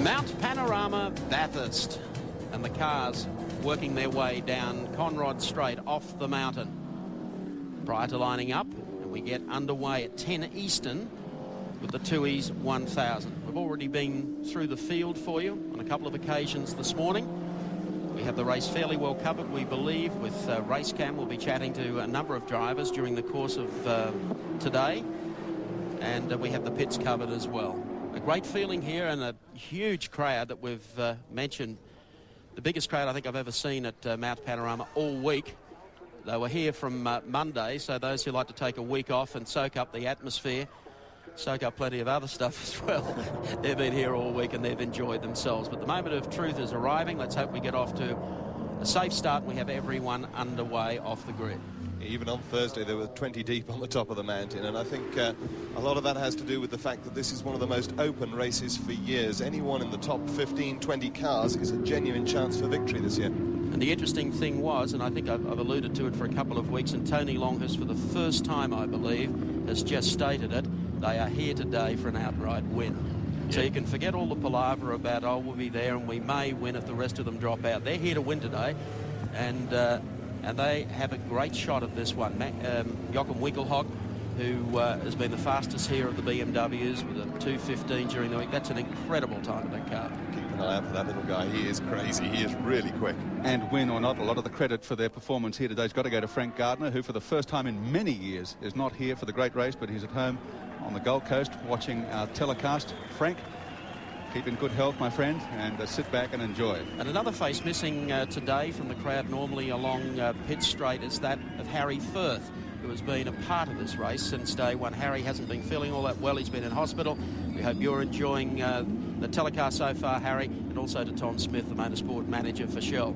Mount Panorama, Bathurst, and the cars working their way down Conrod Straight off the mountain. Prior to lining up, and we get underway at 10 Eastern with the Tooheys 1000. We've already been through the field for you on a couple of occasions this morning. We have the race fairly well covered, we believe, with Racecam. We'll be chatting to a number of drivers during the course of today, and we have the pits covered as well. A great feeling here and a huge crowd that we've mentioned. The biggest crowd I think I've ever seen at Mount Panorama all week. They were here from Monday, so those who like to take a week off and soak up the atmosphere, soak up plenty of other stuff as well. They've been here all week and they've enjoyed themselves. But the moment of truth is arriving. Let's hope we get off to a safe start and we have everyone underway off the grid. Even on Thursday, there were 20 deep on the top of the mountain, and I think a lot of that has to do with the fact that this is one of the most open races for years. Anyone in the top 15, 20 cars is a genuine chance for victory this year. And the interesting thing was, and I think I've alluded to it for a couple of weeks, and Tony Longhurst, for the first time, I believe, has just stated it, they are here today for an outright win. Yeah. So you can forget all the palaver about, oh, we'll be there and we may win if the rest of them drop out. They're here to win today, and they have a great shot at this one. Joachim Winkelhock, who has been the fastest here of the BMWs with a 2:15 during the week. That's an incredible time in that car. Keep an eye out for that little guy. He is crazy. He is really quick. And win or not, a lot of the credit for their performance here today has got to go to Frank Gardner, who for the first time in many years is not here for the great race, but he's at home on the Gold Coast watching our telecast. Frank, keep in good health, my friend, and sit back and enjoy. And another face missing today from the crowd normally along Pitt Straight is that of Harry Firth, who has been a part of this race since day one. Harry hasn't been feeling all that well. He's been in hospital. We hope you're enjoying the telecast so far, Harry, and also to Tom Smith, the motorsport manager for Shell.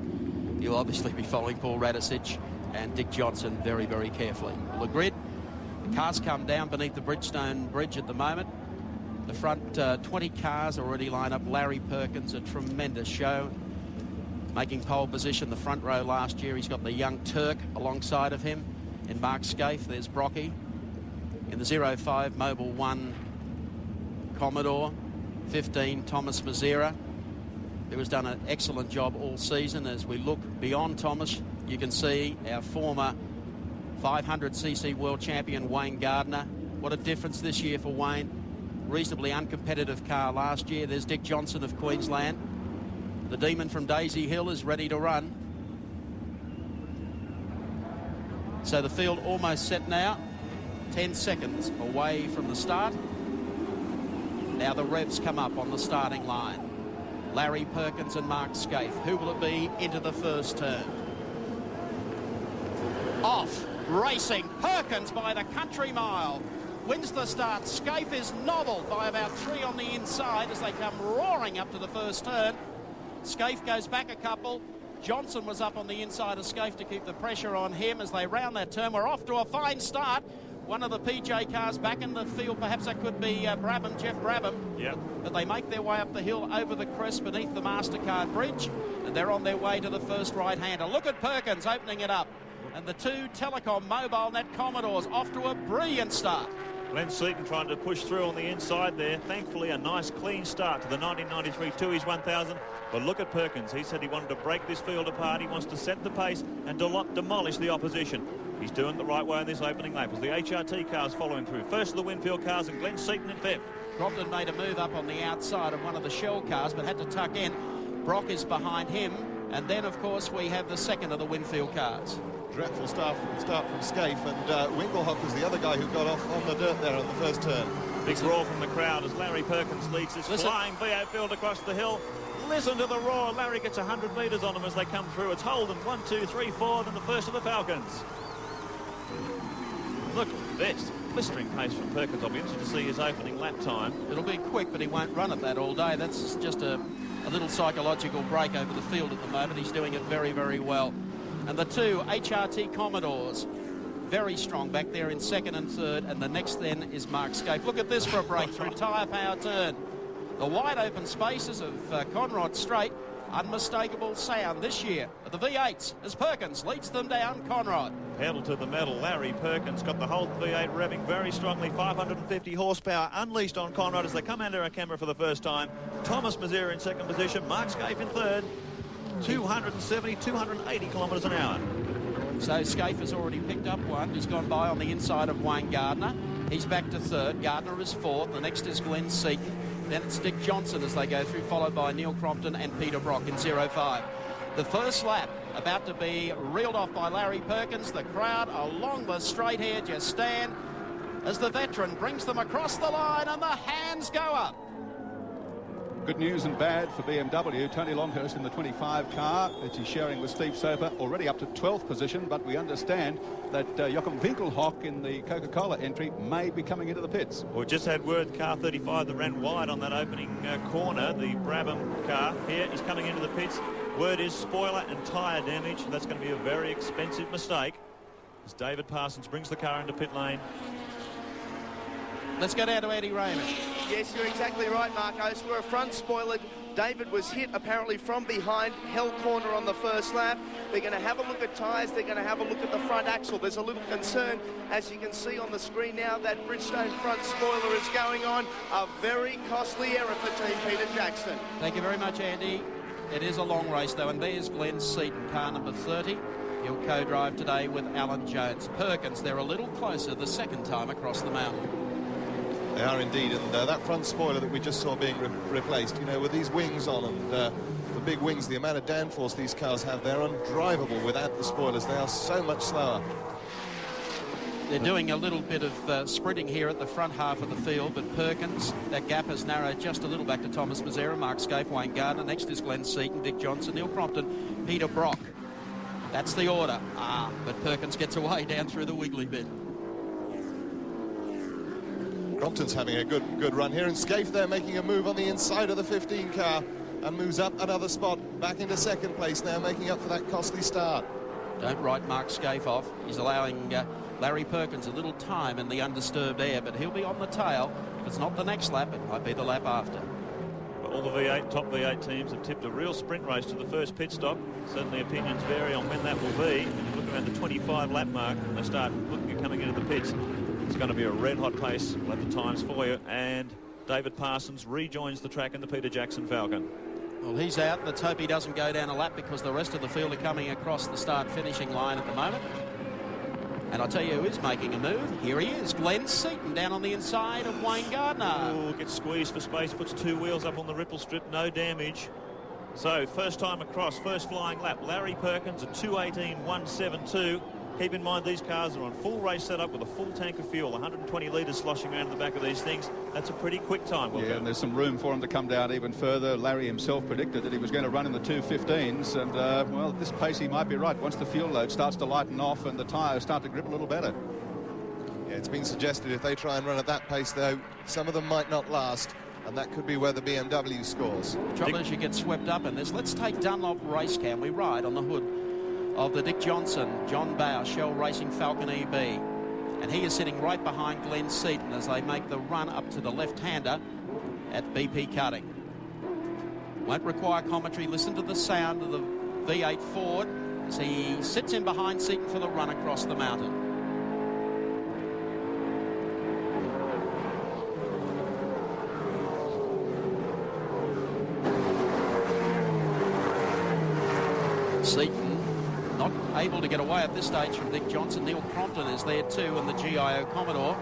You'll obviously be following Paul Radicic and Dick Johnson very, very carefully. The grid, the cars come down beneath the Bridgestone Bridge at the moment. The front 20 cars already line up. Larry Perkins, a tremendous show, making pole position the front row last year. He's got the young Turk alongside of him. In Mark Scaife, there's Brocky. In the 05 Mobil 1 Commodore, 15 Thomas Mazera, who has done an excellent job all season. As we look beyond Thomas, you can see our former 500cc world champion Wayne Gardner. What a difference this year for Wayne. Reasonably uncompetitive car last year. There's Dick Johnson of Queensland. The Demon from Daisy Hill is ready to run. So the field almost set now. 10 seconds away from the start. Now the revs come up on the starting line. Larry Perkins and Mark Scaife. Who will it be into the first turn? Off, racing, Perkins by the country mile. Wins the start. Scaife is nobbled by about 3 on the inside as they come roaring up to the first turn. Scaife goes back a couple. Johnson was up on the inside of Scaife to keep the pressure on him as they round that turn. We're off to a fine start. One of the PJ cars back in the field. Perhaps that could be Jeff Brabham. Yep. But they make their way up the hill over the crest beneath the MasterCard Bridge, and they're on their way to the first right-hander. Look at Perkins opening it up. And the two Telecom Mobile Net Commodores off to a brilliant start. Glenn Seaton trying to push through on the inside there. Thankfully, a nice clean start to the 1993 Tooheys 1000. But look at Perkins. He said he wanted to break this field apart. He wants to set the pace and demolish the opposition. He's doing it the right way in this opening lap as the HRT cars following through. First of the Winfield cars and Glenn Seaton in fifth. Crompton made a move up on the outside of one of the Shell cars but had to tuck in. Brock is behind him. And then, of course, we have the second of the Winfield cars. Dreadful start from Scaife, and Winkelhock was the other guy who got off on the dirt there on the first turn. Big roar from the crowd as Larry Perkins leads this flying VO field across the hill. Listen to the roar. Larry gets 100 metres on them as they come through. It's Holden, 1, 2, 3, 4, then the first of the Falcons. Look at this. Blistering pace from Perkins. I'll be interested to see his opening lap time. It'll be quick, but he won't run at that all day. That's just a little psychological break over the field at the moment. He's doing it very, very well. And the two HRT Commodores, very strong back there in second and third. And the next then is Mark Scaife. Look at this for a breakthrough. Tyre power turn. The wide open spaces of Conrod Straight. unmistakable sound this year of the V8s as Perkins leads them down Conrod. Pedal to the metal. Larry Perkins got the whole V8 revving very strongly. 550 horsepower unleashed on Conrad as they come under our camera for the first time. Thomas Mazera in second position. Mark Scaife in third. 270, 280 kilometres an hour. So Scaife has already picked up one. He's gone by on the inside of Wayne Gardner. He's back to third. Gardner is fourth. The next is Glenn Seaton. Then it's Dick Johnson as they go through, followed by Neil Crompton and Peter Brock in 05. The first lap about to be reeled off by Larry Perkins. The crowd along the straight here just stand as the veteran brings them across the line and the hands go up. Good news and bad for BMW. Tony Longhurst in the 25 car, which he's sharing with Steve Soper, already up to 12th position, but we understand that Joachim Winkelhock in the Coca-Cola entry may be coming into the pits. We just had word car 35 that ran wide on that opening corner, the Brabham car. Here he's coming into the pits. Word is spoiler and tyre damage. That's going to be a very expensive mistake as David Parsons brings the car into pit lane. Let's go down to Eddie Raymond. Yes, you're exactly right, Marcos. We're a front spoiler. David was hit apparently from behind, held corner on the first lap. They're going to have a look at tyres. They're going to have a look at the front axle. There's a little concern, as you can see on the screen now, that Bridgestone front spoiler is going on. A very costly error for Team Peter Jackson. Thank you very much, Andy. It is a long race, though, and there's Glenn Seaton, car number 30. He'll co-drive today with Alan Jones. Perkins, they're a little closer the second time across the mountain. They are indeed, and that front spoiler that we just saw being replaced, you know, with these wings on and the big wings, the amount of downforce these cars have, they're undrivable without the spoilers. They are so much slower. They're doing a little bit of sprinting here at the front half of the field, but Perkins, that gap has narrowed just a little back to Thomas Mazera, Mark Scaife, Wayne Gardner. Next is Glenn Seaton, Dick Johnson, Neil Crompton, Peter Brock. That's the order. But Perkins gets away down through the wiggly bit. Crompton's having a good run here, and Scaife there making a move on the inside of the 15 car and moves up another spot, back into second place now, making up for that costly start. Don't write Mark Scaife off. He's allowing Larry Perkins a little time in the undisturbed air, but he'll be on the tail. If it's not the next lap, it might be the lap after. All the top V8 teams have tipped a real sprint race to the first pit stop. Certainly opinions vary on when that will be. When you look around the 25 lap mark and they start looking at coming into the pits, it's going to be a red-hot pace. We'll have the times for you. And David Parsons rejoins the track in the Peter Jackson Falcon. Well, he's out. Let's hope he doesn't go down a lap because the rest of the field are coming across the start-finishing line at the moment. And I'll tell you who is making a move. Here he is, Glenn Seaton, down on the inside of Wayne Gardner. Oh, gets squeezed for space, puts two wheels up on the ripple strip, no damage. So, first time across, first flying lap, Larry Perkins at 2:18.172. Keep in mind these cars are on full race setup with a full tank of fuel, 120 litres sloshing around in the back of these things. That's a pretty quick time. Yeah, and there's some room for him to come down even further. Larry himself predicted that he was going to run in the 2:15s, and well, at this pace he might be right. Once the fuel load starts to lighten off and the tyres start to grip a little better. Yeah, it's been suggested if they try and run at that pace, though, some of them might not last, and that could be where the BMW scores. Trouble is you get swept up in this. Let's take Dunlop race cam. We ride on the hood of the Dick Johnson, John Bauer, Shell Racing Falcon EB. And he is sitting right behind Glenn Seaton as they make the run up to the left-hander at BP Cutting. Won't require commentary. Listen to the sound of the V8 Ford as he sits in behind Seaton for the run across the mountain. Seaton not able to get away at this stage from Dick Johnson. Neil Crompton is there too, and the GIO Commodore.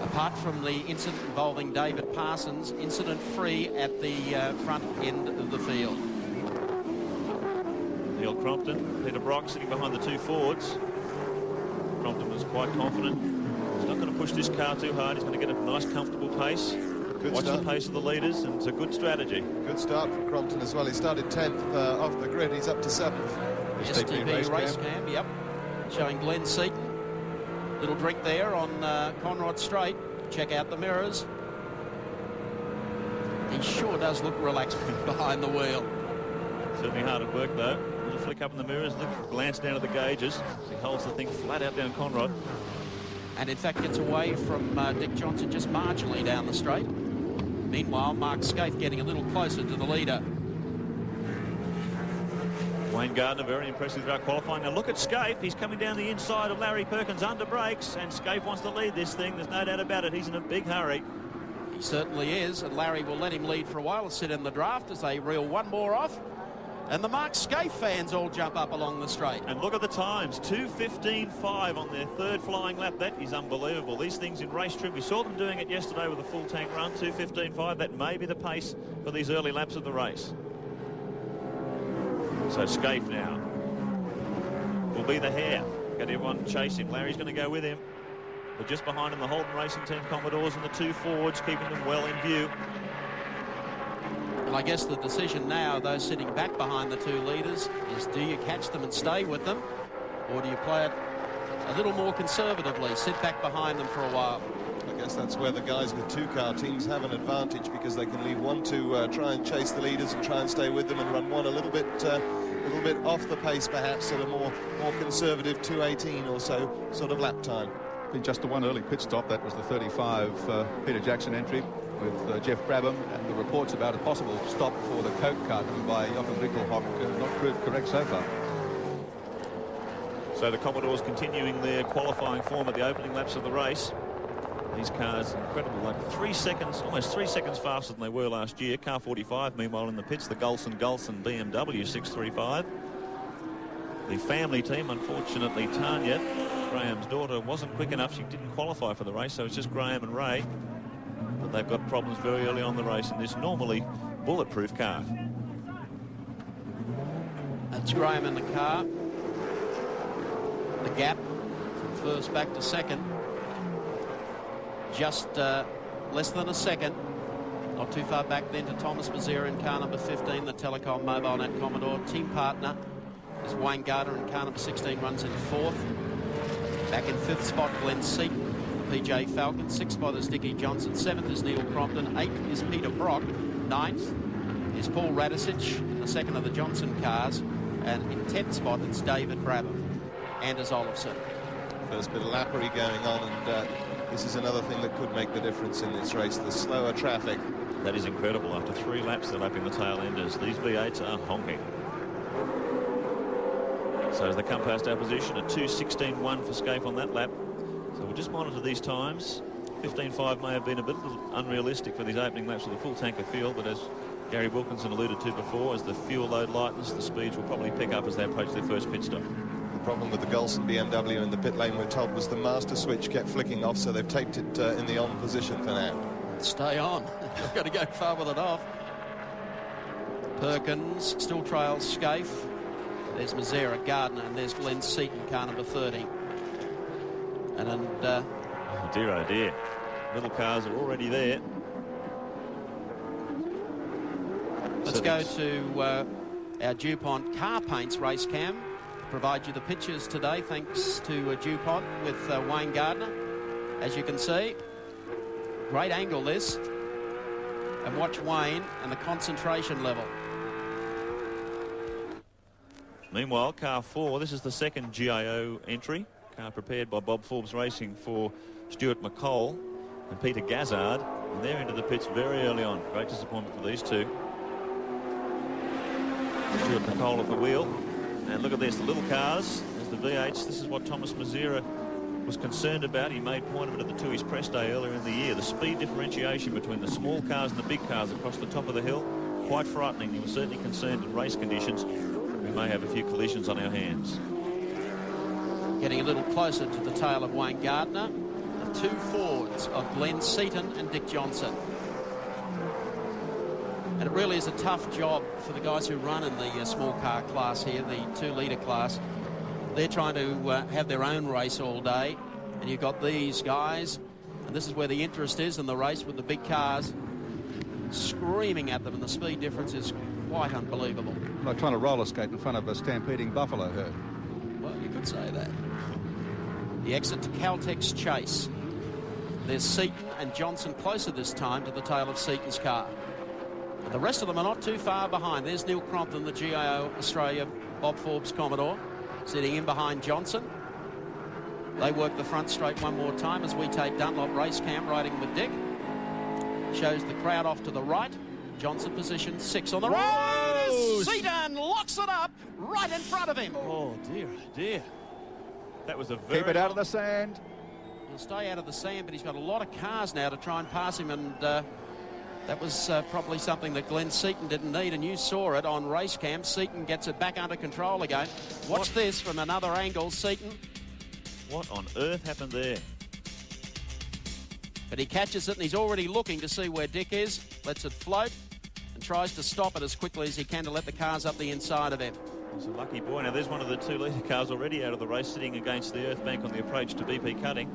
Apart from the incident involving David Parsons, incident-free at the front end of the field. Neil Crompton, Peter Brock sitting behind the two Fords. Crompton was quite confident. He's not going to push this car too hard. He's going to get a nice, comfortable pace. Watch the pace of the leaders, and it's a good strategy. Good start from Crompton as well. He started 10th off the grid. He's up to 7th. STB race cam, yep. Showing Glenn Seaton. Little drink there on Conrod Straight. Check out the mirrors. He sure does look relaxed behind the wheel. Certainly hard at work, though. A little flick up in the mirrors, a little glance down at the gauges. He holds the thing flat out down Conrod. And in fact gets away from Dick Johnson just marginally down the straight. Meanwhile, Mark Scaife getting a little closer to the leader. Wayne Gardner very impressive throughout qualifying. Now look at Scaife. He's coming down the inside of Larry Perkins under brakes, and Scaife wants to lead this thing. There's no doubt about it. He's in a big hurry. He certainly is, and Larry will let him lead for a while. He'll sit in the draft as they reel one more off. And the Mark Scaife fans all jump up along the straight. And look at the times, 2:15.5 on their third flying lap. That is unbelievable. These things in race trim, we saw them doing it yesterday with a full tank run, 2:15.5. That may be the pace for these early laps of the race. So Scaife now will be the hare. Got everyone chase him. Larry's going to go with him. But just behind him, the Holden Racing Team Commodores and the two Fords, keeping them well in view. And I guess the decision now, those sitting back behind the two leaders, is do you catch them and stay with them, or do you play it a little more conservatively, sit back behind them for a while? I guess that's where the guys with two-car teams have an advantage, because they can leave one to try and chase the leaders and try and stay with them, and run one a little bit off the pace, perhaps, at a more conservative 2:18 or so sort of lap time. Just the one early pit stop, that was the 35 Peter Jackson entry with Jeff Brabham, and the reports about a possible stop for the Coke car driven by Jochen Rickelhock not proved correct so far. So the Commodores continuing their qualifying form at the opening laps of the race. These cars incredible, like 3 seconds, almost 3 seconds faster than they were last year. Car 45 meanwhile in the pits, the Gulson BMW 635. The family team, unfortunately, Tanya, Graham's daughter, wasn't quick enough. She didn't qualify for the race, so it's just Graham and Ray. But they've got problems very early on the race in this normally bulletproof car. That's Graham in the car. The gap from first back to second, just less than a second. Not too far back then to Thomas Maziere in car number 15, the Telecom Mobile Net Commodore. Team partner is Wayne Gardner in car number 16, runs in fourth. Back in fifth spot, Glenn Seaton, PJ Falcon. Sixth spot is Dickie Johnson. Seventh is Neil Crompton. Eighth is Peter Brock. Ninth is Paul Radisich in the second of the Johnson cars. And in 10th spot, it's David Brabham. Anders Olofsson. First bit of lappery going on, and this is another thing that could make the difference in this race, the slower traffic. That is incredible. After 3 laps, they're lapping the tail enders. These V8s are honking. So as they come past our position, a 2:16.1 for Scaife on that lap. So we'll just monitor these times. 15.5 may have been a bit unrealistic for these opening laps of the full tanker field, but as Gary Wilkinson alluded to before, as the fuel load lightens, the speeds will probably pick up as they approach their first pit stop. The problem with the Gulson BMW in the pit lane, we're told, was the master switch kept flicking off, so they've taped it in the on position for now. Stay on. You've got to go far with it off. Perkins still trails Scaife. There's Maziere, Gardner, and there's Glenn Seaton, car number 30. And oh dear. Little cars are already there. Let's go to our DuPont Car Paints race cam. Provide you the pictures today, thanks to DuPont with Wayne Gardner. As you can see, great angle this. And watch Wayne and the concentration level. Meanwhile, car 4, this is the second GIO entry. Car prepared by Bob Forbes Racing for Stuart McCall and Peter Gazzard. And they're into the pits very early on. Great disappointment for these two. Stuart McCall at the wheel. And look at this, the little cars. There's the V8s. This is what Thomas Maziere was concerned about. He made point of it at the Tooheys press day earlier in the year. The speed differentiation between the small cars and the big cars across the top of the hill, quite frightening. He was certainly concerned in race conditions. We may have a few collisions on our hands. Getting a little closer to the tail of Wayne Gardner. The two Fords of Glenn Seaton and Dick Johnson. And it really is a tough job for the guys who run in the small car class here, the 2-litre class. They're trying to have their own race all day. And you've got these guys, and this is where the interest is in the race with the big cars screaming at them, and the speed difference is quite unbelievable. Like trying to roller skate in front of a stampeding buffalo herd. Well, you could say that. The exit to Caltex Chase. There's Seaton and Johnson closer this time to the tail of Seaton's car. And the rest of them are not too far behind. There's Neil Crompton, the GIO Australia Bob Forbes Commodore, sitting in behind Johnson. They work the front straight one more time as we take Dunlop race cam riding with Dick. Shows the crowd off to the right. Johnson position 6 on the right. Seaton locks it up. right in front of him. Oh, dear, dear. That was a very... Keep it out of the sand. He'll stay out of the sand, but he's got a lot of cars now to try and pass him, and that was probably something that Glenn Seaton didn't need, and you saw it on race cam. Seaton gets it back under control again. Watch this from another angle, Seaton. What on earth happened there? But he catches it, and he's already looking to see where Dick is, lets it float, and tries to stop it as quickly as he can to let the cars up the inside of him. He's a lucky boy. Now, there's one of the 2-litre cars already out of the race, sitting against the earth bank on the approach to BP Cutting.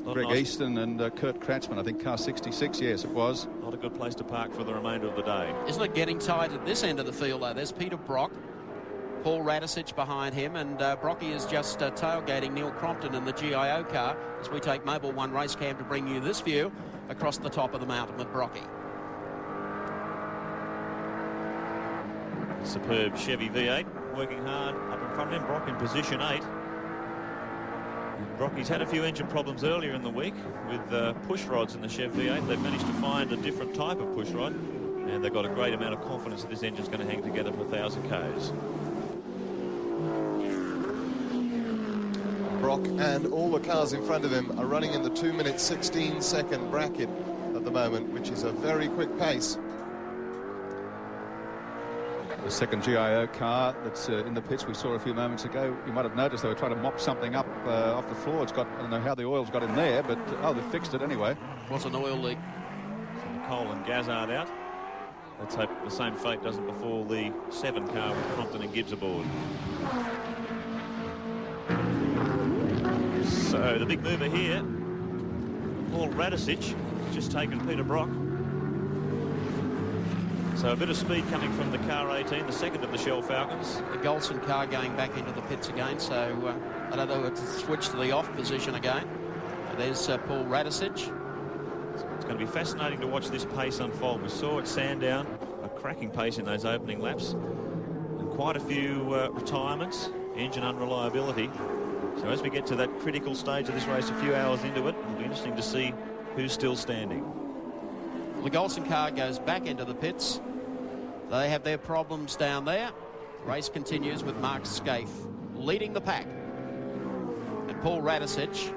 Greg Easton and Kurt Kratzman, I think car 66, yes, it was. Not a good place to park for the remainder of the day. Isn't it getting tight at this end of the field, though? There's Peter Brock, Paul Radisich behind him, and Brocky is just tailgating Neil Crompton in the GIO car as we take Mobile One Race Cam to bring you this view across the top of the mountain with Brocky. Superb Chevy V8 working hard up in front of him. Brock in position 8. And Brocky's had a few engine problems earlier in the week with push rods in the Chev V8. They've managed to find a different type of push rod, and they've got a great amount of confidence that this engine's going to hang together for 1,000 Ks. Brock and all the cars in front of him are running in the 2-minute 16-second bracket at the moment, which is a very quick pace. The second GIO car that's in the pits we saw a few moments ago, you might have noticed they were trying to mop something up off the floor. It's got, I don't know how the oil's got in there, but oh, they fixed it anyway. What's an oil leak? So Nicole and Gazzard out. Let's hope the same fate doesn't befall the 7 car with Crompton and Gibbs aboard. So the big mover here, Paul Radisich, just taken Peter Brock. So a bit of speed coming from the car 18, the second of the Shell Falcons. The Golson car going back into the pits again, so I don't know if to switch to the off position again. There's Paul Radisich. It's going to be fascinating to watch this pace unfold. We saw at Sandown a cracking pace in those opening laps, and quite a few retirements, engine unreliability. So as we get to that critical stage of this race, a few hours into it, it'll be interesting to see who's still standing. The Golson car goes back into the pits. They have their problems down there. Race continues with Mark Scaife leading the pack. And Paul Radisich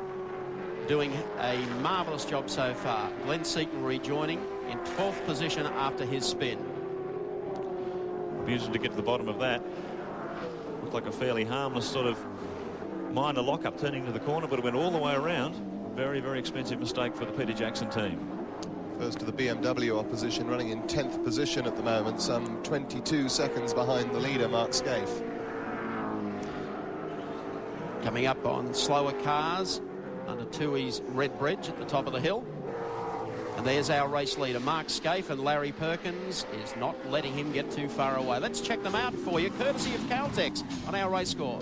doing a marvellous job so far. Glenn Seaton rejoining in 12th position after his spin. It'll be interesting to get to the bottom of that. Looked like a fairly harmless sort of minor lock-up turning to the corner, but it went all the way around. Very, very expensive mistake for the Peter Jackson team. First to the BMW opposition, running in 10th position at the moment, some 22 seconds behind the leader, Mark Scaife. Coming up on slower cars under Tooheys Red Bridge at the top of the hill. And there's our race leader, Mark Scaife, and Larry Perkins is not letting him get too far away. Let's check them out for you, courtesy of Caltex on our race score.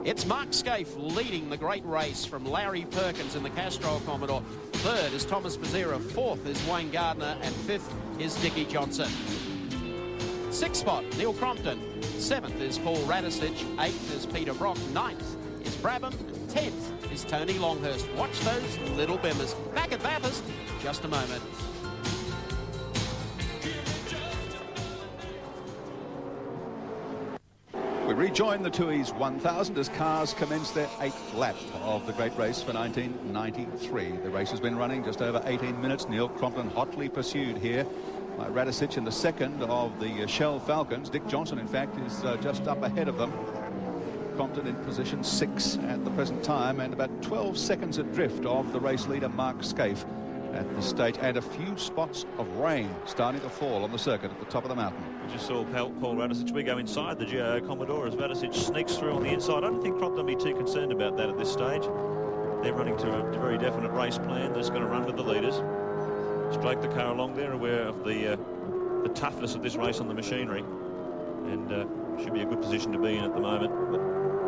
It's Mark Scaife leading the great race from Larry Perkins in the Castrol Commodore. Third is Thomas Bezira. Fourth is Wayne Gardner. And fifth is Dickie Johnson. Sixth spot, Neil Crompton. Seventh is Paul Radisich. Eighth is Peter Brock. Ninth is Brabham. 10th is Tony Longhurst. Watch those little bimmers. Back at Bathurst, just a moment. We rejoin the Tooheys 1000 as cars commence their 8th lap of the great race for 1993. The race has been running just over 18 minutes. Neil Crompton hotly pursued here by Radisich in the second of the Shell Falcons. Dick Johnson, in fact, is just up ahead of them. Crompton in position 6 at the present time, and about 12 seconds adrift of the race leader Mark Scaife at this stage, and a few spots of rain starting to fall on the circuit at the top of the mountain. We just saw Paul Radisich. We go inside the GIO Commodore as Radisich sneaks through on the inside. I don't think Crompton will be too concerned about that at this stage. They're running to a very definite race plan that's going to run with the leaders. Strike the car along there, aware of the toughness of this race on the machinery, and should be a good position to be in at the moment. But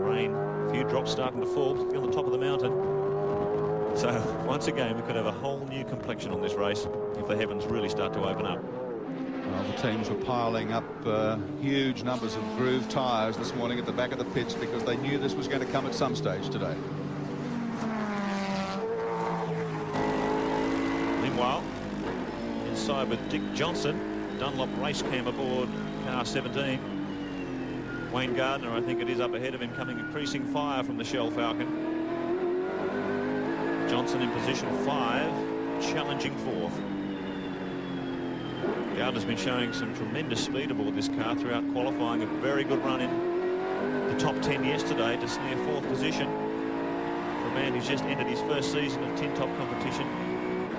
rain, a few drops starting to fall, particularly on the top of the mountain. So once again, we could have a whole new complexion on this race if the heavens really start to open up. Well, the teams were piling up huge numbers of groove tyres this morning at the back of the pits because they knew this was going to come at some stage today. Meanwhile, inside with Dick Johnson, Dunlop race cam aboard car 17. Wayne Gardner, I think it is, up ahead of him, coming increasing fire from the Shell Falcon. Johnson in position 5, challenging 4th. Gardner's been showing some tremendous speed aboard this car throughout qualifying. A very good run in the top 10 yesterday to snare 4th position for a man who's just entered his first season of tin top competition.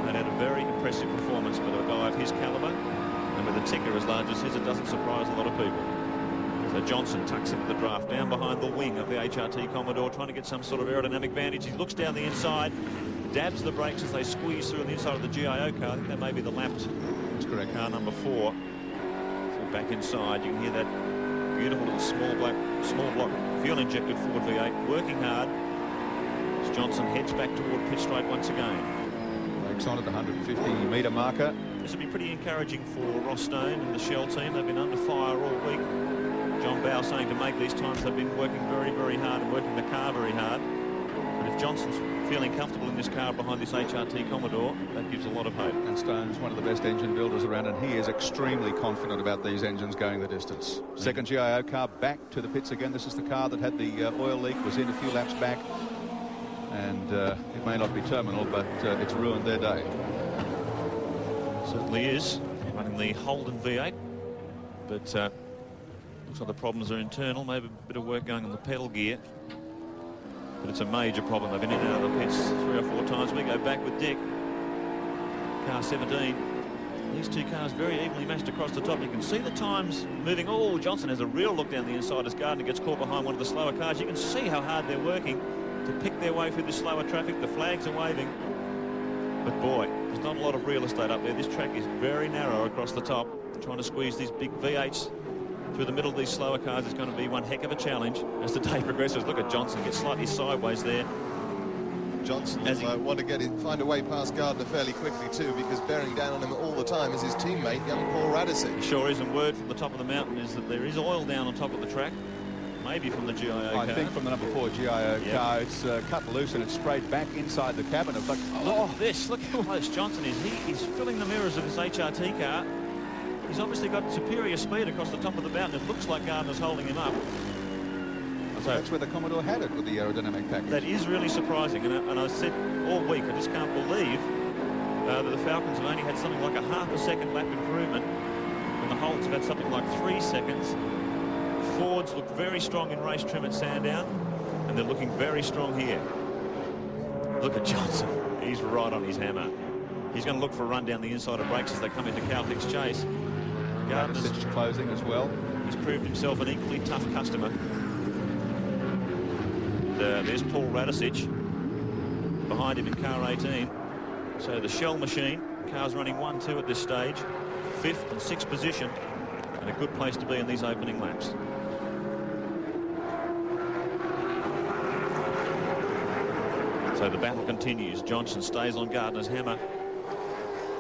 And had a very impressive performance for a guy of his calibre, and with a ticker as large as his, it doesn't surprise a lot of people. So Johnson tucks into the draft, down behind the wing of the HRT Commodore, trying to get some sort of aerodynamic advantage. He looks down the inside, dabs the brakes as they squeeze through on the inside of the GIO car. I think that may be the lapped. That's correct. Car number 4. So back inside, you can hear that beautiful little small block fuel-injected Ford V8 working hard as Johnson heads back toward pit straight once again. On at the 150-metre marker. This will be pretty encouraging for Ross Stone and the Shell team. They've been under fire all week. John Bowe saying to make these times they've been working very, very hard and working the car very hard. But if Johnson's feeling comfortable in this car behind this HRT Commodore, that gives a lot of hope. And Stone's one of the best engine builders around, and he is extremely confident about these engines going the distance. Second GIO car back to the pits again. This is the car that had the oil leak, was in a few laps back. And it may not be terminal, but it's ruined their day. Certainly is, running the Holden V8, but looks like the problems are internal. Maybe a bit of work going on the pedal gear, but it's a major problem. They've been in and out of the pits 3 or 4 times. We go back with Dick, car 17. These two cars very evenly matched across the top. You can see the times moving. Oh, Johnson has a real look down the inside as Gardner gets caught behind one of the slower cars. You can see how hard they're working to pick their way through the slower traffic. The flags are waving, but boy, there's not a lot of real estate up there. This track is very narrow across the top. Trying to squeeze these big V8s through the middle of these slower cars is going to be one heck of a challenge as the day progresses. Look at Johnson get slightly sideways there. Johnson will want to find a way past Gardner fairly quickly too, because bearing down on him all the time is his teammate, young Paul Radisic. He sure is, and word from the top of the mountain is that there is oil down on top of the track. Maybe from the GIO car. I think from the number 4 GIO car. It's cut loose and it's sprayed back inside the cabin. Look at this. Look how close Johnson is. He is filling the mirrors of his HRT car. He's obviously got superior speed across the top of the mountain. It looks like Gardner's holding him up. So that's where the Commodore had it with the aerodynamic package. That is really surprising. And I said all week, I just can't believe that the Falcons have only had something like a ½ a second lap improvement, and the Holds have had something like 3 seconds. Fords look very strong in race trim at Sandown, and they're looking very strong here. Look at Johnson. He's right on his hammer. He's going to look for a run down the inside of brakes as they come into Caltech's chase. Gardner's closing as well. He's proved himself an equally tough customer. There's Paul Radisic behind him in car 18. So the Shell machine, cars running 1-2 at this stage. 5th and 6th position, and a good place to be in these opening laps. So the battle continues. Johnson stays on Gardner's hammer.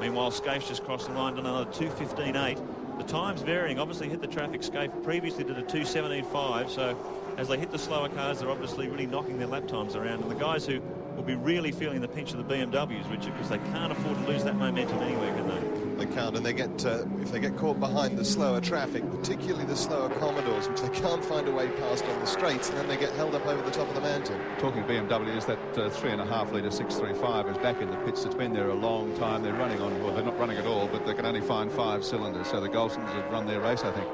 Meanwhile, Scaife just crossed the line to another 2:15.8. The times varying. Obviously hit the traffic. Scaife previously did a 2:17.5. So as they hit the slower cars, they're obviously really knocking their lap times around. And the guys who will be really feeling the pinch of the BMWs, Richard, because they can't afford to lose that momentum anywhere, can they? They can't, and they get if they get caught behind the slower traffic, particularly the slower Commodores, which they can't find a way past on the straights, and then they get held up over the top of the mountain. Talking BMWs, that 3.5-litre 635 is back in the pits. It's been there a long time. They're running on, well, they're not running at all, but they can only find 5 cylinders. So the Golsons have run their race, I think.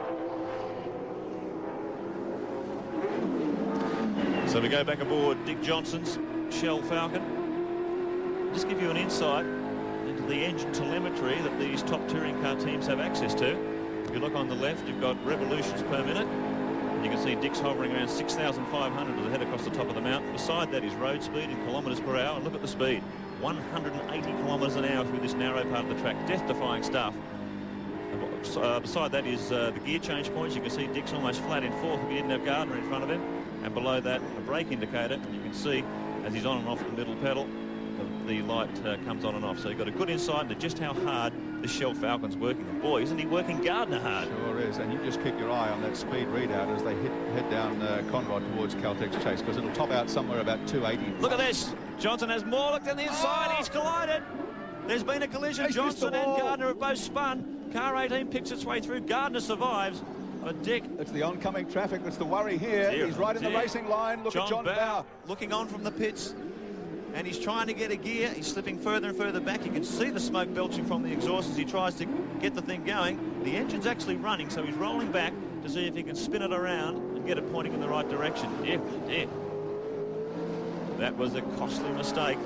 So we go back aboard Dick Johnson's Shell Falcon. Just give you an insight into the engine telemetry that these top touring car teams have access to. If you look on the left, you've got revolutions per minute. You can see Dick's hovering around 6,500 as they head across the top of the mountain. Beside that is road speed in kilometres per hour. And look at the speed, 180 kilometres an hour through this narrow part of the track. Death-defying stuff. Beside that is the gear change points. You can see Dick's almost flat in 4th if he didn't have Gardner in front of him. And below that, a brake indicator. And you can see as he's on and off the middle pedal, the light comes on and off. So you've got a good insight into just how hard the Shell Falcon's working. And boy, isn't he working Gardner hard? Sure is. And you just keep your eye on that speed readout as they head down Conrod towards Caltech's chase, because it'll top out somewhere about 280. Look at this. Johnson has more look than the inside. He's collided. There's been a collision. Johnson and Gardner have both spun. Car 18 picks its way through. Gardner survives. But Dick... It's the oncoming traffic that's the worry here. He's right in the racing line. Look at John Bowe. Looking on from the pits. And he's trying to get a gear. He's slipping further and further back. You can see the smoke belching from the exhaust as he tries to get the thing going. The engine's actually running, so he's rolling back to see if he can spin it around and get it pointing in the right direction. That was a costly mistake.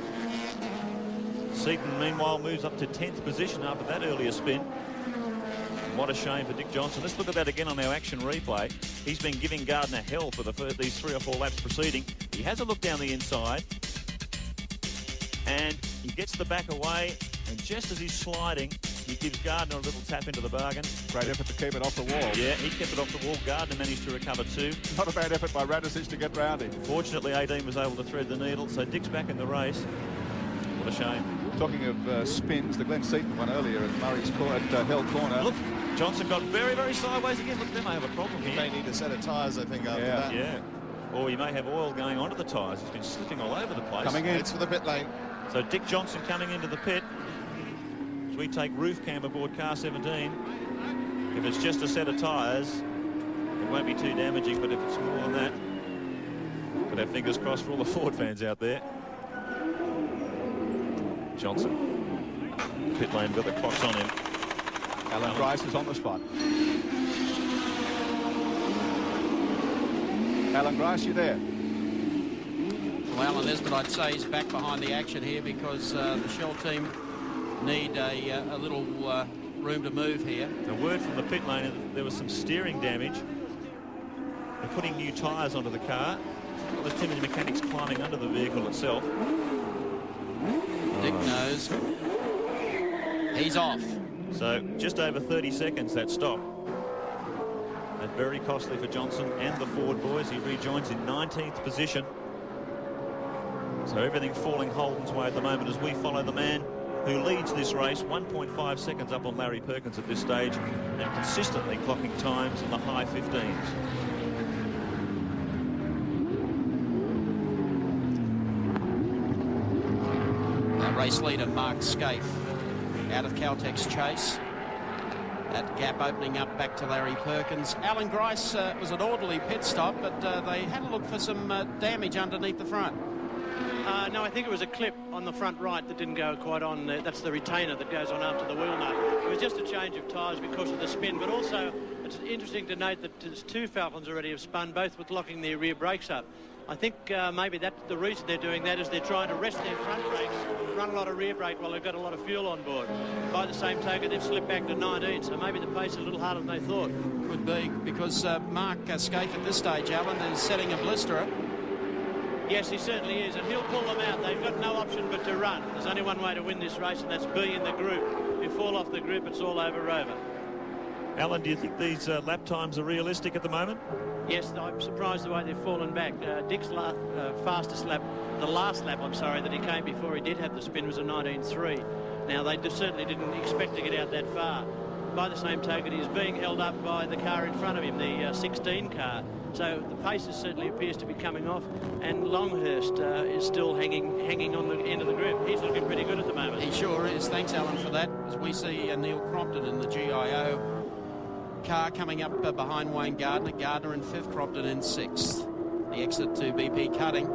Seaton, meanwhile, moves up to 10th position after that earlier spin. What a shame for Dick Johnson. Let's look at that again on our action replay. He's been giving Gardner hell for these 3 or 4 laps preceding. He has a look down the inside. And he gets the back away, and just as he's sliding, he gives Gardner a little tap into the bargain. Great effort to keep it off the wall. Yeah, he kept it off the wall. Gardner managed to recover too. Not a bad effort by Radisich to get round him. Fortunately, 18 was able to thread the needle, so Dick's back in the race. What a shame. Talking of spins, the Glenn Seaton one earlier at Murray's Court, at Hell Corner. Look, Johnson got very, very sideways again. Look, they may have a problem here. They need a set of tyres, I think, after that. Yeah. Or he may have oil going onto the tyres. He's been slipping all over the place. Coming in. It's for the pit lane. So Dick Johnson coming into the pit. As we take roof cam aboard car 17. If it's just a set of tyres, it won't be too damaging, but if it's more than that, put our fingers crossed for all the Ford fans out there. Johnson. Pit lane got the clocks on him. Alan Grice is on the spot. Alan Grice, you there? Well, Alan Nesbitt, I'd say, is back behind the action here because the Shell team need a little room to move here. The word from the pit lane is that there was some steering damage. They're putting new tyres onto the car. There's too many mechanics climbing under the vehicle itself. Dick knows. He's off. So just over 30 seconds that stop. And very costly for Johnson and the Ford boys. He rejoins in 19th position. So everything falling Holden's way at the moment as we follow the man who leads this race, 1.5 seconds up on Larry Perkins at this stage, and consistently clocking times in the high 15s. Our race leader, Mark Scaife, out of Caltech's chase. That gap opening up back to Larry Perkins. Alan Grice was an orderly pit stop, but they had a look for some damage underneath the front. No, I think it was a clip on the front right that didn't go quite on. That's the retainer that goes on after the wheel nut. It was just a change of tyres because of the spin, but also it's interesting to note that there's 2 Falcons already have spun, both with locking their rear brakes up. I think maybe that's the reason they're doing that is they're trying to rest their front brakes, run a lot of rear brake while they've got a lot of fuel on board. By the same token, they've slipped back to 19, so maybe the pace is a little harder than they thought. Could be, because Mark Scaife at this stage, Alan, is setting a blisterer. Yes, he certainly is, and he'll pull them out. They've got no option but to run. There's only one way to win this race, and that's be in the group. If you fall off the group, it's all over. Alan, do you think these lap times are realistic at the moment? Yes, I'm surprised the way they've fallen back. Dick's fastest lap, the last lap, I'm sorry, that he came before he did have the spin was a 19.3. Now, they certainly didn't expect to get out that far. By the same token, he's being held up by the car in front of him, the 16 car. So the pace certainly appears to be coming off, and Longhurst is still hanging on the end of the group. He's looking pretty good at the moment. He sure is. Thanks, Alan, for that. As we see Neil Crompton in the GIO car coming up behind Wayne Gardner. Gardner in 5th, Crompton in 6th. The exit to BP Cutting.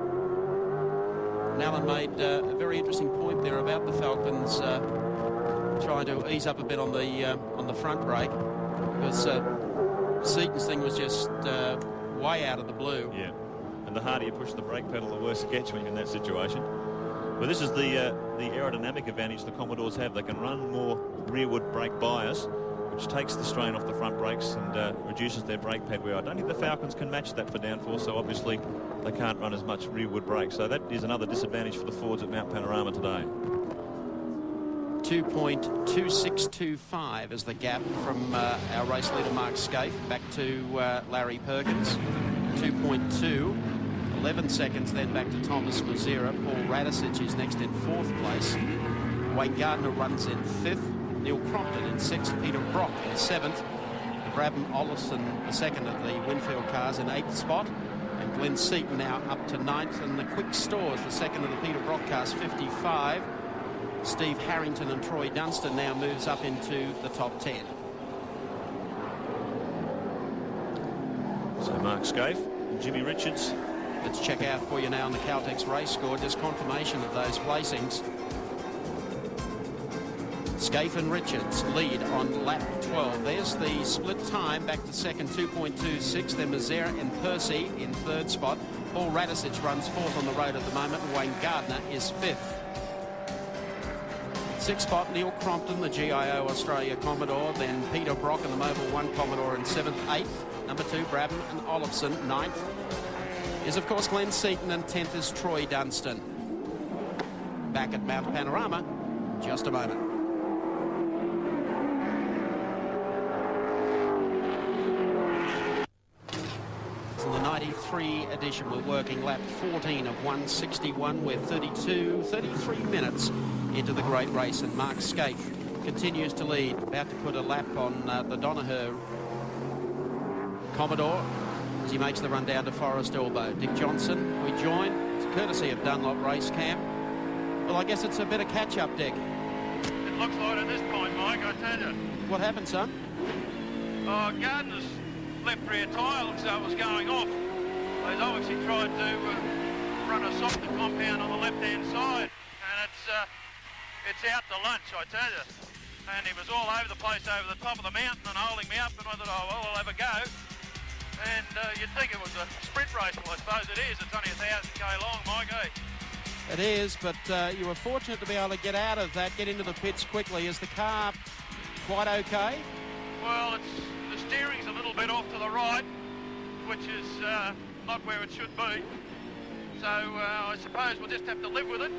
And Alan made a very interesting point there about the Falcons trying to ease up a bit on the front brake, because Seaton's thing was just way out of the blue. Yeah, and the harder you push the brake pedal, the worse it gets when you're in that situation. Well, this is the aerodynamic advantage the Commodores have. They can run more rearward brake bias, which takes the strain off the front brakes and reduces their brake pad wear. I don't think the Falcons can match that for downforce, so obviously they can't run as much rearward brake. So that is another disadvantage for the Fords at Mount Panorama today. 2.2625 is the gap from our race leader Mark Scaife back to Larry Perkins. 2.2. 11 seconds then back to Thomas Mazera. Paul Radisich is next in 4th place. Wayne Gardner runs in 5th. Neil Crompton in 6th. Peter Brock in 7th. Brabham Ollison, the second of the Winfield cars, in 8th spot. And Glenn Seaton now up to 9th. And the Quick Stores, the second of the Peter Brock cars, 55. Steve Harrington and Troy Dunstan now moves up into the top 10. So Mark Scaife and Jimmy Richards. Let's check out for you now on the Caltex race score, just confirmation of those placings. Scaife and Richards lead on lap 12. There's the split time back to second, 2.26. Then Mazera and Percy in third spot. Paul Radicic runs fourth on the road at the moment. Wayne Gardner is fifth. Sixth spot, Neil Crompton, the GIO Australia Commodore. Then Peter Brock and the Mobil 1 Commodore in seventh. Eighth, number 2, Brabham and Olofsson. Ninth is, of course, Glenn Seaton, and 10th is Troy Dunstan. Back at Mount Panorama, just a moment. In the 93 edition, we're working lap 14 of 161. We're 33 minutes into the great race, and Mark Scaife continues to lead, about to put a lap on the Donaher Commodore as he makes the run down to Forest Elbow. Dick Johnson, we join. It's courtesy of Dunlop Race Camp. Well, I guess it's a bit of catch-up, Dick. It looks like at this point, Mike, I tell you. What happened, son? Oh, Gardner's left rear tyre looks like it was going off. He's obviously tried to run a softer compound on the left-hand side, and it's out to lunch, I tell you. And he was all over the place over the top of the mountain and holding me up, and I thought, oh, well, I'll have a go. And you'd think it was a sprint race. Well, I suppose it is. It's only 1,000k long, Mike, eh? It is, but you were fortunate to be able to get out of that, get into the pits quickly. Is the car quite okay? Well, the steering's a little bit off to the right, which is not where it should be. So I suppose we'll just have to live with it.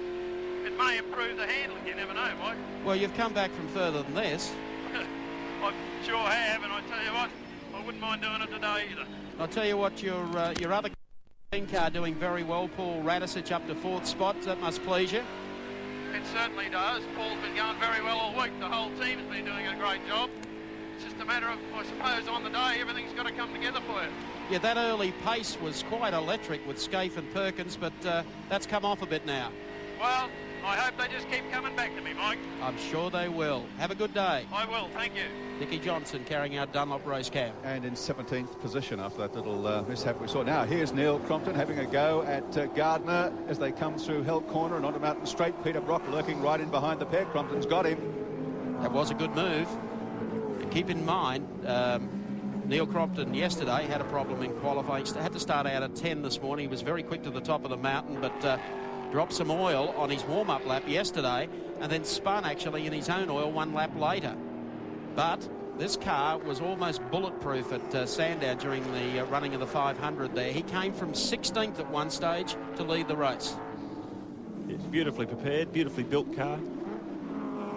It may improve the handling, you never know, Mike. Well, you've come back from further than this. I sure have, and I tell you what, I wouldn't mind doing it today either. I'll tell you what, your other car doing very well. Paul Radicic up to fourth spot. That must please you. It certainly does. Paul's been going very well all week. The whole team's been doing a great job. It's just a matter of, I suppose, on the day, everything's got to come together for you. Yeah, that early pace was quite electric with Scaife and Perkins, but that's come off a bit now. Well, I hope they just keep coming back to me, Mike. I'm sure they will. Have a good day. I will, thank you. Nicky Johnson carrying out Dunlop Race Camp. And in 17th position after that little mishap we saw. Now here's Neil Crompton having a go at Gardner as they come through Hell Corner and onto Mountain Straight. Peter Brock lurking right in behind the pair. Crompton's got him. That was a good move. And keep in mind, Neil Crompton yesterday had a problem in qualifying. He had to start out at 10 this morning. He was very quick to the top of the mountain, but dropped some oil on his warm-up lap yesterday and then spun actually in his own oil one lap later. But this car was almost bulletproof at Sandown during the running of the 500 there. He came from 16th at one stage to lead the race. It's beautifully prepared, beautifully built car.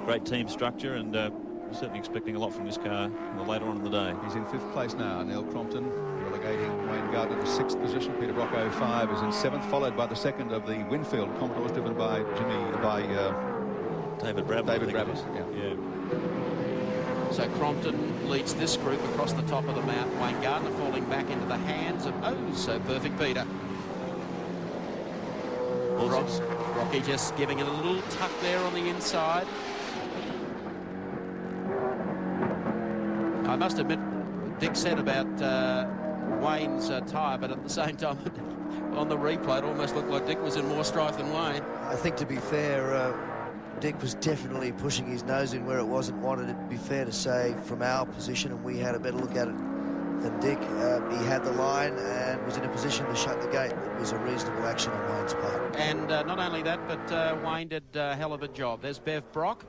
Great team structure, and we're certainly expecting a lot from this car later on in the day. He's in 5th place now. Neil Crompton relegating Wayne Gardner to 6th position. Peter Brock 05 is in 7th, followed by the second of the Winfield Commodores, driven by David Brabham. David Brabham. Yeah. So Crompton leads this group across the top of the mountain. Wayne Gardner falling back into the hands of so perfect Peter. Rocky just giving it a little tuck there on the inside. I must admit, Dick said about Wayne's tyre, but at the same time, on the replay, it almost looked like Dick was in more strife than Wayne. I think, to be fair, Dick was definitely pushing his nose in where it wasn't wanted. It'd be fair to say, from our position, and we had a better look at it than Dick, he had the line and was in a position to shut the gate. It was a reasonable action on Wayne's part. And not only that, but Wayne did a hell of a job. There's Bev Brock.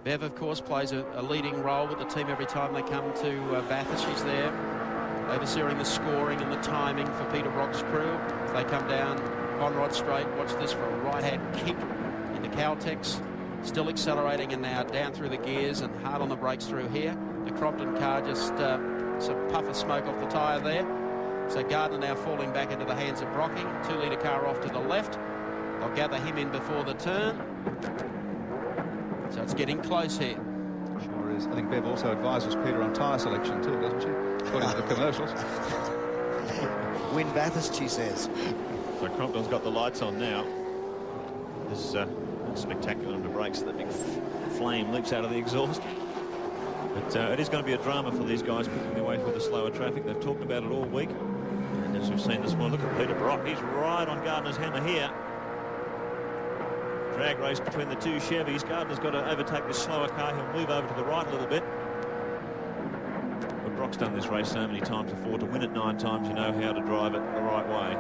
Bev, of course, plays a leading role with the team every time they come to Bathurst. She's there, overseeing the scoring and the timing for Peter Brock's crew. As they come down Conrod Straight, watch this for a right-hand kick into Caltex. Still accelerating and now down through the gears and hard on the brakes through here. The Crompton car just some puff of smoke off the tyre there. So Gardner now falling back into the hands of Brocking. 2-litre car off to the left. They'll gather him in before the turn. So it's getting close here. Sure is. I think Bev also advises Peter on tyre selection too, doesn't she? According to the commercials. Win Bathurst, she says. So Crompton's got the lights on now. This is spectacular under brakes. The big flame leaps out of the exhaust. But it is going to be a drama for these guys picking their way through the slower traffic. They've talked about it all week. And as we've seen this morning, look at Peter Brock. He's right on Gardner's hammer here. Drag race between the two Chevys. Gardner's got to overtake this slower car. He'll move over to the right a little bit. But Brock's done this race so many times before. To win it 9 times, you know how to drive it the right way.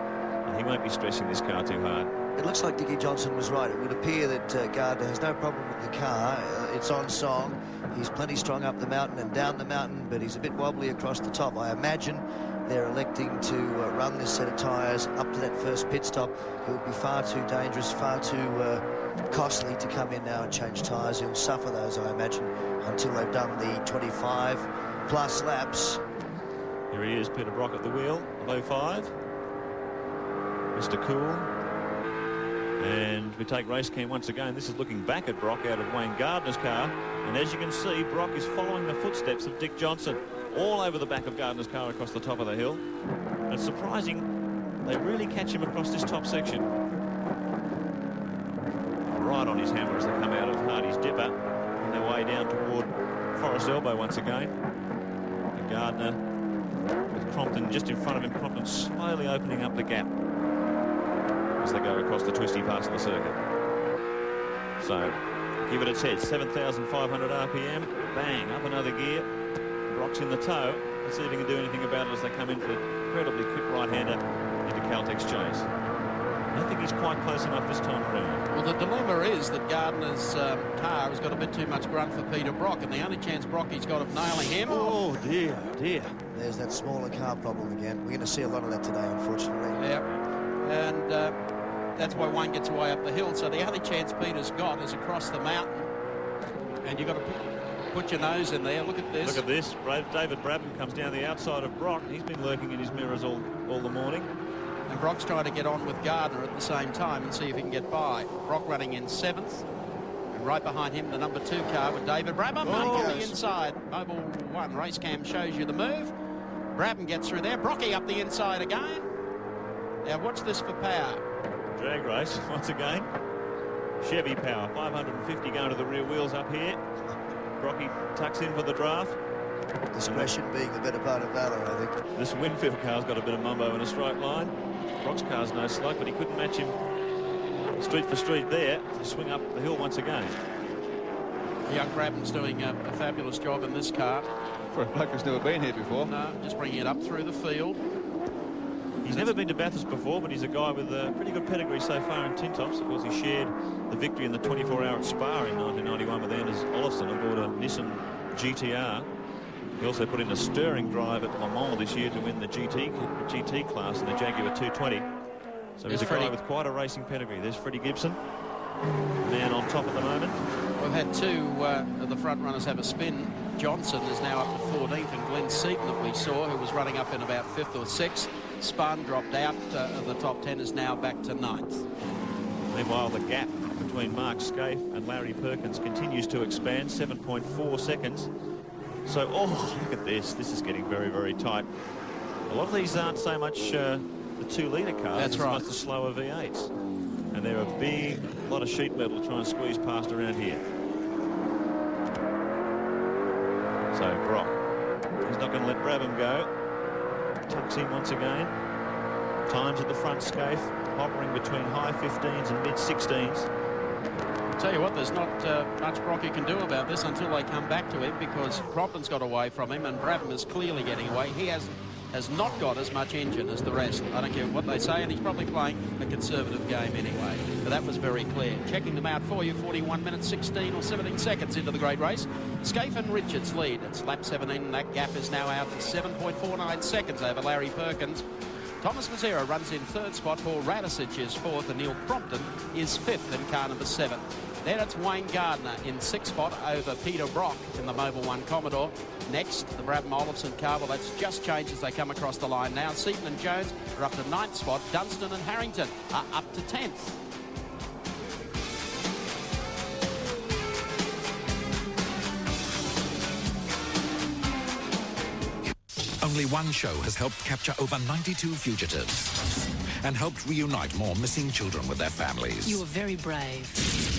And he won't be stressing this car too hard. It looks like Dickie Johnson was right. It would appear that Gardner has no problem with the car. It's on song. He's plenty strong up the mountain and down the mountain, but he's a bit wobbly across the top. I imagine they're electing to run this set of tyres up to that first pit stop. It would be far too dangerous, far too costly to come in now and change tyres. He'll suffer those, I imagine, until they've done the 25+ laps. Here he is, Peter Brock at the wheel of 05. Mr. Cool. And we take race cam once again. This is looking back at Brock out of Wayne Gardner's car. And as you can see, Brock is following the footsteps of Dick Johnson all over the back of Gardner's car across the top of the hill. And it's surprising, they really catch him across this top section. Right on his hammer as they come out of Hardy's Dipper on their way down toward Forest Elbow once again. And Gardner with Crompton just in front of him. Crompton slowly opening up the gap as they go across the twisty parts of the circuit. So give it its head, 7,500 RPM, bang, up another gear. Brock's in the tow. Let's see if he can do anything about it as they come into the incredibly quick right-hander into Caltex Chase. I don't think he's quite close enough this time around. Well, the dilemma is that Gardner's car has got a bit too much grunt for Peter Brock, and the only chance Brocky's got of nailing him... Oh, dear, dear. There's that smaller car problem again. We're going to see a lot of that today, unfortunately. Yeah, and that's why Wayne gets away up the hill. So the only chance Peter's got is across the mountain, and you've got to put your nose in there. Look at this. Look at this. David Brabham comes down the outside of Brock. He's been lurking in his mirrors all the morning. And Brock's trying to get on with Gardner at the same time and see if he can get by. Brock running in 7th. And right behind him, the number 2 car with David Brabham on the inside. Mobile 1 race cam shows you the move. Brabham gets through there. Brocky up the inside again. Now watch this for power. Drag race once again. Chevy power, 550 going to the rear wheels up here. Brocky tucks in for the draft. Discretion being the better part of valor, I think. This Winfield car's got a bit of mumbo in a straight line. Brock's car's no slug, but he couldn't match him street for street there to swing up the hill once again. Young Brabham's doing a fabulous job in this car. For a bloke who's never been here before. No, just bringing it up through the field. He's never been to Bathurst before, but he's a guy with a pretty good pedigree so far in Tintops. Of course, he shared the victory in the 24-hour at Spa in 1991 with Anders Olofsson aboard a Nissan GTR. He also put in a stirring drive at Le Mans this year to win the GT class in the Jaguar 220. So he's a guy with quite a racing pedigree. There's Freddie Gibson, man on top at the moment. We've had 2 of the front runners have a spin. Johnson is now up to 14th, and Glenn Seaton that we saw, who was running up in about 5th or 6th, spun, dropped out of the top 10, is now back to 9th. Meanwhile, the gap between Mark Scaife and Larry Perkins continues to expand, 7.4 seconds. So, oh, look at this. This is getting very, very tight. A lot of these aren't so much the 2-litre cars. That's right. It's the slower V8s. And they're a big lot of sheet metal to try and squeeze past around here. So, Brock, he's not going to let Brabham go. Tucks in once again. Times at the front, Scaife hovering between high 15s and mid 16s. I'll tell you what, there's not much Brocky can do about this until they come back to him, because Crompton's got away from him and Brabham is clearly getting away. He has not got as much engine as the rest. I don't care what they say, and he's probably playing a conservative game anyway. But that was very clear. Checking them out for you, 41 minutes, 16 or 17 seconds into the great race. Scaife and Richards lead. It's lap 17, and that gap is now out to 7.49 seconds over Larry Perkins. Thomas Mazzera runs in 3rd spot. Paul Radicic is 4th, and Neil Crompton is 5th in car number 7. Then it's Wayne Gardner in 6th spot over Peter Brock in the Mobil 1 Commodore. Next, the Brabham Olofsson car. Well, that's just changed as they come across the line now. Seaton and Jones are up to 9th spot. Dunstan and Harrington are up to 10th. Only one show has helped capture over 92 fugitives and helped reunite more missing children with their families. You were very brave.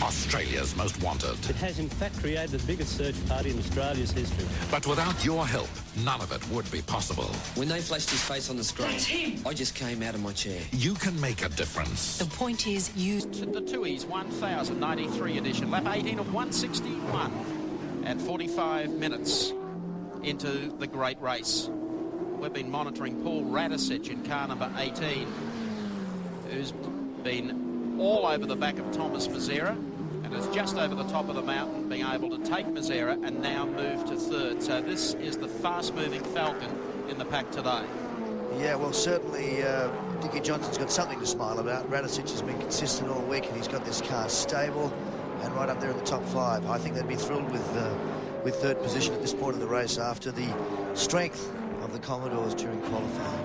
Australia's Most Wanted. It has in fact created the biggest search party in Australia's history. But without your help, none of it would be possible. When they flashed his face on the screen, I just came out of my chair. You can make a difference. The point is you... To the Tooheys 1093 edition, lap 18 of 161 at 45 minutes into the great race. We've been monitoring Paul Radisich in car number 18, who's been all over the back of Thomas Mazzera and is just over the top of the mountain, being able to take Mazzera and now move to third. So this is the fast-moving Falcon in the pack today. Yeah, well, certainly Dickie Johnson's got something to smile about. Radisich has been consistent all week, and he's got this car stable and right up there in the top 5. I think they'd be thrilled with third position at this point of the race after the strength of the Commodores during qualifying.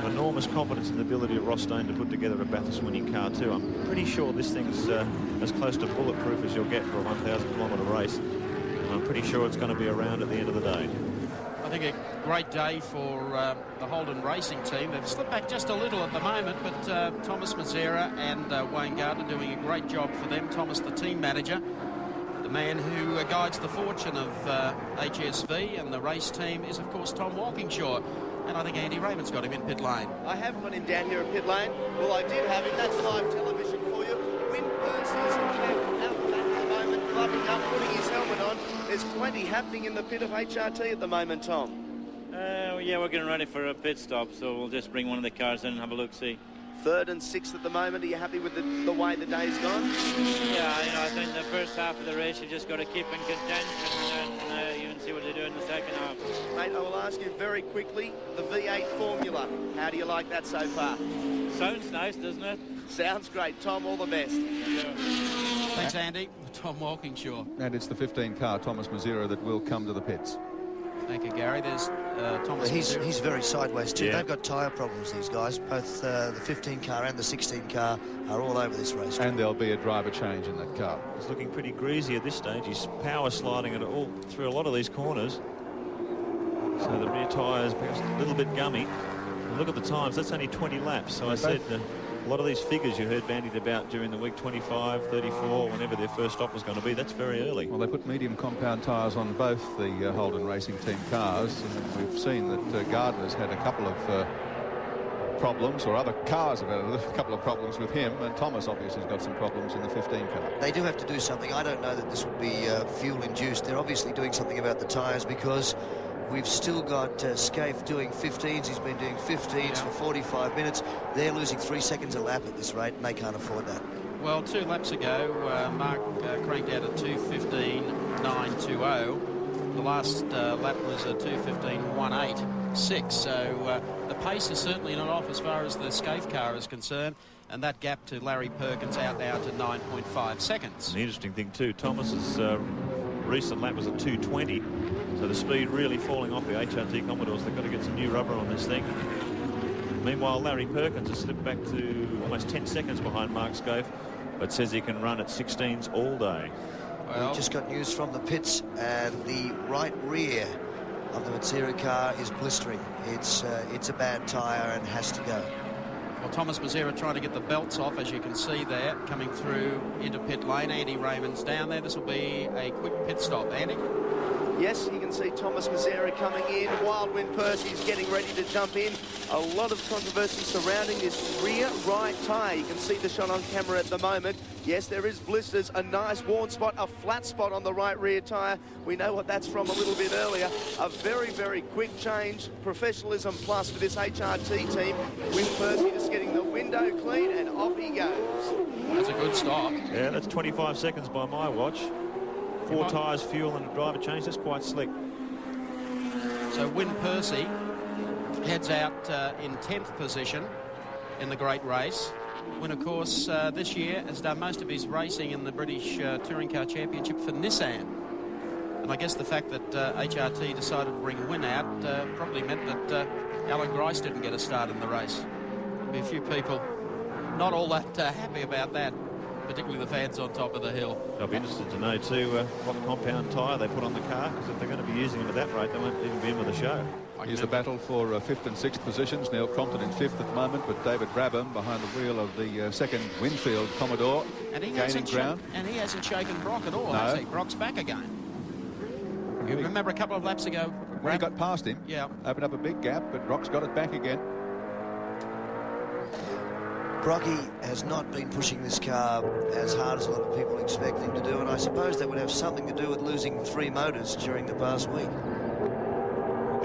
Enormous confidence in the ability of Ross Stone to put together a Bathurst winning car too. I'm pretty sure this thing's as close to bulletproof as you'll get for a 1,000-kilometre race. And I'm pretty sure it's going to be around at the end of the day. I think a great day for the Holden Racing team. They've slipped back just a little at the moment, but Thomas Mazzera and Wayne Gardner doing a great job for them. Thomas, the team manager, the man who guides the fortune of HSV and the race team, is of course Tom Walkingshaw. And I think Andy Raymond's got him in pit lane. I have got him down here at pit lane. Well, I did have him. That's live television for you. Win Percy's out the back at the moment, gloving up, putting his helmet on. There's plenty happening in the pit of HRT at the moment, Tom. Yeah, we're getting ready for a pit stop, so we'll just bring one of the cars in and have a look-see. 3rd and 6th at the moment. Are you happy with the way the day's gone? Yeah, I think the first half of the race you just got to keep in contention, and then you can see what they do in the second half. Mate, I will ask you very quickly, the V8 formula. How do you like that so far? Sounds nice, doesn't it? Sounds great. Tom, all the best. Yeah. Thanks, Andy. Tom Walkingshaw. And it's the 15 car, Thomas Mazzera, that will come to the pits. Thank you, Gary. There's Thomas Mazzera. He's very sideways too. Yeah. They've got tyre problems, these guys. Both the 15 car and the 16 car are all over this race. And there'll be a driver change in that car. He's looking pretty greasy at this stage. He's power sliding it all through a lot of these corners. So the rear tyres perhaps a little bit gummy. And look at the times. That's only 20 laps. So I said a lot of these figures you heard bandied about during the week, 25, 34, whenever their first stop was going to be, that's very early. Well, they put medium compound tyres on both the Holden Racing Team cars, and we've seen that Gardner's had a couple of problems, or other cars have had a couple of problems with him, and Thomas obviously has got some problems in the 15 car. They do have to do something. I don't know that this would be fuel-induced. They're obviously doing something about the tyres, because we've still got Scaife doing 15s. He's been doing 15s for 45 minutes. They're losing 3 seconds a lap at this rate, and they can't afford that. Well, 2 laps ago, Mark cranked out a 2:15.920. The last lap was a 2:15.186. So the pace is certainly not off as far as the Scaife car is concerned, and that gap to Larry Perkins out now to 9.5 seconds. An interesting thing too, Thomas's recent lap was a 2:20. So the speed really falling off the HRT Commodores. They've got to get some new rubber on this thing. Meanwhile, Larry Perkins has slipped back to almost 10 seconds behind Mark Scaife, but says he can run at 16s all day. Well, we just got news from the pits, and the right rear of the Mazzera car is blistering. It's a bad tyre and has to go. Well, Thomas Mazzera trying to get the belts off, as you can see there, coming through into pit lane. Andy Raymond's down there. This will be a quick pit stop. Andy? Yes, you can see Thomas Mazzera coming in. Wildwind Percy's getting ready to jump in. A lot of controversy surrounding this rear right tyre. You can see the shot on camera at the moment. Yes, there is blisters, a nice worn spot, a flat spot on the right rear tyre. We know what that's from a little bit earlier. A very, very quick change. Professionalism plus for this HRT team. Wind Percy just getting the window clean, and off he goes. That's a good stop. Yeah, that's 25 seconds by my watch. 4 tyres, fuel and a driver change. That's quite slick. So Win Percy heads out in 10th position in the great race. Win, of course, this year has done most of his racing in the British Touring Car Championship for Nissan. And I guess the fact that HRT decided to bring Win out probably meant that Alan Grice didn't get a start in the race. There'll be a few people not all that happy about that, particularly the fans on top of the hill. I'll be interested to know too what compound tyre they put on the car, because if they're going to be using them at that rate, they won't even be in with the show. Here's the battle for 5th and 6th positions. Neil Crompton in 5th at the moment, but David Brabham behind the wheel of the second Winfield Commodore, and he gaining ground. And he hasn't shaken Brock at all, No. has he? Brock's back again. You remember a couple of laps ago, when he got past him, yeah, opened up a big gap, but Brock's got it back again. Brocky has not been pushing this car as hard as a lot of people expect him to do, and I suppose that would have something to do with losing 3 motors during the past week.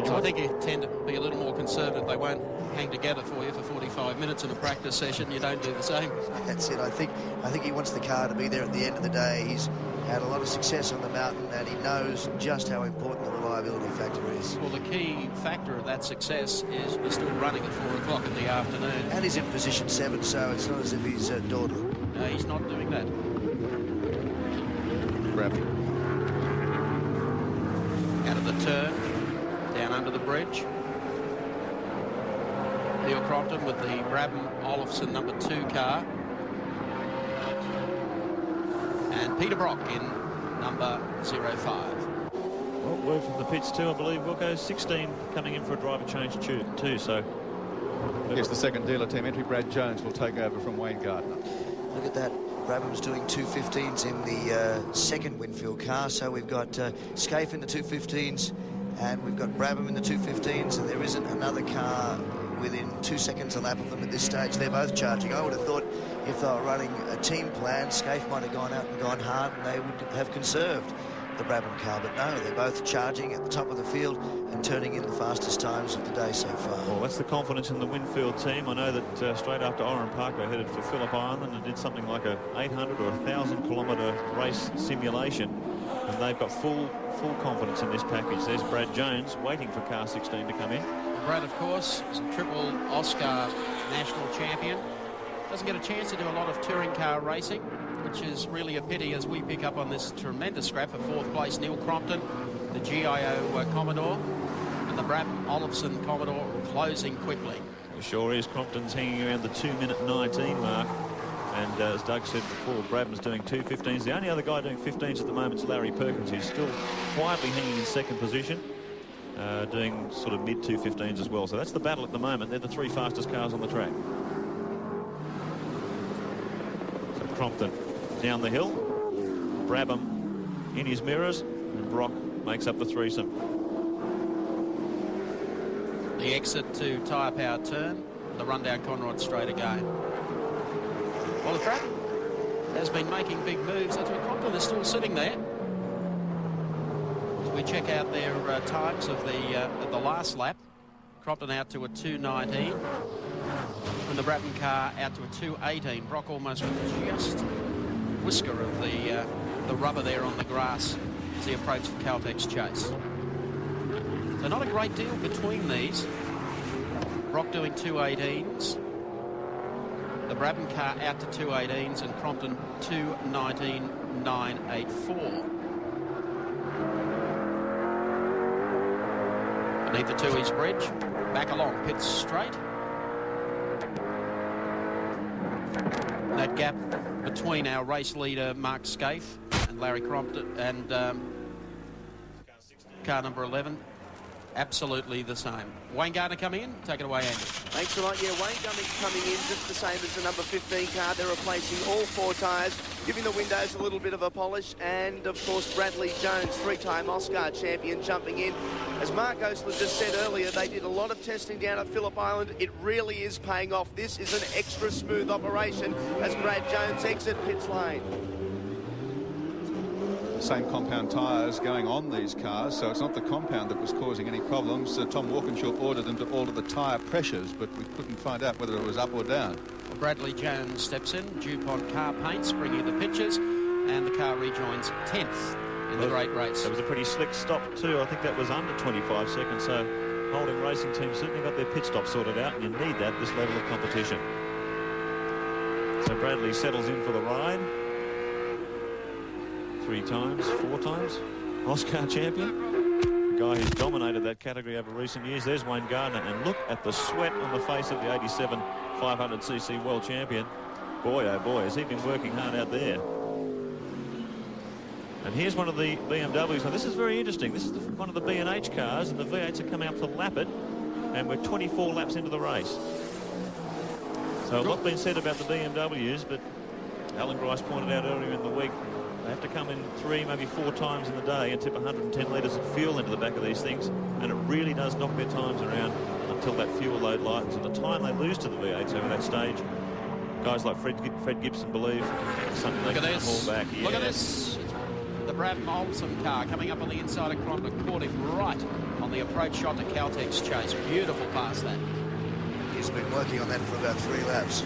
So I think you tend to be a little more conservative. They won't hang together for you for 45 minutes in a practice session. You don't do the same. That's it. I think he wants the car to be there at the end of the day. He's had a lot of success on the mountain, and he knows just how important the reliability factor is. Well, the key factor of that success is you're still running at 4 o'clock in the afternoon. And he's in position 7, so it's not as if he's dawdling. No, he's not doing that. Brabham. Out of the turn, down under the bridge. Neil Crompton with the Brabham Olofsson number 2 car. And Peter Brock in number 05. Well, word from the pits too, I believe. Wilco 16 coming in for a driver change too, so... Yes, the second dealer team entry, Brad Jones, will take over from Wayne Gardner. Look at that. Brabham's doing 215s in the second Winfield car, so we've got Scaife in the 215s, and we've got Brabham in the 215s, and there isn't another car within 2 seconds a lap of them at this stage. They're both charging. I would have thought if they were running a team plan, Scaife might have gone out and gone hard, and they would have conserved the Brabham car, but no, they're both charging at the top of the field and turning in the fastest times of the day so far. Well, that's the confidence in the Winfield team. I know that straight after Oran Park they headed for Phillip Island and did something like a 800 or 1,000 kilometre race simulation, and they've got full confidence in this package. There's Brad Jones waiting for car 16 to come in. Brad, of course, is a triple Oscar national champion. Doesn't get a chance to do a lot of touring car racing, which is really a pity as we pick up on this tremendous scrap for 4th place. Neil Crompton, the GIO Commodore, and the Brabham Olofsson Commodore closing quickly. It sure is. Crompton's hanging around the 2:19 mark. And as Doug said before, Brabham's doing 2:15s. The only other guy doing 15s at the moment is Larry Perkins, who's still quietly hanging in second position, doing sort of mid-2:15s as well. So that's the battle at the moment. They're the 3 fastest cars on the track. So Crompton down the hill, Brabham in his mirrors, and Brock makes up the threesome. The exit to tyre power turn, the run down Conrod straight again. Well, the Brabham has been making big moves. That's why Crompton is still sitting there. As we check out their times of the last lap, Crompton out to a 2:19, and the Brabham car out to a 2:18. Brock almost just whisker of the rubber there on the grass as he approached the Caltex chase. So not a great deal between these. Brock doing 2:18s. The Brabham car out to 2:18s and Crompton 2:19.984. Beneath the Tooheys Bridge, back along pits straight. That gap between our race leader Mark Scaife and Larry Crompton and car number 11, absolutely the same. Wayne Gardner coming in. Take it away, Andy. Thanks a lot. Yeah, Wayne Gardner coming in just the same as the number 15 car. They're replacing all 4 tyres, giving the windows a little bit of a polish. And, of course, Bradley Jones, 3-time Oscar champion, jumping in. As Mark Osler just said earlier, they did a lot of testing down at Phillip Island. It really is paying off. This is an extra smooth operation as Brad Jones exits pits lane. Same compound tyres going on these cars, so it's not the compound that was causing any problems. Tom Walkinshaw ordered them to alter the tyre pressures, but we couldn't find out whether it was up or down. Well, Bradley Jones steps in, DuPont car paints, bringing the pictures, and the car rejoins 10th in the great race. That was a pretty slick stop too. I think that was under 25 seconds, so Holding Racing Team certainly got their pit stop sorted out, and you need that at this level of competition. So Bradley settles in for the ride. 3 times, 4 times Oscar champion, the guy who's dominated that category over recent years. There's Wayne Gardner, and look at the sweat on the face of the 87 500cc world champion. Boy, oh boy, has he been working hard out there. And here's one of the BMWs. Now, this is very interesting. This is one of the B&H cars, and the V8s are coming up to lap it, and we're 24 laps into the race. So a lot been said about the BMWs, but Alan Grice pointed out earlier in the week, they have to come in 3, maybe 4 times in the day and tip 110 litres of fuel into the back of these things, and it really does knock their times around until that fuel load lightens. And the time they lose to the V8s over that stage, guys like Fred Gibson believe something they can haul back. Look at this. The Brabham Olsen car coming up on the inside of Crompton, caught him right on the approach shot to Caltex Chase. Beautiful pass that. He's been working on that for about 3 laps.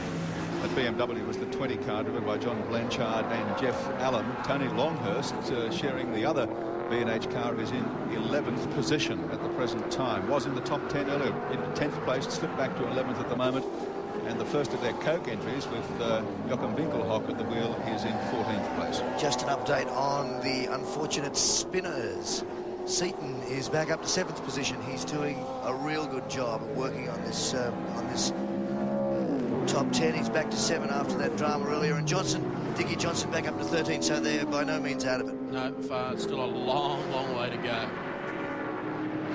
That BMW was the 20 car driven by John Blanchard and Jeff Allen. Tony Longhurst sharing the other B&H car is in 11th position at the present time. Was in the top 10 earlier, in 10th place, slipped back to 11th at the moment. And the first of their Coke entries with Joachim Winkelhock at the wheel is in 14th place. Just an update on the unfortunate spinners. Seaton is back up to 7th position. He's doing a real good job of working on this top 10. He's back to 7 after that drama earlier. And Dickie Johnson back up to 13, so they're by no means out of it. No, still a long, long way to go.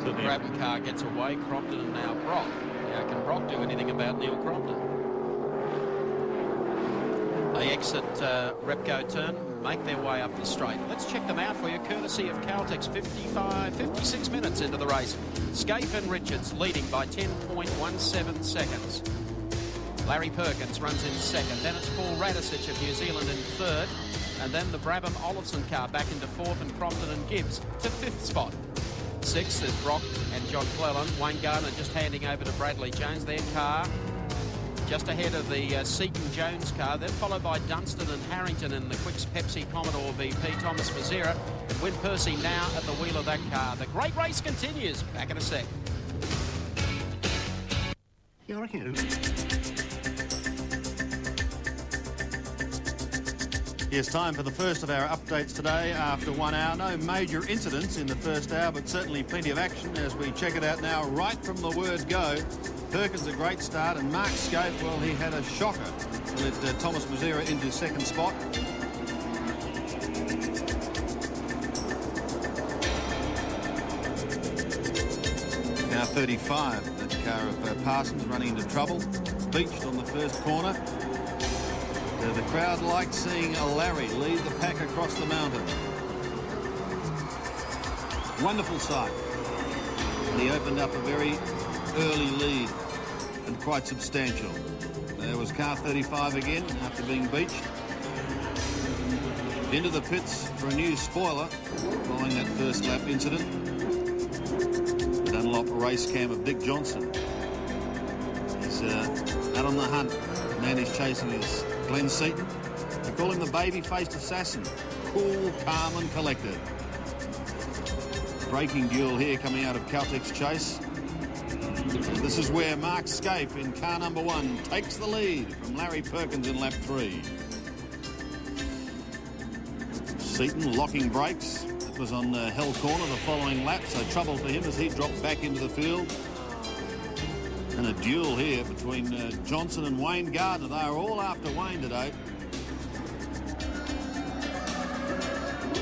The Brabham car gets away. Crompton and now Brock. Now, can Brock do anything about Neil Crompton? They exit Repco turn, make their way up the straight. Let's check them out for you, courtesy of Caltex. 56 minutes into the race. Scaife and Richards leading by 10.17 seconds. Larry Perkins runs in second. Then it's Paul Radisich of New Zealand in third. And then the Brabham Olsen car back into fourth, and Crompton and Gibbs to 5th spot. 6th is Brock and John Cleland. Wayne Gardner just handing over to Bradley Jones. Their car just ahead of the Seaton Jones car, then followed by Dunstan and Harrington in the Quicks Pepsi Commodore VP. Thomas Mazzera and Win Percy now at the wheel of that car. The great race continues. Back in a sec. Yeah, I reckon it. Yes, time for the first of our updates today after 1 hour. No major incidents in the first hour, but certainly plenty of action as we check it out now right from the word go. Perkins a great start, and Mark Scaife, well, he had a shocker to let Thomas Mazzera into 2nd spot. Now 35, that car of Parsons running into trouble, beached on the first corner. The crowd liked seeing a Larry lead the pack across the mountain. Wonderful sight. And he opened up a very early lead and quite substantial. There was car 35 again after being beached. Into the pits for a new spoiler following that first lap incident. The Dunlop race cam of Dick Johnson. He's out on the hunt. The man he's chasing is Glenn Seaton. They call him the baby-faced assassin. Cool, calm and collected. Breaking duel here coming out of Caltex Chase. This is where Mark Scaife in car number 1 takes the lead from Larry Perkins in lap 3. Seaton locking brakes. It was on Hell Corner the following lap, so trouble for him as he dropped back into the field. And a duel here between Johnson and Wayne Gardner. They are all after Wayne today.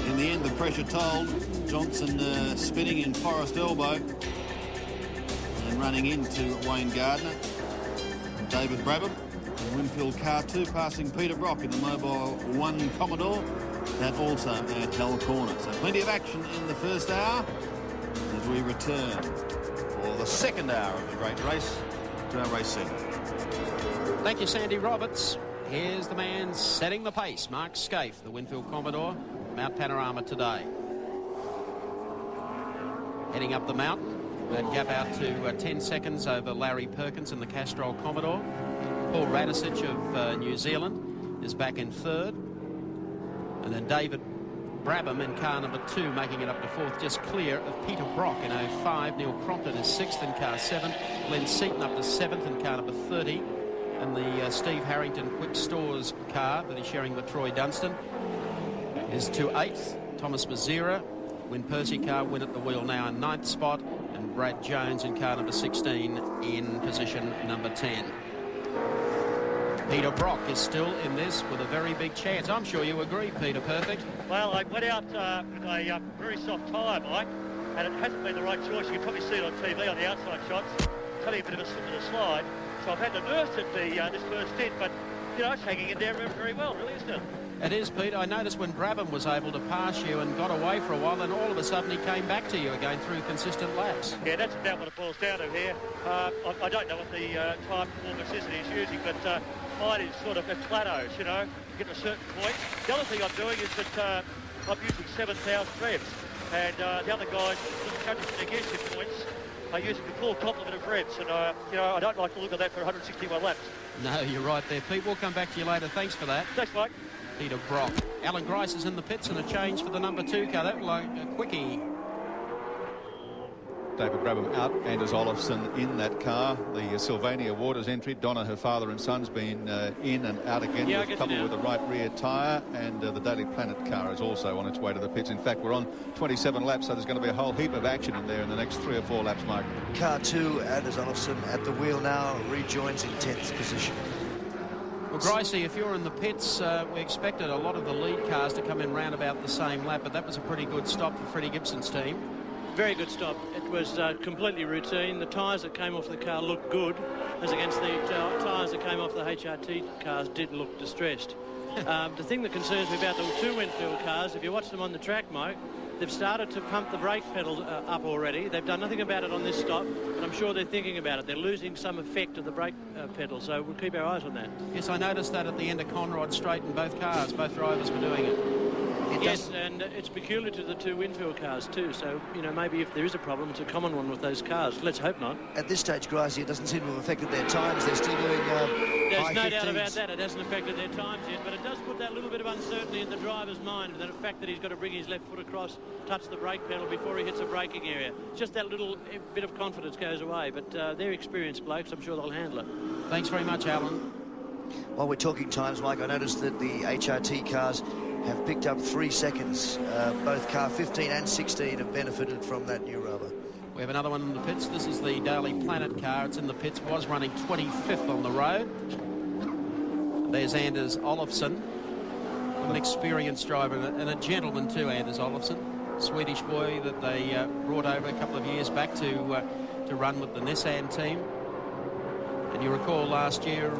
In the end, the pressure told. Johnson spinning in Forest Elbow and running into Wayne Gardner. And David Brabham in Winfield car 2 passing Peter Brock in the Mobile 1 Commodore. That also at Hell Corner. So plenty of action in the first hour as we return for the second hour of the great race to our race segment. Thank you, Sandy Roberts. Here's the man setting the pace, Mark Scaife, the Winfield Commodore, Mount Panorama today. Heading up the mountain, that gap out to 10 seconds over Larry Perkins in the Castrol Commodore. Paul Radisich of New Zealand is back in 3rd. And then David Brabham in car number 2, making it up to 4th, just clear of Peter Brock in 05. Neil Crompton is 6th in car 7. Glenn Seaton up to 7th in car number 30. And the Steve Harrington Quick Stores car that he's sharing with Troy Dunstan is to 8th. Thomas Mazzera, Win Percy car, win at the wheel now in 9th spot. And Brad Jones in car number 16 in position number 10. Peter Brock is still in this with a very big chance. I'm sure you agree, Peter. Perfect. Well, I went out with a very soft tyre, Mike, and it hasn't been the right choice. You can probably see it on TV on the outside shots. It's having a bit of a slip and a slide. So I've had to nurse it this first stint, but, you know, it's hanging in there very well, really, isn't it? It is, Peter. I noticed when Brabham was able to pass you and got away for a while, then all of a sudden he came back to you again through consistent laps. Yeah, that's about what it boils down to here. I don't know what the tyre performance is that he's using, but mine is sort of, it plateaus, you know, you get to a certain point. The other thing I'm doing is that I'm using 7,000 revs, and the other guys, judging against your points, are using the full complement of revs, and, you know, I don't like to look at that for 161 laps. No, you're right there, Pete. We'll come back to you later. Thanks for that. Thanks, Mike. Peter Brock. Alan Grice is in the pits and a change for the number 2 car. That like a quickie. David Brabham out, Anders Olofsson in that car. The Sylvania Waters entry. Donna, her father and son's been in and out again, with a couple with the right rear tyre, and the Daily Planet car is also on its way to the pits. In fact, we're on 27 laps, so there's going to be a whole heap of action in there in the next 3 or 4 laps, Mike. Car 2, Anders Olofsson at the wheel now, rejoins in 10th position. Well, Gricey, if you're in the pits, we expected a lot of the lead cars to come in round about the same lap, but that was a pretty good stop for Freddie Gibson's team. Very good stop. It was completely routine. The tyres that came off the car looked good, as against the tyres that came off the HRT cars did look distressed. The thing that concerns me about the 2 Winfield cars, if you watch them on the track, Mike, they've started to pump the brake pedal up already. They've done nothing about it on this stop, but I'm sure they're thinking about it. They're losing some effect of the brake pedal, so we'll keep our eyes on that. Yes, I noticed that at the end of Conrod Straight in both cars. Both drivers were doing it. Yes, and it's peculiar to the 2 Winfield cars too, so, you know, maybe if there is a problem, it's a common one with those cars. Let's hope not. At this stage, Gracie, it doesn't seem to have affected their times. They're still doing There's high no 15s. doubt about that. It hasn't affected their times yet, but it does put that little bit of uncertainty in the driver's mind, the fact that he's got to bring his left foot across, touch the brake pedal before he hits a braking area. Just that little bit of confidence goes away, but they're experienced blokes. I'm sure they'll handle it. Thanks very much, Alan. While we're talking times, Mike, I noticed that the HRT cars have picked up 3 seconds. Both car 15 and 16 have benefited from that new rubber. We have another one in the pits. This is the Daily Planet car. It's in the pits. Was running 25th on the road. There's Anders Olofsson, an experienced driver and a gentleman too, Anders Olofsson. Swedish boy that they brought over a couple of years back to run with the Nissan team. And you recall last year,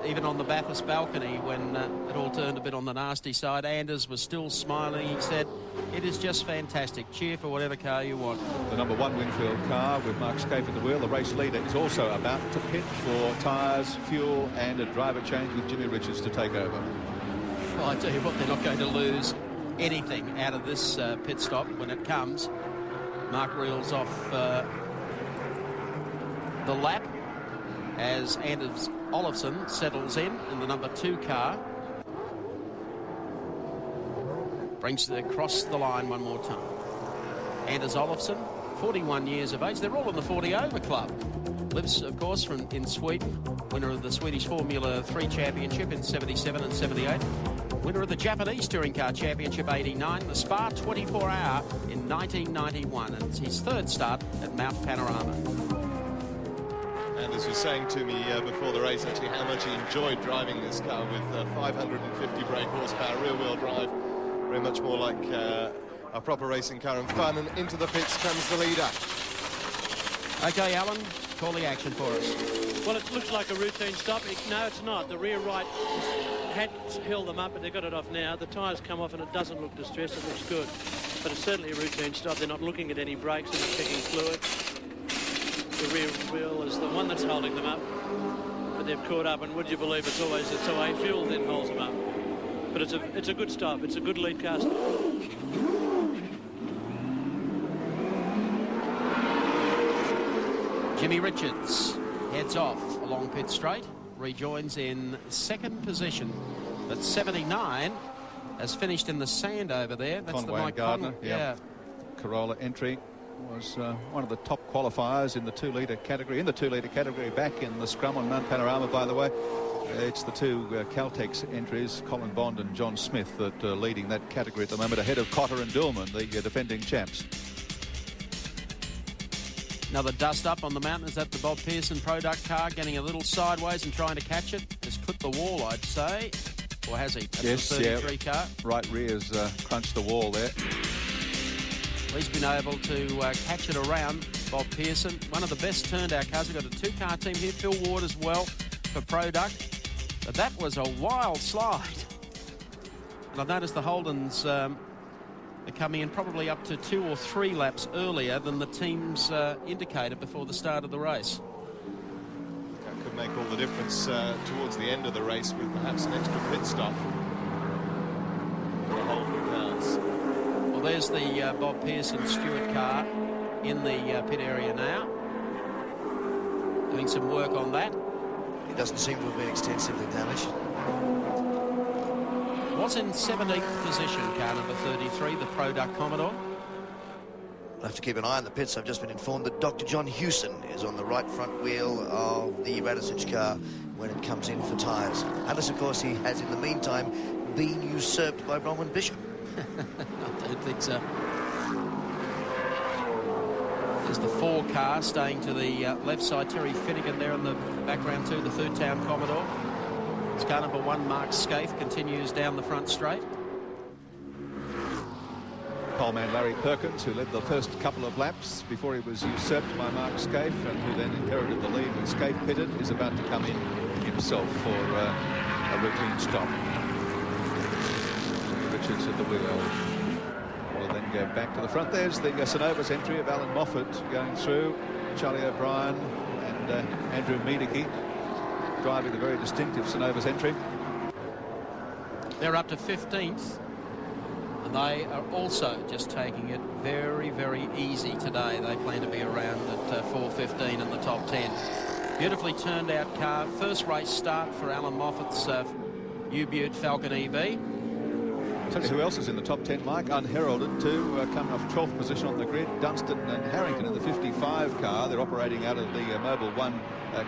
even on the Bathurst balcony, when it all turned a bit on the nasty side, Anders was still smiling. He said, "It is just fantastic. Cheer for whatever car you want." The number 1 Winfield car with Mark Scaife at the wheel. The race leader is also about to pit for tyres, fuel and a driver change with Jimmy Richards to take over. Well, I tell you what, they're not going to lose anything out of this pit stop when it comes. Mark reels off the lap as Anders Olofsson settles in the number 2 car. Brings it across the line one more time. Anders Olofsson, 41 years of age. They're all in the 40 over club. Lives, of course, in Sweden. Winner of the Swedish Formula 3 Championship in 77 and 78. Winner of the Japanese Touring Car Championship 89. The Spa 24 Hour in 1991. And it's his 3rd start at Mount Panorama. Anders was saying to me before the race actually how much he enjoyed driving this car with 550 brake horsepower, rear-wheel drive, very much more like a proper racing car and fun. And into the pits comes the leader. Okay, Alan, call the action for us. Well, it looks like a routine stop. No, it's not. The rear right had held them up, but they got it off now. The tyres come off and it doesn't look distressed. It looks good. But it's certainly a routine stop. They're not looking at any brakes and checking fluid. The rear wheel is the one that's holding them up, but they've caught up, and would you believe it's always the away fuel then holds them up. But it's a good stop. It's a good lead car stop. Jimmy Richards heads off along pit straight, rejoins in 2nd position. But 79 has finished in the sand over there. That's Conway the Mike Gardner. Yeah. Corolla entry was one of the top qualifiers in the 2-litre category. In the 2-litre category, back in the scrum on Mount Panorama, by the way. It's the 2 Caltex entries, Colin Bond and John Smith, that are leading that category at the moment, ahead of Cotter and Dillman, the defending champs. Another dust up on the mountain. Is that the Bob Pearson product car getting a little sideways and trying to catch it? Has clipped the wall, I'd say. Or has he? That's yes, the 33 car. Right rear's crunched the wall there. He's been able to catch it around. Bob Pearson, one of the best turned out cars. We've got a two-car team here. Phil Ward as well for product. But that was a wild slide. And I've noticed the Holdens are coming in probably up to 2 or 3 laps earlier than the teams indicated before the start of the race. That could make all the difference towards the end of the race with perhaps an extra pit stop for the Holden cars. Well, there's the Bob Pearson Stewart car in the pit area now. Doing some work on that. It doesn't seem to have been extensively damaged. Was in 17th position, car number 33, the Product Commodore. We'll have to keep an eye on the pits. I've just been informed that Dr. John Hewson is on the right front wheel of the Radisich car when it comes in for tyres. Unless, of course, he has, in the meantime, been usurped by Bronwyn Bishop. I don't think so. There's the 4 car staying to the left side. Terry Finnegan there in the background too, the Foodtown Commodore. It's car number 1, Mark Scaife, continues down the front straight. Poleman Larry Perkins, who led the first couple of laps before he was usurped by Mark Scaife, and who then inherited the lead when Scaife pitted, is about to come in himself for a routine stop. Richards at the wheel will then go back to the front. There's the Synovus entry of Alan Moffat going through, Charlie O'Brien and Andrew Miedeke driving the very distinctive Synovus entry. They're up to 15th, and they are also just taking it very, very easy today. They plan to be around at 4:15 in the top 10. Beautifully turned out car. First race start for Alan Moffat's U-Butte Falcon EB. Tell you who else is in the top 10, Mike, unheralded too, coming off 12th position on the grid. Dunstan and Harrington in the 55 car. They're operating out of the Mobile 1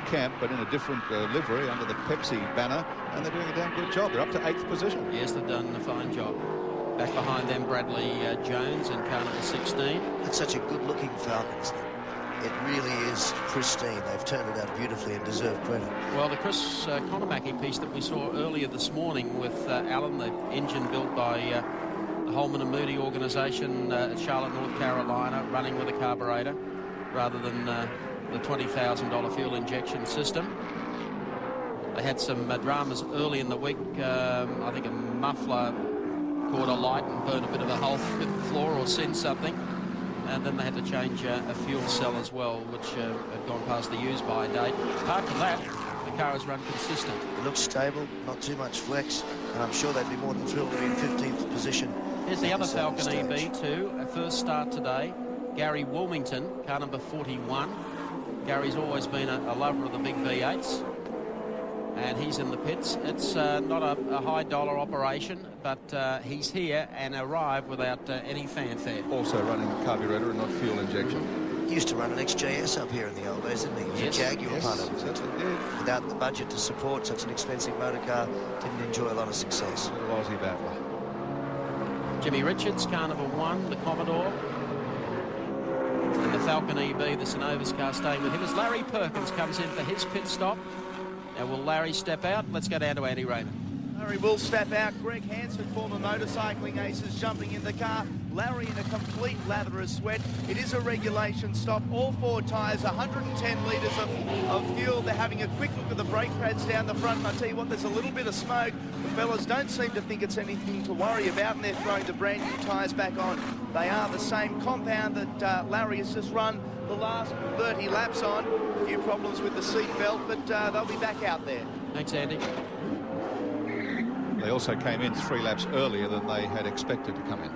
camp, but in a different livery under the Pepsi banner, and they're doing a damn good job. They're up to 8th position. Yes, they've done a fine job. Back behind them, Bradley Jones and car number 16. It's such a good-looking Falcon, isn't it? It really is pristine. They've turned it out beautifully and deserve credit. Well, the Chris Conamacky piece that we saw earlier this morning with Alan, the engine built by the Holman and Moody organisation at Charlotte, North Carolina, running with a carburetor rather than the $20,000 fuel injection system. They had some dramas early in the week. I think a muffler caught a light and burned a bit of a hole through the floor or sent something. And then they had to change a fuel cell as well, which had gone past the use-by date. Apart from that, the car has run consistent. It looks stable, not too much flex, and I'm sure they'd be more than thrilled to be in 15th position. Here's the other Falcon EB too, a first start today. Gary Wilmington, car number 41. Gary's always been a lover of the big V8s. And he's in the pits. It's not a high-dollar operation, but he's here and arrived without any fanfare. Also running carburetor and not fuel injection. He used to run an XJS up here in the old days, didn't he? He was a Jaguar punter. Without the budget to support such an expensive motor car, didn't enjoy a lot of success. Little Aussie battler. Jimmy Richards, car number 1, the Commodore. And the Falcon EB, the Synovus car, staying with him as Larry Perkins comes in for his pit stop. Now, will Larry step out? Let's go down to Andy Raymond. Larry will step out. Greg Hansford, former motorcycling aces, jumping in the car. Larry in a complete lather of sweat. It is a regulation stop. All 4 tyres, 110 litres of fuel. They're having a quick look at the brake pads down the front. And I tell you what, there's a little bit of smoke. The fellas don't seem to think it's anything to worry about, and they're throwing the brand new tyres back on. They are the same compound that Larry has just run the last 30 laps on. A few problems with the seat belt, but they'll be back out there. Thanks, Andy. They also came in 3 laps earlier than they had expected to come in.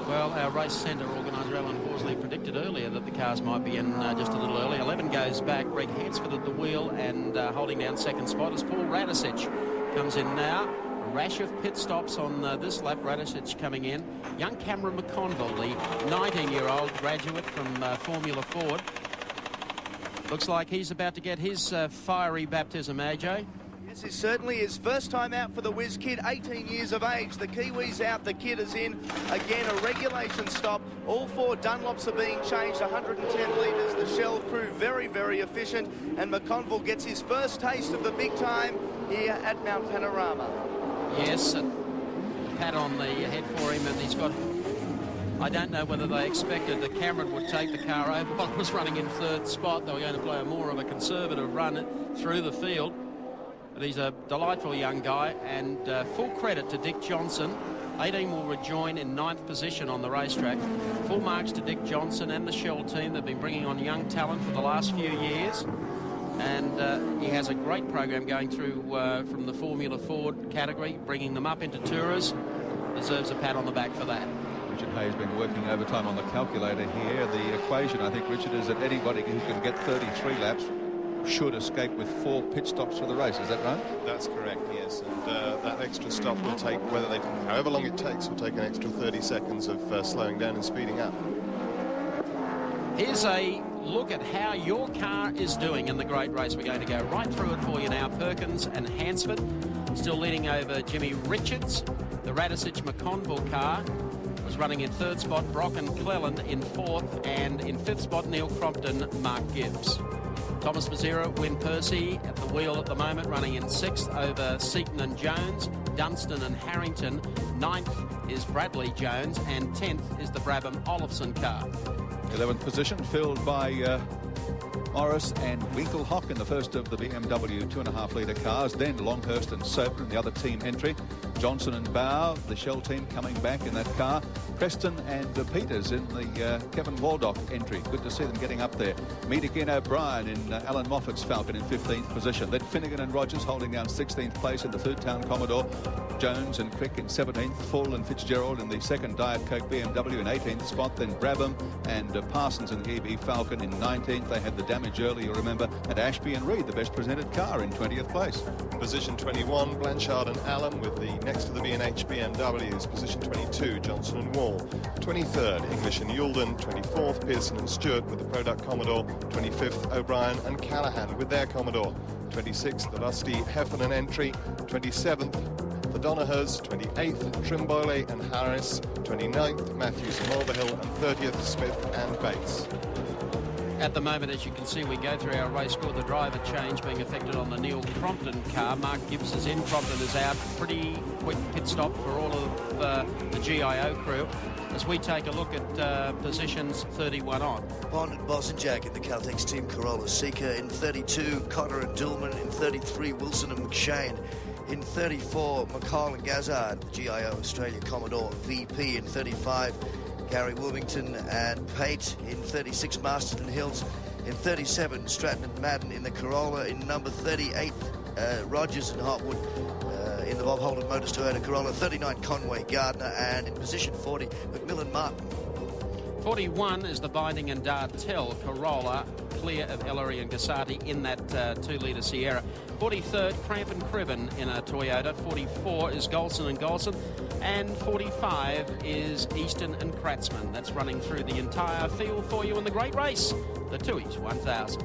Well, our race centre organiser Alan Horsley predicted earlier that the cars might be in just a little early. 11 goes back. Greg Hansford at the wheel and holding down second spot as Paul Radisich comes in now. A rash of pit stops on this lap. Radisich coming in. Young Cameron McConville, the 19-year-old graduate from Formula Ford. Looks like he's about to get his fiery baptism, AJ. This is certainly his first time out for the Whiz Kid, 18 years of age. The Kiwi's out, the kid is in. Again, a regulation stop. All 4 Dunlops are being changed, 110 litres. The Shell crew very, very efficient. And McConville gets his first taste of the big time here at Mount Panorama. Yes, a pat on the head for him, and he's got... I don't know whether they expected that Cameron would take the car over while it was running in 3rd spot. They were going to play more of a conservative run through the field. But he's a delightful young guy, and full credit to Dick Johnson. 18 will rejoin in 9th position on the racetrack. Full marks to Dick Johnson and the Shell team. They've been bringing on young talent for the last few years. And he has a great program going through from the Formula Ford category, bringing them up into Tourers. Deserves a pat on the back for that. Richard Hayes been working overtime on the calculator here. The equation, I think, Richard, is that anybody who can get 33 laps should escape with 4 pit stops for the race. Is that right? That's correct, yes. And that extra stop will take, whether they can, however long it takes, will take an extra 30 seconds of slowing down and speeding up. Here's a look at how your car is doing in the great race. We're going to go right through it for you now. Perkins and Hansford still leading over Jimmy Richards. The Radisich McConville car was running in 3rd spot. Brock and Cleland in 4th, and in 5th spot Neil Crompton, Mark Gibbs. Thomas Mazzera, Wynne Percy at the wheel at the moment, running in 6th over Seaton and Jones, Dunstan and Harrington. 9th is Bradley Jones, and 10th is the Brabham Olofsson car. 11th position filled by Morris and Winkelhock in the first of the BMW 2.5 litre cars. Then Longhurst and Soper in the other team entry. Johnson and Bow, the Shell team, coming back in that car. Preston and Peters in the Kevin Waldock entry. Good to see them getting up there. Meet again O'Brien in Alan Moffat's Falcon in 15th position. Then Finnegan and Rogers holding down 16th place in the Foodtown Commodore. Jones and Crick in 17th. Full and Fitzgerald in the second Diet Coke BMW in 18th spot. Then Brabham and Parsons in the EB Falcon in 19th. They had the damage early, you remember, at Ashby and Reed, the best presented car, in 20th place. Position 21, Blanchard and Allen, with the next to the B&H BMWs. Position 22, Johnson and Wall. 23rd, English and Youlden. 24th, Pearson and Stewart with the Product Commodore. 25th, O'Brien and Callahan with their Commodore. 26th, the Lusty Heffernan entry. 27th, the Donahers. 28th, Trimboyle and Harris. 29th, Matthews and Mulverhill. And 30th, Smith and Bates. At the moment, as you can see, we go through our race score. The driver change being affected on the Neil Crompton car. Mark Gibbs is in, Crompton is out. Pretty quick pit stop for all of the GIO crew. As we take a look at positions 31 on. Bond and Bosenjak in the Caltex team Corolla. Seeker in 32, Connor and Dillman in 33, Wilson and McShane. In 34, McCall and Gazard, the GIO Australia Commodore VP. In 35, Gary Wilmington and Pate. In 36, Masterton Hills. In 37, Stratton and Madden in the Corolla. In number 38, Rogers and Hotwood in the Bob Holden Motors Toyota Corolla. 39, Conway Gardner. And in position 40, McMillan Martin. 41 is the Binding and Dartell Corolla, clear of Ellery and Gassati in that 2-litre Sierra. 43rd, Cramp and Criven in a Toyota. 44 is Golson and Golson. And 45 is Easton and Kratzman. That's running through the entire field for you in the great race, the Tooheys 1000.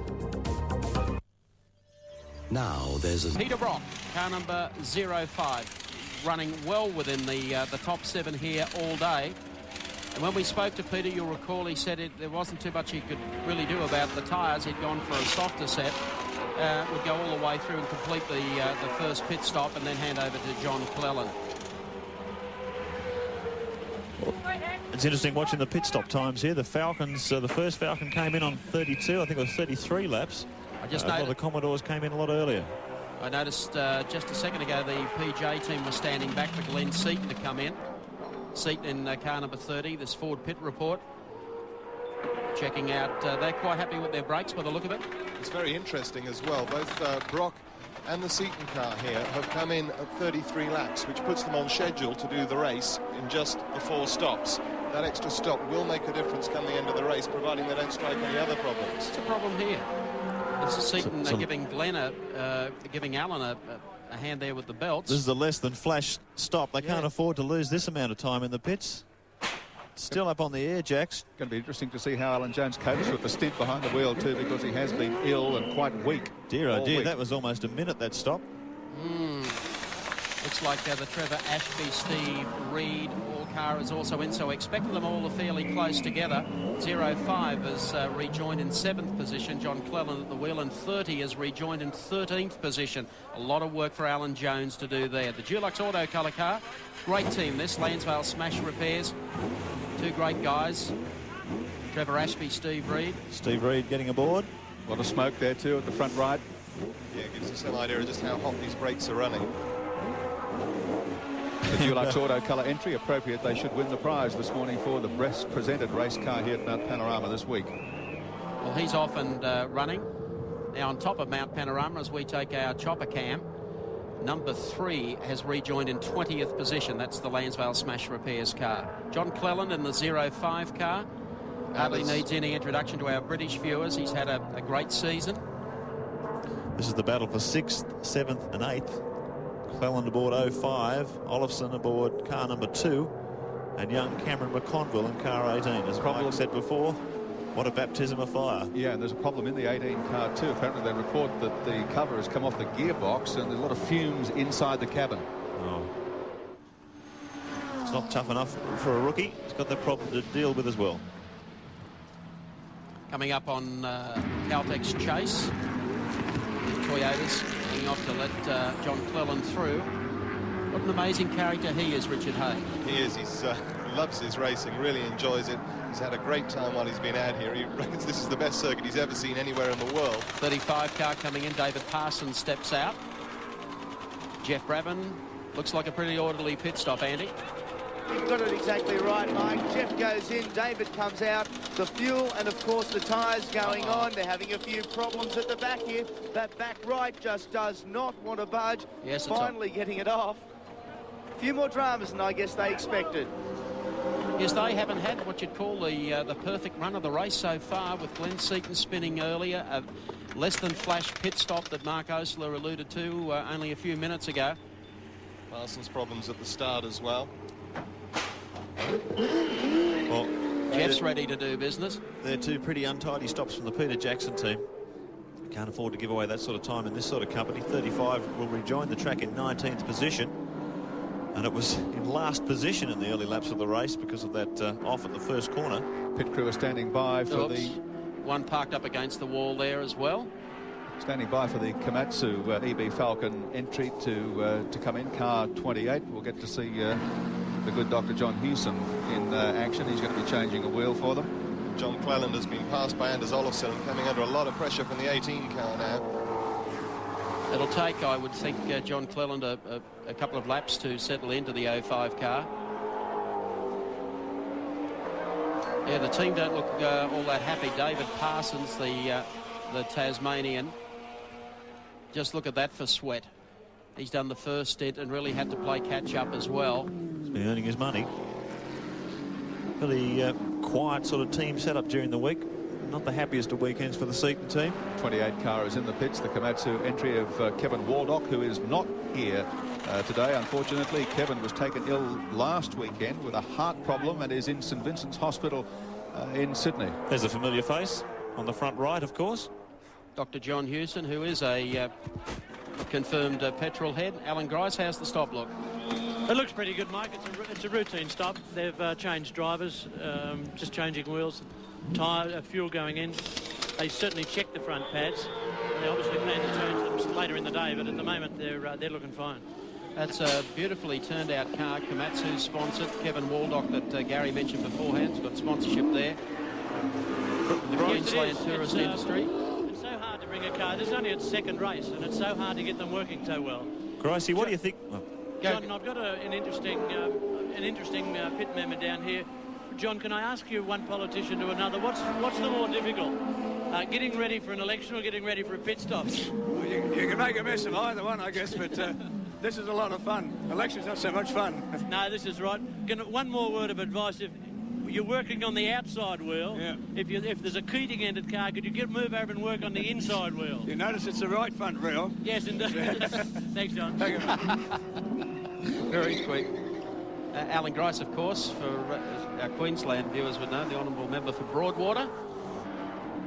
Now there's a... Peter Brock, car number 05, running well within the top 7 here all day. And when we spoke to Peter, you'll recall, he said there wasn't too much he could really do about the tyres. He'd gone for a softer set. Would go all the way through and complete the first pit stop and then hand over to John Cleland. It's interesting watching the pit stop times here. The Falcons, the first Falcon came in on 32, I think it was 33 laps. I just noticed the Commodores came in a lot earlier. I noticed just a second ago the PJ team was standing back for Glenn Seaton to come in. Seaton in car number 30, this Ford pit report. Checking out, they're quite happy with their brakes by the look of it. It's very interesting as well. Both Brock and the Seaton car here have come in at 33 laps, which puts them on schedule to do the race in just the 4 stops. That extra stop will make a difference come the end of the race, providing they don't strike any other problems. It's a problem here. It's Seaton giving Glenn giving Allen a hand there with the belts. This is a less than flash stop. They can't afford to lose this amount of time in the pits. Still up on the air, Jacks. Going to be interesting to see how Alan Jones copes with the stint behind the wheel too, because he has been ill and quite weak. Dear, oh dear, that was almost a minute, that stop. Looks like the Trevor Ashby, Steve Reed all car is also in, so expect them all fairly close together. 05 has rejoined in 7th position. John Cleland at the wheel, and 30 has rejoined in 13th position. A lot of work for Alan Jones to do there. The Dulux Auto colour car, great team this. Lansvale Smash Repairs, two great guys. Trevor Ashby, Steve Reed. Steve Reed getting aboard. A lot of smoke there too at the front right. Yeah, gives you some idea of just how hot these brakes are running. The Dulux Auto colour entry, appropriate. They should win the prize this morning for the best presented race car here at Mount Panorama this week. Well, he's off and running. Now on top of Mount Panorama as we take our chopper cam. Number 3 has rejoined in 20th position. That's the Lansvale Smash Repairs car. John Cleland in the 05 car. Hardly needs any introduction to our British viewers. He's had a great season. This is the battle for 6th, 7th and 8th. Cleland aboard 05, Olofsson aboard car number 2, and young Cameron McConville in car 18. As Mike said before, what a baptism of fire. Yeah, and there's a problem in the 18 car too. Apparently they report that the cover has come off the gearbox and there's a lot of fumes inside the cabin. Oh. It's not tough enough for a rookie. He's got that problem to deal with as well. Coming up on Caltech's chase. Toyotas coming off to let John Cleland through. What an amazing character he is, Richard Hay. He is. He loves his racing, really enjoys it. He's had a great time while he's been out here. He reckons this is the best circuit he's ever seen anywhere in the world. 35 car coming in. David Parsons steps out. Jeff Brabham looks like a pretty orderly pit stop, Andy. You've got it exactly right, Mike. Jeff goes in, David comes out. The fuel and, of course, the tyres going on. They're having a few problems at the back here. That back right just does not want to budge. Yes, finally getting it off. A few more dramas than I guess they expected. Yes, they haven't had what you'd call the perfect run of the race so far, with Glenn Seaton spinning earlier. A less than flash pit stop that Mark Osler alluded to only a few minutes ago. Parsons' problems at the start as well. Well, Jeff's ready to do business. They're two pretty untidy stops from the Peter Jackson team. Can't afford to give away that sort of time in this sort of company. 35 will rejoin the track in 19th position. And it was in last position in the early laps of the race because of that off at the first corner. Pit crew are standing by for the... One parked up against the wall there as well. Standing by for the Komatsu EB Falcon entry to come in, car 28. We'll get to see the good Dr. John Hewson in action. He's going to be changing a wheel for them. John Cleland has been passed by Anders Olofsson and coming under a lot of pressure from the 18 car now. It'll take, I would think, John Cleland a couple of laps to settle into the 05 car. Yeah, the team don't look all that happy. David Parsons, the Tasmanian. Just look at that for sweat. He's done the first stint and really had to play catch-up as well. He's been earning his money. Pretty quiet sort of team setup during the week. Not the happiest of weekends for the Seaton team. 28 car is in the pits. The Komatsu entry of Kevin Waldock, who is not here today. Unfortunately, Kevin was taken ill last weekend with a heart problem and is in St Vincent's Hospital in Sydney. There's a familiar face on the front right, of course. Dr. John Hewson, who is a confirmed petrol head. Alan Grice, how's the stop look? It looks pretty good, Mike. It's a routine stop. They've changed drivers, just changing wheels, tyre, fuel going in. They certainly checked the front pads. They obviously plan to change them later in the day, but at the moment they're looking fine. That's a beautifully turned out car. Komatsu sponsored. Kevin Waldock that Gary mentioned beforehand has got sponsorship there. The Queensland tourist industry. It's so hard to bring a car. This is only its second race, and it's so hard to get them working so well. Gracie, what do you think? John, I've got an interesting pit member down here. John, can I ask you, one politician to another, what's the more difficult? Getting ready for an election or getting ready for a pit stop? Well, you can make a mess of either one, I guess, but this is a lot of fun. Election's not so much fun. No, this is right. One more word of advice. If you're working on the outside wheel, yeah. If there's a Keating-ended car, could you move over and work on the inside wheel? You notice it's the right front wheel. Yes, indeed. Thanks, John. Thank you. Very quick. Alan Grice, of course, for our Queensland viewers would know, the honourable member for Broadwater.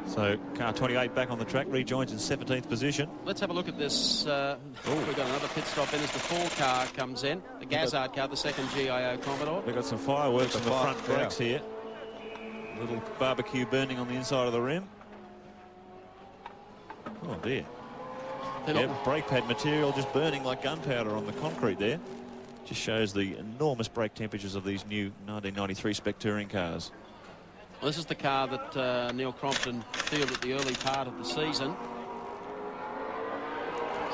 So car 28 back on the track, rejoins in 17th position. Let's have a look at this. We've got another pit stop in as the 4 car comes in. The Gazzard car, the second GIO Commodore. We've got some fireworks on the front brakes here. Little barbecue burning on the inside of the rim. Oh dear. Yep, brake pad material just burning like gunpowder on the concrete there. Just shows the enormous brake temperatures of these new 1993 spec touring cars. Well, this is the car that Neil Crompton fielded the early part of the season.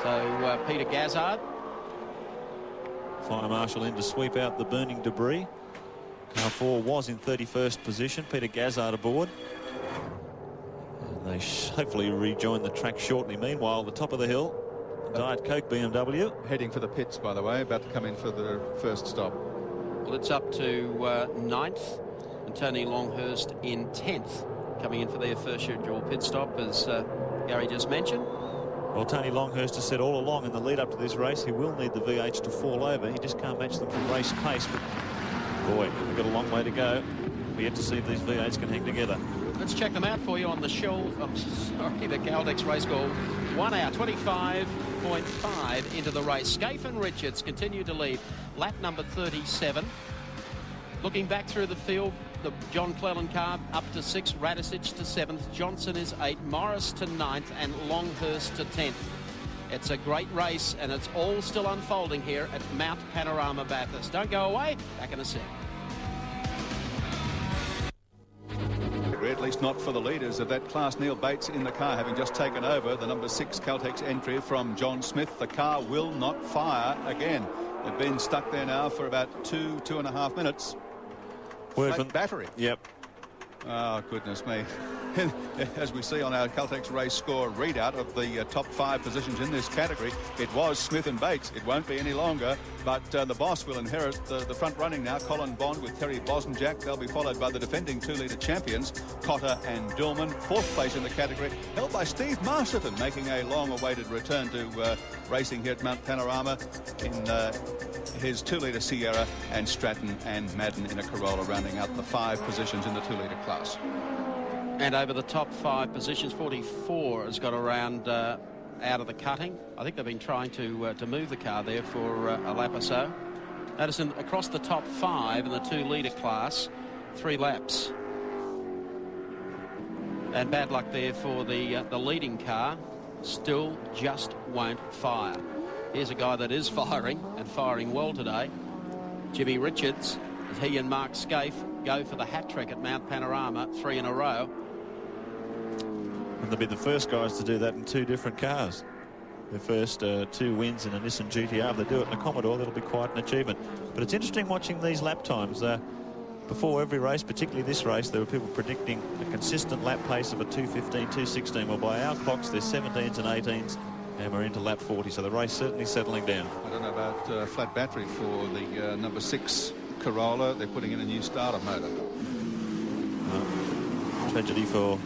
So Peter Gazzard. Fire marshal in to sweep out the burning debris. Car 4 was in 31st position. Peter Gazzard aboard. And they hopefully rejoin the track shortly. Meanwhile, the top of the hill, Diet Coke BMW. Heading for the pits, by the way, about to come in for the first stop. Well, it's up to 9th. And Tony Longhurst in 10th, coming in for their first scheduled pit stop, as Gary just mentioned. Well, Tony Longhurst has said all along in the lead up to this race he will need the V8s to fall over. He just can't match them from race pace. But boy, we've got a long way to go. We're yet to see if these V8s can hang together. Let's check them out for you on the show. The Caltex race call. 1 hour 25.5 into the race. Scaife and Richards continue to lead. Lap number 37. Looking back through the field, the John Cleland car up to 6, Radisich to 7th, Johnson is 8, Morris to 9th, and Longhurst to 10th. It's a great race, and it's all still unfolding here at Mount Panorama, Bathurst. Don't go away. Back in a sec. At least not for the leaders of that class. Neil Bates in the car, having just taken over the number 6 Caltex entry from John Smith. The car will not fire again. They've been stuck there now for about 2.5 minutes. Word from battery. Yep. Oh, goodness me. As we see on our Caltex race score readout of the top 5 positions in this category, it was Smith and Bates. It won't be any longer, but the boss will inherit the front running now. Colin Bond with Terry Bosnjak. They'll be followed by the defending 2-litre champions, Cotter and Dillman. 4th place in the category, held by Steve Masterton, making a long-awaited return to racing here at Mount Panorama in his 2-litre Sierra, and Stratton and Madden in a Corolla, rounding out the 5 positions in the 2-litre class. And over the top 5 positions, 44 has got around out of the cutting. I think they've been trying to move the car there for a lap or so. Notice across the top 5 in the 2-litre class, 3 laps. And bad luck there for the leading car. Still just won't fire. Here's a guy that is firing, and firing well today. Jimmy Richards, as he and Mark Scaife go for the hat-trick at Mount Panorama, 3 in a row. And they'll be the first guys to do that in 2 different cars. Their first 2 wins in a Nissan GTR. If they do it in a Commodore, that'll be quite an achievement. But it's interesting watching these lap times. Before every race, particularly this race, there were people predicting a consistent lap pace of a 2:15, 2:16. Well, by our clocks, there's 17s and 18s, and we're into lap 40, so the race certainly settling down. I don't know about flat battery for the number 6 Corolla. They're putting in a new starter motor. Tragedy for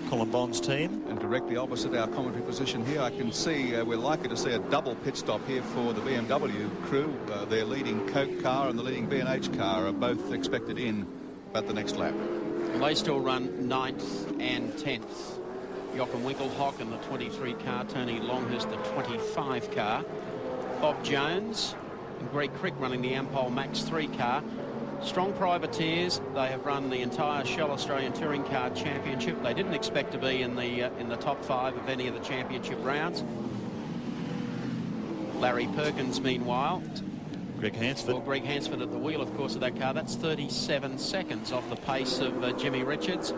Colin Bond's team. And directly opposite our commentary position here, I can see we're likely to see a double pit stop here for the BMW crew. Their leading Coke car and the leading B&H car are both expected in about the next lap. Well, they still run 9th and 10th. Joachim Winkelhock in the 23 car, Tony Longhurst the 25 car, Bob Jones and Greg Crick running the Ampol Max 3 car. Strong privateers. They have run the entire Shell Australian Touring Car Championship. They didn't expect to be in the top 5 of any of the championship rounds. Larry Perkins, meanwhile. Greg Hansford. Well, Greg Hansford at the wheel, of course, of that car. That's 37 seconds off the pace of Jimmy Richards.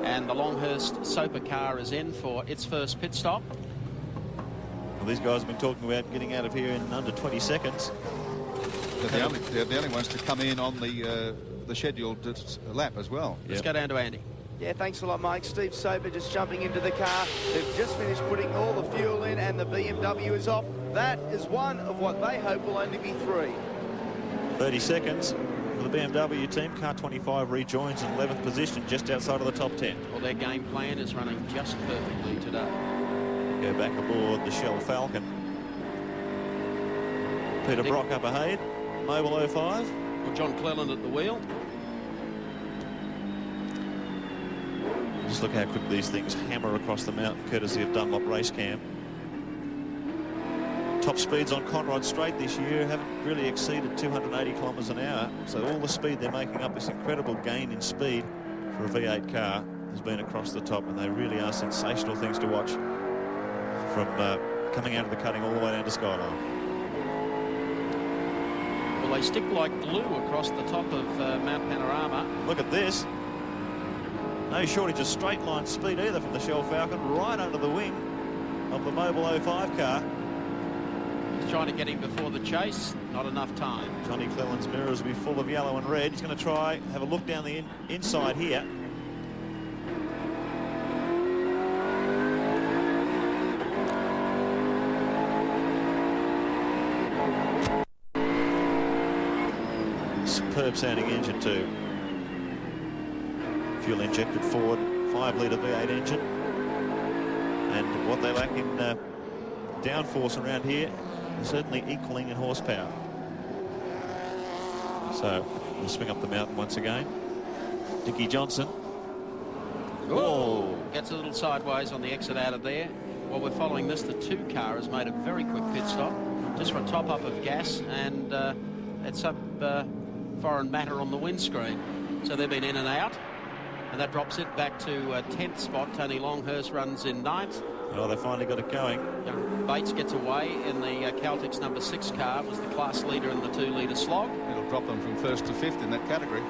And the Longhurst Soper car is in for its first pit stop. Well, these guys have been talking about getting out of here in under 20 seconds. They're the only ones to come in on the scheduled lap as well. Let's go down to Andy. Yeah, thanks a lot, Mike. Steve Soper just jumping into the car. They've just finished putting all the fuel in, and the BMW is off. That is one of what they hope will only be 3. 30 seconds for the BMW team. Car 25 rejoins in 11th position, just outside of the top 10. Well, their game plan is running just perfectly today. Go back aboard the Shell Falcon. Peter Brock up ahead. Mobile 05. Well, John Cleland at the wheel. Just look how quick these things hammer across the mountain, courtesy of Dunlop Race Cam. Top speeds on Conrod Straight this year haven't really exceeded 280 kilometres an hour. So all the speed they're making up, this incredible gain in speed for a V8 car, has been across the top, and they really are sensational things to watch from coming out of the cutting all the way down to Skyline. Well, they stick like glue across the top of Mount Panorama. Look at this. No shortage of straight line speed either from the Shell Falcon, right under the wing of the Mobil 05 car. He's trying to get him before the chase. Not enough time. Johnny Cleland's mirrors will be full of yellow and red. He's going to try, have a look down the inside here. Superb sounding engine too. Fuel injected Ford 5-litre V8 engine. And what they lack in downforce around here is certainly equaling in horsepower. So we'll swing up the mountain once again. Dickie Johnson. Oh, gets a little sideways on the exit out of there. While we're following this, the 2 car has made a very quick pit stop just for a top up of gas, and it's some foreign matter on the windscreen. So they've been in and out, and that drops it back to 10th spot. Tony Longhurst runs in 9th. Oh, they finally got it going. Bates gets away in the Caltex number 6 car, was the class leader in the 2-litre slog. It'll drop them from 1st to 5th in that category.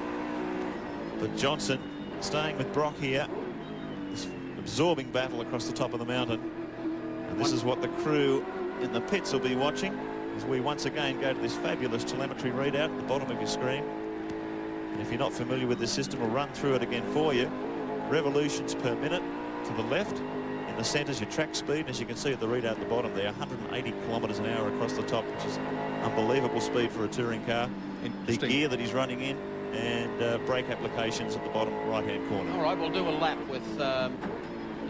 But Johnson staying with Brock here. This absorbing battle across the top of the mountain. And this is what the crew in the pits will be watching as we once again go to this fabulous telemetry readout at the bottom of your screen. And if you're not familiar with this system, we'll run through it again for you. Revolutions per minute to the left. In the centre's your track speed, and as you can see at the readout at the bottom there, 180 kilometres an hour across the top, which is unbelievable speed for a touring car. The gear that he's running in, and brake applications at the bottom right-hand corner. All right, we'll do a lap with the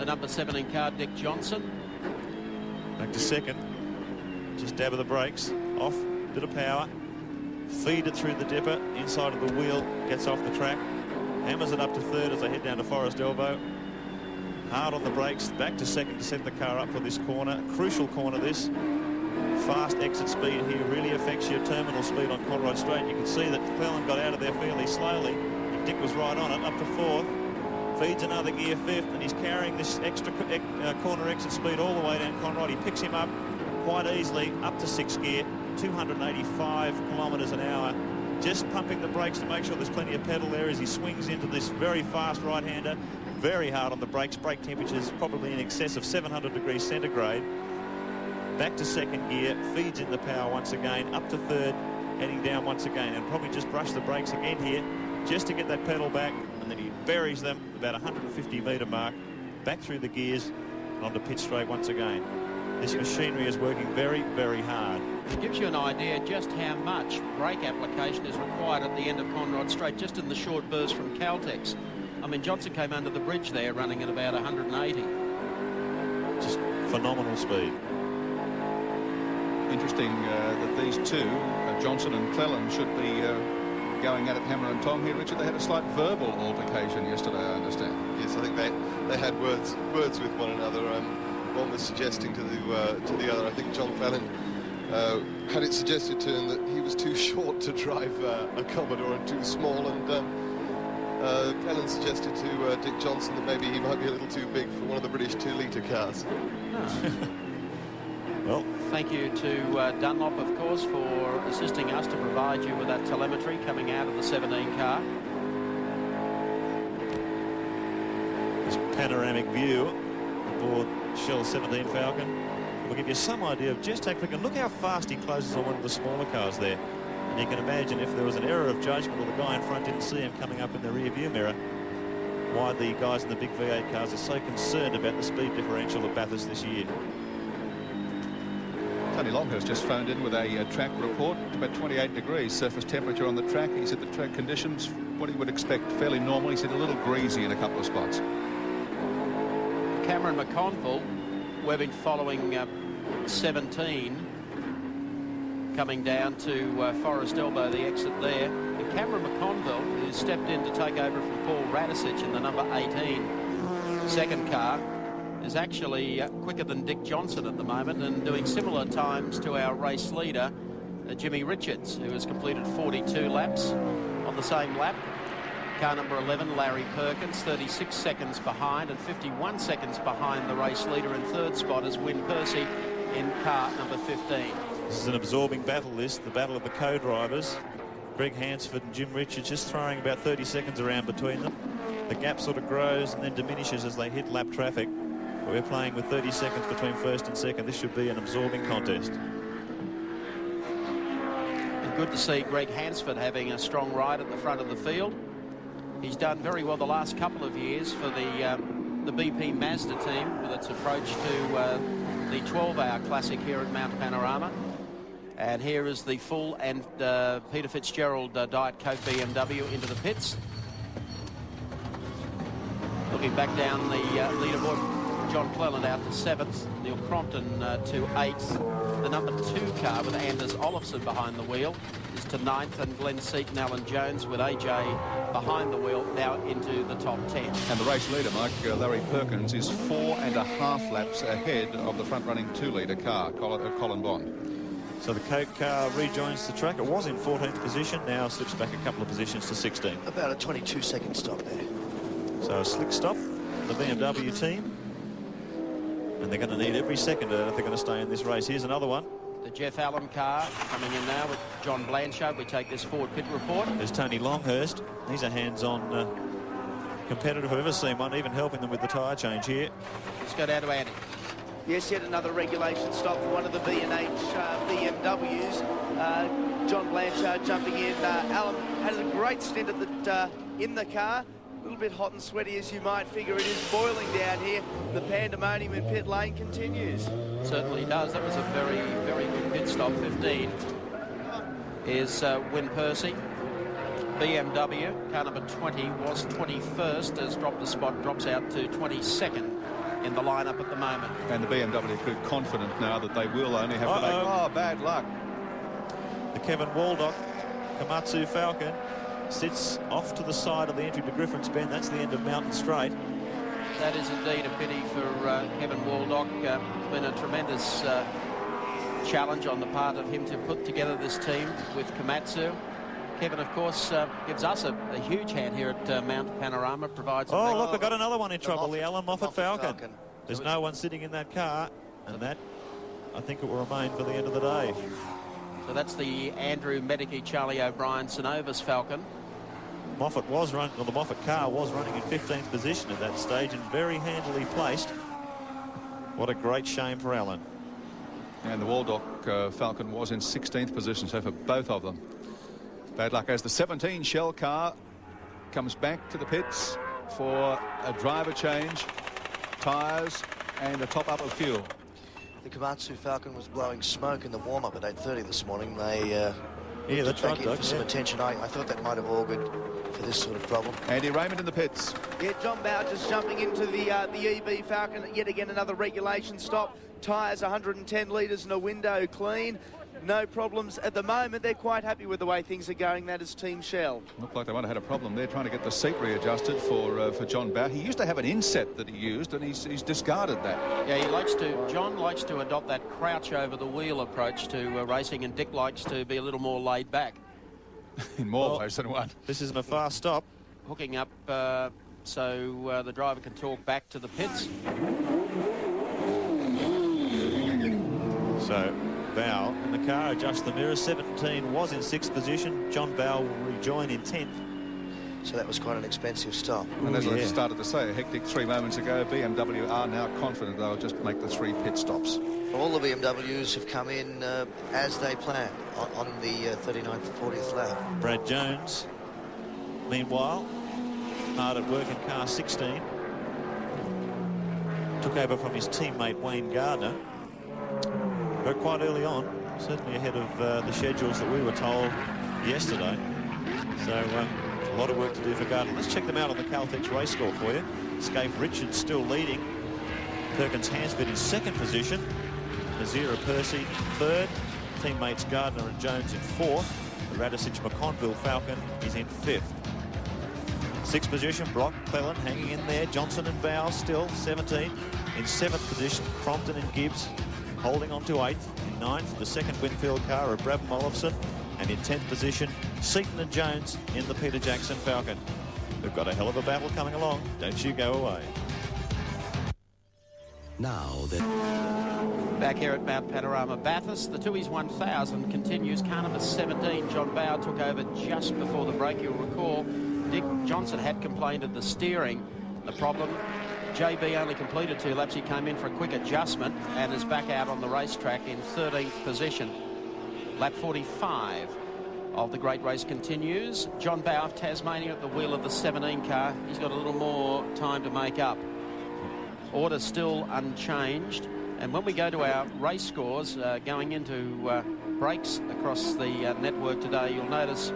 number 17 car, Dick Johnson. Back to second. Just dab of the brakes. Off, bit of power. Feed it through the dipper, inside of the wheel, gets off the track. Hammers it up to third as they head down to Forest Elbow. Hard on the brakes, back to second to set the car up for this corner. Crucial corner this. Fast exit speed here really affects your terminal speed on Conrod Straight. You can see that Cleland got out of there fairly slowly, and Dick was right on it, up to 4th. Feeds another gear 5th, and he's carrying this extra corner exit speed all the way down Conrod. He picks him up quite easily, up to 6th gear, 285 kilometres an hour. Just pumping the brakes to make sure there's plenty of pedal there as he swings into this very fast right-hander. Very hard on the brakes. Brake temperatures probably in excess of 700 degrees centigrade. Back to second gear, feeds in the power once again, up to 3rd, heading down once again, and probably just brush the brakes again here just to get that pedal back, and then he buries them about 150 metre mark, back through the gears and onto pit straight once again. This machinery is working very, very hard. It gives you an idea just how much brake application is required at the end of Conrod Straight, just in the short burst from Caltex. I mean, Johnson came under the bridge there running at about 180. Just phenomenal speed. Interesting that these two, Johnson and Cleland, should be going at it hammer and tong here, Richard. They had a slight verbal altercation yesterday, I understand. Yes, I think they had words with one another. One was suggesting to the other. I think John Cleland had it suggested to him that he was too short to drive a Commodore and too small, and Cleland suggested to Dick Johnson that maybe he might be a little too big for one of the British 2-litre cars. Well, thank you to Dunlop, of course, for assisting us to provide you with that telemetry coming out of the 17 car. This panoramic view aboard Shell 17 Falcon will give you some idea of just how quick, and look how fast he closes on one of the smaller cars there. And you can imagine if there was an error of judgment or the guy in front didn't see him coming up in the rear view mirror, why the guys in the big V8 cars are so concerned about the speed differential at Bathurst this year. Tony Longhurst just phoned in with a track report. It's about 28 degrees surface temperature on the track. He said the track conditions, what he would expect, fairly normal. He said a little greasy in a couple of spots. Cameron McConville, we've been following 17 coming down to Forest Elbow, the exit there. And Cameron McConville, who stepped in to take over from Paul Radicic in the number 18 second car, is actually quicker than Dick Johnson at the moment and doing similar times to our race leader, Jimmy Richards, who has completed 42 laps on the same lap. Car number 11, Larry Perkins, 36 seconds behind, and 51 seconds behind the race leader in third spot is Win Percy in car number 15. This is an absorbing battle, the battle of the co-drivers. Greg Hansford and Jim Richards just throwing about 30 seconds around between them. The gap sort of grows and then diminishes as they hit lap traffic. But we're playing with 30 seconds between first and second. This should be an absorbing contest. And good to see Greg Hansford having a strong ride at the front of the field. He's done very well the last couple of years for the BP Mazda team with its approach to the 12-hour classic here at Mount Panorama. And here is the full and Peter Fitzgerald Diet Coke BMW into the pits. Looking back down the leaderboard, John Cleland out to 7th, Neil Crompton to 8th. The number 2 car with Anders Olofsson behind the wheel is to 9th, and Glenn Seaton, Alan Jones with AJ behind the wheel now into the top 10. And the race leader, Mike, Larry Perkins, is 4.5 laps ahead of the front-running 2-litre car, Colin Bond. So the Coke car rejoins the track. It was in 14th position, now slips back a couple of positions to 16th. About a 22-second stop there. So a slick stop, the BMW team. And they're going to need every second if they're going to stay in this race. Here's another one. The Jeff Allen car coming in now with John Blanchard. We take this forward pit report. There's Tony Longhurst. He's a hands-on competitor. I've ever seen one, even helping them with the tyre change here. Let's go down to Andy. Yes, yet another regulation stop for one of the B&H BMWs. John Blanchard jumping in. Alan had a great stint at in the car. A little bit hot and sweaty, as you might figure. It is boiling down here. The pandemonium in pit lane continues. Certainly does. That was a very, very good pit stop. 15 is Win Percy. BMW, car number 20, was 21st, has dropped a spot, drops out to 22nd in the lineup at the moment. And the BMW crew confident now that they will only have to make... Oh, bad luck. The Kevin Waldock Komatsu Falcon sits off to the side of the entry to Griffin's Bend. That's the end of Mountain Straight. That is indeed a pity for Kevin Waldock. It's been a tremendous challenge on the part of him to put together this team with Komatsu. Kevin, of course, gives us a huge hand here at Mount Panorama, provides... Oh, look, we've got another one in trouble, the Alan Moffat Falcon. There's no one sitting in that car, and that, I think, it will remain for the end of the day. So that's the Andrew Medicki, Charlie O'Brien, Synovus Falcon. Moffat was running, well, the Moffat car was running in 15th position at that stage and very handily placed. What a great shame for Alan. And the Waldock Falcon was in 16th position, so for both of them. Bad luck as the 17 Shell car comes back to the pits for a driver change, tyres and a top-up of fuel. The Komatsu Falcon was blowing smoke in the warm-up at 8:30 this morning. They yeah, that's right, for some attention. I thought that might have augured for this sort of problem. Andy Raymond in the pits. Yeah, John Bow just jumping into the EB Falcon. Yet again, another regulation stop. Tyres 110 litres and a window clean. No problems at the moment. They're quite happy with the way things are going. That is Team Shell. Looked like they might have had a problem there trying to get the seat readjusted for John Bow. He used to have an inset that he used, and he's discarded that. Yeah, John likes to adopt that crouch over the wheel approach to racing, and Dick likes to be a little more laid back. In more ways than one. This isn't a fast stop. Hooking up so the driver can talk back to the pits. So Bow in the car, adjust the mirror. 17 was in 6th position. John Bow will rejoin in 10th. So that was quite an expensive stop. And as I started to say, a hectic 3 moments ago, BMW are now confident they'll just make the 3 pit stops. All the BMWs have come in as they planned on the 39th, 40th lap. Brad Jones, meanwhile, hard at work in car 16. Took over from his teammate Wayne Gardner. But quite early on, certainly ahead of the schedules that we were told yesterday. So a lot of work to do for Gardner. Let's check them out on the Caltex race score for you. Scaife Richards still leading. Perkins Hansford in 2nd position. Nazira Percy 3rd. Teammates Gardner and Jones in 4th. The Radisich McConville Falcon is in 5th. Sixth position, Brock, Cleland hanging in there. Johnson and Bow still 17. In seventh position, Crompton and Gibbs holding on to 8th. In 9th, the second Winfield car of Brabham Olofsson. And in 10th position, Seaton and Jones in the Peter Jackson Falcon. We've got a hell of a battle coming along. Don't you go away. Now then. Back here at Mount Panorama, Bathurst, the Tooheys 1000 continues. Car number 17, John Bow, took over just before the break. You'll recall Dick Johnson had complained of the steering. The problem, JB only completed 2 laps. He came in for a quick adjustment and is back out on the racetrack in 13th position. Lap 45 of the great race continues. John Bow of Tasmania at the wheel of the 17 car. He's got a little more time to make up. Order still unchanged. And when we go to our race scores, going into breaks across the network today, you'll notice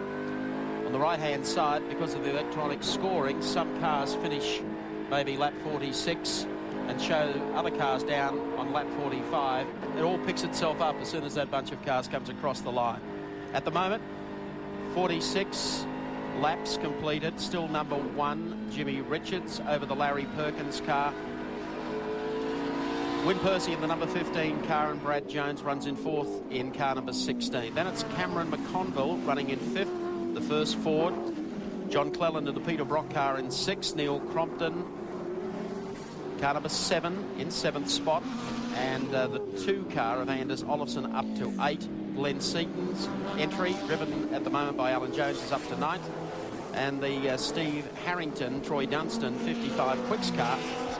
on the right-hand side, because of the electronic scoring, some cars finish maybe lap 46 and show other cars down on lap 45. It all picks itself up as soon as that bunch of cars comes across the line. At the moment, 46 laps completed. Still number 1, Jimmy Richards over the Larry Perkins car. Wyn Percy in the number 15 car, and Brad Jones runs in 4th in car number 16. Then it's Cameron McConville running in 5th, the first Ford. John Cleland in the Peter Brock car in 6th. Neil Crompton, car number 7 in 7th spot. And the 2 car of Anders Olofsson up to 8. Glenn Seaton's entry, driven at the moment by Alan Jones, is up to 9th. And the Steve Harrington, Troy Dunstan 55 Quicks car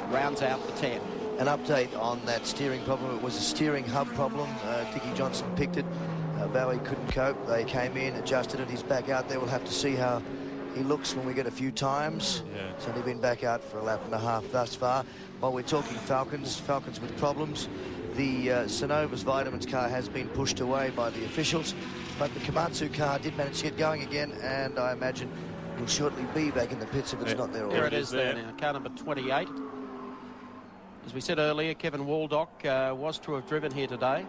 rounds out the 10. An update on that steering problem. It was a steering hub problem. Dickie Johnson picked it. Bowie couldn't cope. They came in, adjusted it. He's back out there. We'll have to see how he looks when we get a few times. Yeah. He's only been back out for a lap and a half thus far. While we're talking Falcons with problems, the Synovus Vitamins car has been pushed away by the officials, but the Komatsu car did manage to get going again, and I imagine will shortly be back in the pits if it's not there already. There it is there now, car number 28. As we said earlier, Kevin Waldock was to have driven here today.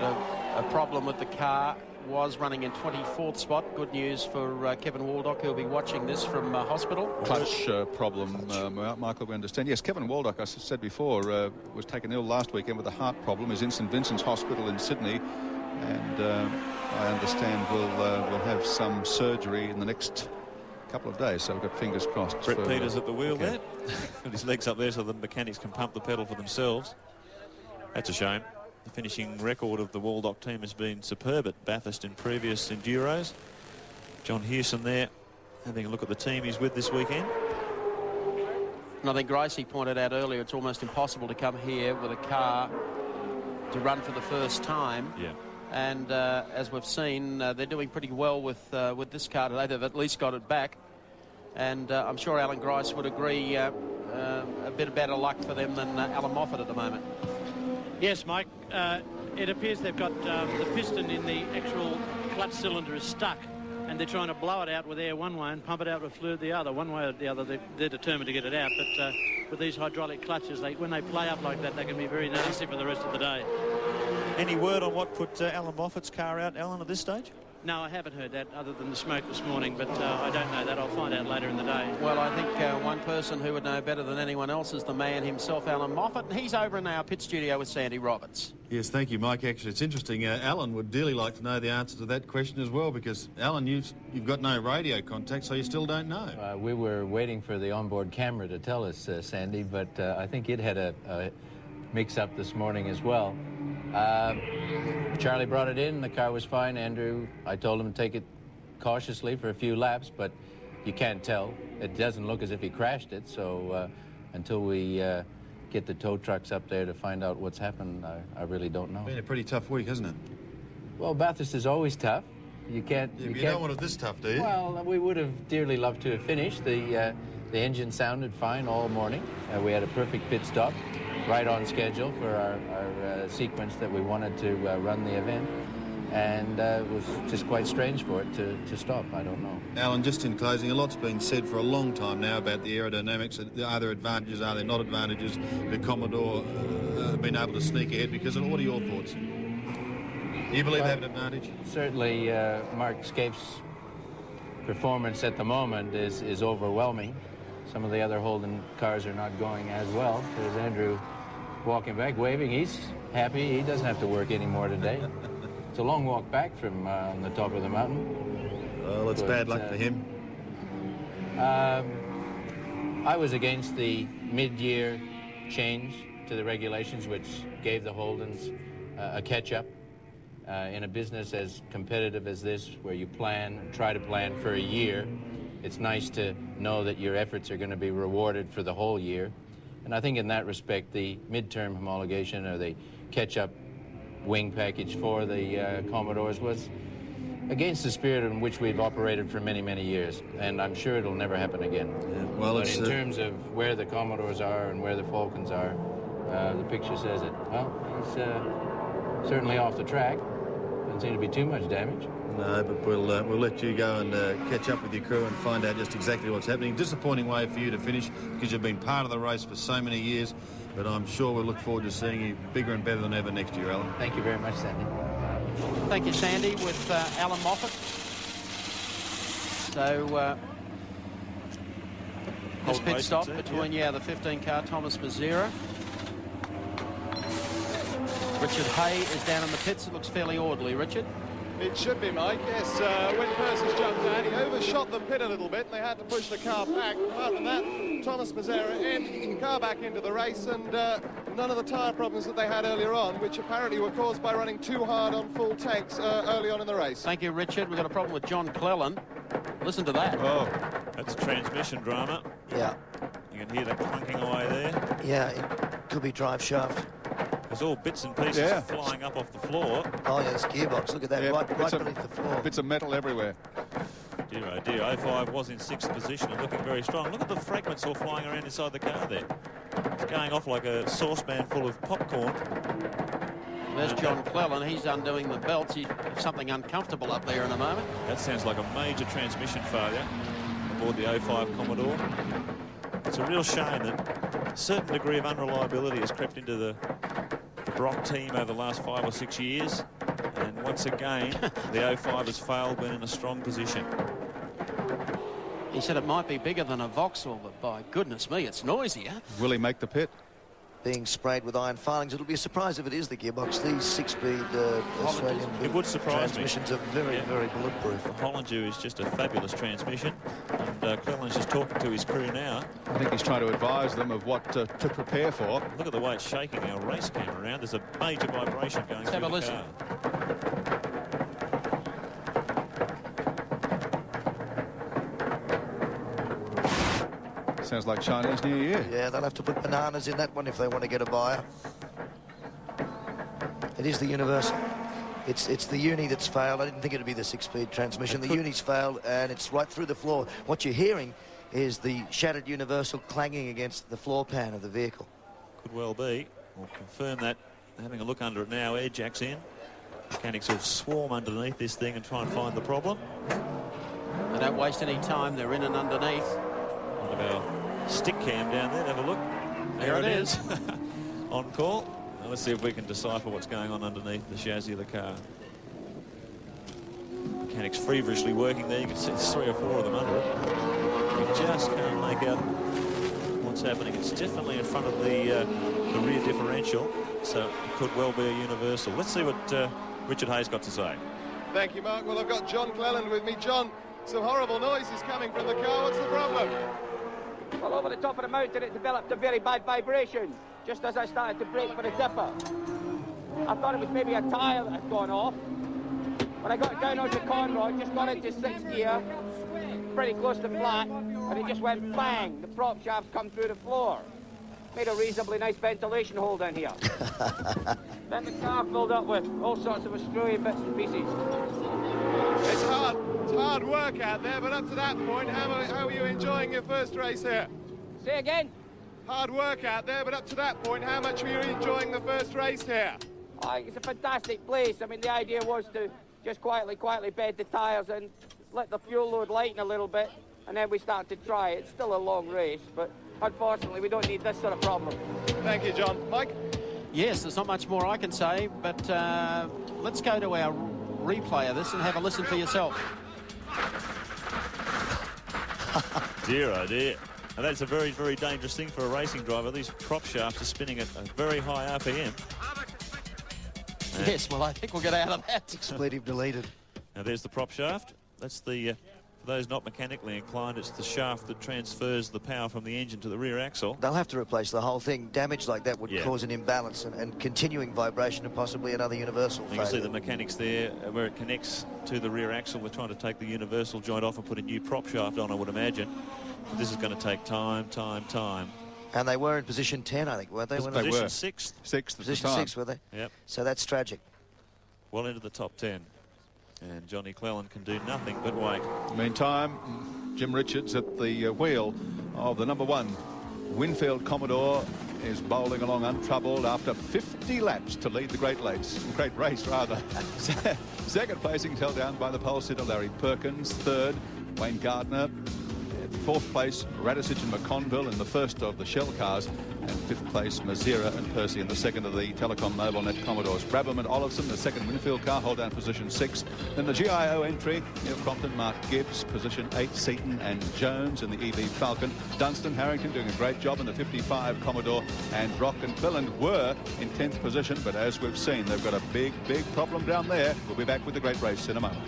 A problem with the car, was running in 24th spot. Good news for Kevin Waldock, who'll be watching this from hospital. Clutch problem, Michael, we understand. Yes, Kevin Waldock, I said before, was taken ill last weekend with a heart problem. He's in St Vincent's Hospital in Sydney, and I understand will have some surgery in the next couple of days, so we've got fingers crossed. Brett Peters at the wheel there. Got his legs up there so the mechanics can pump the pedal for themselves. That's a shame. The finishing record of the Waldock team has been superb at Bathurst in previous Enduros. John Hewson there having a look at the team he's with this weekend. And I think Gracie pointed out earlier, it's almost impossible to come here with a car to run for the first time. Yeah. And as we've seen, they're doing pretty well with this car today. They've at least got it back. And I'm sure Alan Grice would agree, a bit better luck for them than Alan Moffat at the moment. Yes, Mike. It appears they've got the piston in the actual clutch cylinder is stuck, and they're trying to blow it out with air one way and pump it out with fluid the other. One way or the other, they're determined to get it out. But with these hydraulic clutches, when they play up like that, they can be very nasty for the rest of the day. Any word on what put Alan Moffat's car out, Alan, at this stage? No, I haven't heard that other than the smoke this morning, but I don't know that. I'll find out later in the day. Well, I think one person who would know better than anyone else is the man himself, Alan Moffat, and he's over in our pit studio with Sandy Roberts. Yes, thank you, Mike. Actually, it's interesting. Alan would dearly like to know the answer to that question as well, because, Alan, you've got no radio contact, so you still don't know. We were waiting for the onboard camera to tell us, Sandy, but I think it had a mix-up this morning as well. Charlie brought it in, the car was fine. Andrew, I told him to take it cautiously for a few laps, but you can't tell. It doesn't look as if he crashed it, so until we get the tow trucks up there to find out what's happened, I really don't know. It's been a pretty tough week, hasn't it? Well, Bathurst is always tough. You can't... Yeah, you don't want it this tough, do you? Well, we would have dearly loved to have finished. The engine sounded fine all morning. We had a perfect pit stop, right on schedule for our sequence that we wanted to run the event. And it was just quite strange for it to stop. I don't know. Alan, just in closing, a lot's been said for a long time now about the aerodynamics. Are there advantages? Are there not advantages? The Commodore been able to sneak ahead because of what are your thoughts? Do you believe they have an advantage? Certainly, Mark Scapes performance at the moment is overwhelming. Some of the other Holden cars are not going as well. There's Andrew walking back, waving. He's happy. He doesn't have to work anymore today. It's a long walk back from on the top of the mountain. Well, it's bad luck for him. I was against the mid-year change to the regulations, which gave the Holdens a catch-up. In a business as competitive as this, where you try to plan for a year, it's nice to know that your efforts are going to be rewarded for the whole year. And I think in that respect, the midterm homologation or the catch-up wing package for the Commodores was against the spirit in which we've operated for many, many years. And I'm sure it'll never happen again. Yeah, well, but in terms of where the Commodores are and where the Falcons are, the picture says it. Well, he's certainly off the track. Doesn't seem to be too much damage. No, but we'll let you go and catch up with your crew and find out just exactly what's happening. Disappointing way for you to finish because you've been part of the race for so many years, but I'm sure we'll look forward to seeing you bigger and better than ever next year, Alan. Thank you very much, Sandy. Thank you, Sandy, with Alan Moffat. So this pit stop between the 15-car Thomas Mazzera. Richard Hay is down in the pits. It looks fairly orderly, Richard. It should be, Mike, yes. When Persis jumped down, he overshot the pit a little bit, and they had to push the car back. Apart from that, Thomas Mazzera in, car back into the race, and none of the tyre problems that they had earlier on, which apparently were caused by running too hard on full tanks early on in the race. Thank you, Richard. We've got a problem with John Cleland. Listen to that. Oh, that's transmission drama. Yeah. You can hear the clunking away there. Yeah, it could be drive shaft. There's all bits and pieces flying up off the floor. Oh, yeah, it's gearbox. Look at that, right beneath the floor. Bits of metal everywhere. Dear, oh dear. 05 was in 6th position and looking very strong. Look at the fragments all flying around inside the car there. It's going off like a saucepan full of popcorn. There's John Cleland. He's undoing the belts. He's something uncomfortable up there in a moment. That sounds like a major transmission failure aboard the 05 Commodore. It's a real shame that a certain degree of unreliability has crept into the Brock team over the last 5 or 6 years, and once again the 05 has failed, been in a strong position. He said it might be bigger than a Vauxhall, but by goodness me, it's noisier. Will he make the pit? Being sprayed with iron filings. It'll be a surprise if it is the gearbox. These 6-speed Australian transmissions are very, very bulletproof. The Hollinger is just a fabulous transmission, and Cleland's just talking to his crew now. I think he's trying to advise them of what to prepare for. Look at the way it's shaking our race cam around. There's a major vibration going through the car. Sounds like Chinese New Year. Yeah, they'll have to put bananas in that one if they want to get a buyer. It is the Universal. It's the Uni that's failed. I didn't think it'd be the 6-speed transmission. The Uni's failed, and it's right through the floor. What you're hearing is the shattered Universal clanging against the floor pan of the vehicle. Could well be. We'll confirm that. Having a look under it now. Air jacks in. Mechanics will swarm underneath this thing and try and find the problem. They don't waste any time. They're in and underneath. One of our stick cam down there. Have a look. There it is. On call. Now let's see if we can decipher what's going on underneath the chassis of the car. Mechanics feverishly working there. You can see there's 3 or 4 of them under it. We just can't make out what's happening. It's definitely in front of the rear differential, so it could well be a Universal. Let's see what Richard Hay's got to say. Thank you, Mark. Well, I've got John Cleland with me. John, some horrible noises coming from the car. What's the problem? Well, over the top of the mountain, it developed a very bad vibration just as I started to brake for the dipper. I thought it was maybe a tyre that had gone off. When I got down onto Conroy, just got into 6th gear, pretty close to flat, and it just went bang. The prop shafts come through the floor. Made a reasonably nice ventilation hole down here. Then the car filled up with all sorts of Australian bits and pieces. It's hard work out there, but up to that point, how are you enjoying your first race here? Say again? Hard work out there, but up to that point, how much were you enjoying the first race here? Oh, it's a fantastic place. I mean, the idea was to just quietly bed the tyres and let the fuel load lighten a little bit, and then we start to try. It's still a long race, but unfortunately, we don't need this sort of problem. Thank you, John. Mike? Yes, there's not much more I can say, but let's go to our replay of this and have a listen for yourself. Dear, oh dear. And that's a very, very dangerous thing for a racing driver. These prop shafts are spinning at a very high RPM. Yes, well, I think we'll get out of that. Expletive deleted. Now, there's the prop shaft. That's the, for those not mechanically inclined, it's the shaft that transfers the power from the engine to the rear axle. They'll have to replace the whole thing. Damage like that would cause an imbalance and continuing vibration and possibly another universal You can see the mechanics there where it connects to the rear axle. We're trying to take the universal joint off and put a new prop shaft on, I would imagine. But this is going to take time. And they were in position 10, I think, weren't they? They were. Sixth. Position 6, were they? Yep. So that's tragic. Well into the top 10. And Johnny Clelland can do nothing but wait. Meantime, Jim Richards at the wheel of the number 1 Winfield Commodore is bowling along untroubled after 50 laps to lead the great race. Second placing is held down by the pole sitter Larry Perkins. Third, Wayne Gardner. Fourth place, Radisich and McConville in the first of the Shell cars, and fifth place, Mazira and Percy in the second of the Telecom MobileNet Commodores. Brabham and Olofsson, the second Winfield car, hold down position 6. Then the GIO entry, near Crompton, Mark Gibbs, position 8, Seaton and Jones in the EV Falcon. Dunstan, Harrington doing a great job in the 55 Commodore, and Brock and Cleland were in 10th position, but as we've seen, they've got a big problem down there. We'll be back with the great race in a moment.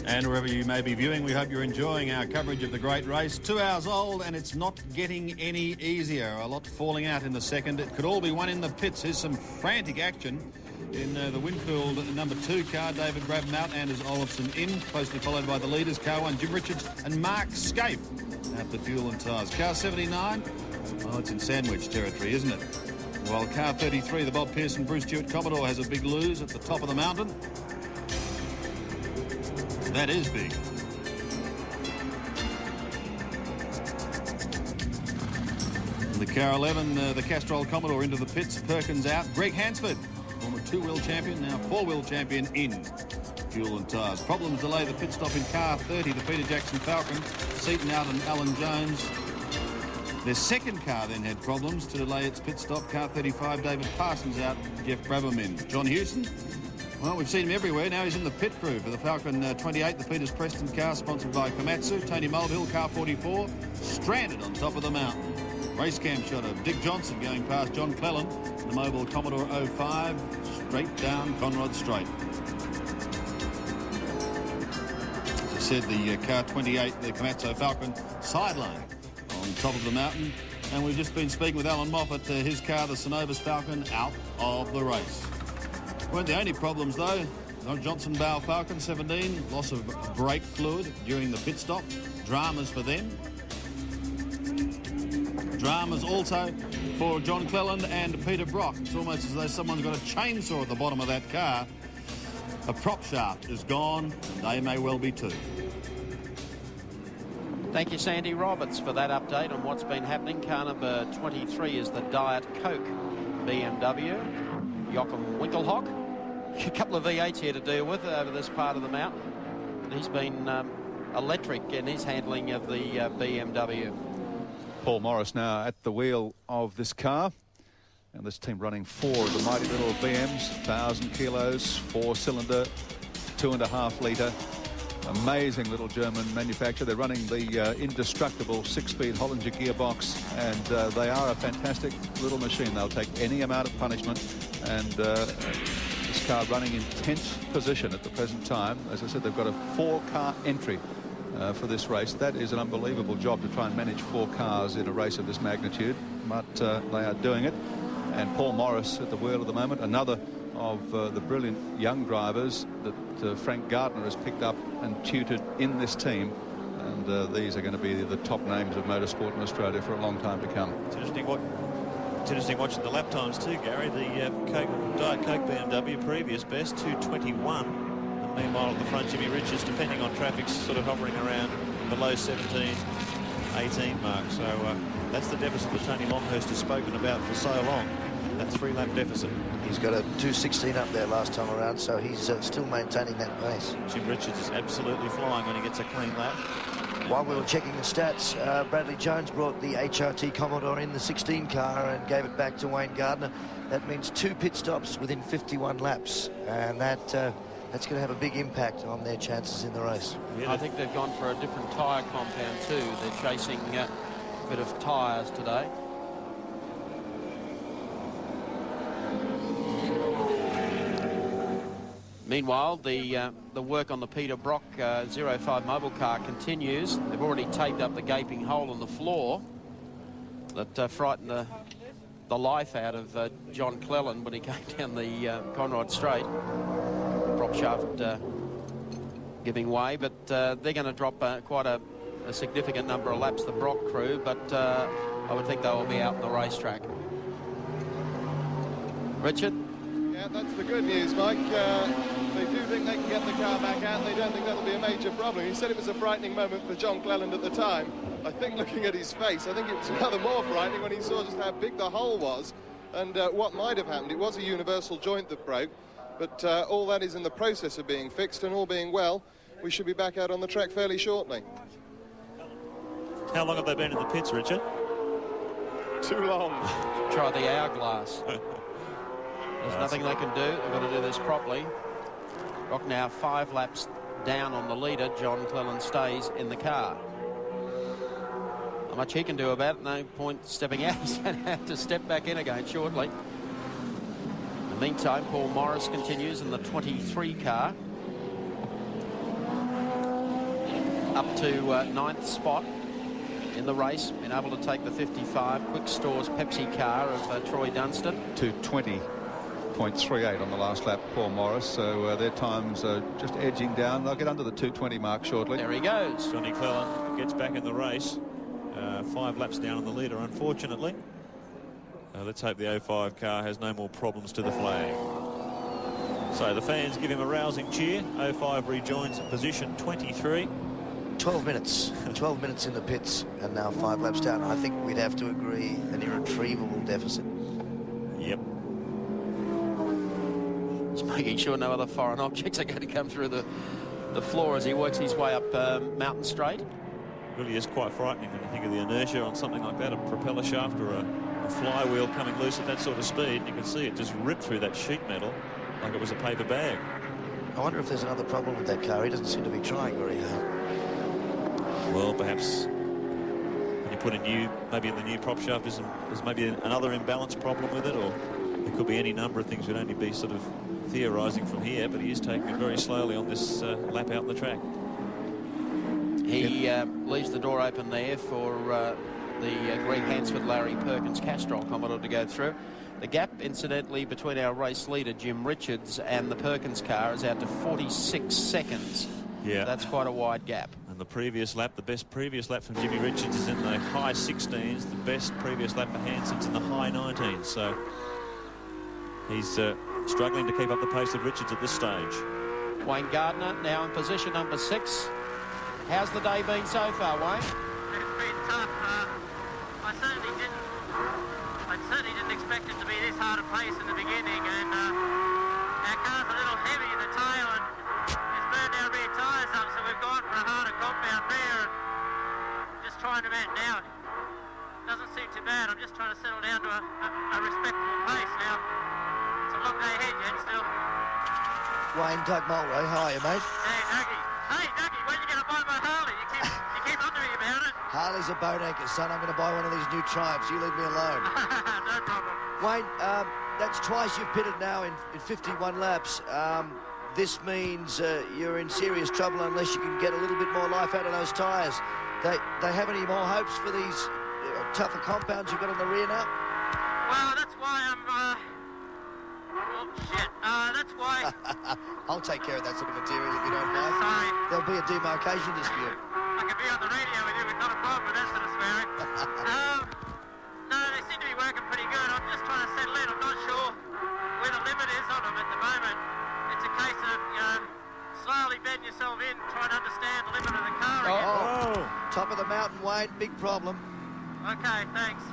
And wherever you may be viewing, we hope you're enjoying our coverage of the great race. 2 hours old, and it's not getting any easier. A lot falling out in the second. It could all be won in the pits. Here's some frantic action in the Winfield number 2 car. David Brabham out, Anders Olofsson in, closely followed by the leaders, car 1, Jim Richards and Mark Scaife at the fuel and tyres. Car 79, well, it's in sandwich territory, isn't it? While car 33, the Bob Pearson Bruce Stewart Commodore, has a big lose at the top of the mountain. That is big. The car 11, the Castrol Commodore into the pits. Perkins out. Greg Hansford, former 2-wheel champion, now 4-wheel champion in fuel and tyres. Problems delay the pit stop in car 30, the Peter Jackson Falcon. Seaton out and Alan Jones. Their second car then had problems to delay its pit stop. Car 35, David Parsons out, Jeff Brabham in. John Hewson, well, we've seen him everywhere. Now he's in the pit crew for the Falcon 28, the Peters Preston car, sponsored by Komatsu. Tony Mulvihill, car 44, stranded on top of the mountain. Race cam shot of Dick Johnson going past John Cleland, the Mobile Commodore 05, straight down Conrod Straight. As I said, the car 28, the Komatsu Falcon, sideline on top of the mountain. And we've just been speaking with Alan Moffat, his car, the Synovus Falcon, out of the race. Weren't the only problems, though. Johnson Bow Falcon 17, loss of brake fluid during the pit stop. Dramas for them. Dramas also for John Cleland and Peter Brock. It's almost as though someone's got a chainsaw at the bottom of that car. A prop shaft is gone, and they may well be too. Thank you, Sandy Roberts, for that update on what's been happening. Car number 23 is the Diet Coke BMW. Joachim Winkelhock. A couple of V8s here to deal with over this part of the mountain. And he's been electric in his handling of the BMW. Paul Morris now at the wheel of this car. And this team running 4 of the mighty little BMs, 1,000 kilos, 4-cylinder, 2.5 litre. Amazing little German manufacturer. They're running the indestructible 6-speed Hollinger gearbox, and they are a fantastic little machine. They'll take any amount of punishment, and this car running in 10th position at the present time. As I said, they've got a 4-car entry for this race. That is an unbelievable job to try and manage 4 cars in a race of this magnitude, but they are doing it. And Paul Morris at the wheel at the moment, another of the brilliant young drivers that Frank Gardner has picked up and tutored in this team. And these are going to be the top names of motorsport in Australia for a long time to come. It's interesting watching the lap times too, Gary. The Diet Coke BMW previous best, 2:21. And meanwhile at the front, Jimmy Richards, depending on traffic, sort of hovering around below 17, 18 mark. So that's the deficit that Tony Longhurst has spoken about for so long. That 3-lap deficit. He's got a 2:16 up there last time around, so he's still maintaining that pace. Jim Richards is absolutely flying when he gets a clean lap. While we were checking the stats, Bradley Jones brought the HRT Commodore in the 16 car and gave it back to Wayne Gardner. That means 2 pit stops within 51 laps, and that that's going to have a big impact on their chances in the race. I think they've gone for a different tyre compound too. They're chasing a bit of tyres today. Meanwhile, the work on the Peter Brock 05 mobile car continues. They've already taped up the gaping hole in the floor that frightened the life out of John Cleland when he came down the Conrod Straight. Prop shaft giving way, but they're going to drop quite a significant number of laps, the Brock crew, but I would think they will be out on the racetrack. Richard? Yeah, that's the good news, Mike. They do think they can get the car back out. They don't think that'll be a major problem. He said it was a frightening moment for John Cleland at the time. I think looking at his face, I think it was rather more frightening when he saw just how big the hole was and what might have happened. It was a universal joint that broke, but all that is in the process of being fixed, and all being well, we should be back out on the track fairly shortly. How long have they been in the pits, Richard? Too long. Try the hourglass. There's nothing they can do. They've got to do this properly. Brock now 5 laps down on the leader. John Cleland stays in the car. Not much he can do about it. No point stepping out. He's going to have to step back in again shortly. In the meantime, Paul Morris continues in the 23 car. Up to 9th spot in the race. Been able to take the 55 Quick Stores Pepsi car of Troy Dunstan. 2:20.38 on the last lap, Paul Morris. So their times are just edging down. They'll get under the 2:20 mark shortly. There he goes. Johnny Cleland gets back in the race. 5 laps down on the leader, unfortunately. Let's hope the 05 car has no more problems to the flag. So the fans give him a rousing cheer. 05 rejoins position 23. 12 minutes. 12 minutes in the pits and now 5 laps down. I think we'd have to agree an irretrievable deficit. Yep. Just making sure no other foreign objects are going to come through the floor as he works his way up Mountain Straight. Really is quite frightening when you think of the inertia on something like that, a propeller shaft or a flywheel coming loose at that sort of speed. You can see it just rip through that sheet metal like it was a paper bag. I wonder if there's another problem with that car. He doesn't seem to be trying very hard. Well, perhaps when you put a new, maybe in the new prop shaft, there's maybe another imbalance problem with it, or there could be any number of things. We'd only be sort of theorising from here, but he is taking it very slowly on this lap out on the track. He leaves the door open there for the Greg Hansford, Larry Perkins, Castrol Commodore to go through. The gap, incidentally, between our race leader, Jim Richards, and the Perkins car is out to 46 seconds. Yeah. That's quite a wide gap. And the previous lap, the best previous lap from Jimmy Richards is in the high 16s. The best previous lap for Hanson's in the high 19s. So he's struggling to keep up the pace of Richards at this stage. Wayne Gardner now in position number 6. How's the day been so far, Wayne? It's been tough. I certainly didn't expect it to be this hard a pace in the beginning, and our car's a little heavy in the tail, and it's burned our rear tyres up, so we've gone for a harder compound there, and just trying to out now. Doesn't seem too bad. I'm just trying to settle down to a respectable pace now. It's a long day ahead yet still. Wayne, Doug Mulray, how are you, mate? Hey, Dougie. Hey, Dougie, when are you going to buy my Harley? You keep on to me about it. Harley's a boat anchor, son. I'm going to buy one of these new Triumphs. You leave me alone. No problem. Wayne, that's twice you've pitted now in 51 laps. This means you're in serious trouble unless you can get a little bit more life out of those tyres. They have any more hopes for these tougher compounds you've got on the rear now? Well, that's why I'm... Oh, shit. That's why... I'll take care of that sort of material if you don't mind. Sorry. There'll be a demarcation dispute. I can be on the radio with you with not a problem with that sort of swearing. No, they seem to be working pretty good. I'm just trying to settle in. I'm not sure where the limit is on them at the moment. It's a case of, slowly bedding yourself in, trying to understand the limit of the car again. Top of the mountain, Wayne. Big problem. Okay, thanks.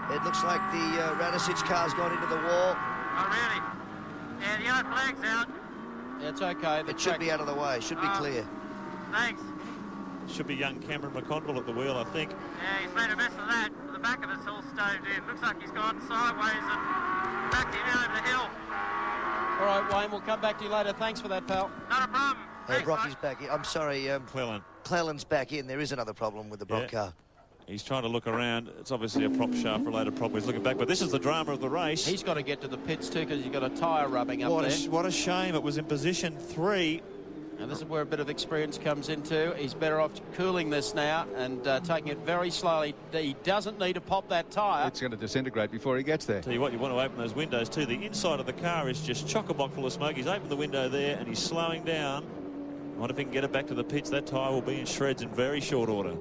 It looks like the Radisich car's gone into the wall. Oh, really? Yeah, the yellow flag's out. It's okay. It should be out of the way. Should be clear. Thanks. Should be young Cameron McConville at the wheel, I think. Yeah, he's made a mess of that. The back of it's all stoved in. Looks like he's gone sideways and backed him over the hill. All right, Wayne, we'll come back to you later. Thanks for that, pal. Not a problem. Hey, Rocky's back in. I'm sorry, Cleland's back in. There is another problem with the Bronc car. He's trying to look around. It's obviously a prop shaft related problem. He's looking back, but this is the drama of the race. He's got to get to the pits too because he's got a tyre rubbing up there. What a shame. It was in position 3. And this is where a bit of experience comes into. He's better off cooling this now and taking it very slowly. He doesn't need to pop that tyre. It's going to disintegrate before he gets there. Tell you what, you want to open those windows too. The inside of the car is just chock-a-block full of smoke. He's opened the window there and he's slowing down. I wonder if he can get it back to the pits. That tyre will be in shreds in very short order.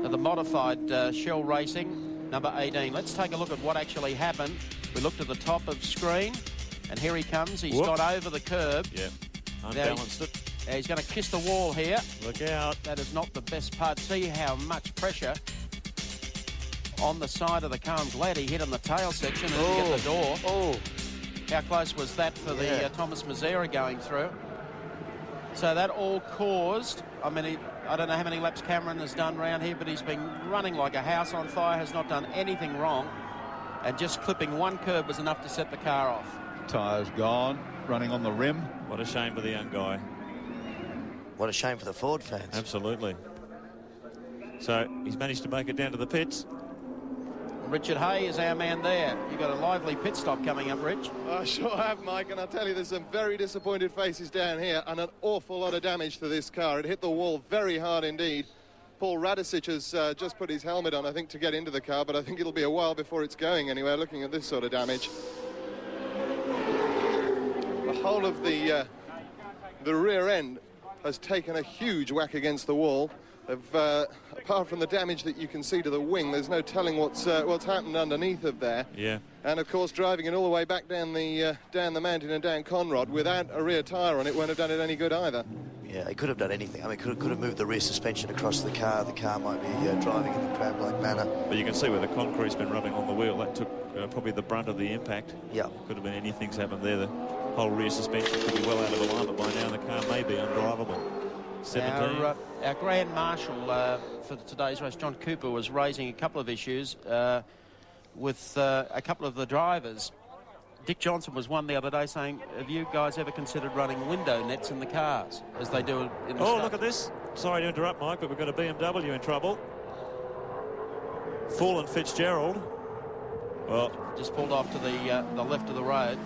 The modified Shell Racing, number 18. Let's take a look at what actually happened. We looked at the top of screen, and here he comes. He's gone over the curb. Yeah, unbalanced it. He's going to kiss the wall here. Look out. That is not the best part. See how much pressure on the side of the car. I'm glad he hit on the tail section and didn't get the door. Oh. How close was that for the Thomas Mazzera going through? So that all caused, I mean, I don't know how many laps Cameron has done round here, but he's been running like a house on fire, has not done anything wrong, and just clipping one curb was enough to set the car off. Tyres gone, running on the rim. What a shame for the young guy. What a shame for the Ford fans. Absolutely. So he's managed to make it down to the pits. Richard Hay is our man there. You've got a lively pit stop coming up, Rich. I sure have, Mike, and I'll tell you, there's some very disappointed faces down here and an awful lot of damage to this car. It hit the wall very hard indeed. Paul Radicic has just put his helmet on, I think, to get into the car, but I think it'll be a while before it's going anywhere, looking at this sort of damage. The whole of the rear end has taken a huge whack against the wall. Apart from the damage that you can see to the wing, there's no telling what's happened underneath of there. Yeah. And of course, driving it all the way back down the mountain and down Conrod without a rear tyre on it won't have done it any good either. Yeah, he could have done anything. I mean, could have moved the rear suspension across the car. The car might be driving in a crab-like manner. But you can see where the concrete's been rubbing on the wheel. That took probably the brunt of the impact. Yeah. Could have been anything's happened there. The whole rear suspension could be well out of alignment by now. The car may be undrivable. 17. Our Grand Marshal for today's race, John Cooper, was raising a couple of issues with a couple of the drivers. Dick Johnson was one the other day saying, have you guys ever considered running window nets in the cars as they do in the look at this. Sorry to interrupt, Mike, but we've got a BMW in trouble. Fallen Fitzgerald. Well, just pulled off to the left of the road.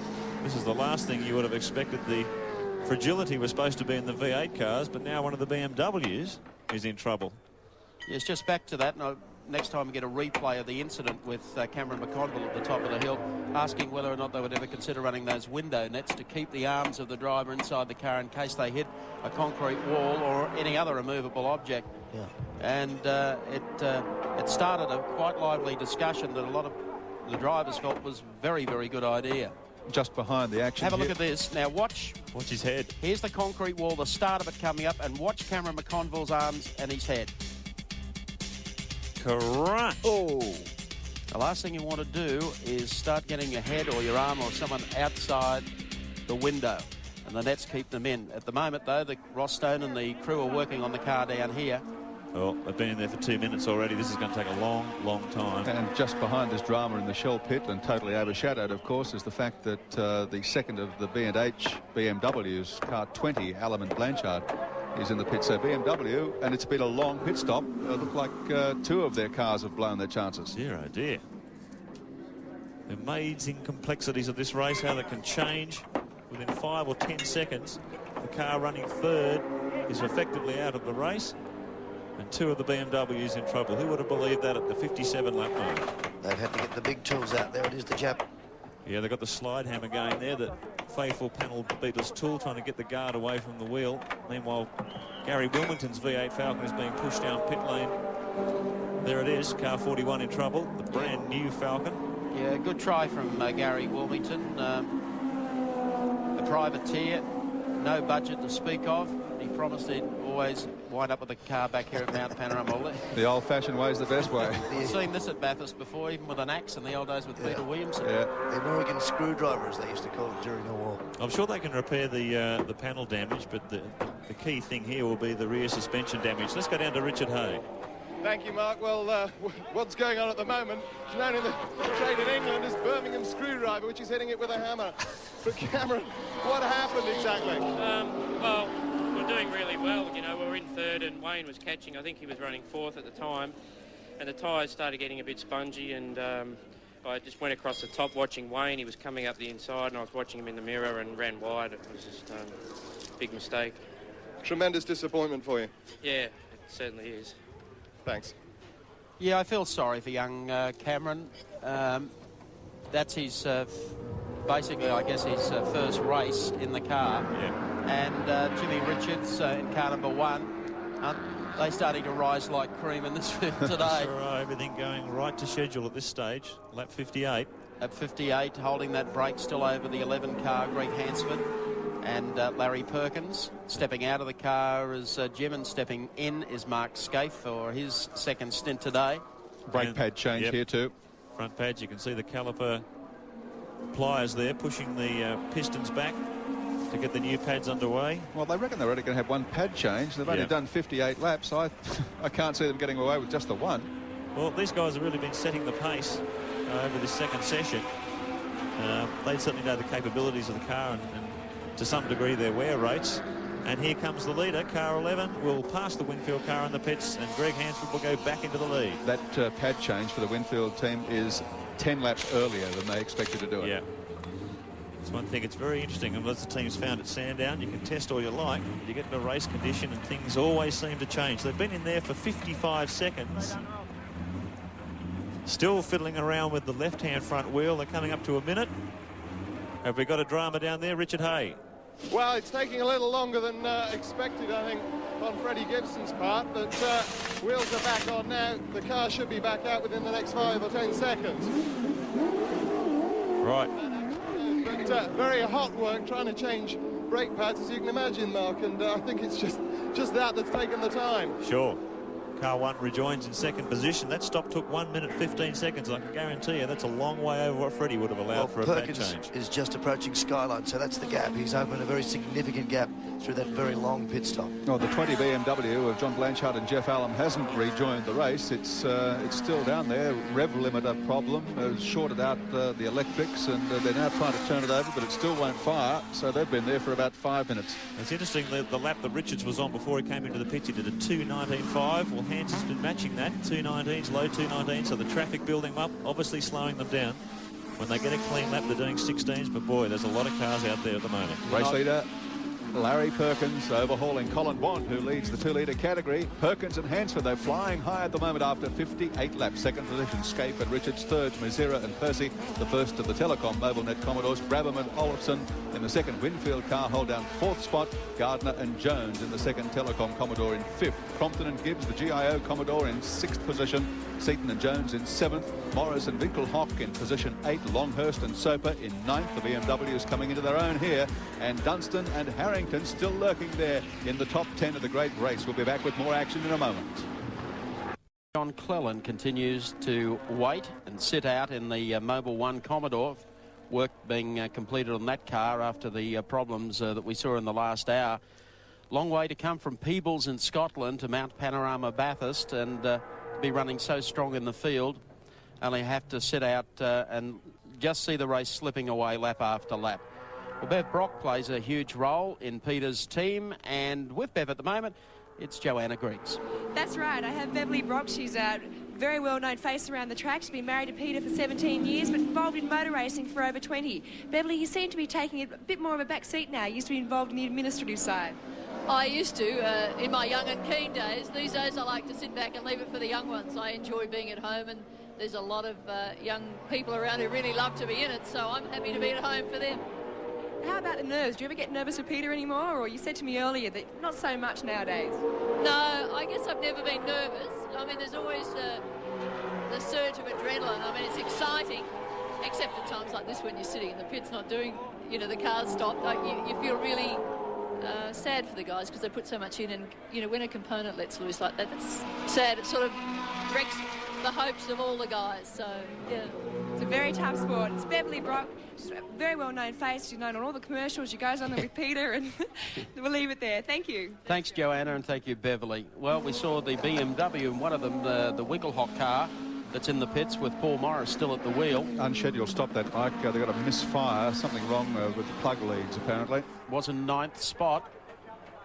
This is the last thing you would have expected. The fragility was supposed to be in the V8 cars, but now one of the BMWs is in trouble. Yes, just back to that. And next time we get a replay of the incident with Cameron McConville at the top of the hill, asking whether or not they would ever consider running those window nets to keep the arms of the driver inside the car in case they hit a concrete wall or any other immovable object. Yeah. And it started a quite lively discussion that a lot of the drivers felt was very, very good idea. Just behind the action. Have a look at this. Now watch his head. Here's the concrete wall, the start of it coming up, and watch Cameron McConville's arms and his head. Crunch. Oh. The last thing you want to do is start getting your head or your arm or someone outside the window, and the nets keep them in. At the moment, though, the Ross Stone and the crew are working on the car down here. Well, they've been in there for 2 minutes already. This is going to take a long, long time. And just behind this drama in the Shell pit, and totally overshadowed, of course, is the fact that the second of the B&H BMWs, car 20, Alaman Blanchard, is in the pit. So BMW, and it's been a long pit stop, look like 2 of their cars have blown their chances. Dear, oh dear. The amazing complexities of this race, how they can change within 5 or 10 seconds. The car running third is effectively out of the race, and 2 of the BMWs in trouble. Who would have believed that at the 57 lap mark? They've had to get the big tools out. There it is, the Jap. Yeah, they've got the slide hammer going there, the faithful panel beater's tool, trying to get the guard away from the wheel. Meanwhile, Gary Wilmington's V8 Falcon is being pushed down pit lane. There it is, car 41 in trouble, the brand new Falcon. Yeah, good try from Gary Wilmington. A privateer, no budget to speak of. He promised he'd always wind up with a car back here at Mount Panorama. The old-fashioned way is the best way. I've seen this at Bathurst before, even with an axe in the old days with Peter Williamson. Yeah. The American screwdriver, as they used to call it during the war. I'm sure they can repair the panel damage, but the key thing here will be the rear suspension damage. Let's go down to Richard Hay. Thank you, Mark. Well, what's going on at the moment, known in the trade in England as Birmingham screwdriver, which is hitting it with a hammer. But Cameron, what happened exactly? Well, we're doing really well. You know, we were in third and Wayne was catching. I think he was running fourth at the time. And the tyres started getting a bit spongy, and I just went across the top watching Wayne. He was coming up the inside, and I was watching him in the mirror and ran wide. It was just a big mistake. Tremendous disappointment for you. Yeah, it certainly is. Thanks. Yeah, I feel sorry for young Cameron. That's his, basically, I guess, his first race in the car. Yeah. And Jimmy Richards in car number 1. They're starting to rise like cream in this field today. That's right, everything going right to schedule at this stage. Lap 58. At 58, holding that brake still over the 11 car, Greg Hansford and Larry Perkins. Stepping out of the car is Jim, and stepping in is Mark Scaife for his second stint today. Brake pad change here too. Front pads, you can see the caliper pliers there pushing the pistons back to get the new pads underway. Well, they reckon they're only going to have one pad change. They've only done 58 laps. I can't see them getting away with just the one. Well, these guys have really been setting the pace over this second session. They certainly know the capabilities of the car and to some degree their wear rates. And here comes the leader. Car 11 will pass the Winfield car in the pits, and Greg Hansford will go back into the lead. That pad change for the Winfield team is 10 laps earlier than they expected to do it. Yeah. That's one thing. It's very interesting. And as the team's found at Sandown, you can test all you like. You get into race condition and things always seem to change. They've been in there for 55 seconds. Still fiddling around with the left-hand front wheel. They're coming up to a minute. Have we got a drama down there, Richard Hay? Well, it's taking a little longer than expected, I think, on Freddie Gibson's part, but wheels are back on now. The car should be back out within the next 5 or 10 seconds. Right. But very hot work trying to change brake pads, as you can imagine, Mark, and I think it's just that's taken the time. Sure. Car 1 rejoins in second position. That stop took 1 minute 15 seconds. I can guarantee you that's a long way over what Freddie would have allowed for a pad change. Perkins is just approaching Skyline, so that's the gap. He's opened a very significant gap through that very long pit stop. Well, the 20 BMW of John Blanchard and Jeff Allen hasn't rejoined the race. It's still down there. Rev limiter problem has shorted out the electrics, and they're now trying to turn it over, but it still won't fire. So they've been there for about 5 minutes. It's interesting, the lap that Richards was on before he came into the pits, he did a 2:19.5. Well, Hanson's been matching that, 2:19s, low 2:19, so the traffic building up, obviously slowing them down. When they get a clean lap, they're doing 16s, but boy, there's a lot of cars out there at the moment. Race leader Larry Perkins overhauling Colin Bond, who leads the 2-litre category. Perkins and Hansford, they're flying high at the moment after 58 laps. Second position, Scaife and Richards. Third, Mazira and Percy. The first of the Telecom MobileNet Commodores. Brabham and Olofsson in the second. Winfield car hold down fourth spot. Gardner and Jones in the second. Telecom Commodore in fifth. Crompton and Gibbs, the GIO Commodore, in sixth position. Seaton and Jones in seventh. Morris and Winkelhock in position 8. Longhurst and Soper in ninth. The BMWs coming into their own here. And Dunstan and Harrington still lurking there in the top 10 of the great race. We'll be back with more action in a moment. John Cleland continues to wait and sit out in the Mobile 1 Commodore. Work being completed on that car after the problems that we saw in the last hour. Long way to come from Peebles in Scotland to Mount Panorama Bathurst, and be running so strong in the field. Only have to sit out and just see the race slipping away lap after lap. Well, Bev Brock plays a huge role in Peter's team, and with Bev at the moment, it's Joanna Griggs. That's right. I have Beverly Brock. She's a very well-known face around the track. She's been married to Peter for 17 years, but involved in motor racing for over 20. Beverly, you seem to be taking a bit more of a back seat now. You used to be involved in the administrative side. I used to in my young and keen days. These days I like to sit back and leave it for the young ones. I enjoy being at home, and there's a lot of young people around who really love to be in it, so I'm happy to be at home for them. How about the nerves? Do you ever get nervous with Peter anymore? Or you said to me earlier that not so much nowadays. No, I guess I've never been nervous. I mean, there's always the surge of adrenaline. I mean, it's exciting, except at times like this when you're sitting in the pits not doing, you know, the car's stopped. You feel really sad for the guys because they put so much in, and, you know, when a component lets loose like that, it's sad. It sort of wrecks the hopes of all the guys. So, yeah. It's a very tough sport. It's Beverly Brock. very well-known face. You're known on all the commercials. You goes on there with Peter, and we'll leave it there. Thank you. Thanks, Joanna, and thank you, Beverly. Well, we saw the BMW and one of them, the Wigglehawk car that's in the pits with Paul Morris still at the wheel. Unscheduled stop that, Mike. They got a misfire, something wrong with the plug leads, apparently. Was in 9th spot.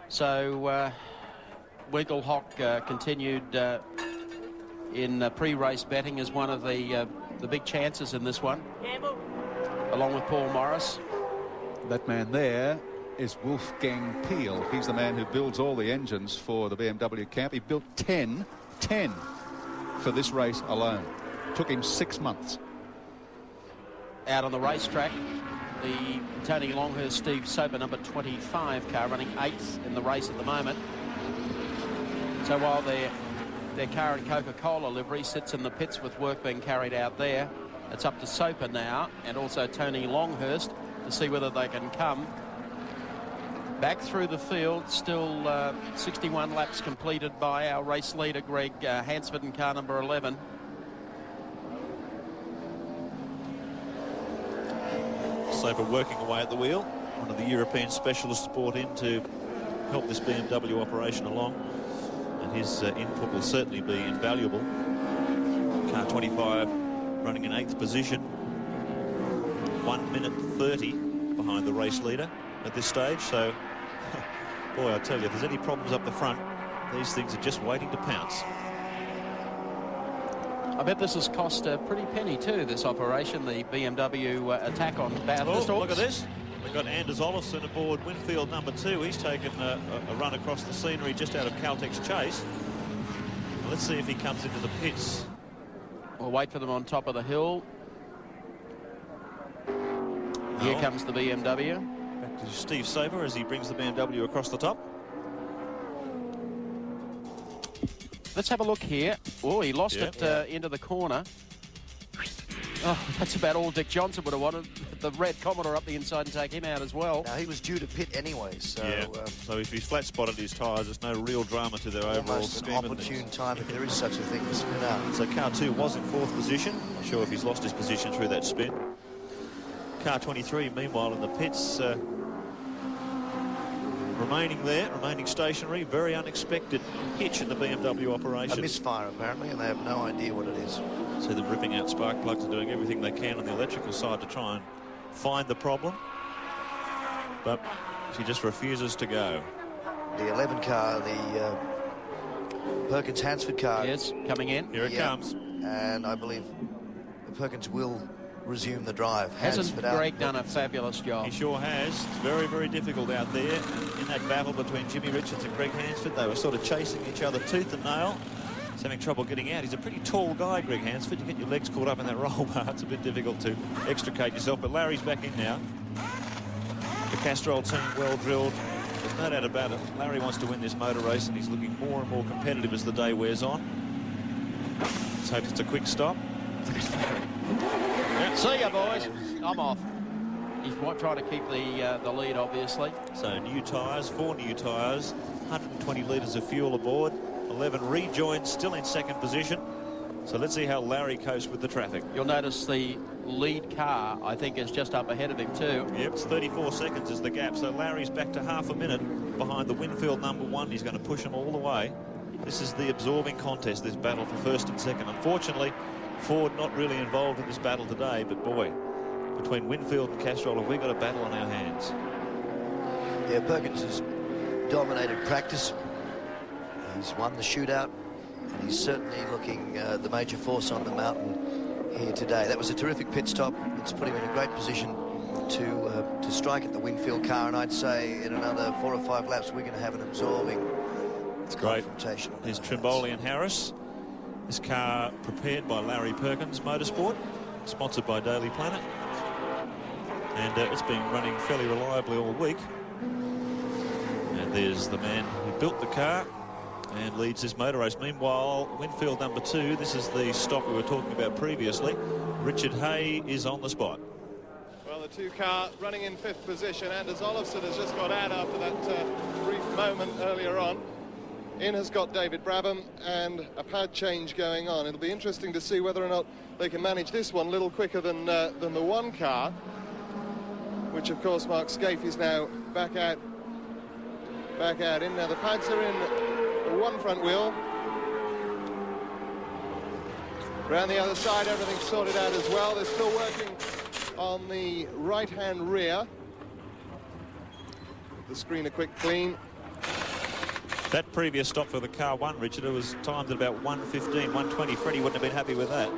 So Wigglehawk continued in pre-race betting as one of the big chances in this one, along with Paul Morris. That man there is Wolfgang Peel. He's the man who builds all the engines for the BMW camp. He built 10 for this race alone. Took him 6 months. Out on the racetrack, the Tony Longhurst Steve Soper number 25 car running 8th in the race at the moment. So while their car and Coca-Cola livery sits in the pits with work being carried out there, it's up to Soper now and also Tony Longhurst to see whether they can come back through the field. Still 61 laps completed by our race leader Greg Hansford in car number 11. Soper working away at the wheel. One of the European specialists brought in to help this BMW operation along, and his input will certainly be invaluable. Car 25 running in 8th position, 1 minute 30 behind the race leader at this stage. So boy, I tell you, if there's any problems up the front, these things are just waiting to pounce. I bet this has cost a pretty penny too, this operation, the BMW attack on Bathurst. Oh, look at this. We've got Anders Olofsson aboard Winfield number 2. He's taken a run across the scenery just out of Caltech's chase. Let's see if he comes into the pits. We'll wait for them on top of the hill. Here comes the BMW. Back to Steve Soper as he brings the BMW across the top. Let's have a look here. Oh, he lost it into the corner. Oh, that's about all Dick Johnson would have wanted. The red Commodore up the inside and take him out as well. Now, he was due to pit anyway, so... so if he's flat-spotted his tyres, there's no real drama to their overall scheme. Almost an opportune time, if there is such a thing, to spin out. So car 2 was in 4th position. Not sure if he's lost his position through that spin. Car 23, meanwhile, in the pits, remaining stationary. Very unexpected hitch in the BMW operation. A misfire, apparently, and they have no idea what it is. See them ripping out spark plugs and doing everything they can on the electrical side to try and find the problem. But she just refuses to go. The 11 car, the Perkins Hansford car. Yes, coming in. Here it comes. And I believe Perkins will resume the drive. Hasn't Greg done a fabulous job? He sure has. It's very, very difficult out there. In that battle between Jimmy Richards and Greg Hansford, they were sort of chasing each other tooth and nail. He's having trouble getting out. He's a pretty tall guy, Greg Hansford. You get your legs caught up in that roll bar. It's a bit difficult to extricate yourself. But Larry's back in now. The Castrol team well drilled. There's no doubt about it. Larry wants to win this motor race, and he's looking more and more competitive as the day wears on. Let's hope it's a quick stop. See ya, boys. I'm off. He's trying to keep the lead, obviously. So new tyres, 4 new tyres, 120 litres of fuel aboard, 11 rejoins, still in 2nd position. So let's see how Larry coasts with the traffic. You'll notice the lead car, I think, is just up ahead of him too. Yep, it's 34 seconds is the gap. So Larry's back to half a minute behind the Winfield number 1. He's going to push him all the way. This is the absorbing contest, this battle for 1st and 2nd. Unfortunately, Ford not really involved in this battle today, but boy, between Winfield and Castrol, have we got a battle on our hands? Yeah, Perkins has dominated practice. He's won the shootout, and he's certainly looking the major force on the mountain here today. That was a terrific pit stop. It's put him in a great position to strike at the Winfield car, and I'd say in another 4 or 5 laps we're going to have an absorbing confrontation. Here's Trimboli and Harris. This car prepared by Larry Perkins Motorsport, sponsored by Daily Planet, and it's been running fairly reliably all week. And there's the man who built the car and leads this motor race. Meanwhile, Winfield number 2, this is the stop we were talking about previously. Richard Hay is on the spot. Well, the 2 car running in 5th position. Anders Olofsson has just got out after that brief moment earlier on. In has got David Brabham and a pad change going on. It'll be interesting to see whether or not they can manage this one a little quicker than the 1 car. which of course Mark Scaife is now back out in. Now the pads are in one front wheel. Around the other side, everything's sorted out as well. They're still working on the right-hand rear. The screen a quick clean. That previous stop for the car 1, Richard, it was timed at about 1:15, 1:20. Freddie wouldn't have been happy with that.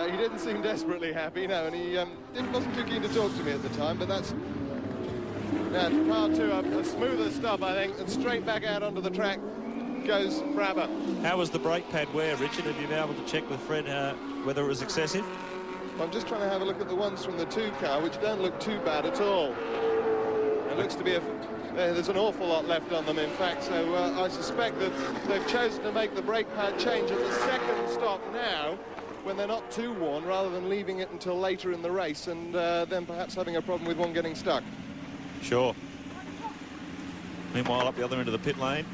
He didn't seem desperately happy, no, and he wasn't too keen to talk to me at the time, but that's... Now, car 2, a smoother stop, I think, and straight back out onto the track goes Brabham. How was the brake pad wear, Richard? Have you been able to check with Fred whether it was excessive? I'm just trying to have a look at the ones from the 2 car, which don't look too bad at all. It looks to be there's an awful lot left on them, in fact, so I suspect that they've chosen to make the brake pad change at the second stop now, when they're not too worn, rather than leaving it until later in the race and then perhaps having a problem with one getting stuck. Sure. Meanwhile, up the other end of the pit lane,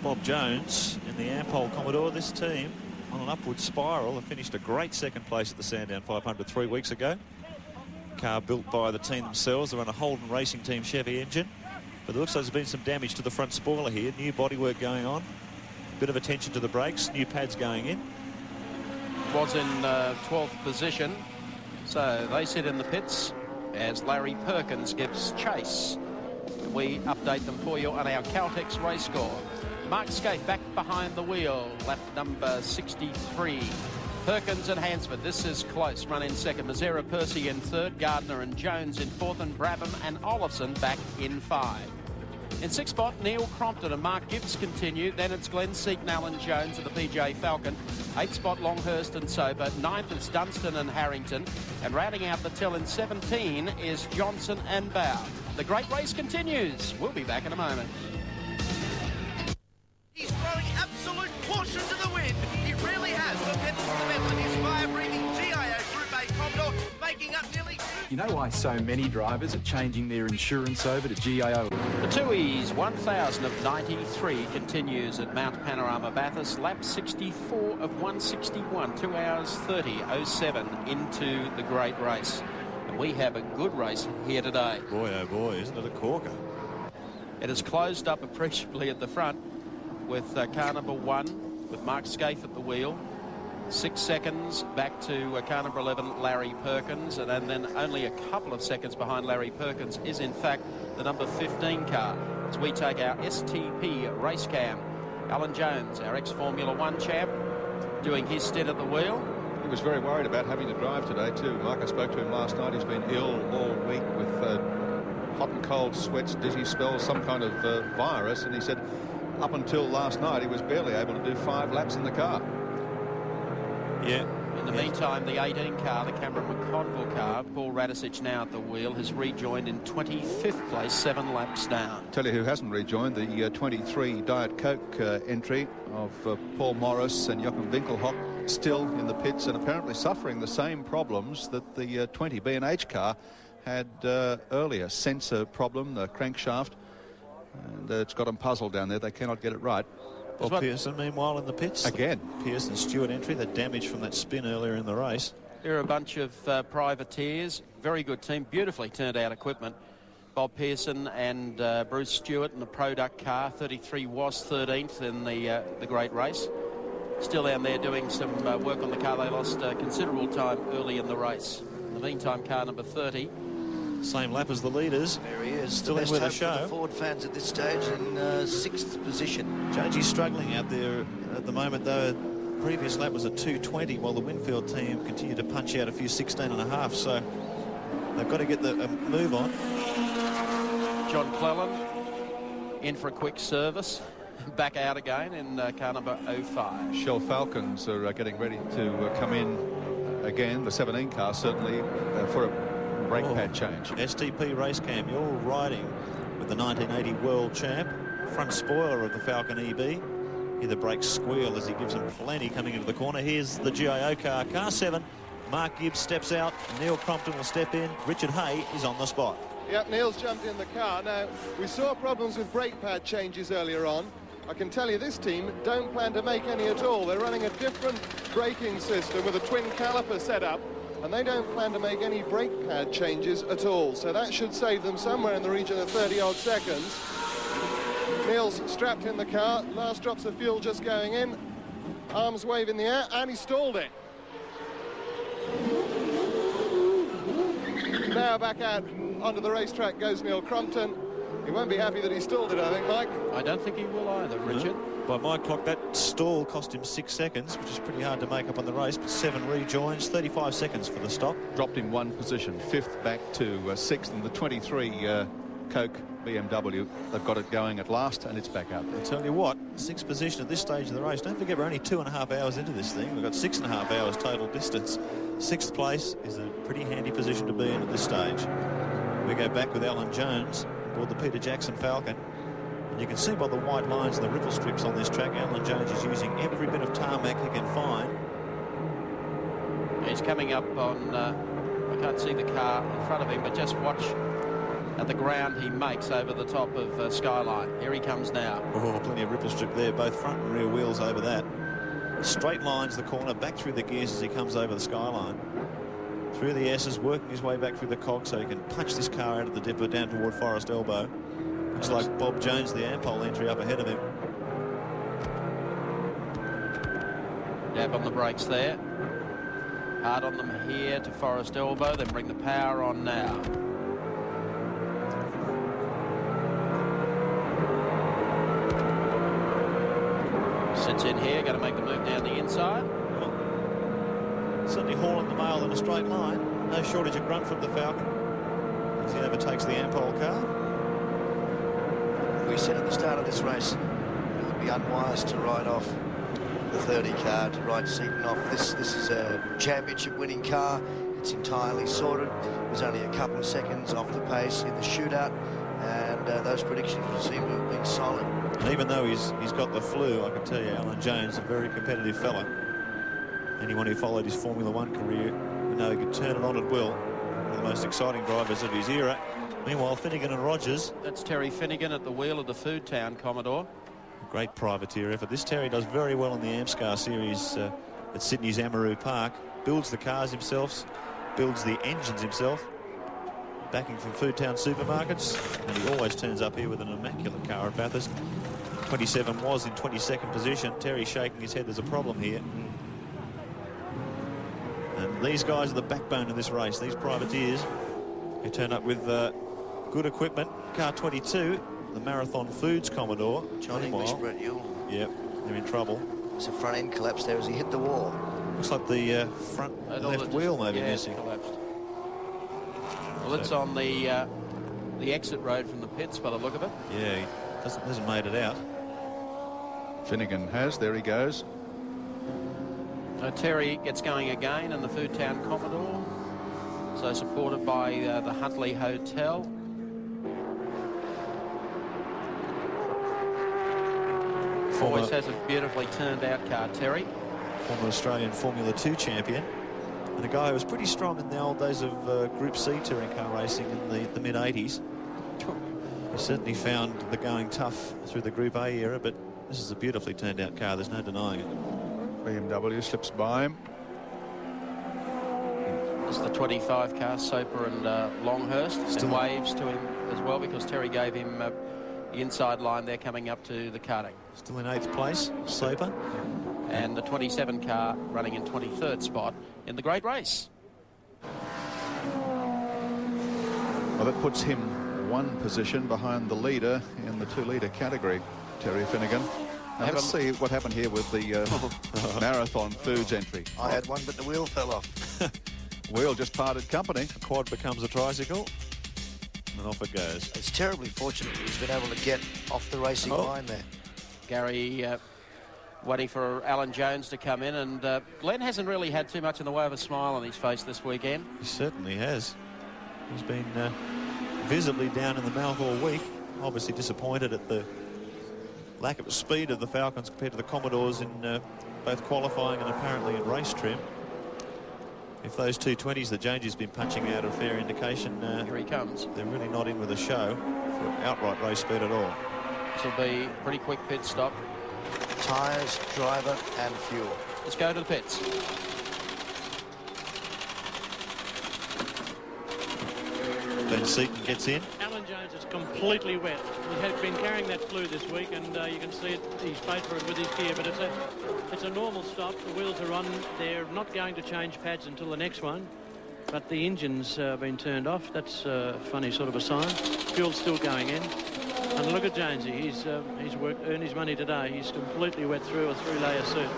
Bob Jones in the Ampol Commodore. This team on an upward spiral. They finished a great second place at the Sandown 500 3 weeks ago. Car built by the team themselves. They're on a Holden Racing Team Chevy engine. But it looks like there's been some damage to the front spoiler here. New bodywork going on. Bit of attention to the brakes. New pads going in. Was in 12th position. So they sit in the pits as Larry Perkins gives chase. We update them for you on our Caltex race score. Mark Scaife back behind the wheel, lap number 63. Perkins and Hansford, this is close. Run in second. Mazzara Percy in third. Gardner and Jones in fourth. And Brabham and Olofsson back in 5. In 6th spot, Neil Crompton and Mark Gibbs continue. Then it's Glenn Seek, Alan Jones of the PJ Falcon. 8th spot, Longhurst and Sober. 9th is Dunstan and Harrington. And rounding out the till in 17 is Johnson and Bow. The great race continues. We'll be back in a moment. He's throwing absolute caution to the wind. He really has. The pedal to the metal in his fire-breathing GIO Group A Commodore, making up nearly... You know why so many drivers are changing their insurance over to GIO? The Tooheys 1000 of 93 continues at Mount Panorama Bathurst. Lap 64 of 161, 2 hours 30:07 into the great race. And we have a good race here today. Boy, oh boy, isn't it a corker? It has closed up appreciably at the front with car number 1 with Mark Scaife at the wheel. 6 seconds back to car number 11, Larry Perkins, and then only a couple of seconds behind Larry Perkins is in fact the number 15 car as we take our STP race cam. Alan Jones, our ex-Formula 1 champ, doing his stint at the wheel. He was very worried about having to drive today too. Mark, I spoke to him last night. He's been ill all week with hot and cold sweats, dizzy spells, some kind of virus, and he said up until last night he was barely able to do 5 laps in the car. Yeah. In the meantime, the 18 car, the Cameron McConville car, Paul Radicic now at the wheel, has rejoined in 25th place, 7 laps down. Tell you who hasn't rejoined, the 23 Diet Coke entry of Paul Morris and Joachim Winkelhock, still in the pits and apparently suffering the same problems that the 20 B&H car had earlier. Sensor problem, the crankshaft, and it's got them puzzled down there. They cannot get it right. Bob Pearson, meanwhile, in the pits. Again. Pearson Stewart entry, the damage from that spin earlier in the race. There are a bunch of privateers. Very good team. Beautifully turned out equipment. Bob Pearson and Bruce Stewart in the Product car. 33 was 13th in the great race. Still down there doing some work on the car. They lost considerable time early in the race. In the meantime, car number 30. Same lap as the leaders. There he is. Still the in best with the hope show. for the Ford fans at this stage in 6th position. Jonesy's struggling out there at the moment, though. Previous lap was a 2:20, while the Winfield team continue to punch out a few 16.5. So they've got to get the move on. John Clellan in for a quick service. Back out again in car number 05. Shell Falcons are getting ready to come in again. The 17 car certainly for a brake pad change. STP race cam, you're riding with the 1980 world champ, front spoiler of the Falcon EB. Hear the brakes squeal as he gives them plenty coming into the corner. Here's the GIO car, car 7. Mark Gibbs steps out, Neil Crompton will step in, Richard Hay is on the spot. Yep, Neil's jumped in the car. Now, we saw problems with brake pad changes earlier on. I can tell you this team don't plan to make any at all. They're running a different braking system with a twin caliper setup. and they don't plan to make any brake pad changes at all. So that should save them somewhere in the region of 30-odd seconds. Neil's strapped in the car, last drops of fuel just going in, arms wave in the air, and he stalled it. Now back out onto the racetrack goes Neil Crompton. He won't be happy that he stalled it, I think, Mike. I don't think he will either, Richard. By my clock, that stall cost him 6 seconds, which is pretty hard to make up on the race, but 7 rejoins, 35 seconds for the stop. Dropped in 1 position, 5th back to 6th, and the 23 Coke BMW, they've got it going at last, and it's back out there. I tell you what, 6th position at this stage of the race. Don't forget, we're only 2.5 hours into this thing. We've got 6.5 hours total distance. 6th place is a pretty handy position to be in at this stage. We go back with Alan Jones aboard the Peter Jackson Falcon. And you can see by the white lines and the ripple strips on this track, Alan Jones is using every bit of tarmac he can find. He's coming up on, I can't see the car in front of him, but just watch at the ground he makes over the top of Skyline. Here he comes now. Oh, plenty of ripple strip there, both front and rear wheels over that. Straight lines the corner, back through the gears as he comes over the Skyline. Through the S's, working his way back through the cog so he can punch this car out of the dipper down toward Forest Elbow. Looks like Bob Jones, the Ampol entry, up ahead of him. Dab on the brakes there. Hard on them here to Forest Elbow, then bring the power on now. Sits in here, going to make the move down the inside. Well, certainly hauling the mail in a straight line. No shortage of grunt from the Falcon as he overtakes the Ampol car. We said at the start of this race it would be unwise to ride off the 30 car, to ride Seaton off. This is a championship winning car. It's entirely sorted. It was only a couple of seconds off the pace in the shootout, and those predictions would seem to have been solid. And even though he's got the flu, I can tell you, Alan Jones, a very competitive fella. Anyone who followed his Formula One career would know he could turn it on at will. One of the most exciting drivers of his era. Meanwhile, Finnegan and Rogers. That's Terry Finnegan at the wheel of the Food Town Commodore. Great privateer effort. This Terry does very well in the AmScar series at Sydney's Amaroo Park. Builds the cars himself, builds the engines himself. Backing from Food Town supermarkets, and he always turns up here with an immaculate car at Bathurst. 27 was in 22nd position. Terry shaking his head, there's a problem here. And these guys are the backbone of this race, these privateers who turn up with good equipment. Car 22, the Marathon Foods Commodore. John English, Brett Yule. Yep, they're in trouble. There's a front end collapse there as he hit the wall. Looks like the front left wheel maybe missing. Collapsed. Well, it's on the exit road from the pits by the look of it. Yeah, he hasn't made it out. Finnegan has, there he goes. Terry gets going again in the Food Town Commodore. So supported by the Huntley Hotel. Always has a beautifully turned out car, Terry. Former Australian Formula 2 champion. And a guy who was pretty strong in the old days of Group C touring car racing in the mid-80s. He certainly found the going tough through the Group A era, but this is a beautifully turned out car, there's no denying it. BMW slips by him. It's the 25 car, Soper and Longhurst. Still waves to him as well because Terry gave him the inside line there coming up to the karting. Still in 8th place, Soper. And the 27 car running in 23rd spot in the great race. Well, that puts him 1 position behind the leader in the 2-litre category, Terry Finnegan. Now let's see what happened here with the Marathon Foods entry. I had one, but the wheel fell off. Wheel just parted company. A quad becomes a tricycle, and off it goes. It's terribly fortunate he's been able to get off the racing line there. Gary waiting for Alan Jones to come in, and Glenn hasn't really had too much in the way of a smile on his face this weekend. He certainly has. He's been visibly down in the mouth all week. Obviously disappointed at the lack of speed of the Falcons compared to the Commodores in both qualifying and apparently in race trim. If those 220s that Jones has been punching out are a fair indication, here he comes. They're really not in with a show for outright race speed at all. This will be a pretty quick pit stop. Tyres, driver and fuel. Let's go to the pits. Then Seaton gets in. Alan Jones is completely wet. He has been carrying that flu this week, and you can see it. He's paid for it with his gear, but it's a normal stop. The wheels are on. They're not going to change pads until the next one, but the engine's been turned off. That's a funny sort of a sign. Fuel's still going in. And look at Jonesy. He's earned his money today. He's completely wet through a 3-layer suit.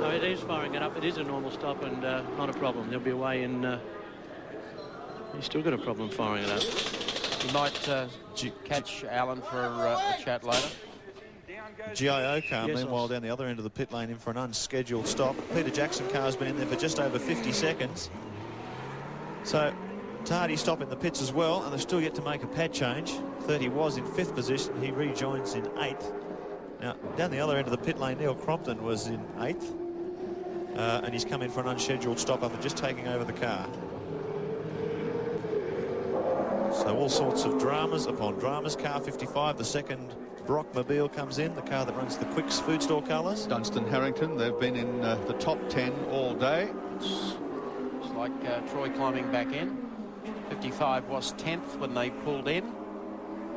No, it is firing it up. It is a normal stop and not a problem. There'll be a way in. He's still got a problem firing it up. You might catch Alan for a chat later. GIO car, meanwhile, down the other end of the pit lane in for an unscheduled stop. Peter Jackson car's been in there for just over 50 seconds. So, tardy stop in the pits as well, and they've still yet to make a pad change. 30 was in 5th position. He rejoins in 8th. Now, down the other end of the pit lane, Neil Crompton was in 8th. And he's come in for an unscheduled stop after just taking over the car. So all sorts of dramas upon dramas. Car 55, the second Brockmobile comes in, the car that runs the Quicks food store colours. Dunstan Harrington, they've been in the top 10 all day. It's like Troy climbing back in. 55 was 10th when they pulled in.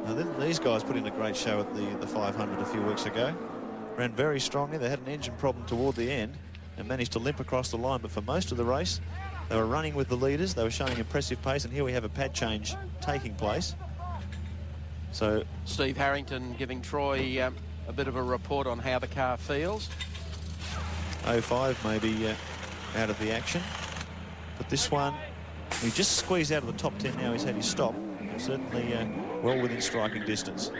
Now then, these guys put in a great show at the 500 a few weeks ago. Ran very strongly. They had an engine problem toward the end and managed to limp across the line, but for most of the race they were running with the leaders. They were showing impressive pace, and here we have a pad change taking place. So Steve Harrington giving Troy a bit of a report on how the car feels. 05 maybe out of the action, but this one, he just squeezed out of the top 10 now. He's had his stop. Certainly well within striking distance.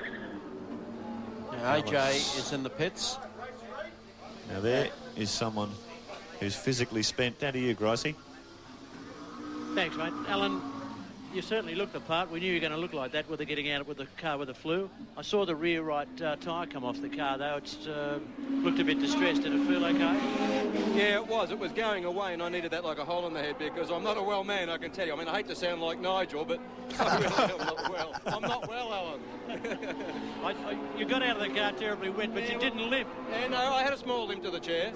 Now AJ is in the pits. Now there is someone who's physically spent. Down to you, Gricey. Thanks, mate. Alan, you certainly looked the part. We knew you were going to look like that with the getting out with the car with the flu. I saw the rear right tyre come off the car, though. It's looked a bit distressed. Did it feel okay? Yeah, it was. It was going away, and I needed that like a hole in the head because I'm not a well man, I can tell you. I mean, I hate to sound like Nigel, but I really am not well. I'm not well, Alan. You got out of the car terribly wet, but you didn't limp. Yeah, no, I had a small limp to the chair.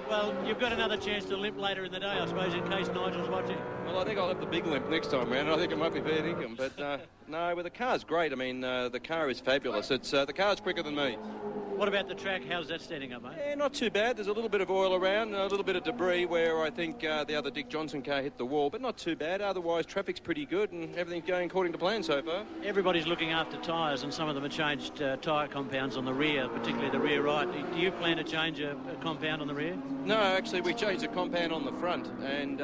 Well, you've got another chance to limp later in the day, I suppose, in case Nigel's watching. Well, I think I'll have the big limp next time round. I think it might be fair income. But no, well, the car's great. I mean, the car is fabulous. It's the car's quicker than me. What about the track? How's that standing up, mate? Yeah, not too bad. There's a little bit of oil around, and a little bit of debris where I think the other Dick Johnson car hit the wall, but not too bad. Otherwise, traffic's pretty good, and everything's going according to plan so far. Everybody's looking after tyres, and some of them have changed tyre compounds on the rear, particularly the rear right. Do you plan to change a compound on the rear? No, actually, we changed the compound on the front, and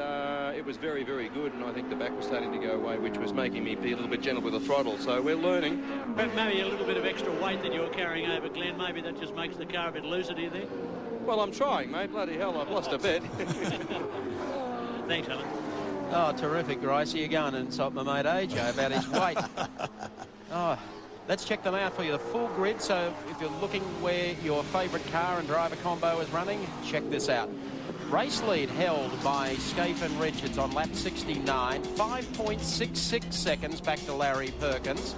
it was very, very good, and I think the back was starting to go away, which was making me be a little bit gentle with the throttle, so we're learning. But maybe a little bit of extra weight that you're carrying over, Glenn, maybe that just makes the car a bit looser, do you think? Well, I'm trying, mate. Bloody hell, I've lost a bit. Thanks, Alan. Oh, terrific, Grace. You're going and insult my mate AJ about his weight. Oh, let's check them out for you. The full grid, so if you're looking where your favourite car and driver combo is running, check this out. Race lead held by Scaife and Richards on lap 69. 5.66 seconds back to Larry Perkins.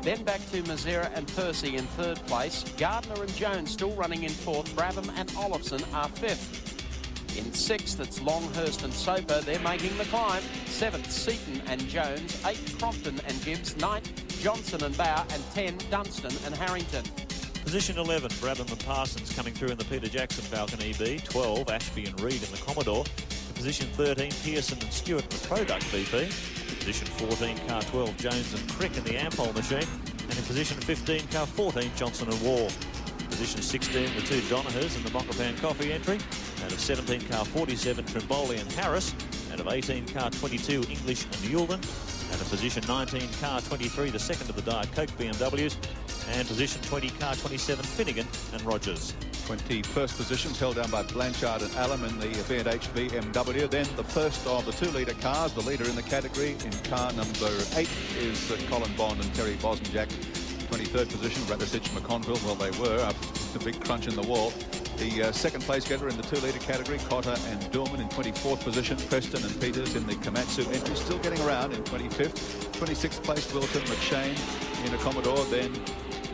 Then back to Mazera and Percy in 3rd place. Gardner and Jones still running in 4th. Brabham and Olofsson are 5th. In 6th, it's Longhurst and Soper. They're making the climb. 7th, Seaton and Jones. 8th, Crompton and Gibbs. 9th, Johnson and Bauer. And 10, Dunstan and Harrington. Position 11, Brabham and Parsons coming through in the Peter Jackson Falcon EB. 12, Ashby and Reid in the Commodore. Position 13, Pearson and Stewart in the Product BP. Position 14, car 12, Jones and Crick in the Ampol machine. And in position 15, car 14, Johnson and Wall. Position 16, the two Donahers in the Mokapan Coffee entry. Out of 17, car 47, Trimboli and Harris. Out of 18, car 22, English and Yulden. Out of position 19, car 23, the second of the Diet Coke BMWs. And position 20, car 27, Finnegan and Rogers. 21st positions held down by Blanchard and Allen in the B&H BMW. Then the first of the 2-litre cars, the leader in the category in car number 8 is Colin Bond and Terry Bosnjak. 23rd position, Radisich McConville, well they were, after the big crunch in the wall. The second place getter in the 2-litre category, Cotter and Dorman in 24th position. Preston and Peters in the Komatsu entry, still getting around in 25th. 26th place, Wilton, McShane in a Commodore. Then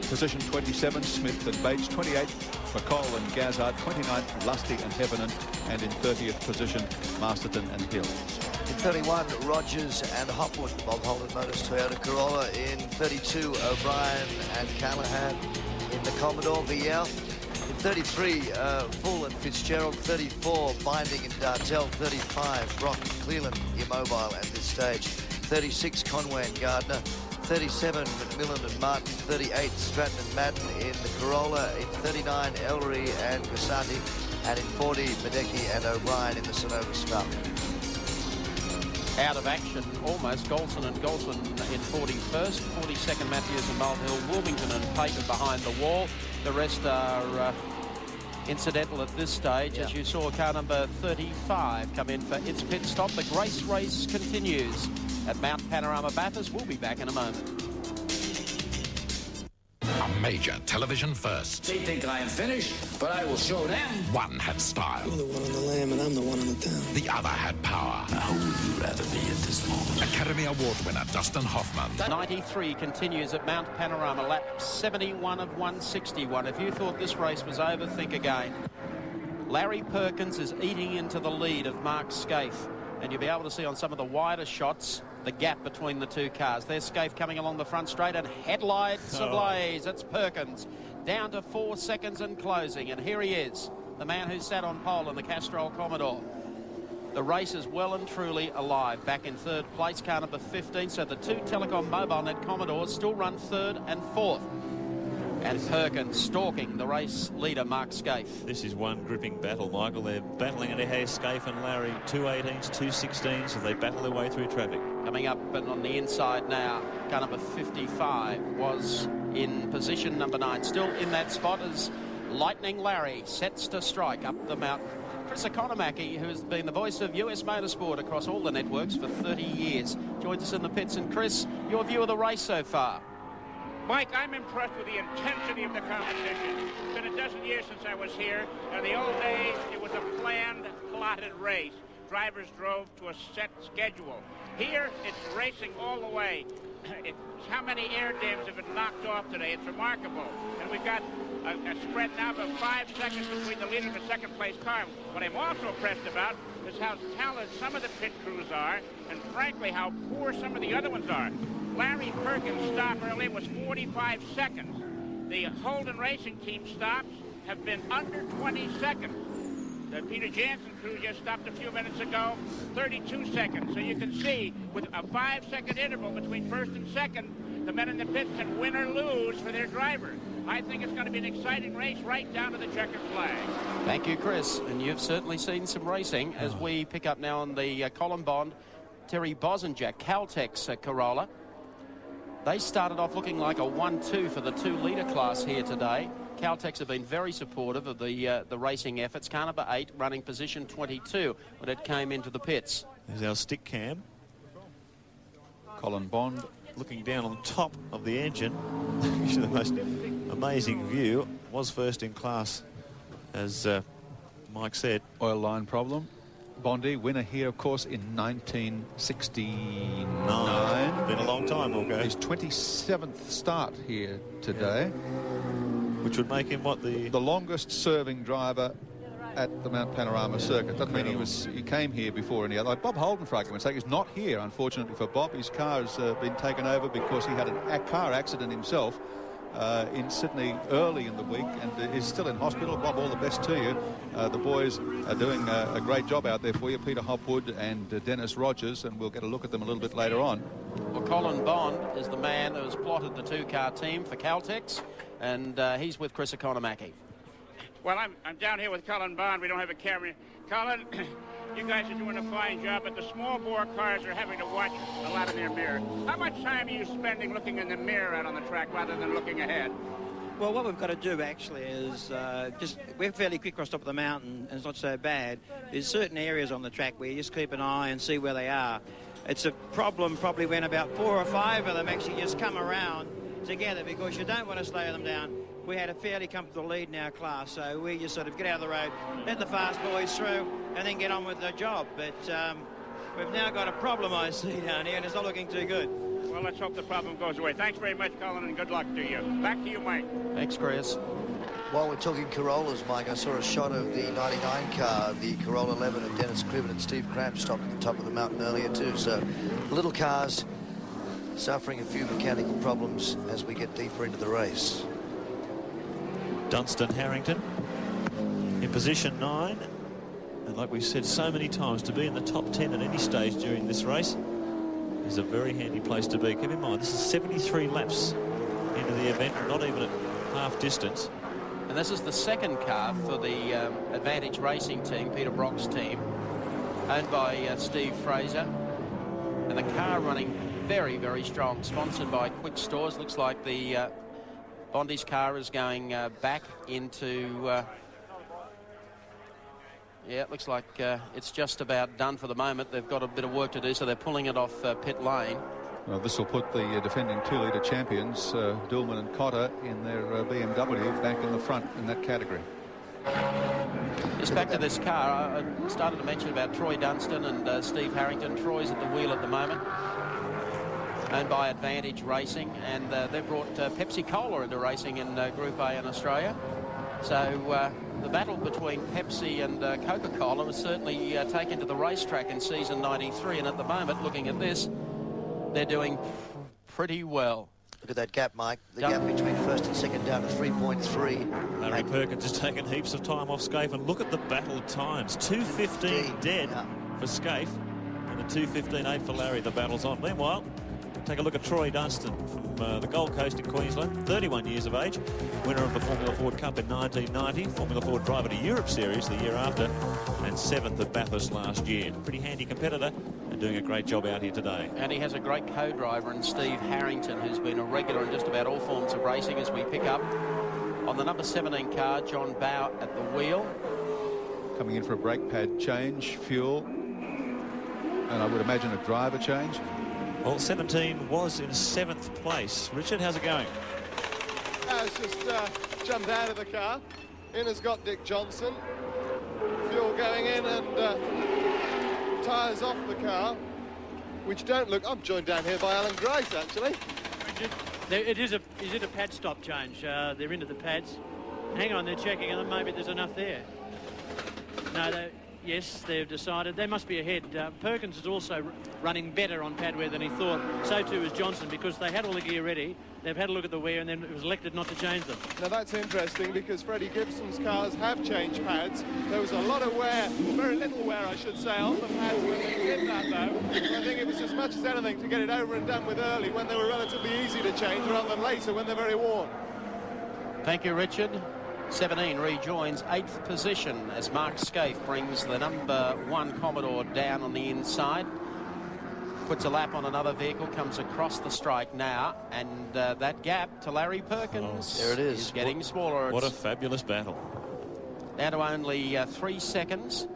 position 27, Smith and Bates. 28th, McCall and Gazard. 29th, Lusty and Heavenin. And in 30th position, Masterton and Hill. In 31, Rogers and Hopwood, Bob Holden Motors Toyota Corolla. In 32, O'Brien and Callahan in the Commodore VL. In 33, Full and Fitzgerald. 34, Binding and Dartell. 35, Brock Cleland Immobile at this stage. 36, Conway and Gardner. 37, McMillan and Martin. 38, Stratton and Madden in the Corolla. In 39, Ellery and Grisati. And in 40, Medecky and O'Brien in the Synovus Falcon. Out of action almost, Golson and Golson in 41st, 42nd Matthews and Mulhill, Wilmington and Paper behind the wall. The rest are incidental at this stage, as you saw car number 35 come in for its pit stop. The Grace race continues at Mount Panorama Bathurst. We'll be back in a moment. A major television first. They think I am finished, but I will show them. One had style. You're the one on the lamb and I'm the one on the town. The other had power. Now, who would you rather be at this moment? Academy Award winner Dustin Hoffman. 93 continues at Mount Panorama, lap 71 of 161. If you thought this race was over, think again. Larry Perkins is eating into the lead of Mark Scaife, and you'll be able to see on some of the wider shots the gap between the two cars. There's Scaife coming along the front straight and headlights ablaze. It's Perkins down to 4 seconds and closing, and here he is, the man who sat on pole in the Castrol Commodore. The race is well and truly alive. Back in third place, car number 15, so the two Telecom MobileNet Commodores still run third and fourth. And Perkins stalking the race leader, Mark Scaife. This is one gripping battle, Michael. They're battling it here, Scaife and Larry, 2.18s, 2.16s, as they battle their way through traffic. Coming up and on the inside now, car number 55 was in position number 9. Still in that spot as Lightning Larry sets to strike up the mountain. Chris Economaki, who has been the voice of US Motorsport across all the networks for 30 years, joins us in the pits. And Chris, your view of the race so far? Mike, I'm impressed with the intensity of the competition. It's been a dozen years since I was here. In the old days, it was a planned, plotted race. Drivers drove to a set schedule. Here, it's racing all the way. It's how many air dams have been knocked off today? It's remarkable. And we've got a spread now of 5 seconds between the leader and the second-place car. What I'm also impressed about is how talented some of the pit crews are, and frankly, how poor some of the other ones are. Larry Perkins' stop early was 45 seconds. The Holden Racing Team stops have been under 20 seconds. The Peter Jansen crew just stopped a few minutes ago, 32 seconds. So you can see, with a 5-second interval between first and second, the men in the pit can win or lose for their driver. I think it's going to be an exciting race right down to the checkered flag. Thank you, Chris. And you've certainly seen some racing as we pick up now on the Colin Bond, Terry Bosanjak, Caltex Corolla. They started off looking like a 1-2 for the 2-litre class here today. Caltex have been very supportive of the racing efforts. Car number 8 running position 22 when it came into the pits. There's our stick cam. Colin Bond looking down on top of the engine. The most amazing view. Was first in class, as Mike said. Oil line problem. Bondi, winner here, of course, in 1969. Been a long time, okay. His 27th start here today. Which would make him what, the longest serving driver at the Mount Panorama circuit. Doesn't mean he came here before any other. Like Bob Holden, for argument's sake, is not here, unfortunately for Bob. His car has been taken over because he had a car accident himself in Sydney early in the week and is still in hospital. Bob, all the best to you. The boys are doing a great job out there for you, Peter Hopwood and Dennis Rogers, and we'll get a look at them a little bit later on. Well, Colin Bond is the man who has plotted the 2-car team for Caltex, and he's with Chris Economaki. Well, I'm down here with Colin Bond. We don't have a camera. Colin, you guys are doing a fine job, but the small bore cars are having to watch a lot in their mirror. How much time are you spending looking in the mirror out on the track rather than looking ahead? Well, what we've got to do actually is we're fairly quick across top of the mountain and it's not so bad. There's certain areas on the track where you just keep an eye and see where they are. It's a problem probably when about 4 or 5 of them actually just come around together because you don't want to slow them down. We had a fairly comfortable lead in our class, so we just sort of get out of the road, let the fast boys through, and then get on with the job. But we've now got a problem, I see, down here, and it's not looking too good. Well, let's hope the problem goes away. Thanks very much, Colin, and good luck to you. Back to you, Mike. Thanks, Chris. While we're talking Corollas, Mike, I saw a shot of the 99 car, the Corolla 11 of Dennis Cribbin and Steve Cramp stopped at the top of the mountain earlier too. So little cars suffering a few mechanical problems as we get deeper into the race. Dunstan Harrington in position 9. And like we've said so many times, to be in the top 10 at any stage during this race is a very handy place to be. Keep in mind, this is 73 laps into the event, not even at half distance. And this is the second car for the Advantage Racing team, Peter Brock's team, owned by Steve Fraser. And the car running very, very strong, sponsored by Quick Stores. Looks like the Bondi's car is going back into... yeah, it looks like it's just about done for the moment. They've got a bit of work to do, so they're pulling it off pit lane. Well, this will put the defending 2-litre champions, Dillman and Cotter, in their BMW back in the front in that category. Just back to this car, I started to mention about Troy Dunstan and Steve Harrington. Troy's at the wheel at the moment, owned by Advantage Racing, and they've brought Pepsi Cola into racing in Group A in Australia. So the battle between Pepsi and Coca-Cola was certainly taken to the racetrack in season 93, and at the moment, looking at this, they're doing pretty well. Look at that gap, Mike. The gap between first and second down to 3.3. Larry Perkins has taken heaps of time off Scaife, and look at the battle times. 2:15 dead for Scaife, and a 2:15.8 for Larry. The battle's on. Meanwhile, take a look at Troy Dunstan from the Gold Coast in Queensland, 31 years of age, winner of the Formula Ford Cup in 1990, Formula Ford Driver to Europe Series the year after, and 7th at Bathurst last year. Pretty handy competitor and doing a great job out here today. And he has a great co-driver in Steve Harrington, who's been a regular in just about all forms of racing, as we pick up on the number 17 car, John Bow at the wheel. Coming in for a brake pad change, fuel, and I would imagine a driver change. Well, 17 was in 7th place. Richard, how's it going? It's just jumped out of the car. In has got Dick Johnson. Fuel going in and tyres off the car, which don't look... I'm joined down here by Alan Grace, actually. Is it a pad stop change? They're into the pads. Hang on, they're checking, and maybe there's enough there. No, yes, they've decided. They must be ahead. Perkins is also running better on pad wear than he thought. So too is Johnson, because they had all the gear ready. They've had a look at the wear, and then it was elected not to change them. Now that's interesting, because Freddie Gibson's cars have changed pads. There was a lot of wear, very little wear I should say, on the pads when they did that though. I think it was as much as anything to get it over and done with early when they were relatively easy to change, rather than later when they're very worn. Thank you, Richard. 17 rejoins 8th position as Mark Scaife brings the number 1 Commodore down on the inside. Puts a lap on another vehicle, comes across the strike now, and that gap to Larry Perkins there it is. Getting smaller. What a fabulous battle. Down to only 3 seconds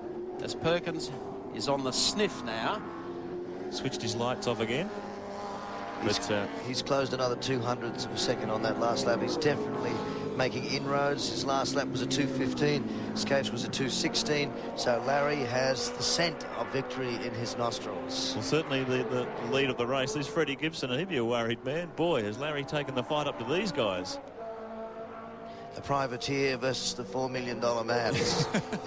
as Perkins is on the sniff now. Switched his lights off again. He's closed another 200ths of a second on that last lap. He's definitely making inroads. His last lap was a 2:15. Scaife's was a 2:16. So Larry has the scent of victory in his nostrils. Well, certainly the lead of the race is Freddie Gibson, and he'd be a worried man. Boy, has Larry taken the fight up to these guys. The privateer versus the $4 million man. This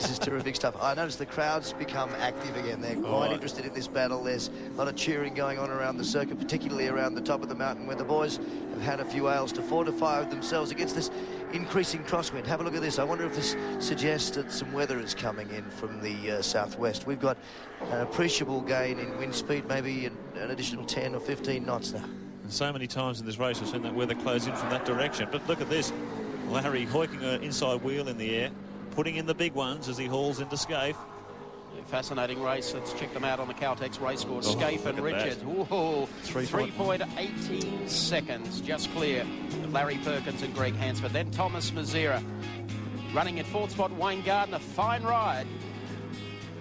is terrific stuff. I noticed the crowd's become active again. They're quite interested in this battle. There's a lot of cheering going on around the circuit, particularly around the top of the mountain, where the boys have had a few ales to fortify themselves against this increasing crosswind. Have a look at this. I wonder if this suggests that some weather is coming in from the southwest. We've got an appreciable gain in wind speed, maybe an additional 10 or 15 knots now. And so many times in this race we've seen that weather close in from that direction. But look at this. Larry hoiking an inside wheel in the air, putting in the big ones as he hauls into Scaife. Fascinating race. Let's check them out on the Caltex race course. Scaife and Richard. Whoa, 3.18 seconds, just clear of Larry Perkins and Greg Hansford. Then Thomas Mazera running at 4th spot. Wayne Gardner, fine ride.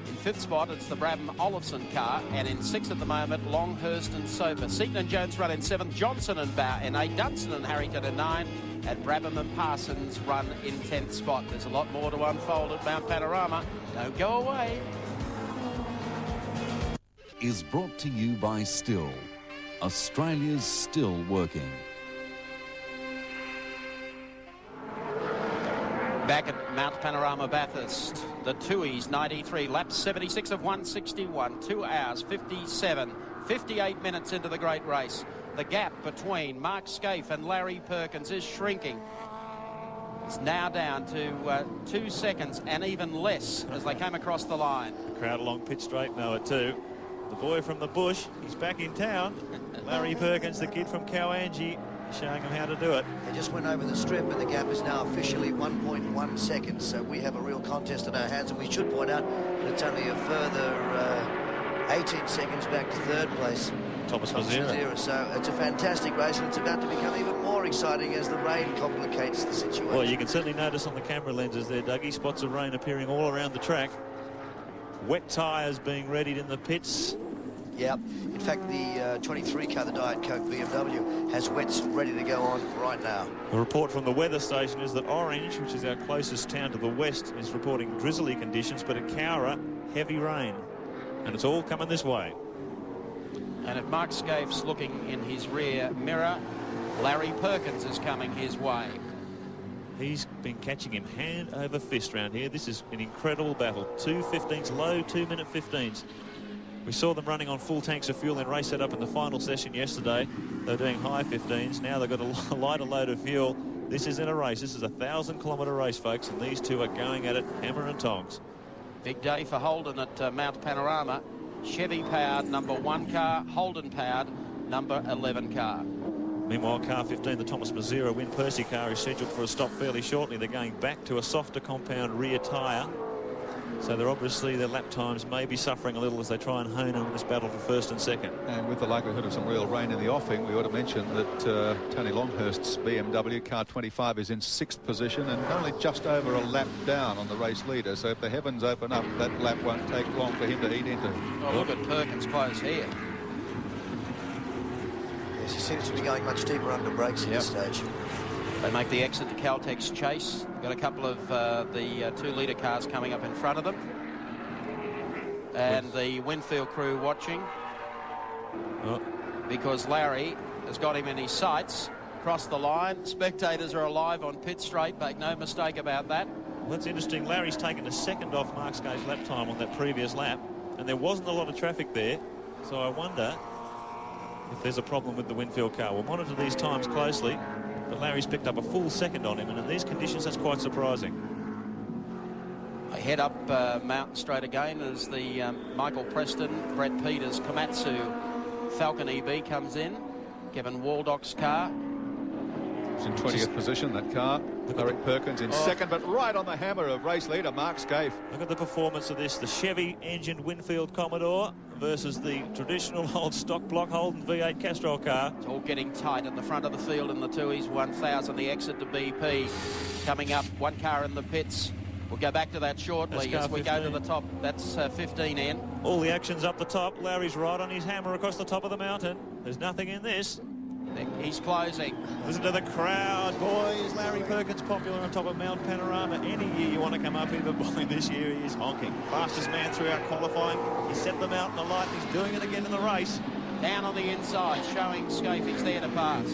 In 5th spot, it's the Brabham Olofsson car, and in 6th at the moment, Longhurst and Soper. Seaton and Jones run in 7th. Johnson and Bow in 8th. Dunstan and Harrington in 9th. And Brabham and Parsons run in 10th spot. There's a lot more to unfold at Mount Panorama. Don't go away. Is brought to you by Still. Australia's still working. Back at Mount Panorama Bathurst, the Tooheys 93, laps 76 of 161, 2 hours 57, 58 minutes into the great race. The gap between Mark Scaife and Larry Perkins is shrinking. It's now down to 2 seconds and even less as they came across the line. Crowd along pit straight know it too. The boy from the bush, he's back in town. Larry Perkins, the kid from Cowangi, showing him how to do it. They just went over the strip, and the gap is now officially 1.1 seconds. So we have a real contest in our hands, and we should point out that it's only a further 18 seconds back to third place. Thomas Mazzera. So it's a fantastic race, and it's about to become even more exciting as the rain complicates the situation. Well, you can certainly notice on the camera lenses there, Dougie, spots of rain appearing all around the track. Wet tyres being readied in the pits. Yeah, in fact, the 23 car, the Diet Coke BMW, has wets ready to go on right now. The report from the weather station is that Orange, which is our closest town to the west, is reporting drizzly conditions, but at Cowra, heavy rain. And it's all coming this way. And if Mark Scaife's looking in his rear mirror, Larry Perkins is coming his way. He's been catching him hand over fist round here. This is an incredible battle. 2:15s, low 2-minute 15s. We saw them running on full tanks of fuel in race set up in the final session yesterday. They're doing high 15s. Now they've got a lighter load of fuel. This is in a race. This is a 1,000-kilometre race, folks, and these two are going at it hammer and tongs. Big day for Holden at Mount Panorama. Chevy powered number 1 car, Holden powered number 11 car. Meanwhile, car 15, the Thomas Mazzera Win Percy car, is scheduled for a stop fairly shortly. They're going back to a softer compound rear tyre. So they're obviously, their lap times may be suffering a little as they try and hone in on this battle for first and second. And with the likelihood of some real rain in the offing, we ought to mention that Tony Longhurst's BMW car 25 is in 6th position and only just over a lap down on the race leader. So if the heavens open up, that lap won't take long for him to eat into. Oh, look at Perkins close here. Yes, he seems to be going much deeper under brakes at this stage. They make the exit to Caltex Chase. Got a couple of the 2-litre cars coming up in front of them. And the Winfield crew watching. Because Larry has got him in his sights. Across the line. Spectators are alive on pit straight. Make no mistake about that. Well, that's interesting. Larry's taken a second off Mark Scaife's lap time on that previous lap. And there wasn't a lot of traffic there. So I wonder if there's a problem with the Winfield car. We'll monitor these times closely. But Larry's picked up a full second on him, and in these conditions, that's quite surprising. They head up Mountain Straight again as the Michael Preston, Brett Peters, Komatsu, Falcon EB comes in. Kevin Waldock's car. It's in 20th position, that car. Larry Perkins in second, but right on the hammer of race leader Mark Scaife. Look at the performance of this. The Chevy-engined Winfield Commodore versus the traditional old stock block Holden V8 Castrol car. It's all getting tight in the front of the field in the Tooheys 1000. The exit to BP coming up. 1 car in the pits. We'll go back to that shortly as we go to the top. That's 15 in. All the action's up the top. Larry's right on his hammer across the top of the mountain. There's nothing in this. He's closing. Listen to the crowd. Boy, is Larry Perkins popular on top of Mount Panorama. Any year you want to come up here, but boy, this year he is honking. Fastest man throughout qualifying. He set them out in the light. He's doing it again in the race. Down on the inside, showing Scaife he's there to pass.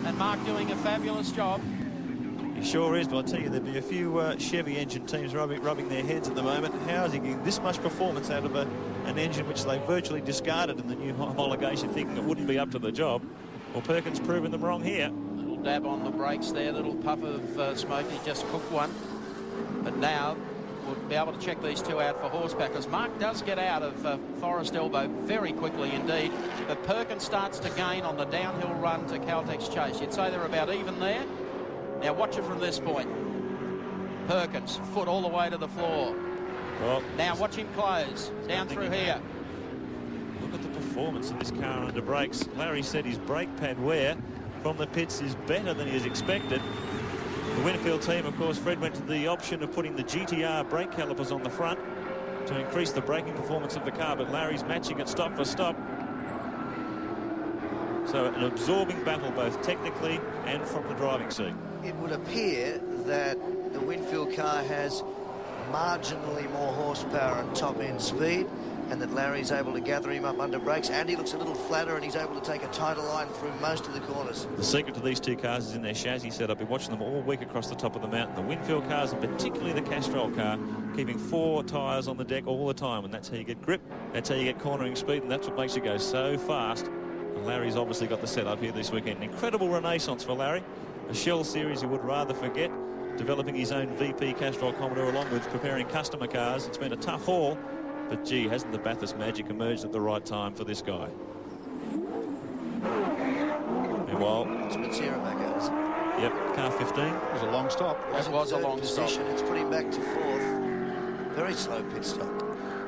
And Mark doing a fabulous job. He sure is, but I'll tell you, there'd be a few Chevy engine teams rubbing their heads at the moment. How is he getting this much performance out of an engine which they virtually discarded in the new homologation, thinking it wouldn't be up to the job? Well, Perkins proving them wrong here. Little dab on the brakes there, little puff of smoke. He just cooked one. But now we'll be able to check these two out for horsepower, because Mark does get out of Forest Elbow very quickly indeed. But Perkins starts to gain on the downhill run to Caltex Chase. You'd say they're about even there. Now watch it from this point. Perkins, foot all the way to the floor. Well, now watch him close down through here. Look at the performance of this car under brakes. Larry said his brake pad wear from the pits is better than he has expected. The Winfield team, of course, Fred went to the option of putting the GTR brake calipers on the front to increase the braking performance of the car, but Larry's matching it stop for stop. So an absorbing battle both technically and from the driving seat. It would appear that the Winfield car has marginally more horsepower and top-end speed, and that Larry's able to gather him up under brakes. Andy looks a little flatter, and he's able to take a tighter line through most of the corners. The secret to these two cars is in their chassis setup. I've been watching them all week across the top of the mountain. The Winfield cars, and particularly the Castrol car, keeping 4 tyres on the deck all the time, and that's how you get grip, that's how you get cornering speed, and that's what makes you go so fast. And Larry's obviously got the setup here this weekend. An incredible renaissance for Larry. A Shell series he would rather forget. Developing his own VP Castrol Commodore along with preparing customer cars. It's been a tough haul, but gee, hasn't the Bathurst magic emerged at the right time for this guy? Meanwhile, it's Matsira back out, isn't it? Yep, car 15. It was a long stop. It was a long stop. It's put him back to 4th. Very slow pit stop.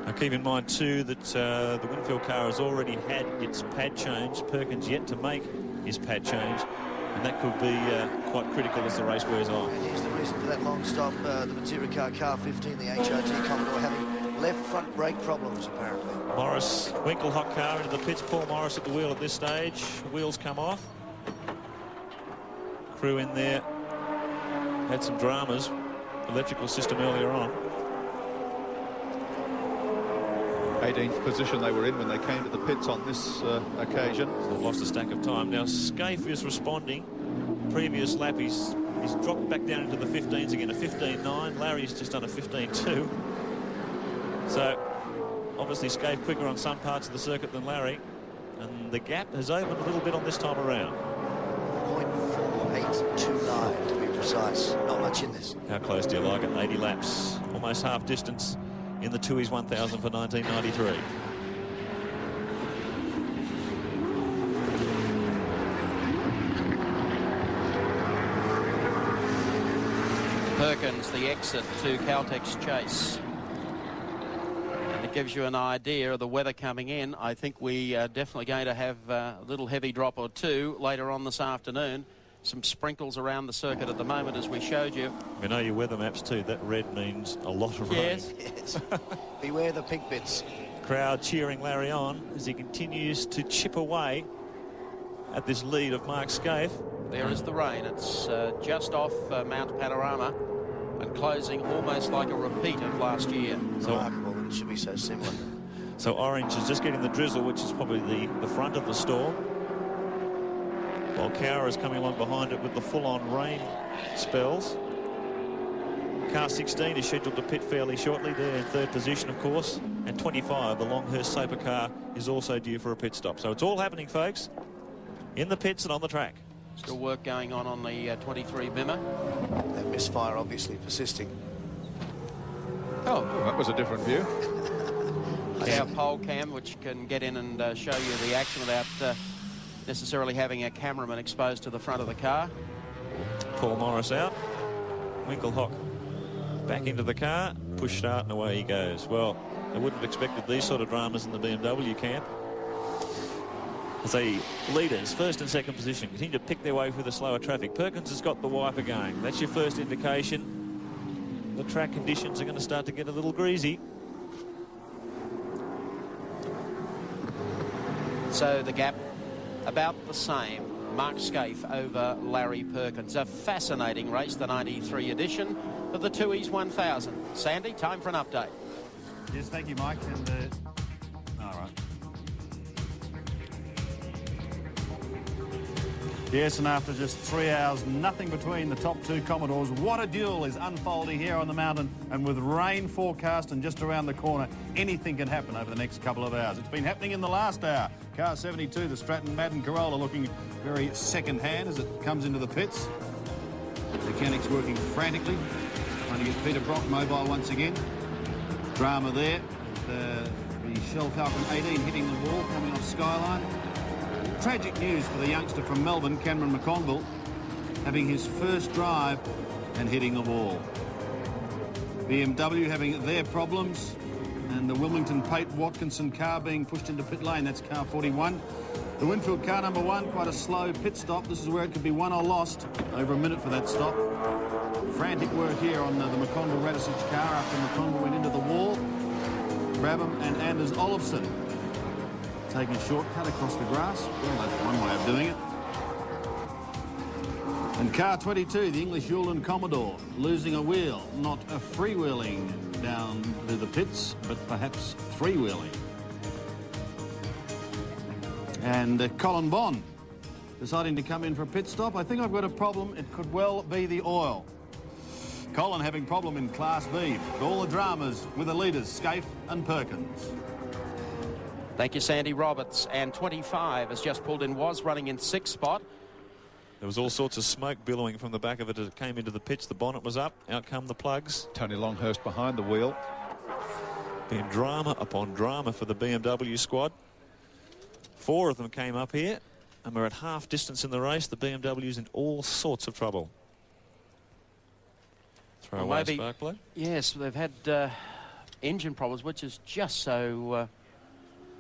Now keep in mind too that the Winfield car has already had its pad change. Perkins yet to make his pad change, and that could be quite critical as the race wears on. And here's the reason for that long stop. The Matsira car 15, the HRT Commodore, having left front brake problems apparently. Morris, Winkelhock car into the pits. Paul Morris at the wheel at this stage. Wheels come off. Crew in there had some dramas. Electrical system earlier on. 18th position they were in when they came to the pits on this occasion. They've lost a stack of time. Now Scaife is responding. Previous lap he's dropped back down into the 15s again, a 15.9. Larry's just done a 15.2. So obviously Scaife quicker on some parts of the circuit than Larry, and the gap has opened a little bit on this time around. 0.4829 to be precise. Not much in this. How close do you like it? 80 laps, almost half distance in the Tooheys 1000 for 1993. Perkins, the exit to Caltex Chase. And it gives you an idea of the weather coming in. I think we are definitely going to have a little heavy drop or two later on this afternoon. Some sprinkles around the circuit at the moment, as we showed you. We know your weather maps too. That red means a lot of rain. Yes. Beware the pink bits. Crowd cheering Larry on as he continues to chip away at this lead of Mark Scaife. There is the rain. It's just off Mount Panorama and closing almost like a repeat of last year. Remarkable that it should be so similar. So Orange is just getting the drizzle, which is probably the front of the storm. While Cowra is coming along behind it with the full-on rain spells. Car 16 is scheduled to pit fairly shortly. They're in 3rd position, of course. And 25, the Longhurst Soper car, is also due for a pit stop. So it's all happening, folks, in the pits and on the track. Still work going on the 23 Bimmer. That misfire obviously persisting. Oh, that was a different view. Our pole cam, which can get in and show you the action without necessarily having a cameraman exposed to the front of the car. Paul Morris out. Winkelhock back into the car. Push start and away he goes. Well, I wouldn't have expected these sort of dramas in the BMW camp. As the leaders, 1st and 2nd position, continue to pick their way through the slower traffic. Perkins has got the wiper going. That's your first indication. The track conditions are going to start to get a little greasy. So the gap about the same. Mark Scaife over Larry Perkins. A fascinating race, the 93 edition of the Tooheys 1000. Sandy, time for an update. Yes, thank you, Mike. And all right. Yes, and after just 3 hours, nothing between the top 2 Commodores. What a duel is unfolding here on the mountain, and with rain forecast and just around the corner, anything can happen over the next couple of hours. It's been happening in the last hour. Car 72, the Stratton Madden Corolla, looking very second-hand as it comes into the pits. Mechanics working frantically, trying to get Peter Brock mobile once again. Drama there. The Shell Falcon 18 hitting the wall, coming off Skyline. Tragic news for the youngster from Melbourne, Cameron McConville, having his first drive and hitting the wall. BMW having their problems, and the Wilmington Pate Watkinson car being pushed into pit lane. That's car 41. The Winfield car number 1, quite a slow pit stop. This is where it could be won or lost. Over a minute for that stop. Frantic work here on the McConville Radisich car after McConville went into the wall. Brabham and Anders Olofsson taking a shortcut across the grass. Well, that's one way of doing it. And car 22, the English Yulin Commodore, losing a wheel. Not a freewheeling down to the pits, but perhaps three-wheeling. And Colin Bond deciding to come in for a pit stop. I think I've got a problem. It could well be the oil. Colin having problem in Class B. All the dramas with the leaders, Scaife and Perkins. Thank you, Sandy Roberts. And 25 has just pulled in, was running in 6th spot. There was all sorts of smoke billowing from the back of it as it came into the pits. The bonnet was up. Out come the plugs. Tony Longhurst behind the wheel. Been drama upon drama for the BMW squad. 4 of them came up here, and we're at half distance in the race. The BMW's in all sorts of trouble. Throw away a spark plug. Yes, they've had engine problems, which is just so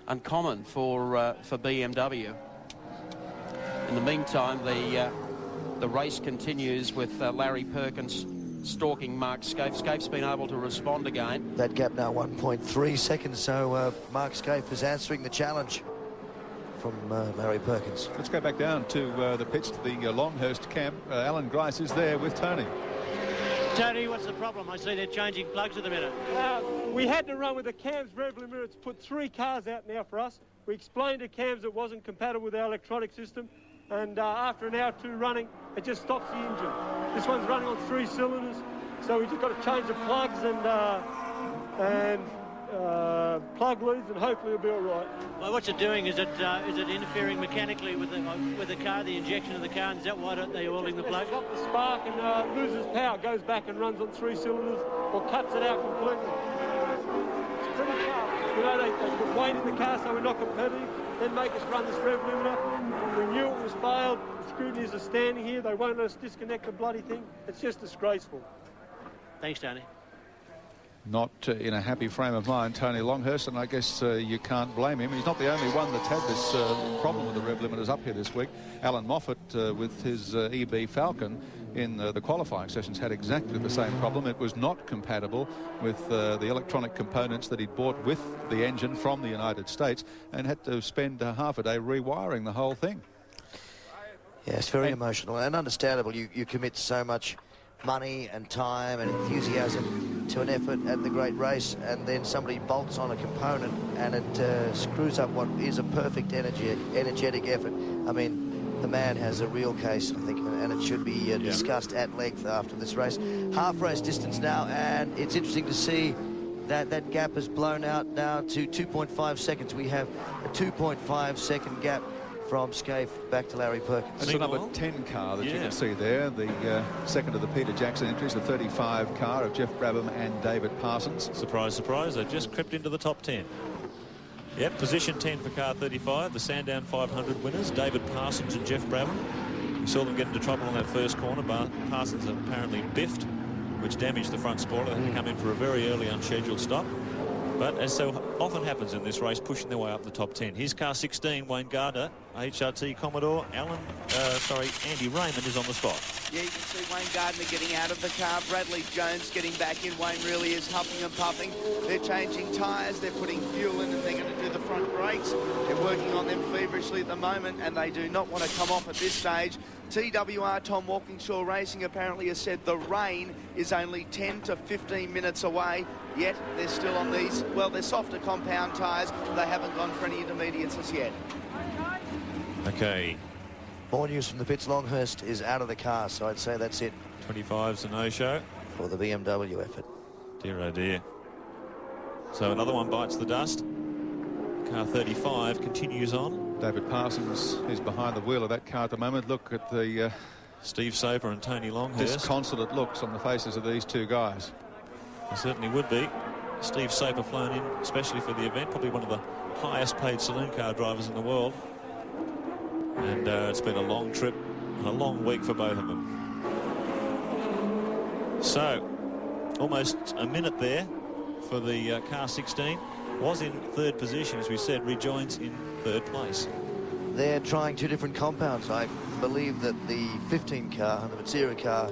uncommon for BMW. In the meantime, the race continues with Larry Perkins stalking Mark Scaife. Scaife's been able to respond again. That gap now 1.3 seconds, so Mark Scaife is answering the challenge from Larry Perkins. Let's go back down to the pits, to the Longhurst camp. Alan Grice is there with Tony. Tony, what's the problem? I see they're changing plugs at the minute. We had to run with the CAMS rev limiter. It's put 3 cars out now for us. We explained to CAMS it wasn't compatible with our electronic system, and after an hour or 2 running, it just stops the engine. This one's running on 3 cylinders, so we just got to change the plugs and plug leads, and hopefully it'll be all right. Well, what's it doing? Is it interfering mechanically with the car, the injection of the car? And is that why they're oiling the plug? It stops the spark and loses power, goes back and runs on 3 cylinders, or cuts it out completely. It's pretty tough. You know, they put weight in the car so we're not competitive, then make us run this rev limiter. We knew it was failed. The scrutineers are standing here. They won't let us disconnect the bloody thing. It's just disgraceful. Thanks, Tony. Not in a happy frame of mind, Tony Longhurst, and I guess you can't blame him. He's not the only one that's had this problem with the rev limiters up here this week. Alan Moffat with his EB Falcon in the qualifying sessions had exactly the same problem. It was not compatible with the electronic components that he'd bought with the engine from the United States, and had to spend half a day rewiring the whole thing. Yeah, it's very emotional and understandable. You commit so much money and time and enthusiasm to an effort at the great race, and then somebody bolts on a component and it screws up what is a perfect energetic effort. I mean, the man has a real case, I think, and it should be discussed at length after this race. Half race distance now, and it's interesting to see that gap has blown out now to 2.5 seconds. We have a 2.5 second gap from Scaife back to Larry Perkins. That's the number 10 car that you can see there, the second of the Peter Jackson entries, the 35 car of Jeff Brabham and David Parsons. Surprise, surprise, they just crept into the top 10. Yep, position 10 for car 35, the Sandown 500 winners, David Parsons and Jeff Brabham. We saw them get into trouble on that first corner, but Parsons apparently biffed, which damaged the front spoiler. They had to come in for a very early unscheduled stop. But as so often happens in this race, pushing their way up the top 10. Here's car 16, Wayne Gardner, HRT Commodore. Andy Raymond is on the spot. Yeah, you can see Wayne Gardner getting out of the car. Bradley Jones getting back in. Wayne really is huffing and puffing. They're changing tyres. They're putting fuel in, and they're going to do the front brakes. They're working on them feverishly at the moment, and they do not want to come off at this stage. TWR Tom Walkinshaw Racing apparently has said the rain is only 10 to 15 minutes away, yet they're still on these, well, they're softer compound tyres. They haven't gone for any intermediates as yet. Okay. More news from the pits. Longhurst is out of the car, so I'd say that's it. 25's a no-show. For the BMW effort. Dear, oh dear. So another one bites the dust. Car 35 continues on. David Parsons is behind the wheel of that car at the moment. Look at the Steve Soper and Tony Longhurst. Disconsolate looks on the faces of these two guys. There certainly would be. Steve Soper flown in especially for the event, probably one of the highest paid saloon car drivers in the world. And it's been a long trip and a long week for both of them. So, almost a minute there for the car 16. Was in third position, as we said, rejoins in third place. They're trying 2 different compounds. I believe that the 15 car, the Matsira car,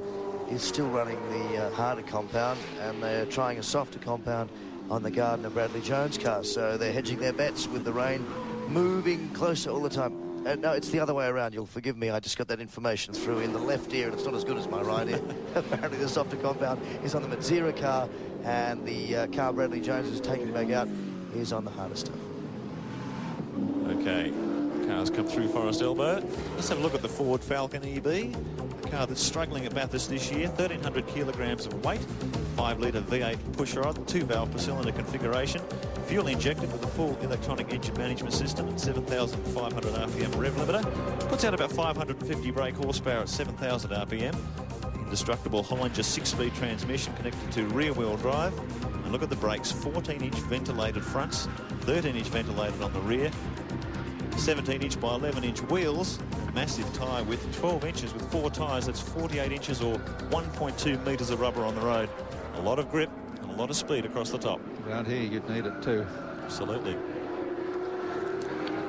is still running the harder compound, and they're trying a softer compound on the Gardner Bradley Jones car. So they're hedging their bets with the rain moving closer all the time. No, it's the other way around. You'll forgive me. I just got that information through in the left ear, and it's not as good as my right ear. Apparently the softer compound is on the Matsira car, and the car Bradley Jones is taking back out is on the harder stuff. Okay. cars come through Forest Elbow. Let's have a look at the Ford Falcon EB, the car that's struggling at Bathurst this year. 1,300 kilograms of weight, 5-litre V8 pushrod, 2-valve per cylinder configuration, fuel injected with a full electronic engine management system at 7,500 RPM rev limiter. Puts out about 550 brake horsepower at 7,000 RPM. Indestructible Hollinger 6-speed transmission connected to rear-wheel drive. And look at the brakes, 14-inch ventilated fronts, 13-inch ventilated on the rear, 17-inch by 11-inch wheels, massive tyre width, 12 inches with 4 tyres. That's 48 inches or 1.2 metres of rubber on the road. A lot of grip and a lot of speed across the top. Around here you'd need it too. Absolutely.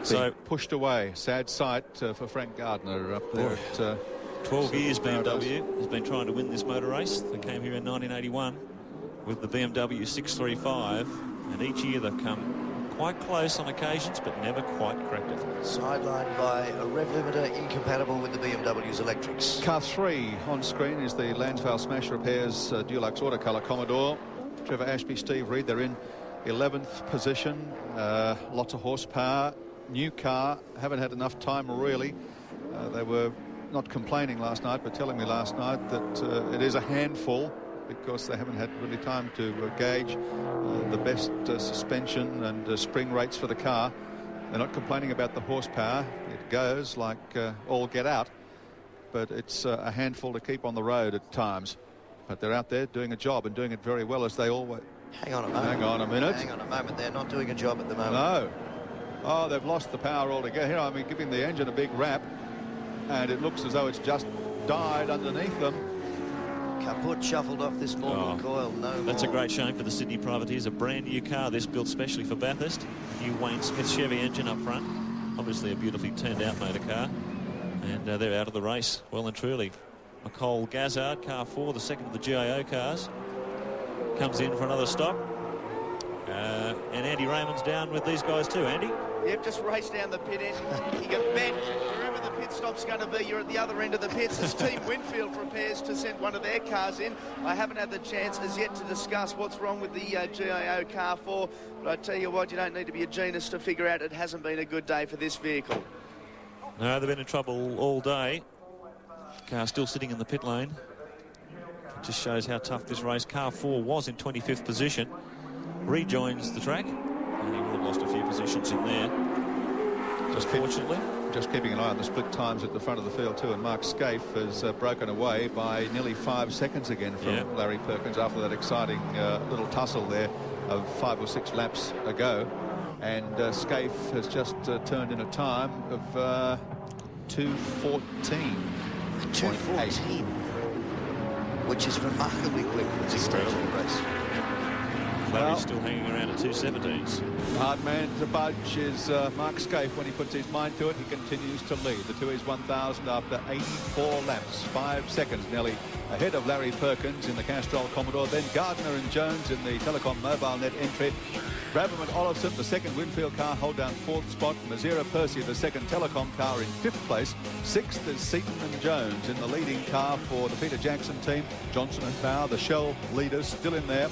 So pushed away. Sad sight for Frank Gardner up there at 12 years BMW has been trying to win this motor race. They came here in 1981 with the BMW 635, and each year they've come quite close on occasions but never quite cracked it. Sidelined by a rev limiter incompatible with the BMW's electrics. Car 3 on screen is the Lansvale Smash Repairs Dulux Autocolour Commodore. Trevor Ashby, Steve Reed, they're in 11th position. Lots of horsepower. New car, haven't had enough time really. They were not complaining last night, but telling me last night that it is a handful because they haven't had really time to gauge the best suspension and spring rates for the car. They're not complaining about the horsepower. It goes like all get out, but it's a handful to keep on the road at times. But they're out there doing a job and doing it very well, as they always... Hang on a moment. Hang on a minute. Hang on a moment. They're not doing a job at the moment. No. Oh, they've lost the power altogether. Here, I mean, giving the engine a big rap, and it looks as though it's just died underneath them. Kaput shuffled off this mortal coil. No That's more. a great shame for the Sydney privateers. A brand new car, this built specially for Bathurst. New Wayne Smith Chevy engine up front. Obviously a beautifully turned out motor car. And they're out of the race, well and truly. McCole Gazzard, car 4, the second of the GIO cars, comes in for another stop. And Andy Raymond's down with these guys too. Andy? Yep, just race down the pit end. You can bet wherever the pit stop's going to be, you're at the other end of the pits as Team Winfield prepares to send one of their cars in. I haven't had the chance as yet to discuss what's wrong with the GIO car 4, but I tell you what, you don't need to be a genius to figure out it hasn't been a good day for this vehicle. No, they've been in trouble all day. Car still sitting in the pit lane. It just shows how tough this race. Car 4 was in 25th position. Rejoins the track, and he would have lost a few positions in there. Just keeping an eye on the split times at the front of the field too, and Mark Scaife has broken away by nearly 5 seconds again from Larry Perkins after that exciting little tussle there of 5 or 6 laps ago. And Scaife has just turned in a time of 2:14. 2:14, which is remarkably quick for this stage of the race. Larry's still hanging around at 2:17s. Hard man to budge is Mark Scaife. When he puts his mind to it, he continues to lead the Tooheys 1000 after 84 laps, 5 seconds nearly ahead of Larry Perkins in the Castrol Commodore, then Gardner and Jones in the Telecom Mobile Net entry. Braverman Olofsson, the second Winfield car, hold down 4th spot. Mazira Percy, the second Telecom car, in 5th place. 6th is Seaton and Jones in the leading car for the Peter Jackson team. Johnson and Bow, the Shell leaders, still in there.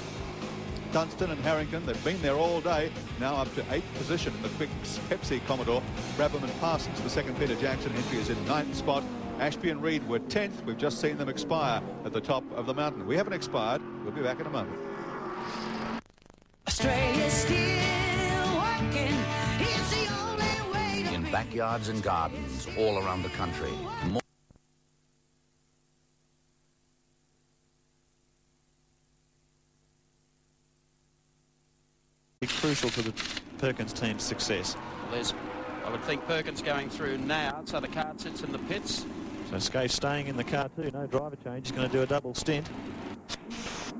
Dunstan and Harrington, they've been there all day, now up to 8th position in the quick Pepsi Commodore. Braverman Parsons, the second Peter Jackson entry, is in 9th spot. Ashby and Reed were 10th. We've just seen them expire at the top of the mountain. We haven't expired. We'll be back in a moment. Australia's still working. It's the only way to in backyards and gardens all around the country. Crucial to the Perkins team's success. I would think Perkins going through now, so the car sits in the pits. So Scaife staying in the car too, no driver change. He's going to do a double stint.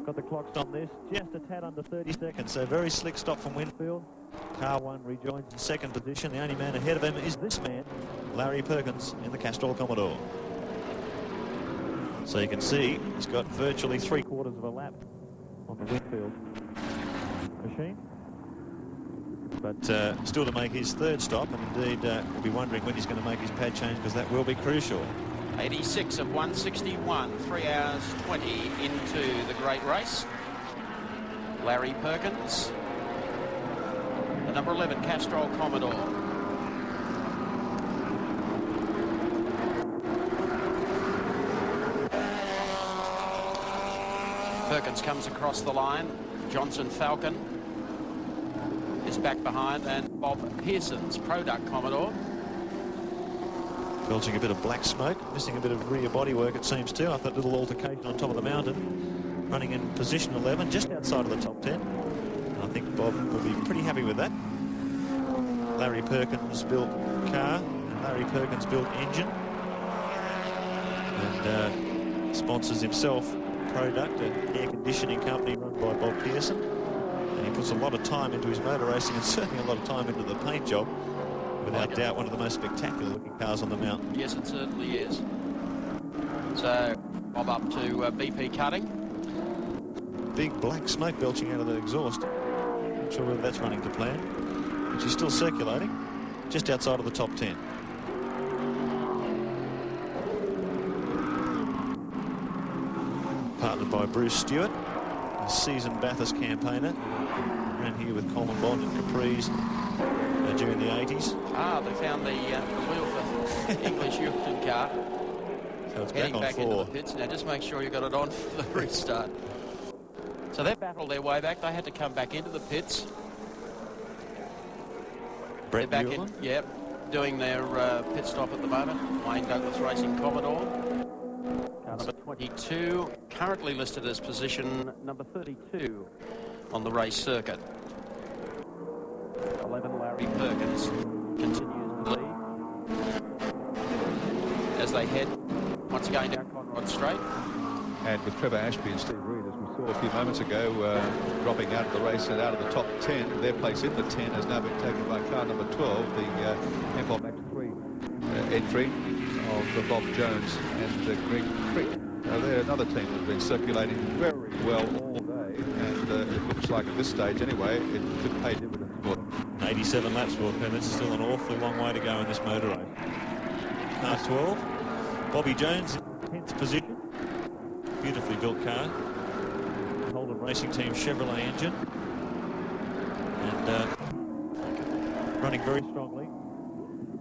Got the clocks on this, just a tad under 30 seconds, so very slick stop from Winfield. Car 1 rejoins in second position. The only man ahead of him is this man, Larry Perkins, in the Castrol Commodore. So you can see he's got virtually 3/4 of a lap on the Winfield machine. But still to make his 3rd stop, and indeed we'll be wondering when he's going to make his pad change, because that will be crucial. 86 of 161, 3 hours 20 into the great race. Larry Perkins, the number 11 Castrol Commodore. Perkins comes across the line. Johnson Falcon is back behind, and Bob Pearson's Product Commodore. Belching a bit of black smoke, missing a bit of rear bodywork, it seems too. I thought little altercation on top of the mountain. Running in position 11, just outside of the top 10. And I think Bob will be pretty happy with that. Larry Perkins built car, and Larry Perkins built engine. And sponsors himself Product, an air conditioning company run by Bob Pearson. And he puts a lot of time into his motor racing and certainly a lot of time into the paint job. Without doubt, one of the most spectacular looking cars on the mountain. Yes, it certainly is. So, Bob up to BP cutting. Big black smoke belching out of the exhaust. Not sure whether that's running to plan. Which is still circulating, just outside of the top 10. Partnered by Bruce Stewart, a seasoned Bathurst campaigner. Ran here with Coleman Bond and Capri's during the 80s. Ah, they found the wheel for the English Yorkton car. So it's heading back on into four. the pits. Now just make sure you got it on for the restart. So they battled their way back. They had to come back into the pits. Brett They're back Mueller. in, yep, doing their pit stop at the moment. Wayne Douglas Racing Commodore. Car number 22, currently listed as position number 32 on the race circuit. 11, Larry Perkins continues to lead as they head once again down Conrod Straight. And with Trevor Ashby and Steve Reed, as we saw a few moments ago, dropping out of the race and out of the top 10, their place in the 10 has now been taken by car number 12, the MPOL Max 3 entry of Bob Jones and Greg Crick. They're another team that's been circulating very well all day, and it looks like at this stage anyway, it could pay dividends for them. 87 laps for him. That's still an awfully long way to go in this motor race. Car 12, Bobby Jones in 10th position. Beautifully built car. Holden Racing Team Chevrolet engine. And running very strongly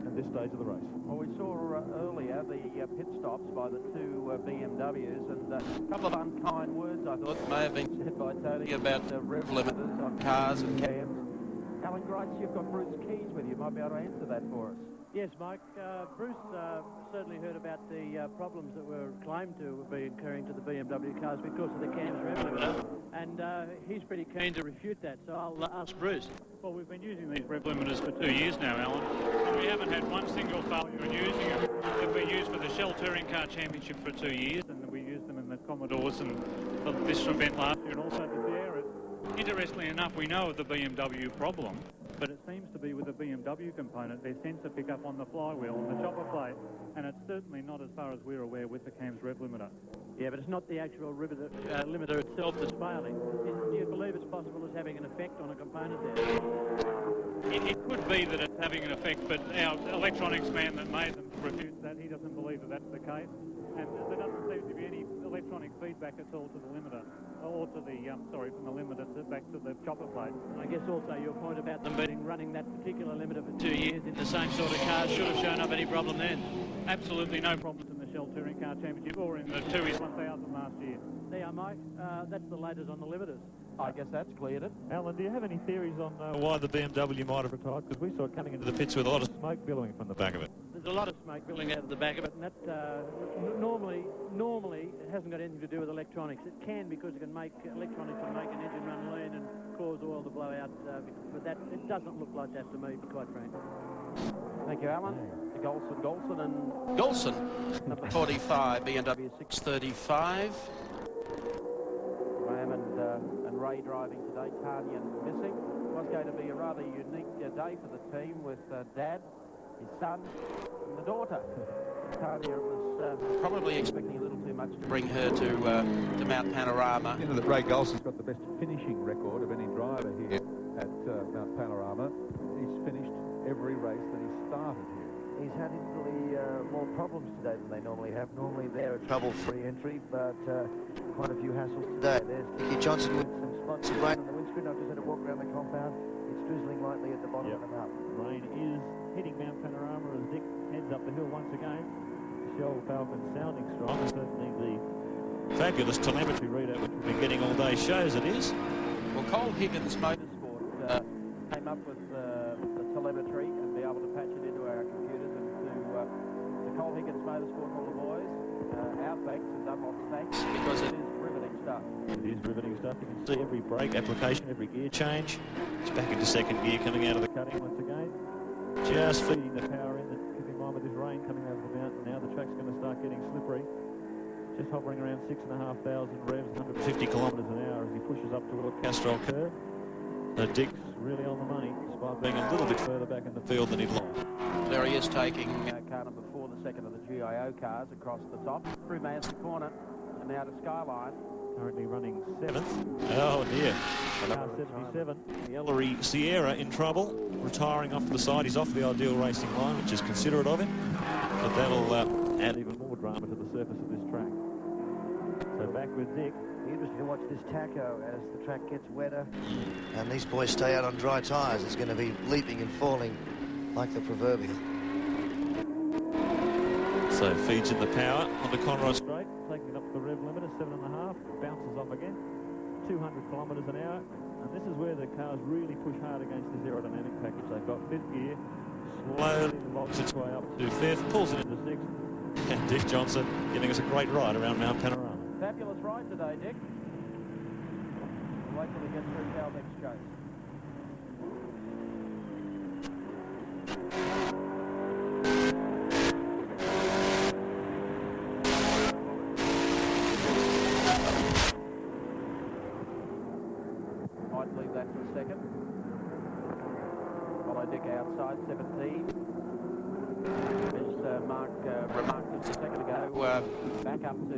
at this stage of the race. Well, we saw earlier the pit stops by the two BMWs, and a couple of unkind words I thought may have been said by Tony about rev limiters on cars and cams. Alan Grice, you've got Bruce Keys with you. Might be able to answer that for us. Yes, Mike. Bruce certainly heard about the problems that were claimed to be occurring to the BMW cars because of the cams rev limiter, and he's pretty keen to refute that, so I'll ask Bruce. Well, we've been using these rev limiters for 2 years now, Alan, and we haven't had one single failure in using them. They've been used for the Shell Touring Car Championship for 2 years, and we used them in the Commodores and for this event last year and also the Sierra. Interestingly enough, we know of the BMW problem, but it seems to be with the BMW component, their sensor pickup on the flywheel and the chopper plate, and it's certainly not as far as we're aware with the CAMS rev limiter. Yeah, but it's not the actual limiter itself that's failing. Do you believe it's possible it's having an effect on a component there? It could be that it's having an effect, but our electronics man that made them refutes that. He doesn't believe that that's the case, and there doesn't seem to be any electronic feedback at all to the limiter, or to the, from the limiter back to the chopper plate. I guess also your point about them running that particular limiter for 2 years in the same sort of cars should have shown up any problem then. Absolutely no problems in the Shell Touring Car Championship or in the Tooheys 1000 last year. There, Mike. That's the latest on the limiters. I guess that's cleared it. Alan, do you have any theories on why the BMW might have retired? Because we saw it coming into the pits with a lot of smoke billowing from the back of it. There's a lot of smoke billowing out of the back of it, and that normally it hasn't got anything to do with electronics. It can, because it can make electronics can make an engine run lean and cause oil to blow out. But that it doesn't look like that to me, quite frankly. Thank you, Alan. Golson and Golson, number 45, BMW 635. Graham and Ray driving today. Tanya missing. It was going to be a rather unique day for the team with Dad, his son, and the daughter. Tanya was probably expecting a little too much to bring her to Mount Panorama. You know that Ray Golson's got the best finishing record of any driver here at Mount Panorama. He's finished every race that he started here. He's had infinitely more problems today than they normally have. Normally they're a trouble-free entry, but quite a few hassles today. There's Dickie Johnson with some spots of rain on the windscreen. I've just had a walk around the compound. It's drizzling lightly at the bottom of the mountain. Rain is hitting Mount Panorama as Dick heads up the hill once again. Shell Falcon sounding strong, and certainly the Fabulous telemetry readout which we've been getting all day shows it is. Well, Cole Higgins Motorsport came up with the telemetry and be able to patch it into our computers and to the Cole Higgins Motorsport, all the boys, Outbacks and Dunlop Stacks, because it is riveting stuff. It is riveting stuff. You can see every brake application, every gear change. It's back into second gear, coming out of the cutting once again. Just feeding the power in. Keep in mind with this rain coming over the mountain now, the track's going to start getting slippery. Just hovering around 6,500 revs, 150 kilometres an hour as he pushes up toward Castrol Curve. So Dick's really on the money, despite being a little bit further back in the field than he'd like. There he is taking car number 4, the second of the GIO cars, across the top. Through Manson Corner and now to Skyline. Currently running 7th. Oh dear. Car 77. The Ellery Sierra in trouble, retiring off to the side. He's off the ideal racing line, which is considerate of him. But that'll add even more drama to the surface of this track. So back with Dick. Interesting to watch this tacho as the track gets wetter and these boys stay out on dry tyres. It's going to be leaping and falling like the proverbial. So feeds in the power onto Conroy Straight, taking it up to the rev limiter, 7.5, bounces off again, 200 kilometres an hour. And this is where the cars really push hard against this aerodynamic package. They've got 5th gear, slowly locks its way up to 5th, pulls it into 6th. And Dick Johnson giving us a great ride around Mount Panorama. Fabulous ride today, Dick. We'll wait till we get through Calvex's chase. Might leave that for a second. Follow Dick outside, 17. As Mark remarked just a second ago, back up to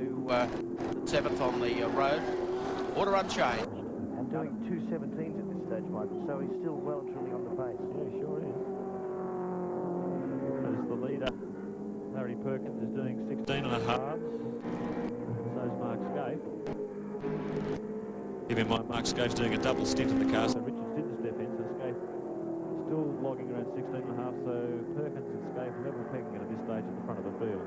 7th on the road. Order unchanged. And doing 2:17s at this stage, Michael, so he's still well and truly on the pace. Yeah, sure is. As the leader, Larry Perkins, is doing 16.5. So is Mark Scaife. Keep in mind, Mark Scaife's doing a double stint in the car, so Richards didn't step in, so Scaife still logging around 16.5, so Perkins and Scaife level pegging it at this stage at the front of the field.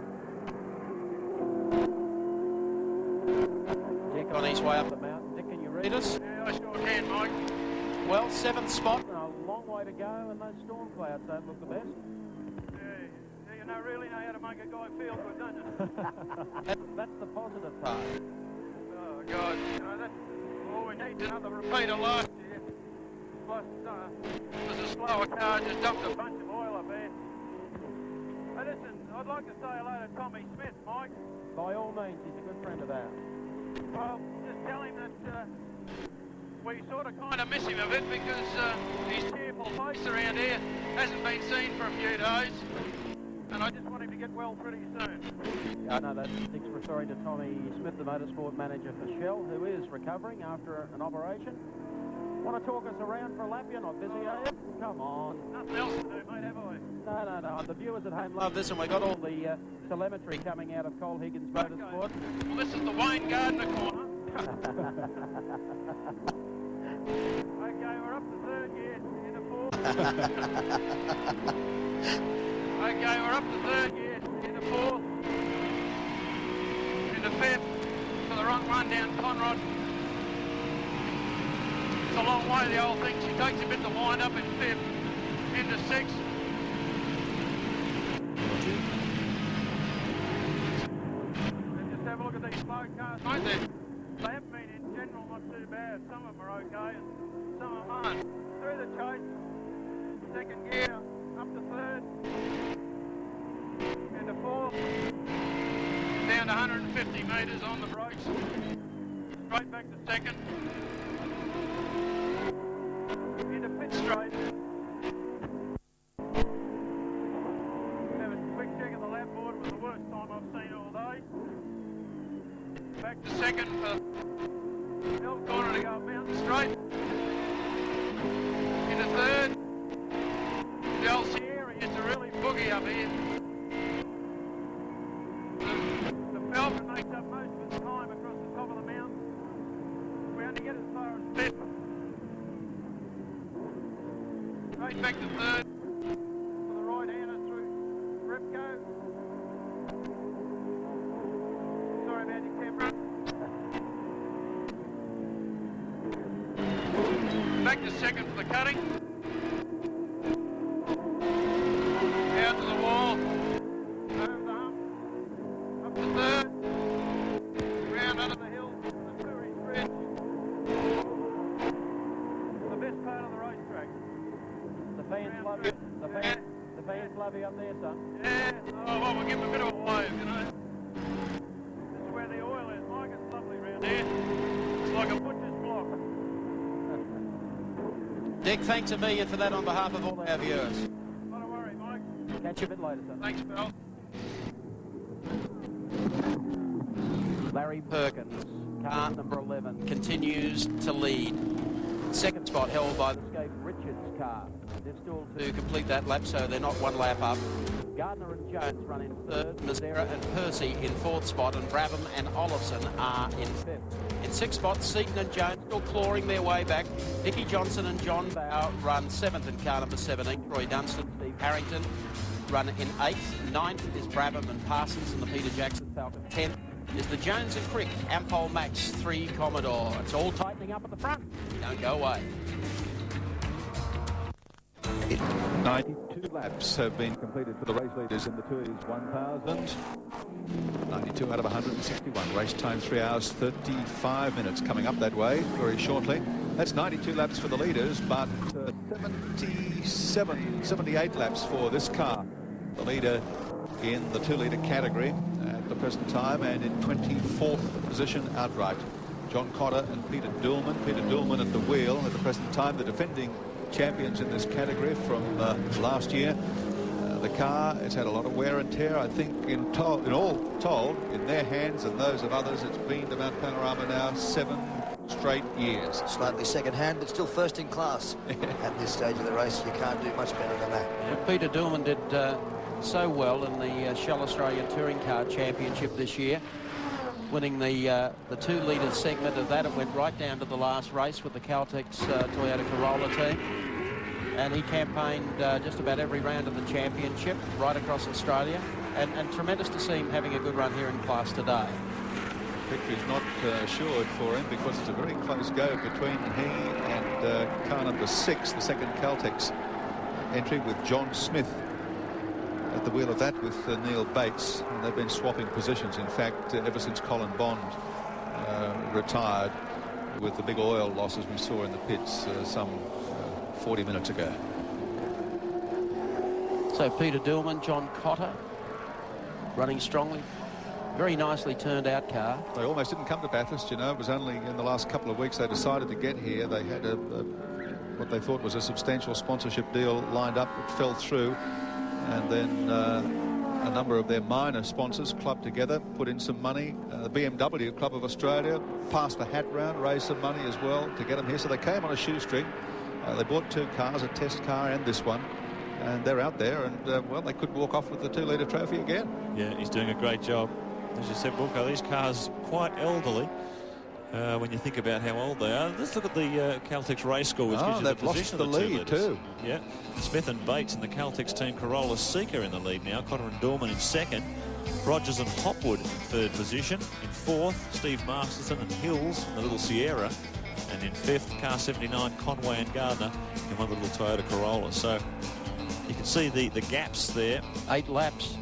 Dick on his way up the mountain. Dick, can you read us? Yeah, I sure can, Mike. Well, 7th spot, and a long way to go, and those storm clouds don't look the best. Yeah, you really know how to make a guy feel good, don't you? That's the positive part. Oh, God, that's all we need, another repeat of last year. Plus, there's a slower car, just dumped a bunch of oil up there. Hey, listen, I'd like to say hello to Tommy Smith, Mike. By all means, he's a good friend of ours. Well, just tell him that we sort of kind of miss him a bit because his cheerful face around here hasn't been seen for a few days. And I just want him to get well pretty soon. I know that Dick's referring to Tommy Smith, the motorsport manager for Shell, who is recovering after an operation. Want to talk us around for a lap? You're not busy, are you? Come on. Nothing else to do, mate, have I? No. The viewers at home love this, and we got all the telemetry coming out of Cole Higgins Motorsport. Well, this is the Wayne Gardner corner. Okay, we're up to 3rd gear into 4th. Okay, we're up to 3rd gear into 4th. Into 5th for the run down Conrod. It's a long way, the old thing. She takes a bit to wind up in 5th. Into 6th. And just have a look at these slow cars, mate. They have been in general not too bad. Some of them are okay and some of them aren't. Through the chase, 2nd gear, up to 3rd. Into 4th. Down to 150 metres on the brakes. Straight back to 2nd. Into pit straight. Have a quick check of the lap board. It was the worst time I've seen all day. Back to 2nd for Hill Corner to go up Mountain Straight. Into 3rd. The old Sierra used to really boogie up here. The Falcon makes up most of its time across the top of the mountain. We only get as far as 5th. Straight back to 3rd. For the right-hander through Repco. Sorry about your camera. Just second for the cutting. Out to the wall. Over the hump. Up to third. Round under the hill. The Tooheys Bridge. The best part of the racetrack. The fans love you. The fans love you up there, son. Yeah. Oh, well, we'll give them a bit of a wave, you know. This is where the oil is. Mike, it's lovely round there. It's like a butcher's block. Dick, thanks a million for that on behalf of all our viewers. Not a worry, Mike. Catch you a bit later, son. Thanks, pal. Larry Perkins, car number 11, continues to lead. Second spot held by the Escape Richards' car. They're still to complete that lap, so they're not one lap up. Gardner and Jones run in third, Mazzera and Percy in fourth spot, and Brabham and Olofsson are in fifth. In sixth spot, Seaton and Jones still clawing their way back. Dickie Johnson and John Bow run seventh in car number 17. Troy Dunstan, Steve Harrington run in eighth. Ninth is Brabham and Parsons and the Peter Jackson Falcon. 10th is the Jones and Crick Ampol Max 3 Commodore. It's all tightening up at the front. Don't go away. 92 laps have been completed for the race leaders in the Tooheys 1000. 92 out of 161. Race time 3 hours 35 minutes. Coming up that way very shortly. That's 92 laps for the leaders, but 78 laps for this car. The leader in the 2-litre category at the present time, and in 24th position outright. John Cotter and Peter Dillman. Peter Dillman at the wheel at the present time, the defending champions in this category from last year. The car has had a lot of wear and tear. I think in all told, in their hands and those of others, it's been to Mount Panorama now 7 straight years. Slightly second hand, but still first in class at this stage of the race. You can't do much better than that. Yeah, Peter Dillman did so well in the Shell Australia Touring Car Championship this year, winning the 2-litre segment of that. It went right down to the last race with the Caltex Toyota Corolla team. And he campaigned just about every round of the championship right across Australia. And tremendous to see him having a good run here in class today. Victory's not assured for him because it's a very close go between he and car number 6, the second Caltex entry, with John Smith at the wheel of that with Neil Bates. And they've been swapping positions, in fact, ever since Colin Bond retired with the big oil losses we saw in the pits some 40 minutes ago. So Peter Dillman, John Cotter running strongly. Very nicely turned out car. They almost didn't come to Bathurst, you know. It was only in the last couple of weeks they decided to get here. They had what they thought was a substantial sponsorship deal lined up. It fell through. And then a number of their minor sponsors clubbed together, put in some money. The BMW Club of Australia passed a hat round, raised some money as well to get them here. So they came on a shoestring. They bought 2 cars, a test car and this one. And they're out there, and, well, they could walk off with the 2-litre trophy again. Yeah, he's doing a great job. As you said, Wilco, these cars quite elderly when you think about how old they are. Let's look at the Caltex race score, which gives you the position of the lead too. Yeah, Smith and Bates in the Caltex team. Corolla Seeker in the lead now. Cotter and Dorman in second. Rogers and Hopwood in third position. In fourth, Steve Masterson and Hills in the little Sierra. And in fifth, car 79, Conway and Gardner in one of the little Toyota Corolla. So you can see the gaps there. 8 laps,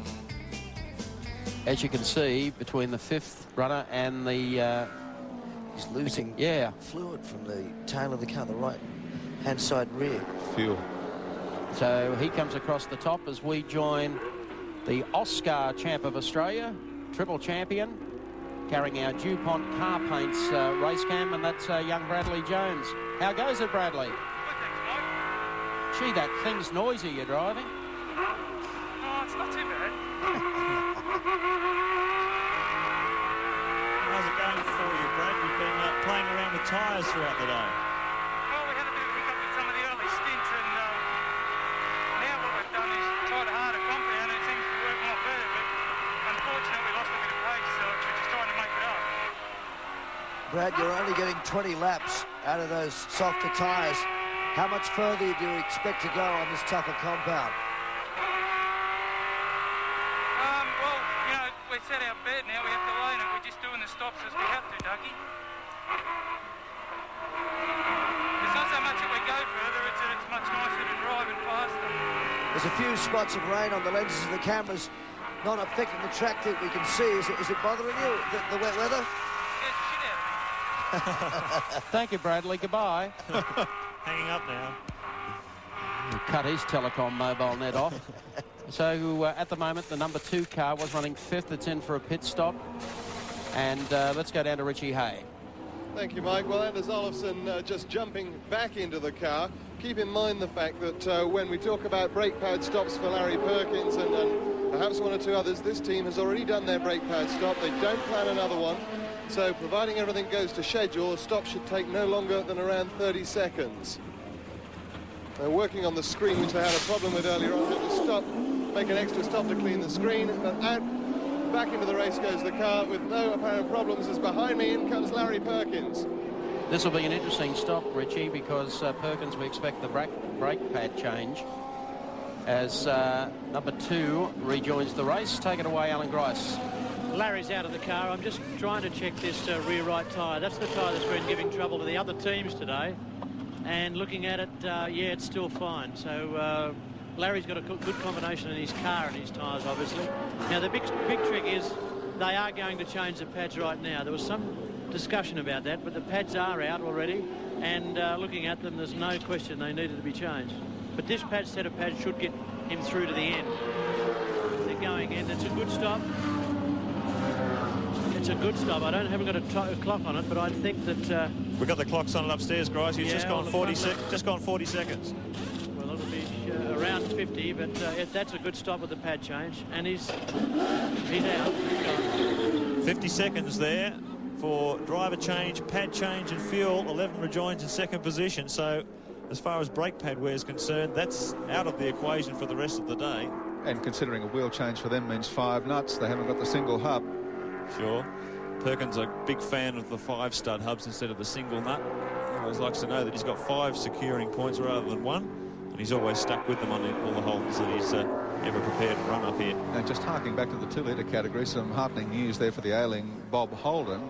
as you can see, between the 5th runner and the... he's losing fluid from the tail of the car, the right-hand side rear. Fuel. So he comes across the top as we join the Oscar Champ of Australia, triple champion, carrying our DuPont car paints race cam, and that's young Bradley Jones. How goes it, Bradley? Gee, that thing's noisy you're driving. Oh, it's not too bad. How's it going for you, Brad? You've been playing around with tyres throughout the day. Well, we had a bit of a hiccup with some of the early stints, and now what we've done is tried a harder compound, and it seems to be working a lot better, but unfortunately we lost a bit of pace, so we're just trying to make it up. Brad, you're only getting 20 laps out of those softer tyres. How much further do you expect to go on this tougher compound? Well, you know, we set our bed now, we have to learn it. We're just doing the stops as we have to, Dougie. There's not so much that we go further, it's much nicer to drive and faster. There's a few spots of rain on the lenses of the cameras, not affecting the track that we can see. Is it bothering you, the wet weather? Thank you, Bradley. Goodbye. Hanging up now. He cut his telecom mobile net off. So at the moment, the number 2 car was running 5th. It's in for a pit stop. And let's go down to Richie Hay. Thank you, Mike. Well, Anders Olofsson just jumping back into the car. Keep in mind the fact that when we talk about brake pad stops for Larry Perkins and perhaps one or two others, this team has already done their brake pad stop. They don't plan another one. So providing everything goes to schedule, a stop should take no longer than around 30 seconds. They're working on the screen, which they had a problem with earlier on. To stop, make an extra stop to clean the screen, but out, back into the race goes the car with no apparent problems, as behind me in comes Larry Perkins. This will be an interesting stop, Richie, because Perkins, we expect the brake pad change as number 2 rejoins the race. Take it away, Alan Grice. Larry's out of the car. I'm just trying to check this rear right tyre. That's the tyre that's been giving trouble to the other teams today. And looking at it, yeah, it's still fine. So Larry's got a good combination in his car and his tyres, obviously. Now, the big trick is they are going to change the pads right now. There was some discussion about that, but the pads are out already. And looking at them, there's no question they needed to be changed. But this set of pads should get him through to the end. They're going in. It's a good stop. It's a good stop. I haven't got a clock on it, but I think that we've got the clocks on it upstairs, guys. He's just gone 40 seconds. Well, it'll be around 50, but that's a good stop with the pad change, and he's out. 50 seconds there for driver change, pad change, and fuel. 11 rejoins in second position. So, as far as brake pad wear is concerned, that's out of the equation for the rest of the day. And considering a wheel change for them means 5 nuts, they haven't got the single hub. Sure. Perkins a big fan of the 5-stud hubs instead of the single nut. He always likes to know that he's got 5 securing points rather than 1, and he's always stuck with them on all the holes that he's ever prepared to run up here. And just harking back to the 2-litre category, some heartening news there for the ailing Bob Holden.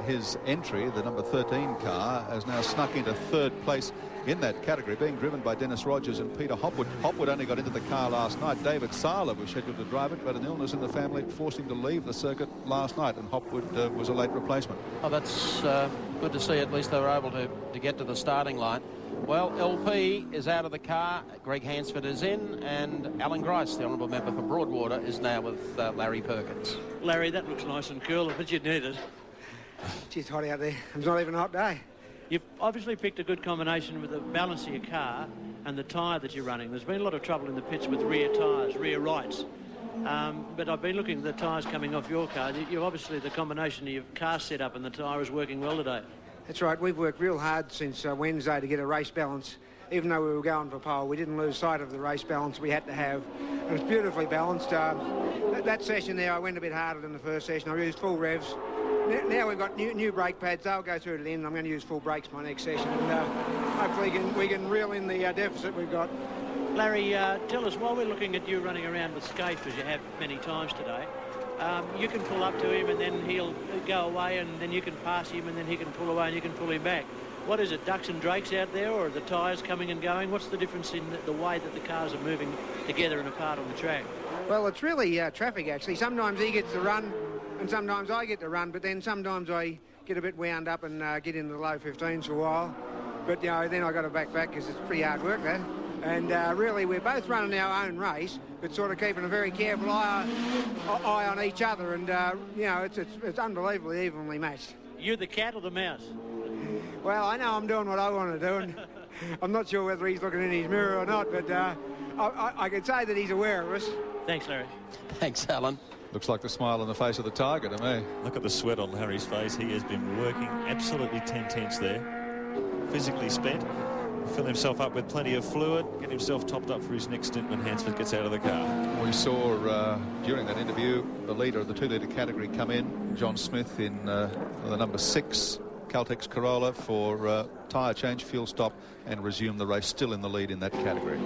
His entry, the number 13 car, has now snuck into 3rd place in that category, being driven by Dennis Rogers and Peter Hopwood. Hopwood only got into the car last night. David Sala was scheduled to drive it, but an illness in the family forced him to leave the circuit last night, and Hopwood was a late replacement. Oh, that's good to see. At least they were able to get to the starting line. Well, LP is out of the car. Greg Hansford is in, and Alan Grice, the honourable member for Broadwater, is now with Larry Perkins. Larry, that looks nice and cool, but you need it. It's hot out there. It's not even a hot day. You've obviously picked a good combination with the balance of your car and the tyre that you're running. There's been a lot of trouble in the pits with rear tyres, rear rights. But I've been looking at the tyres coming off your car. You obviously, the combination of your car setup and the tyre is working well today. That's right. We've worked real hard since Wednesday to get a race balance. Even though we were going for pole, we didn't lose sight of the race balance we had to have. It was beautifully balanced. That session there, I went a bit harder than the first session. I used full revs. Now we've got new brake pads. They'll go through to the end. I'm going to use full brakes my next session, and hopefully we can reel in the deficit we've got. Larry, tell us, while we're looking at you running around with Scaife, as you have many times today, you can pull up to him and then he'll go away, and then you can pass him and then he can pull away and you can pull him back. What is it, ducks and drakes out there, or are the tyres coming and going? What's the difference in the way that the cars are moving together and apart on the track? Well, it's really traffic, actually. Sometimes he gets the run and sometimes I get the run, but then sometimes I get a bit wound up and get into the low 15s for a while. But, you know, then I got to back because it's pretty hard work, that. And really, we're both running our own race, but sort of keeping a very careful eye on each other. And, you know, it's unbelievably evenly matched. You the cat or the mouse? Well, I know I'm doing what I want to do, and I'm not sure whether he's looking in his mirror or not, but I can say that he's aware of us. Thanks, Larry. Thanks, Alan. Looks like the smile on the face of the Tiger to me. Look at the sweat on Harry's face. He has been working absolutely 10 tenths there. Physically spent. Fill himself up with plenty of fluid, get himself topped up for his next stint when Hansford gets out of the car. We saw during that interview the leader of the 2-litre category come in, John Smith, in the number 6 Caltex Corolla for tyre change, fuel stop, and resume the race, still in the lead in that category.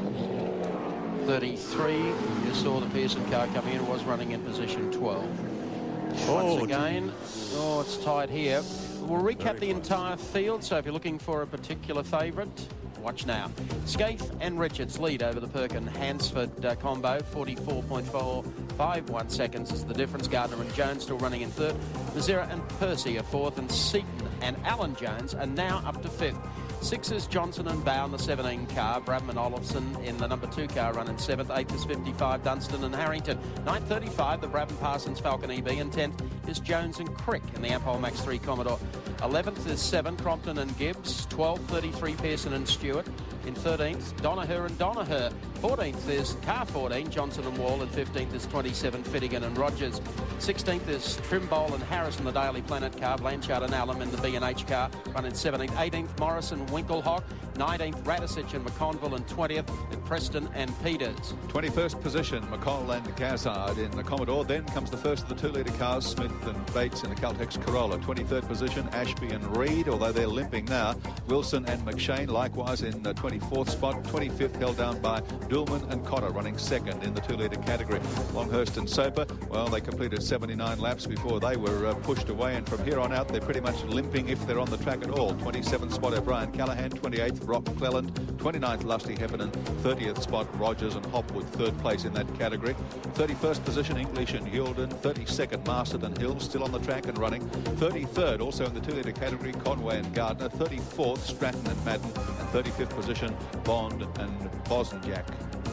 33, you saw the Pearson car coming in, was running in position 12. Once again, it's tight here. We'll recap the entire field, so if you're looking for a particular favourite, Watch now. Scaife and Richards lead over the Perkin-Hansford combo. 44.451 seconds is the difference. Gardner and Jones still running in third. Mazera and Percy are fourth, and Seaton and Alan Jones are now up to fifth. Six is Johnson and Bow in the 17 car. Bradman Olofsson in the number 2 car run in seventh. Eighth is 55, Dunstan and Harrington. 9.35, the Bradman Parsons Falcon EB. And 10th is Jones and Crick in the Ampol Max 3 Commodore. 11th is 7, Crompton and Gibbs. 12.33, Pearson and Stewart. In 13th, Donaher and Donaher. 14th is car 14, Johnson and Wall. And 15th is 27, Finnegan and Rogers. 16th is Trimble and Harris in the Daily Planet car. Blanchard and Allen in the B&H car run in 17th. 18th, Morrison, Winkelhock. 19th, Radisich and McConville. And 20th, Preston and Peters. 21st position, McCall and Gazzard in the Commodore. Then comes the first of the 2-litre cars, Smith and Bates in the Caltex Corolla. 23rd position, Ashby and Reed, although they're limping now. Wilson and McShane likewise in the 24th spot. 25th held down by Dulman and Cotter, running second in the 2-litre category. Longhurst and Soper, well, they completed 79 laps before they were pushed away, and from here on out they're pretty much limping if they're on the track at all. 27th spot O'Brien Callahan, 28th Brock Cleland, 29th Lusty Heffernan, 30th spot Rogers and Hopwood, third place in that category. 31st position English and Hilden, 32nd Masterton Hill still on the track and running. 33rd also in the 2-litre category Conway and Gardner, 34th Stratton and Madden, and 35th position Bond and Bosniak.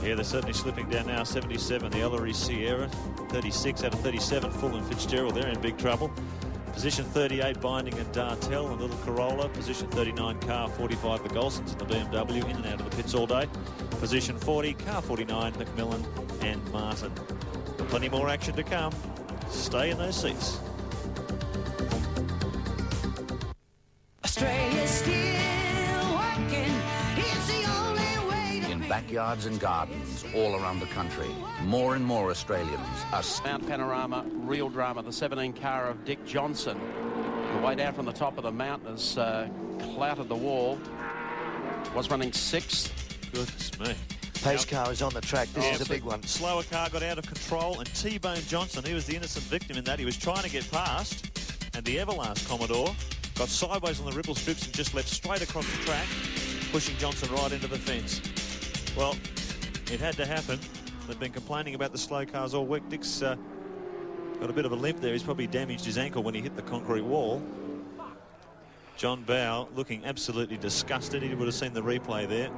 Yeah, they're certainly slipping down now. 77, the Ellery Sierra. 36 out of 37, Full and Fitzgerald. They're in big trouble. Position 38, Binding and Dartell, a little Corolla. Position 39, car 45, the Golsons in the BMW, in and out of the pits all day. Position 40, car 49, McMillan and Martin. Plenty more action to come. Stay in those seats. Australia's still working. It's the only way to In backyards and gardens all around the country, more and more Australians are... Mount Panorama, real drama. The 17 car of Dick Johnson. The way down from the top of the mountain has clouted the wall. Was running 6th. Goodness me. Pace car is on the track. This is a big one. Slower car got out of control, and T-Bone Johnson, he was the innocent victim in that. He was trying to get past, and the Everlast Commodore got sideways on the ripple strips and just leapt straight across the track, pushing Johnson right into the fence. Well, it had to happen. They've been complaining about the slow cars all week. Dick's got a bit of a limp there. He's probably damaged his ankle when he hit the concrete wall. John Bow looking absolutely disgusted. He would have seen the replay there.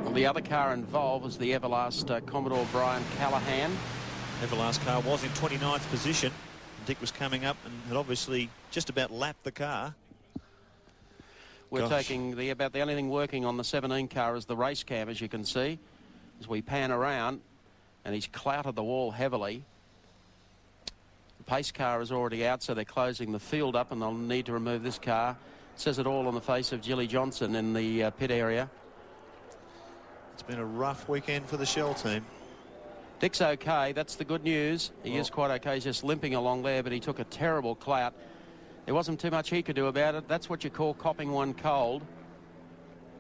Well, the other car involved was the Everlast Commodore Brian Callahan. Everlast car was in 29th position. Dick was coming up and had obviously just about lapped the car. We're taking about the only thing working on the 17 car is the race cam, as you can see, as we pan around, and he's clouted the wall heavily. The pace car is already out, so they're closing the field up, and they'll need to remove this car. It says it all on the face of Jilly Johnson in the pit area. It's been a rough weekend for the Shell team. Dick's okay. That's the good news. He is quite okay. He's just limping along there, but he took a terrible clout. There wasn't too much he could do about it. That's what you call copping one cold.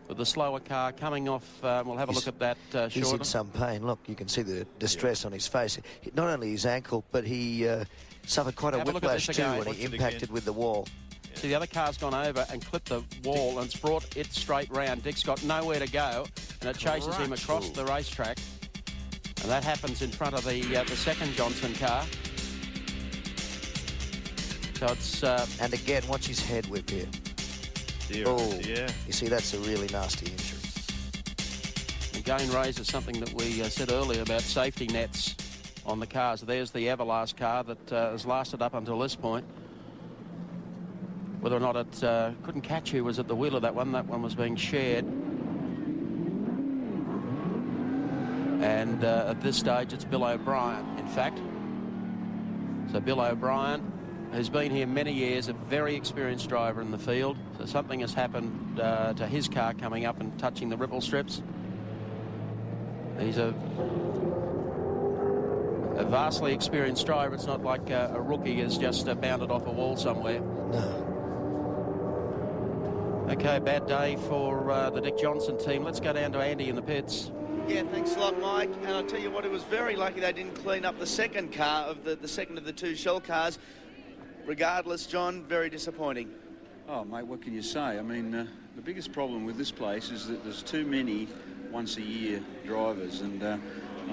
With the slower car coming off, we'll have a look at that shortly. He's in some pain. Look, you can see the distress on his face. Not only his ankle, but he suffered quite a whiplash too when he impacted with the wall. See, the other car's gone over and clipped the wall, and it's brought it straight round. Dick's got nowhere to go, and it chases him across the racetrack. And that happens in front of the second Johnson car. So it's... and again, watch his head whip here. Yeah. You see, that's a really nasty injury. Again raises something that we said earlier about safety nets on the cars. There's the Everlast car that has lasted up until this point. Whether or not it couldn't catch who was at the wheel of that one was being shared. And at this stage, it's Bill O'Brien, in fact. So Bill O'Brien has been here many years, a very experienced driver in the field. So something has happened to his car coming up and touching the ripple strips. He's a vastly experienced driver. It's not like a rookie has just bounded off a wall somewhere. No. Okay, bad day for the Dick Johnson team. Let's go down to Andy in the pits. Yeah, thanks a lot, Mike. And I'll tell you what, it was very lucky they didn't clean up the second car of the second of the two Shell cars. Regardless, John, very disappointing. Oh, mate, what can you say? I mean, the biggest problem with this place is that there's too many once-a-year drivers. And, I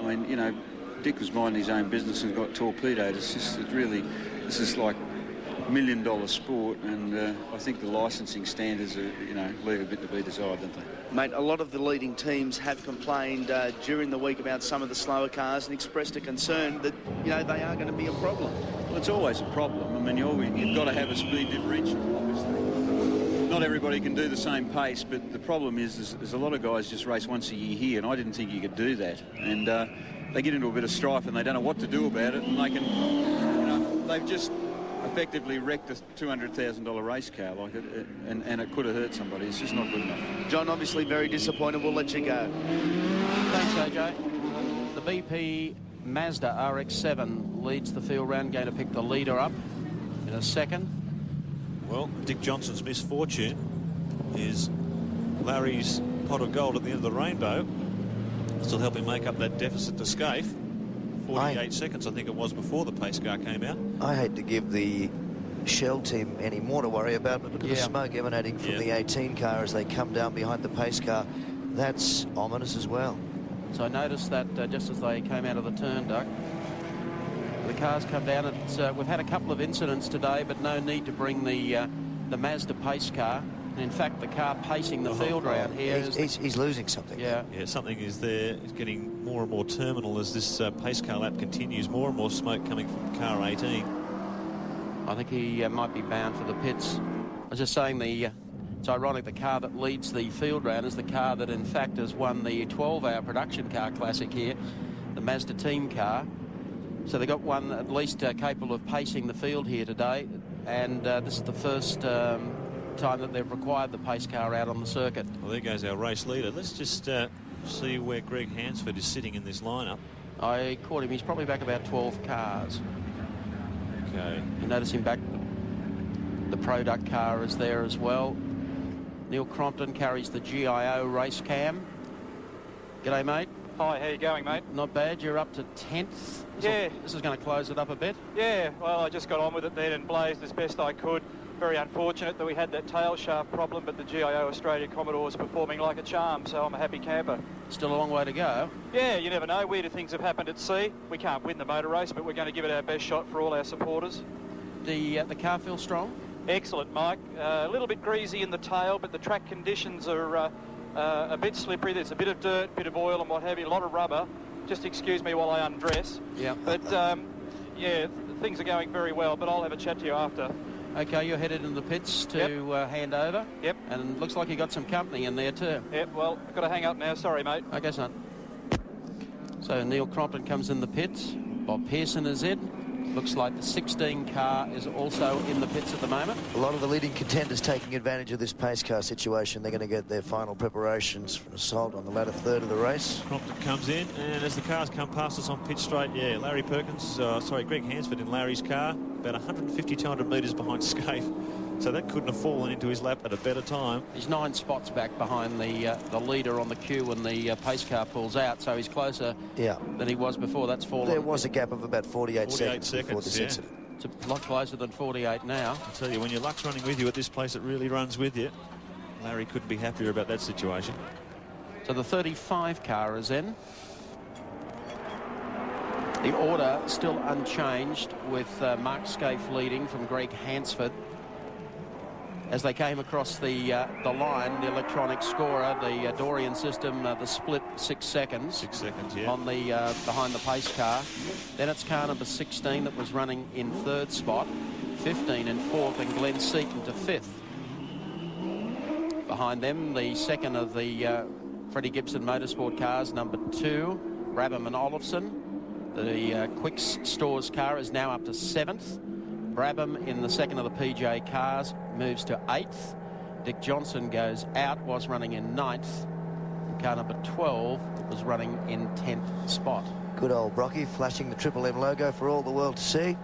mean, you know, Dick was minding his own business and got torpedoed. It's just, this is like $1 million sport, and I think the licensing standards are, you know, leave a bit to be desired, don't they? Mate, a lot of the leading teams have complained during the week about some of the slower cars and expressed a concern that, you know, they are going to be a problem. Well, it's always a problem. I mean, you've got to have a speed differential, obviously. Not everybody can do the same pace, but the problem is there's a lot of guys just race once a year here, and I didn't think you could do that. And they get into a bit of strife, and they don't know what to do about it, and they can, you know, they've just effectively wrecked a $200,000 race car, like it, and it could have hurt somebody. It's just not good enough. John, obviously very disappointed. We'll let you go. Thanks, AJ. The BP Mazda RX-7 leads the field round, going to pick the leader up in a second. Well, Dick Johnson's misfortune is Larry's pot of gold at the end of the rainbow. Still helping make up that deficit to Scaife. 48 seconds, I think it was, before the pace car came out. I hate to give the Shell team any more to worry about, but look at the smoke emanating from the 18 car as they come down behind the pace car. That's ominous as well. So I noticed that just as they came out of the turn, Doug, the cars come down. We've had a couple of incidents today, but no need to bring the Mazda pace car. And in fact, the car pacing the field round here he's losing something. Yeah, something is there. It's getting more and more terminal as this pace car lap continues. More and more smoke coming from car 18. I think he might be bound for the pits. I was just saying it's ironic the car that leads the field round is the car that in fact has won the 12-hour production car classic here, the Mazda team car. So they got one at least capable of pacing the field here today, and this is the first time that they've required the pace car out on the circuit. Well, there goes our race leader. Let's just see where Greg Hansford is sitting in this lineup. I caught him. He's probably back about 12 cars. Okay. You notice him back. The product car is there as well. Neil Crompton carries the GIO race cam. G'day, mate. Hi, how you going, mate? Not bad. You're up to 10th. This is going to close it up a bit. Yeah, well, I just got on with it then and blazed as best I could. Very unfortunate that we had that tail shaft problem, but the GIO Australia Commodore is performing like a charm, so I'm a happy camper. Still a long way to go. Yeah, you never know. Weirder things have happened at sea. We can't win the motor race, but we're going to give it our best shot for all our supporters. The car feels strong? Excellent, Mike. A little bit greasy in the tail, but the track conditions are a bit slippery. There's a bit of dirt, bit of oil and what have you, a lot of rubber. Just excuse me while I undress. Yeah. But, yeah, things are going very well, but I'll have a chat to you after. Okay, you're headed in the pits to hand over. Yep. And it looks like you got some company in there too. Yep, well, I've got to hang up now. Sorry, mate. Okay, son. So Neil Crompton comes in the pits. Bob Pearson is in. Looks like the 16 car is also in the pits at the moment. A lot of the leading contenders taking advantage of this pace car situation. They're going to get their final preparations for assault on the latter third of the race. Crompton comes in, and as the cars come past us on pit straight, Greg Hansford in Larry's car, about 150, 200 metres behind Scaife. So that couldn't have fallen into his lap at a better time. He's 9 spots back behind the leader on the queue when the pace car pulls out, so he's closer than he was before. That's fallen. There was a gap of about 48 seconds before this incident. It's a lot closer than 48 now. I tell you, when your luck's running with you at this place, it really runs with you. Larry couldn't be happier about that situation. So the 35 car is in. The order still unchanged with Mark Scaife leading from Greg Hansford. As they came across the line, the electronic scorer, the Dorian system, the split 6 seconds. 6 seconds, yeah. On the behind the pace car. Then it's car number 16 that was running in 3rd spot, 15 in 4th, and Glenn Seaton to 5th. Behind them, the second of the Freddie Gibson Motorsport cars, number 2, Brabham and Olofsson. The Quicks Stores car is now up to 7th. Brabham in the second of the PJ cars moves to 8th. Dick Johnson goes out, was running in 9th. And car number 12 was running in 10th spot. Good old Brocky flashing the Triple M logo for all the world to see.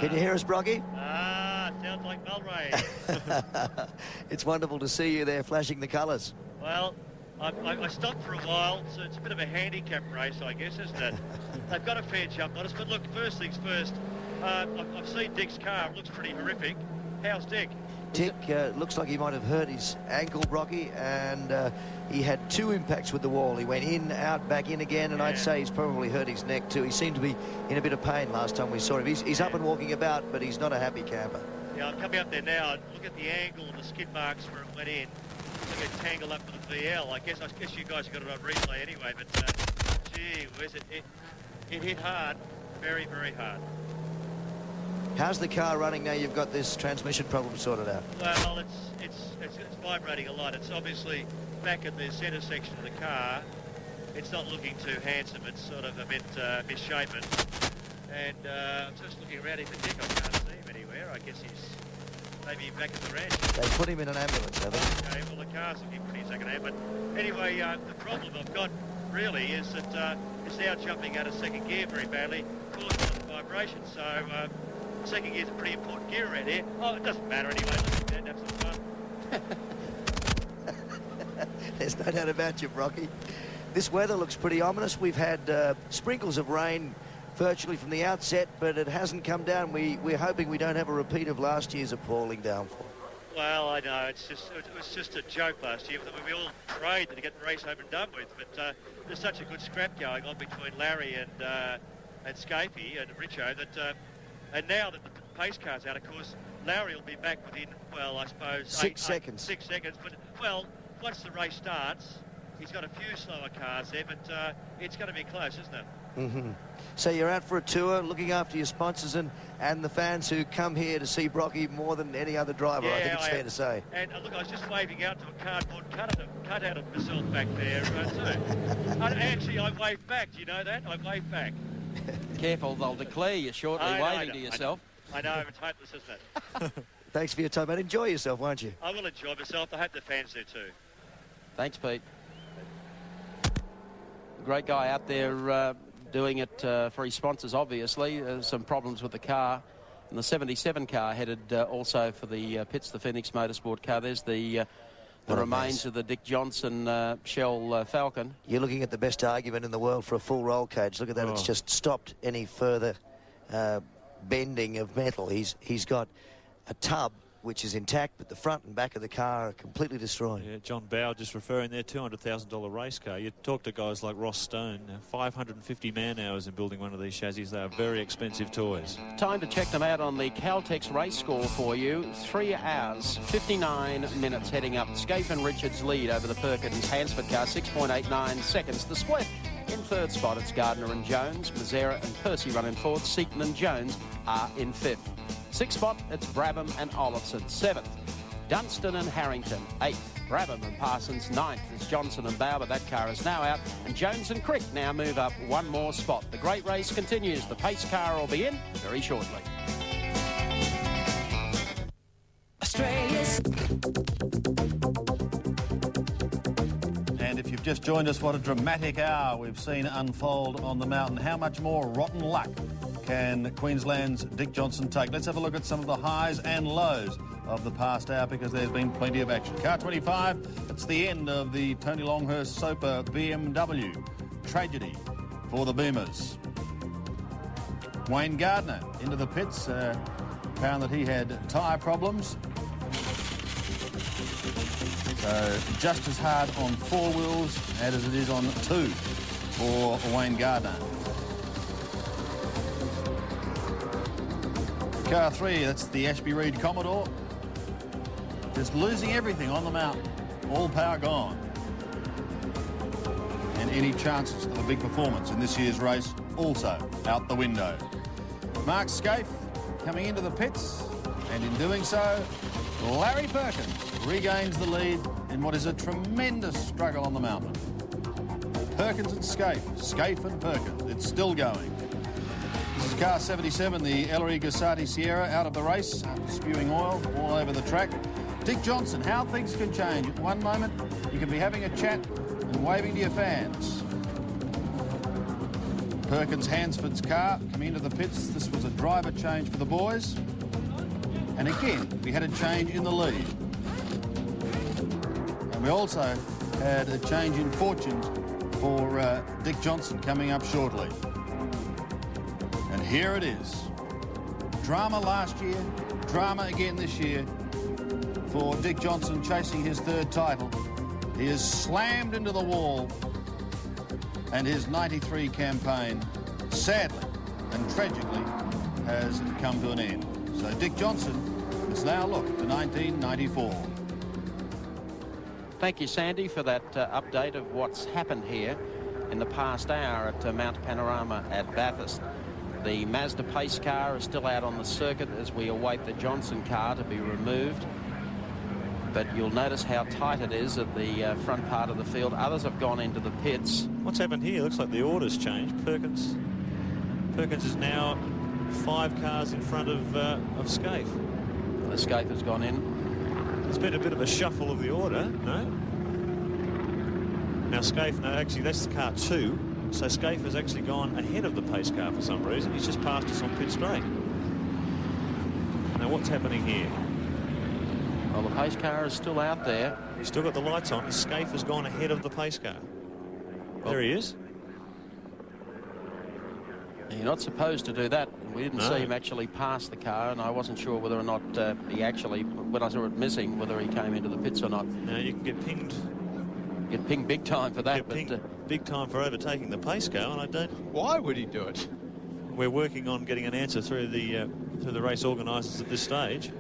Can you hear us, Brocky? Sounds like Mulray. It's wonderful to see you there flashing the colours. Well, I stopped for a while, so it's a bit of a handicap race, I guess, isn't it? They've got a fair jump on us, but look, first things first. I've seen Dick's car. It looks pretty horrific. How's Dick? Dick looks like he might have hurt his ankle, Brocky, and he had 2 impacts with the wall. He went in, out, back in again, and I'd say he's probably hurt his neck too. He seemed to be in a bit of pain last time we saw him. He's up and walking about, but he's not a happy camper. Yeah, I'm coming up there now. Look at the angle and the skid marks where it went in. Look at tangled up with the VL. I guess you guys have got it on replay anyway, but gee whiz, it hit hard, very, very hard. How's the car running now you've got this transmission problem sorted out? Well, it's vibrating a lot. It's obviously back in the centre section of the car. It's not looking too handsome. It's sort of a bit misshapen. And I'm just looking around for Dick. I can't see him anywhere. I guess he's maybe back at the ranch. They put him in an ambulance, have they? Okay, well, the car's looking pretty second-hand. But anyway, the problem I've got really is that it's now jumping out of second gear very badly, causing a lot of vibration. So second gear's a pretty important gear around here. Oh, it doesn't matter anyway. Let's have some fun. There's no doubt about you, Brocky. This weather looks pretty ominous. We've had sprinkles of rain virtually from the outset, but it hasn't come down. We're hoping we don't have a repeat of last year's appalling downfall. Well, I know, it was just a joke last year. We all prayed to get the race over and done with, but there's such a good scrap going on between Larry and Scapey and Richo that, and now that the pace car's out, of course, Larry will be back within, well, I suppose... 6 seconds. 6 seconds, but, well, once the race starts, he's got a few slower cars there, but it's going to be close, isn't it? Mm-hmm. So you're out for a tour, looking after your sponsors and the fans who come here to see Brocky more than any other driver, I think it's fair to say. And look, I was just waving out to a cardboard cutout of myself back there, too. Actually, I waved back, do you know that? I waved back. Careful, they'll declare you shortly, waving to yourself. I know, it's hopeless, isn't it? Thanks for your time, mate. Enjoy yourself, won't you? I will enjoy myself. I hope the fans do too. Thanks, Pete. Great guy out there doing it for his sponsors, obviously. Some problems with the car. And the 77 car headed also for the pits, the Phoenix Motorsport car. There's the remains of the Dick Johnson Shell Falcon. You're looking at the best argument in the world for a full roll cage. Look at that. It's just stopped any further bending of metal. He's got a tub which is intact, but the front and back of the car are completely destroyed. Yeah, John Bow just referring there, $200,000 race car. You talk to guys like Ross Stone, 550 man-hours in building one of these chassis. They are very expensive toys. Time to check them out on the Caltex race score for you. 3 hours, 59 minutes heading up. Scaife and Richards lead over the Perkins Hansford car, 6.89 seconds. The split in third spot, it's Gardner and Jones. Mazzara and Percy run in fourth. Seaton and Jones are in fifth. Sixth spot, it's Brabham and Olafson. Seventh, Dunstan and Harrington. Eighth, Brabham and Parsons. Ninth is Johnson and Bow, but that car is now out. And Jones and Crick now move up one more spot. The great race continues. The pace car will be in very shortly. Australia's. And if you've just joined us, what a dramatic hour we've seen unfold on the mountain. How much more rotten luck can Queensland's Dick Johnson take? Let's have a look at some of the highs and lows of the past hour, because there's been plenty of action. Car 25, it's the end of the Tony Longhurst Soper BMW. Tragedy for the Beamers. Wayne Gardner into the pits, found that he had tyre problems. So just as hard on 4 wheels as it is on 2 for Wayne Gardner. Car 3, that's the Ashby Reed Commodore. Just losing everything on the mountain. All power gone. And any chances of a big performance in this year's race also out the window. Mark Scaife coming into the pits, and in doing so, Larry Perkins regains the lead in what is a tremendous struggle on the mountain. Perkins and Scaife, Scaife and Perkins. It's still going. This is car 77, the Ellery Gassati Sierra, out of the race, spewing oil all over the track. Dick Johnson, how things can change. At one moment, you can be having a chat and waving to your fans. Perkins Hansford's car coming into the pits. This was a driver change for the boys. And again, we had a change in the lead. And we also had a change in fortunes for Dick Johnson coming up shortly. And here it is. Drama last year, drama again this year. for Dick Johnson chasing his third title. He is slammed into the wall, and his 93 campaign, sadly and tragically, has come to an end. So Dick Johnson is now look to 1994. Thank you, Sandy, for that update of what's happened here in the past hour at Mount Panorama at Bathurst. The Mazda pace car is still out on the circuit as we await the Johnson car to be removed. But you'll notice how tight it is at the front part of the field. Others have gone into the pits. What's happened here? Looks like the order's changed. Perkins is now 5 cars in front of Scaife. The Scaife has gone in. There's been a bit of a shuffle of the order, no? Now Scaife, no, actually that's car 2. So Scaife has actually gone ahead of the pace car for some reason. He's just passed us on pit straight. Now what's happening here? Well, the pace car is still out there. He's still got the lights on. Scaife has gone ahead of the pace car. There he is. You're not supposed to do that. We didn't see him actually pass the car, and I wasn't sure whether or not he actually, when I saw it missing, whether he came into the pits or not. Now you can get pinged. Get pinged big time for that. Get pinged big time for overtaking the pace car, and I don't. Why would he do it? We're working on getting an answer through the race organisers at this stage.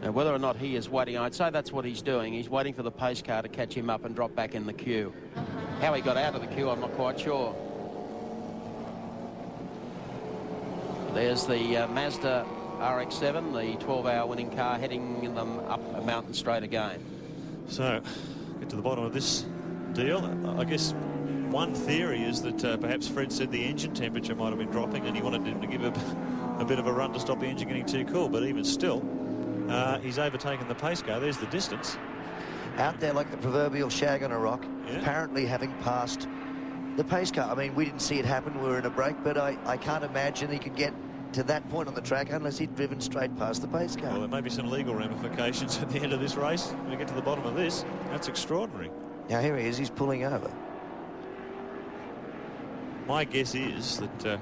Now, whether or not he is waiting, I'd say that's what he's doing. He's waiting for the pace car to catch him up and drop back in the queue. How he got out of the queue, I'm not quite sure. There's the Mazda RX-7, the 12-hour winning car, heading them up a mountain straight again. So, get to the bottom of this deal. I guess one theory is that perhaps Fred said the engine temperature might have been dropping and he wanted him to give a bit of a run to stop the engine getting too cool. But even still, he's overtaken the pace car. There's the distance. Out there like the proverbial shag on a rock, apparently having passed the pace car. I mean, we didn't see it happen. We were in a break, but I can't imagine he could get to that point on the track unless he'd driven straight past the pace car. Well, there may be some legal ramifications at the end of this race. When we get to the bottom of this, that's extraordinary. Now, here he is. He's pulling over. My guess is that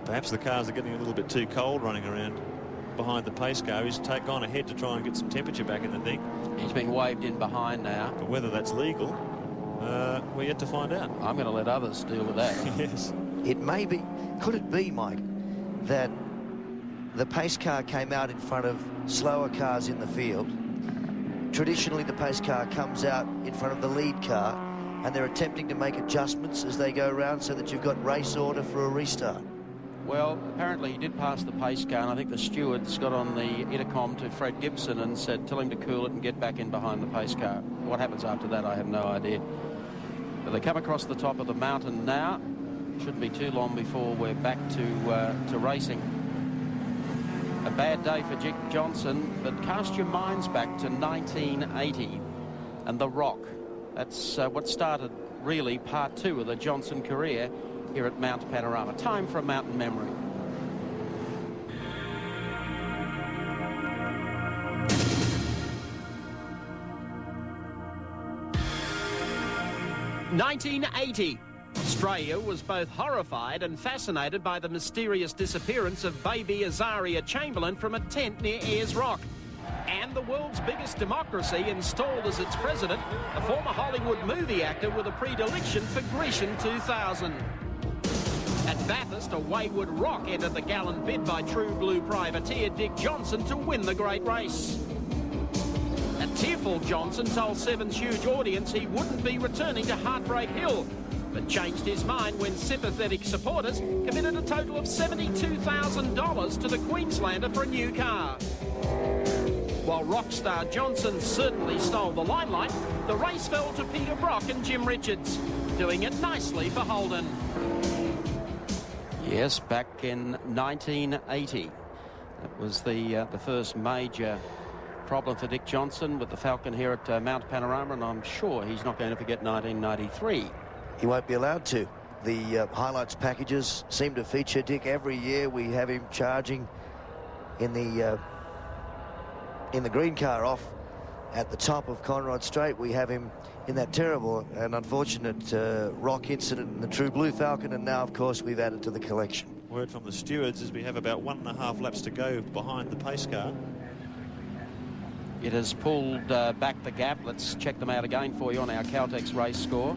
perhaps the cars are getting a little bit too cold running around behind the pace car. He's gone ahead to try and get some temperature back in the thing. He's been waved in behind now. But whether that's legal, we're yet to find out. I'm going to let others deal with that. Yes. It may be. Could it be, Mike, that the pace car came out in front of slower cars in the field? Traditionally, the pace car comes out in front of the lead car, and they're attempting to make adjustments as they go around so that you've got race order for a restart. Well, apparently he did pass the pace car, and I think the stewards got on the intercom to Fred Gibson and said, tell him to cool it and get back in behind the pace car. What happens after that, I have no idea. But they come across the top of the mountain now. Shouldn't be too long before we're back to racing. A bad day for Dick Johnson, but cast your minds back to 1980 and The Rock. That's what started, really, part 2 of the Johnson career here at Mount Panorama. Time for a mountain memory. (1980). Australia was both horrified and fascinated by the mysterious disappearance of baby Azaria Chamberlain from a tent near Ayers Rock. And the world's biggest democracy installed as its president a former Hollywood movie actor with a predilection for Grecian 2000. At Bathurst, a wayward rock entered the gallant bid by true blue privateer Dick Johnson to win the great race. A tearful Johnson told Seven's huge audience he wouldn't be returning to Heartbreak Hill, but changed his mind when sympathetic supporters committed a total of $72,000 to the Queenslander for a new car. While rock star Johnson certainly stole the limelight, the race fell to Peter Brock and Jim Richards, doing it nicely for Holden. Yes, back in 1980. That was the first major problem for Dick Johnson with the Falcon here at Mount Panorama, and I'm sure he's not going to forget 1993. He won't be allowed to. The highlights packages seem to feature Dick every year. We have him charging in the green car off at the top of Conrod Straight. We have him in that terrible and unfortunate rock incident in the True Blue Falcon, and now, of course, we've added to the collection. Word from the stewards is we have about 1.5 laps to go behind the pace car. It has pulled back the gap. Let's check them out again for you on our Caltex race score.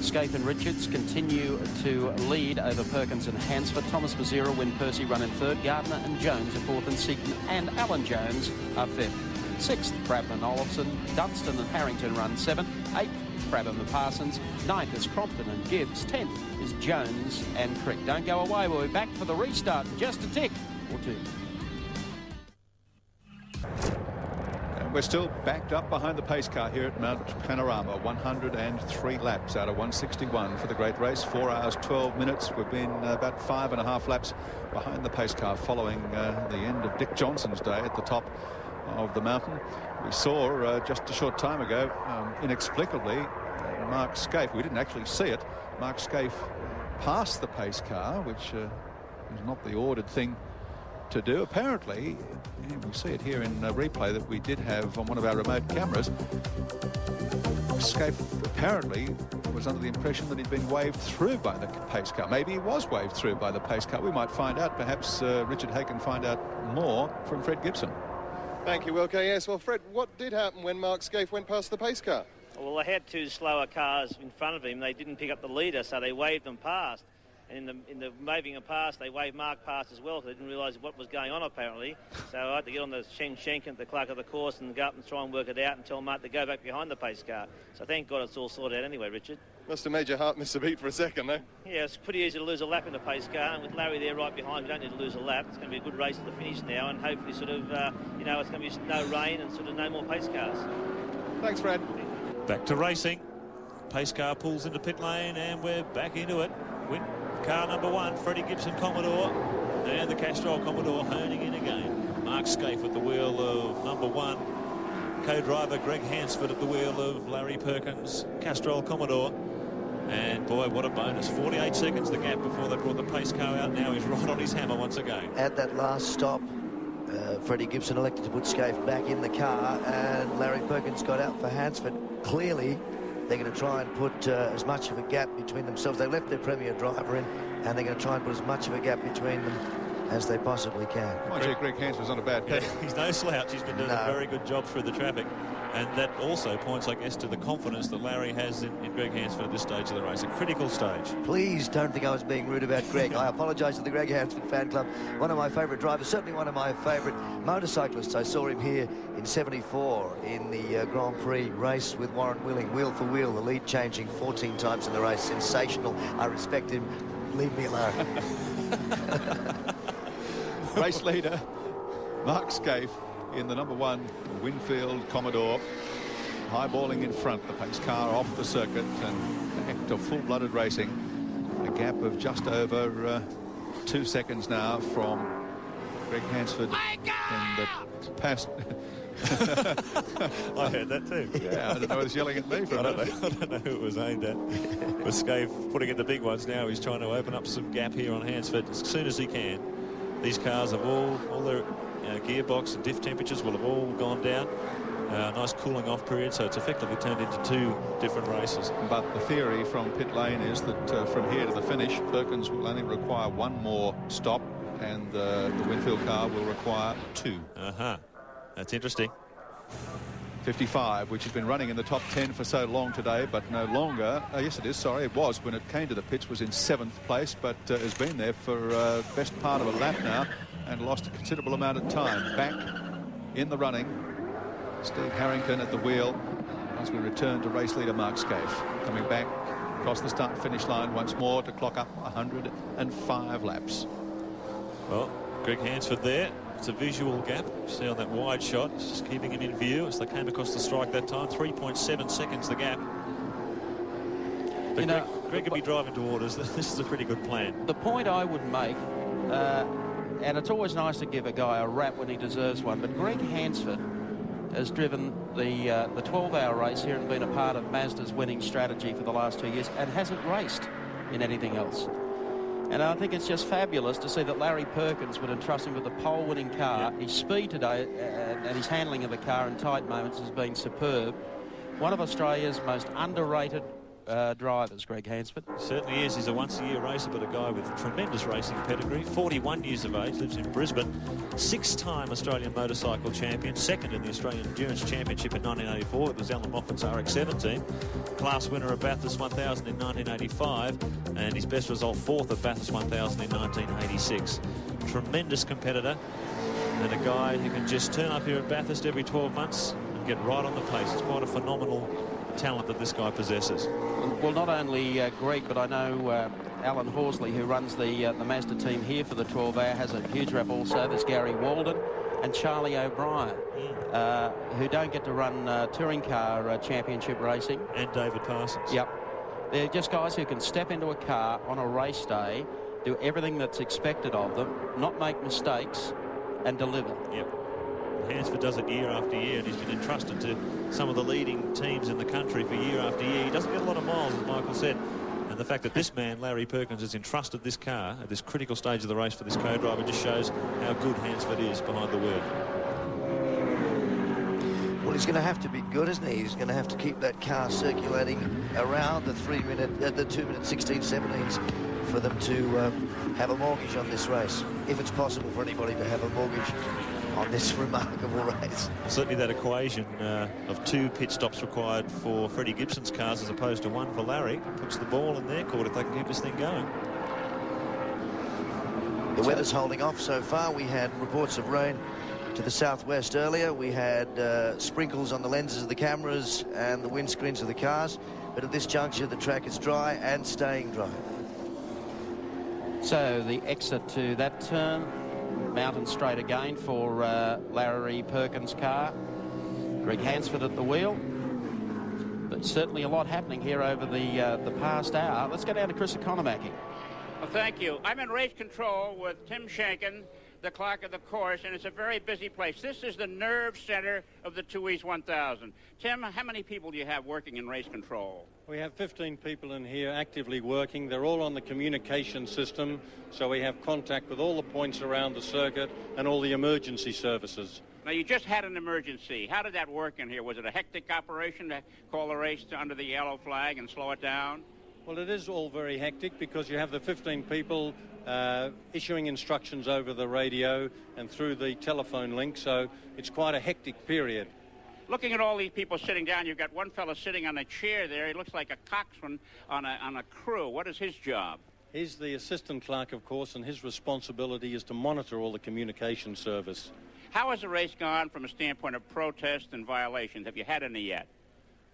Scape and Richards continue to lead over Perkins and Hansford. Thomas Mazzira, Win Percy run in third. Gardner and Jones are fourth, and Seaton and Alan Jones are fifth. Sixth, Brabham and Olofsson. Dunstan and Harrington run seventh. Eighth, Brabham and Parsons. Ninth is Crompton and Gibbs. 10th is Jones and Crick. Don't go away. We'll be back for the restart in just a tick or two. We're still backed up behind the pace car here at Mount Panorama. 103 laps out of 161 for the great race. 4 hours 12 minutes. We've been about 5.5 laps behind the pace car following the end of Dick Johnson's day at the top of the mountain. We saw just a short time ago, inexplicably, Mark Scaife, we didn't actually see it, Mark Scaife passed the pace car, which is not the ordered thing to do. Apparently, we see it here in replay that we did have on one of our remote cameras. Scaife apparently was under the impression that he'd been waved through by the pace car. Maybe he was waved through by the pace car. We might find out. Perhaps Richard Hay can find out more from Fred Gibson. Thank you, Wilco. Yes, well, Fred, what did happen when Mark Scaife went past the pace car? Well, they had two slower cars in front of him. They didn't pick up the leader, so they waved them past. And in the waving them past, they waved Mark past as well, because they didn't realise what was going on, apparently. So I had to get on the Shenk at the clerk of the course and go up and try and work it out and tell Mark to go back behind the pace car. So thank God it's all sorted out anyway, Richard. Must have made your heart miss a beat for a second, though. Yeah, it's pretty easy to lose a lap in the pace car, and with Larry there right behind, we don't need to lose a lap. It's going to be a good race to the finish now, and hopefully sort of, it's going to be no rain and sort of no more pace cars. Thanks, Fred. Back to racing. Pace car pulls into pit lane, and we're back into it. Win car number one, Freddie Gibson Commodore, and the Castrol Commodore honing in again. Mark Scaife at the wheel of number one. Co-driver Greg Hansford at the wheel of Larry Perkins, Castrol Commodore. And boy, what a bonus. 48 seconds the gap before they brought the pace car out. Now he's right on his hammer once again. At that last stop, Freddie Gibson elected to put Scaife back in the car, and Larry Perkins got out for Hansford. Clearly, they're going to try and put as much of a gap between themselves. They left their premier driver in, and they're going to try and put as much of a gap between them as they possibly can. Mind you, Greg Hansford's not a bad guy. He's no slouch. He's been doing a very good job through the traffic. And that also points, I guess, to the confidence that Larry has in Greg Hansford at this stage of the race, a critical stage. Please don't think I was being rude about Greg. I apologise to the Greg Hansford fan club. One of my favourite drivers, certainly one of my favourite motorcyclists. I saw him here in '74 in the Grand Prix race with Warren Willing, wheel for wheel, the lead changing 14 times in the race. Sensational. I respect him. Leave me alone. Race leader Mark Scaife in the number one Winfield Commodore, highballing in front, the pace car off the circuit, and back to full-blooded racing. A gap of just over 2 seconds now from Greg Hansford in the past. I heard that too. Yeah, I don't know who's yelling at me for I don't know who it was aimed at. But Scaife putting in the big ones now. He's trying to open up some gap here on Hansford as soon as he can. These cars have all their gearbox and diff temperatures will have all gone down. Nice cooling off period, so it's effectively turned into two different races. But the theory from pit lane is that from here to the finish, Perkins will only require one more stop, and the Winfield car will require two. That's interesting. 55, which has been running in the top 10 for so long today, but no longer. Yes, it is. Sorry, it was when it came to the pits, was in 7th place, but has been there for best part of a lap now and lost a considerable amount of time. Back in the running, Steve Harrington at the wheel as we return to race leader Mark Scaife, coming back across the start-finish line once more to clock up 105 laps. Well, Greg Hansford there. It's a visual gap. You see on that wide shot, it's just keeping him in view as they came across the strike that time. 3.7 seconds the gap. But Greg could be driving towards us. This is a pretty good plan. The point I would make, and it's always nice to give a guy a rap when he deserves one, but Greg Hansford has driven the 12-hour race here and been a part of Mazda's winning strategy for the last 2 years and hasn't raced in anything else. And I think it's just fabulous to see that Larry Perkins would entrust him with the pole-winning car. His speed today and his handling of the car in tight moments has been superb. One of Australia's most underrated drivers, Greg Hansford. Certainly is. He's a once-a-year racer, but a guy with tremendous racing pedigree. 41 years of age, lives in Brisbane. 6-time Australian motorcycle champion, second in the Australian Endurance Championship in 1984. It was Alan Moffat's RX-17. Class winner of Bathurst 1000 in 1985, and his best result, fourth at Bathurst 1000 in 1986. Tremendous competitor, and a guy who can just turn up here at Bathurst every 12 months and get right on the pace. It's quite a phenomenal talent that this guy possesses. Well, not only Greg, but I know Alan Horsley, who runs the Mazda team here for the 12 Hour, has a huge rep also. There's Gary Walden and Charlie O'Brien, who don't get to run touring car championship racing. And David Parsons. Yep. They're just guys who can step into a car on a race day, do everything that's expected of them, not make mistakes, and deliver. Yep. Hansford does it year after year, and he's been entrusted to some of the leading teams in the country for year after year. He doesn't get a lot of miles, as Michael said. And the fact that this man, Larry Perkins, has entrusted this car at this critical stage of the race for this co-driver just shows how good Hansford is behind the wheel. Well, he's going to have to be good, isn't he? He's going to have to keep that car circulating around the 2 minute 16 17s for them to have a mortgage on this race, if it's possible for anybody to have a mortgage on this remarkable race. Certainly that equation of 2 pit stops required for Freddie Gibson's cars as opposed to 1 for Larry puts the ball in their court if they can keep this thing going. The weather's holding off so far. We had reports of rain to the southwest earlier. We had sprinkles on the lenses of the cameras and the windscreens of the cars, but at this juncture the track is dry and staying dry. So the exit to that turn, mountain straight again for Larry Perkins' car. Greg Hansford at the wheel. But certainly a lot happening here over the past hour. Let's go down to Chris Economaki. Well, thank you. I'm in race control with Tim Shankin, the clerk of the course, and it's a very busy place. This is the nerve center of the Tooheys 1000. Tim, how many people do you have working in race control? We have 15 people in here actively working. They're all on the communication system, so we have contact with all the points around the circuit and all the emergency services. Now, you just had an emergency. How did that work in here? Was it a hectic operation to call the race under the yellow flag and slow it down? Well, it is all very hectic because you have the 15 people issuing instructions over the radio and through the telephone link, so it's quite a hectic period. Looking at all these people sitting down, you've got one fellow sitting on a chair there. He looks like a coxswain on a crew. What is his job? He's the assistant clerk, of course, and his responsibility is to monitor all the communication service. How has the race gone from a standpoint of protest and violations? Have you had any yet?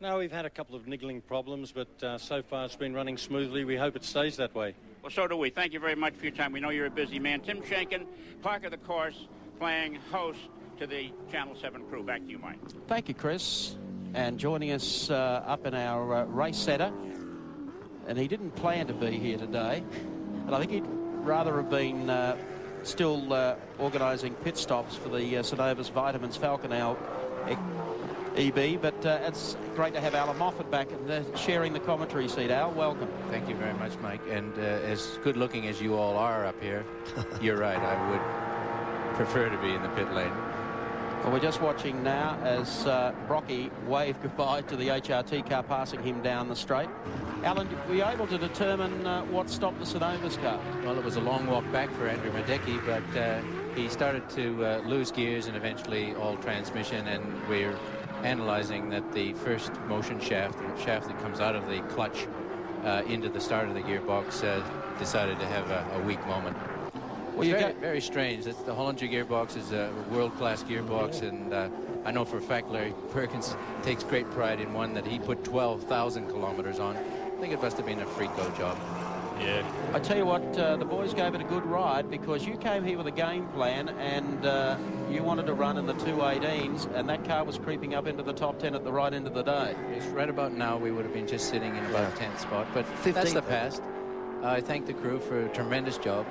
No, we've had a couple of niggling problems, but so far it's been running smoothly. We hope it stays that way. Well, so do we. Thank you very much for your time. We know you're a busy man. Tim Shankin, clerk of the course, playing host to the Channel 7 crew. Back to you, Mike. Thank you, Chris. And joining us up in our race centre, and he didn't plan to be here today, and I think he'd rather have been still organising pit stops for the Synovus Vitamins Falconel EB, but it's great to have Alan Moffat back and sharing the commentary seat. Al, welcome. Thank you very much, Mike. And as good looking as you all are up here, you're right, I would prefer to be in the pit lane. Well, we're just watching now as Brocky waved goodbye to the HRT car passing him down the straight. Alan, were you able to determine what stopped the Synovus car? Well, it was a long walk back for Andrew Madecki, but he started to lose gears and eventually all transmission, and we're analyzing that the first motion shaft, the shaft that comes out of the clutch into the start of the gearbox, decided to have a weak moment. Well, it's very strange. The Hollinger gearbox is a world-class gearbox, and I know for a fact Larry Perkins takes great pride in one that he put 12,000 kilometers on. I think it must have been a freak-o job. Yeah. I tell you what, the boys gave it a good ride because you came here with a game plan and you wanted to run in the 218s, and that car was creeping up into the top 10 at the right end of the day. Yes, right about now we would have been just sitting in about 10th spot, but that's the past. I thank the crew for a tremendous job.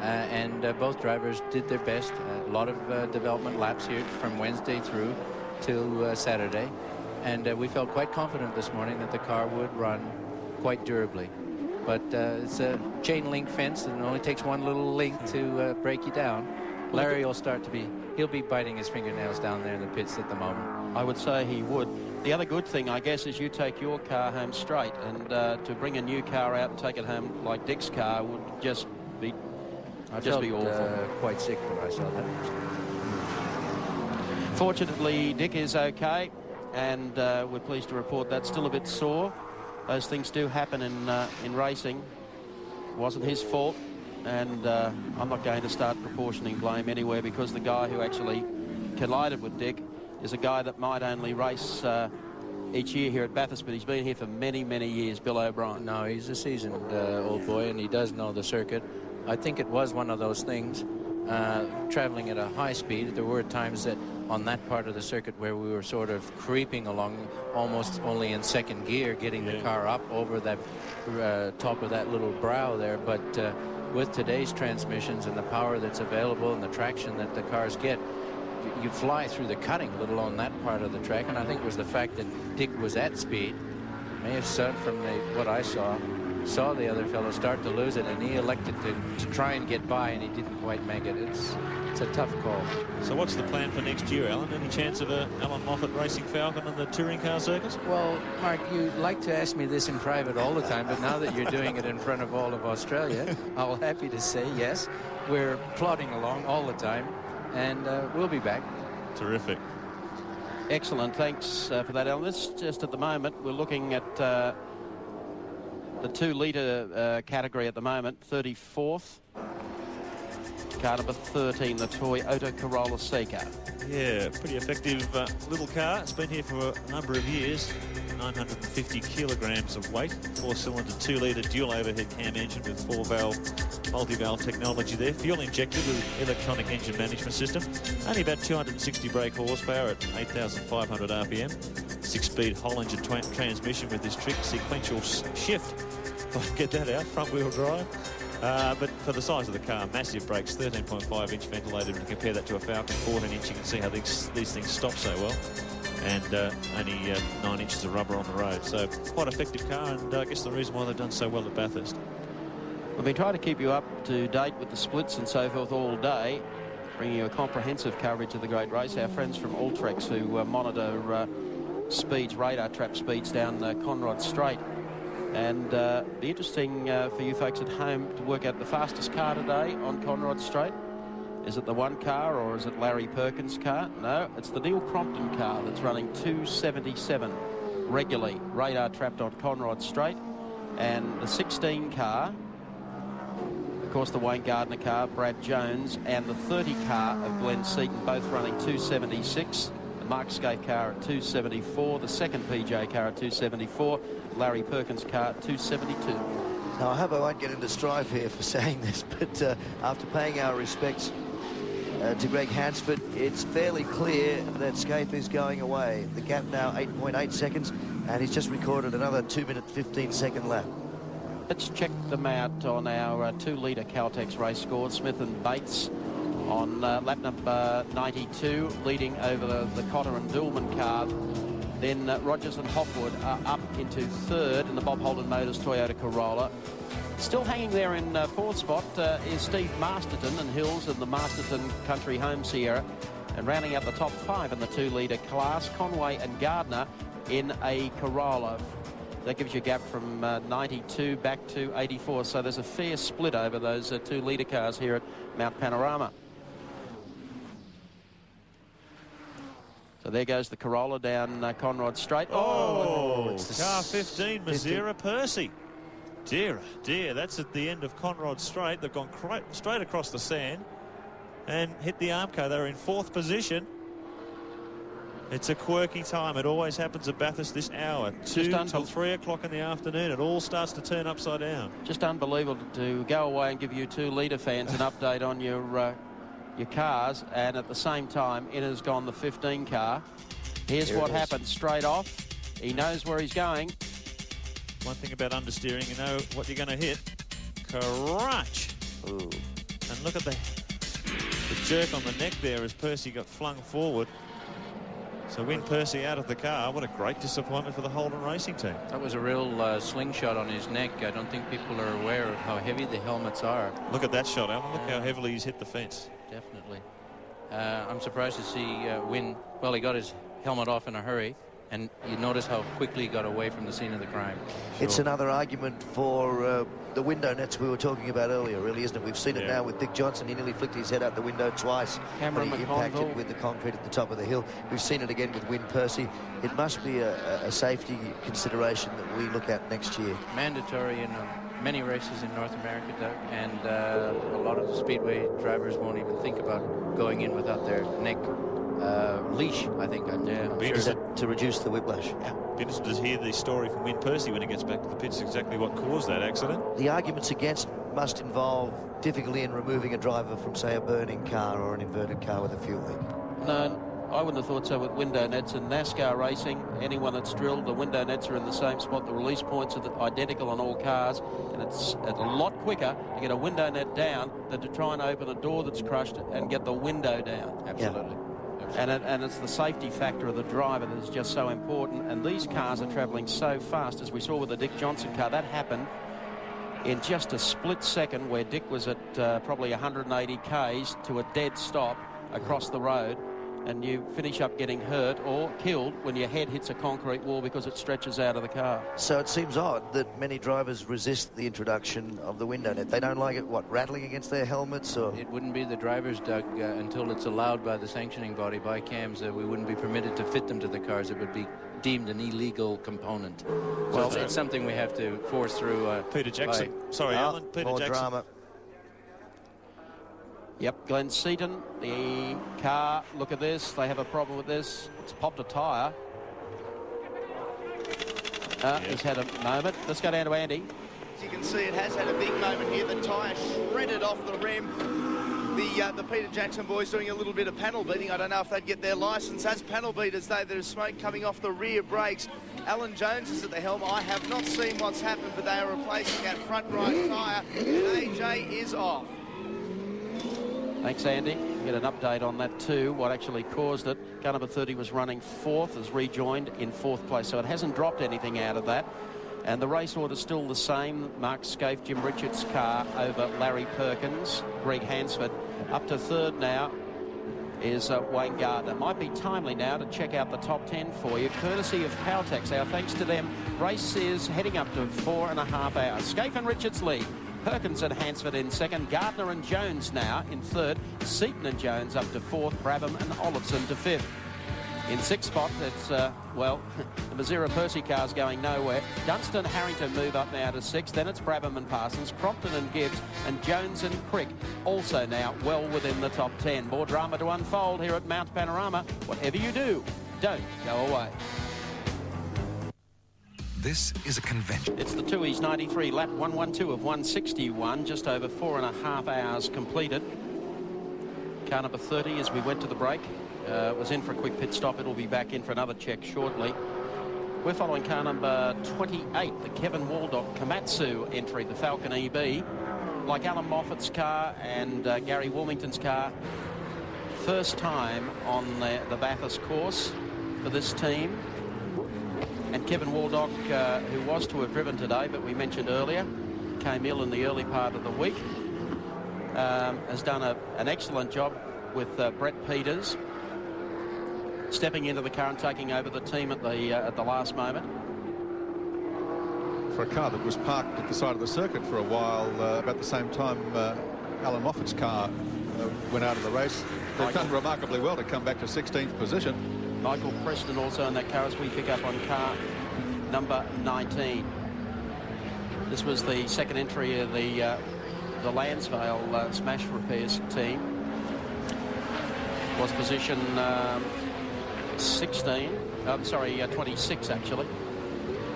And both drivers did their best. A lot of development laps here from Wednesday through till Saturday. And we felt quite confident this morning that the car would run quite durably. But it's a chain link fence, and it only takes one little link to break you down. Larry will he'll be biting his fingernails down there in the pits at the moment. I would say he would. The other good thing, I guess, is you take your car home straight, and to bring a new car out and take it home like Dick's car would just be awful. Quite sick when I saw that. Fortunately, Dick is okay, and we're pleased to report that's still a bit sore. Those things do happen in racing. It wasn't his fault, and I'm not going to start proportioning blame anywhere, because the guy who actually collided with Dick is a guy that might only race each year here at Bathurst, but he's been here for many, many years, Bill O'Brien. No, he's a seasoned old boy, and he does know the circuit. I think it was one of those things, traveling at a high speed. There were times that on that part of the circuit where we were sort of creeping along, almost only in second gear, getting the car up over that top of that little brow there. But with today's transmissions and the power that's available and the traction that the cars get, you fly through the cutting, let alone that part of the track. And I think it was the fact that Dick was at speed, may have said from what I saw the other fellow start to lose it, and he elected to try and get by, and he didn't quite make it. It's a tough call. So what's the plan for next year, Alan? Any chance of Alan Moffat racing Falcon on the touring car circuit? Well, Mark, you like to ask me this in private all the time, but now that you're doing it in front of all of Australia, I'm happy to say yes. We're plodding along all the time, and we'll be back. Terrific. Excellent. Thanks for that, Alan. This just at the moment, we're looking at the 2-litre category at the moment, 34th. Car number 13, the Toyota Corolla Seca. Yeah, pretty effective little car. It's been here for a number of years. 950 kilograms of weight. 4-cylinder, 2-litre dual overhead cam engine with 4-valve, multi-valve technology there. Fuel injected with electronic engine management system. Only about 260 brake horsepower at 8,500 RPM. 6-speed Hollinger transmission with this trick sequential shift. If I can get that out, front-wheel drive. But for the size of the car, massive brakes, 13.5-inch ventilated. When you compare that to a Falcon 14-inch, you can see how these things stop so well. And only 9 inches of rubber on the road. So quite effective car, and I guess the reason why they've done so well at Bathurst. We've been trying to keep you up to date with the splits and so forth all day, bringing you a comprehensive coverage of the great race. Our friends from Ultrex, who monitor speeds, radar trap speeds down Conrod Straight. And be interesting for you folks at home to work out the fastest car today on Conrod Straight. Is it the one car, or is it Larry Perkins' car? No, it's the Neil Crompton car that's running 277 regularly, radar trapped on Conrod Straight. And the 16 car, of course, the Wayne Gardner car, Brad Jones, and the 30 car of Glenn Seaton, both running 276. The Mark Skate car at 274, the second PJ car at 274, Larry Perkins' car at 272. Now, I hope I won't get into strife here for saying this, but after paying our respects to Greg Hansford, it's fairly clear that Scaife is going away. The gap now 8.8 seconds, and he's just recorded another 2-minute 15-second lap. Let's check them out on our 2-litre Caltex race score. Smith and Bates on lap number 92, leading over the Cotter and Dillman car. Then Rogers and Hopwood are up into third in the Bob Holden Motors Toyota Corolla. Still hanging there in fourth spot is Steve Masterton and Hills in the Masterton Country Home Sierra. And rounding out the top 5 in the 2-litre class, Conway and Gardner in a Corolla. That gives you a gap from 92 back to 84. So there's a fair split over those 2-litre cars here at Mount Panorama. So there goes the Corolla down Conrod Straight. Oh, it's car 15, Mazira Percy. Dear, dear, that's at the end of Conrod Straight. They've gone straight across the sand and hit the Armco. They were in 4th position. It's a quirky time. It always happens at Bathurst this hour. 2 till 3 o'clock in the afternoon. It all starts to turn upside down. Just unbelievable to go away and give you 2-litre fans an update on your cars, and at the same time in has gone the 15 car. Here's what happened straight off. He knows where he's going. One thing about understeering, you know what you're going to hit. Crunch. Ooh. And look at the jerk on the neck there as Percy got flung forward. So win Percy out of the car. What a great disappointment for the Holden Racing team. That was a real slingshot on his neck. I don't think people are aware of how heavy the helmets are. Look at that shot, Alan. Look how heavily he's hit the fence. Definitely. I'm surprised to see Wynn. Well, he got his helmet off in a hurry. And you notice how quickly he got away from the scene of the crime. It's another argument for the window nets we were talking about earlier, really, isn't it? We've seen it now with Dick Johnson. He nearly flicked his head out the window twice when he impacted with the concrete at the top of the hill. We've seen it again with Wynn Percy. It must be a safety consideration that we look at next year. Mandatory in many races in North America, Doug, and a lot of the speedway drivers won't even think about going in without their neck leash, I think. To reduce the whiplash. Be interested to hear the story from Wynn Percy when he gets back to the pits, exactly what caused that accident. The arguments against must involve difficulty in removing a driver from, say, a burning car or an inverted car with a fuel leak. No, I wouldn't have thought so with window nets. In NASCAR racing, anyone that's drilled, the window nets are in the same spot. The release points are identical on all cars, and it's a lot quicker to get a window net down than to try and open a door that's crushed and get the window down. Absolutely. Yeah. And it's the safety factor of the driver that is just so important. And these cars are travelling so fast, as we saw with the Dick Johnson car. That happened in just a split second, where Dick was at probably 180 k's to a dead stop across the road. And you finish up getting hurt or killed when your head hits a concrete wall because it stretches out of the car. So it seems odd that many drivers resist the introduction of the window net. They don't like it, what, rattling against their helmets? Or it wouldn't be the drivers, Doug, until it's allowed by the sanctioning body, by CAMS, we wouldn't be permitted to fit them to the cars. It would be deemed an illegal component. Well, so it's something we have to force through. Peter Jackson. Sorry, Alan. Peter more Jackson. Drama. Yep, Glenn Seaton, the car, look at this, they have a problem with this. It's popped a tyre. He's had a moment. Let's go down to Andy. As you can see, it has had a big moment here. The tyre shredded off the rim. The Peter Jackson boys doing a little bit of panel beating. I don't know if they'd get their licence as panel beaters, though. There's smoke coming off the rear brakes. Alan Jones is at the helm. I have not seen what's happened, but they are replacing that front right tyre, and AJ is off. Thanks, Andy. Get an update on that too, what actually caused it. Car number 30 was running fourth, has rejoined in fourth place, so it hasn't dropped anything out of that. And the race order's still the same. Mark Scaife, Jim Richards' car over Larry Perkins, Greg Hansford. Up to third now is Wayne Gardner. Might be timely now to check out the top 10 for you, courtesy of Caltex. Our thanks to them. Race is heading up to 4.5 hours. Scaife and Richards lead. Perkins and Hansford in second. Gardner and Jones now in third. Seaton and Jones up to fourth. Brabham and Olofsson to fifth. In sixth spot, it's, well, the Mazira Percy car's going nowhere. Dunstan, Harrington move up now to sixth. Then it's Brabham and Parsons, Crompton and Gibbs, and Jones and Crick also now well within the top 10. More drama to unfold here at Mount Panorama. Whatever you do, don't go away. This is a convention. It's the Tooheys 93 lap 112 of 161, just over 4.5 hours completed. Car number 30 as we went to the break was in for a quick pit stop. It'll be back in for another check shortly. We're following car number 28, the Kevin Waldock Komatsu entry, the Falcon EB. Like Alan Moffat's car and Gary Wilmington's car, first time on the Bathurst course for this team. And Kevin Waldock, who was to have driven today, but we mentioned earlier, came ill in the early part of the week, has done an excellent job with Brett Peters, stepping into the car and taking over the team at the last moment. For a car that was parked at the side of the circuit for a while, about the same time Alan Moffat's car went out of the race. They've done remarkably well to come back to 16th position. Michael Preston also in that car as we pick up on car number 19. This was the second entry of the Lansvale Smash Repairs team. Was position 26 actually.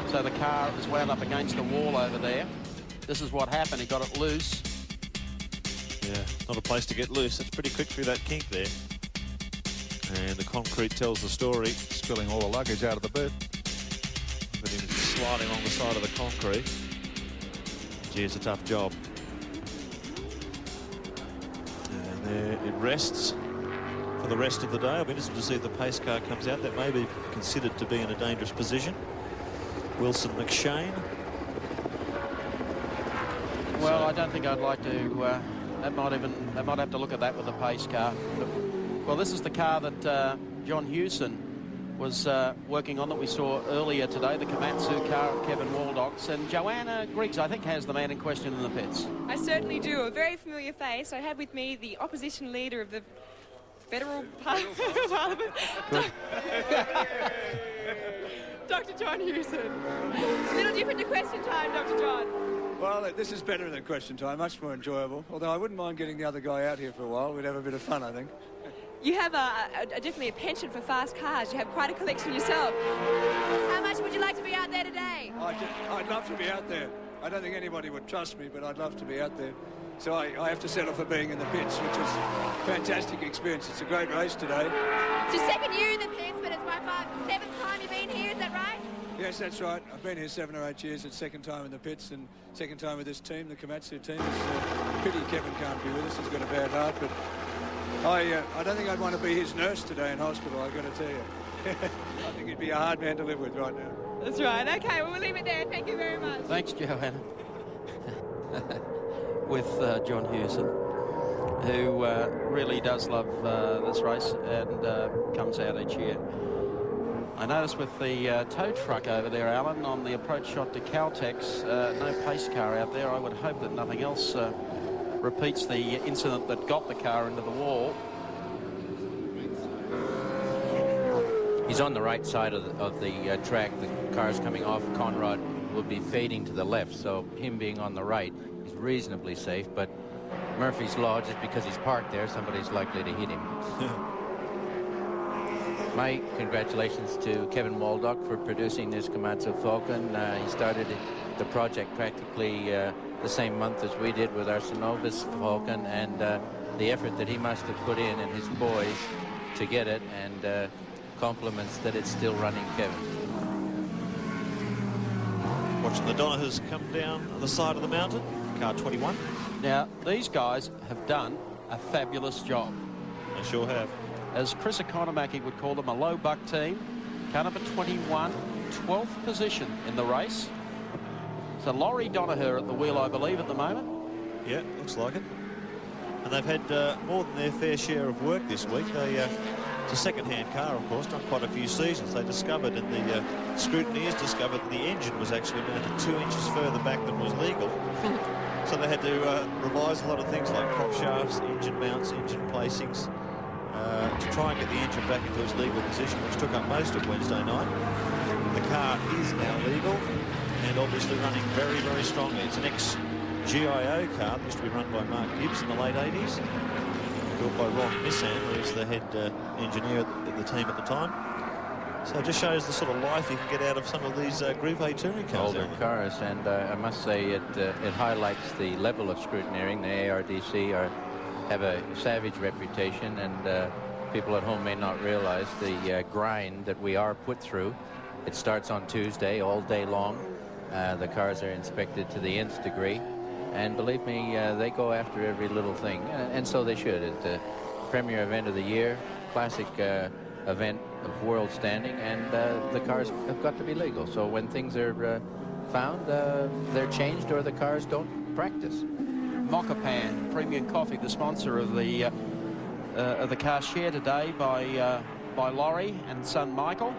So the car is wound up against the wall over there. This is what happened. He got it loose. Yeah, not a place to get loose. It's pretty quick through that kink there. And the concrete tells the story. Spilling all the luggage out of the boot. But he was sliding along the side of the concrete. Gee, it's a tough job. And there it rests for the rest of the day. I'll be interested to see if the pace car comes out. That may be considered to be in a dangerous position. Wilson McShane. Well, I don't think I'd like to. They might have to look at that with the pace car. Well, this is the car that John Hewson was working on that we saw earlier today, the Komatsu car of Kevin Waldock's. And Joanna Griggs, I think, has the man in question in the pits. I certainly do. A very familiar face. I have with me the opposition leader of the Federal Parliament, Dr. John Hewson. A little different to question time, Dr. John. Well, this is better than question time, much more enjoyable. Although I wouldn't mind getting the other guy out here for a while. We'd have a bit of fun, I think. You have definitely a penchant for fast cars. You have quite a collection yourself. How much would you like to be out there today? I'd love to be out there. I don't think anybody would trust me, but I'd love to be out there. So I have to settle for being in the pits, which is a fantastic experience. It's a great race today. It's your second year in the pits, but it's by far the 7th time you've been here, is that right? Yes, that's right. I've been here 7 or 8 years. It's second time in the pits and second time with this team, the Komatsu team. It's a pity Kevin can't be with us. He's got a bad heart, but I don't think I'd want to be his nurse today in hospital, I've got to tell you. I think he'd be a hard man to live with right now. That's right. Okay, well, we'll leave it there. Thank you very much. Thanks, Joanna. With John Hewson, who really does love this race and comes out each year. I noticed with the tow truck over there, Alan, on the approach shot to Caltex, no pace car out there. I would hope that nothing else repeats the incident that got the car into the wall. He's on the right side of the track. The cars coming off Conrad will be fading to the left, so him being on the right is reasonably safe, but Murphy's Law, just because he's parked there, somebody's likely to hit him. My congratulations to Kevin Waldock for producing this Komatsu Falcon. He started the project practically the same month as we did with our Synovus Falcon, and the effort that he must have put in and his boys to get it, and compliments that it's still running, Kevin. Watching the Donahers come down on the side of the mountain, car 21. Now, these guys have done a fabulous job. They sure have. As Chris Economaki would call them, a low buck team. Car number 21, 12th position in the race. So Laurie Donaher at the wheel, I believe, at the moment. Yeah, looks like it. And they've had more than their fair share of work this week. It's a second-hand car, of course, done quite a few seasons. They discovered, and the scrutineers discovered, that the engine was actually mounted 2 inches further back than was legal. So they had to revise a lot of things like prop shafts, engine mounts, engine placings, to try and get the engine back into its legal position, which took up most of Wednesday night. The car is now legal and obviously running very, very strongly. It's an ex-GIO car that used to be run by Mark Gibbs in the late 80s. Built by Ron Missan, who was the head engineer at the team at the time. So it just shows the sort of life you can get out of some of these Group A touring cars. Older cars, and I must say it highlights the level of scrutineering. The ARDC have a savage reputation, and people at home may not realize the grind that we are put through. It starts on Tuesday all day long. The cars are inspected to the nth degree. And believe me, they go after every little thing, and so they should. It's the premier event of the year, classic event of world standing, and the cars have got to be legal. So when things are found, they're changed or the cars don't practice. Mokapan Premium Coffee, the sponsor of the car share today by Laurie and son Michael,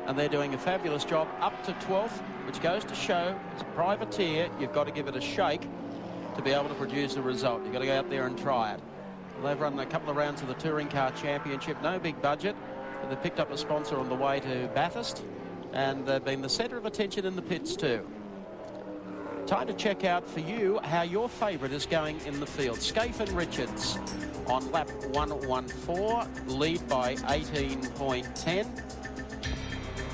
and they're doing a fabulous job up to 12th, which goes to show it's a privateer. You've got to give it a shake to be able to produce a result. You've got to go out there and try it. They've run a couple of rounds of the Touring Car Championship, no big budget, but they picked up a sponsor on the way to Bathurst, and they've been the centre of attention in the pits too. Time to check out for you how your favourite is going in the field. Scaife Richards on lap 114, lead by 18.10.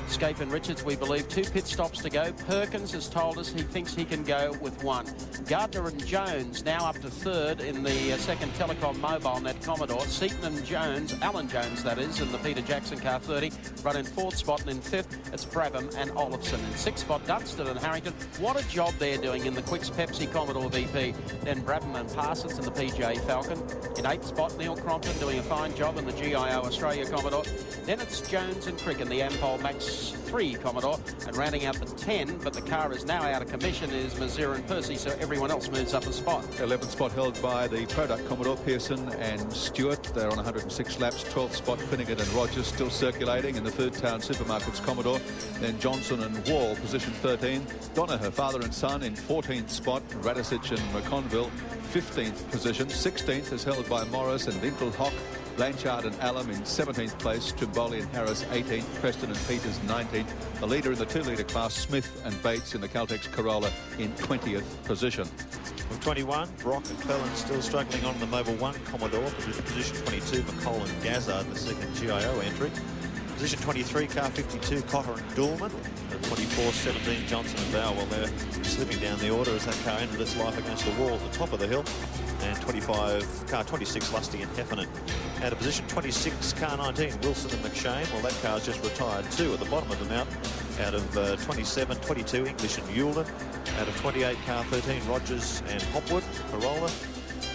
Scaife Richards, we believe, 2 pit stops to go. Perkins has told us he thinks he can go with 1. Gardner and Jones now up to 3rd in the second Telecom Mobile Net Commodore. Seaton and Jones, Alan Jones that is, in the Peter Jackson car 30, run in 4th spot, and in 5th it's Brabham and Olofsson. In 6th spot, Dunstan and Harrington. What a job they're doing in the Quicks Pepsi Commodore VP. Then Brabham and Parsons in the PJ Falcon. In 8th spot, Neil Crompton doing a fine job in the GIO Australia Commodore. Then it's Jones and Crick in the Ampol Max 3 Commodore, and rounding out the 10, but the car is now out of commission, is Mazir and Percy, so everyone else moves up a spot. 11th spot held by the product Commodore, Pearson and Stewart. They're on 106 laps. 12th spot Finnegan and Rogers still circulating in the Food Town Supermarkets Commodore. Then Johnson and Wall, position 13. Donaher, father and son, in 14th spot. Radisich and McConville, 15th position. 16th is held by Morris and Winkelhock. Blanchard and Allam in 17th place, Trimboli and Harris 18th, Preston and Peters 19th. The leader in the 2-litre class, Smith and Bates in the Caltex Corolla in 20th position. From 21, Brock and Clellan still struggling on the Mobil 1 Commodore. Position 22, McCall and Gazzard, the second GIO entry. Position 23, car 52, Cotter and Doolman. And 24, 17, Johnson and Bow. Well, they're slipping down the order as that car ended its life against the wall at the top of the hill. And 25, car 26, Lusty and Heffernan. Out of position 26, car 19, Wilson and McShane. Well, that car's just retired too at the bottom of the mountain. Out of 27, 22, English and Eulden. Out of 28, car 13, Rogers and Hopwood, Corolla.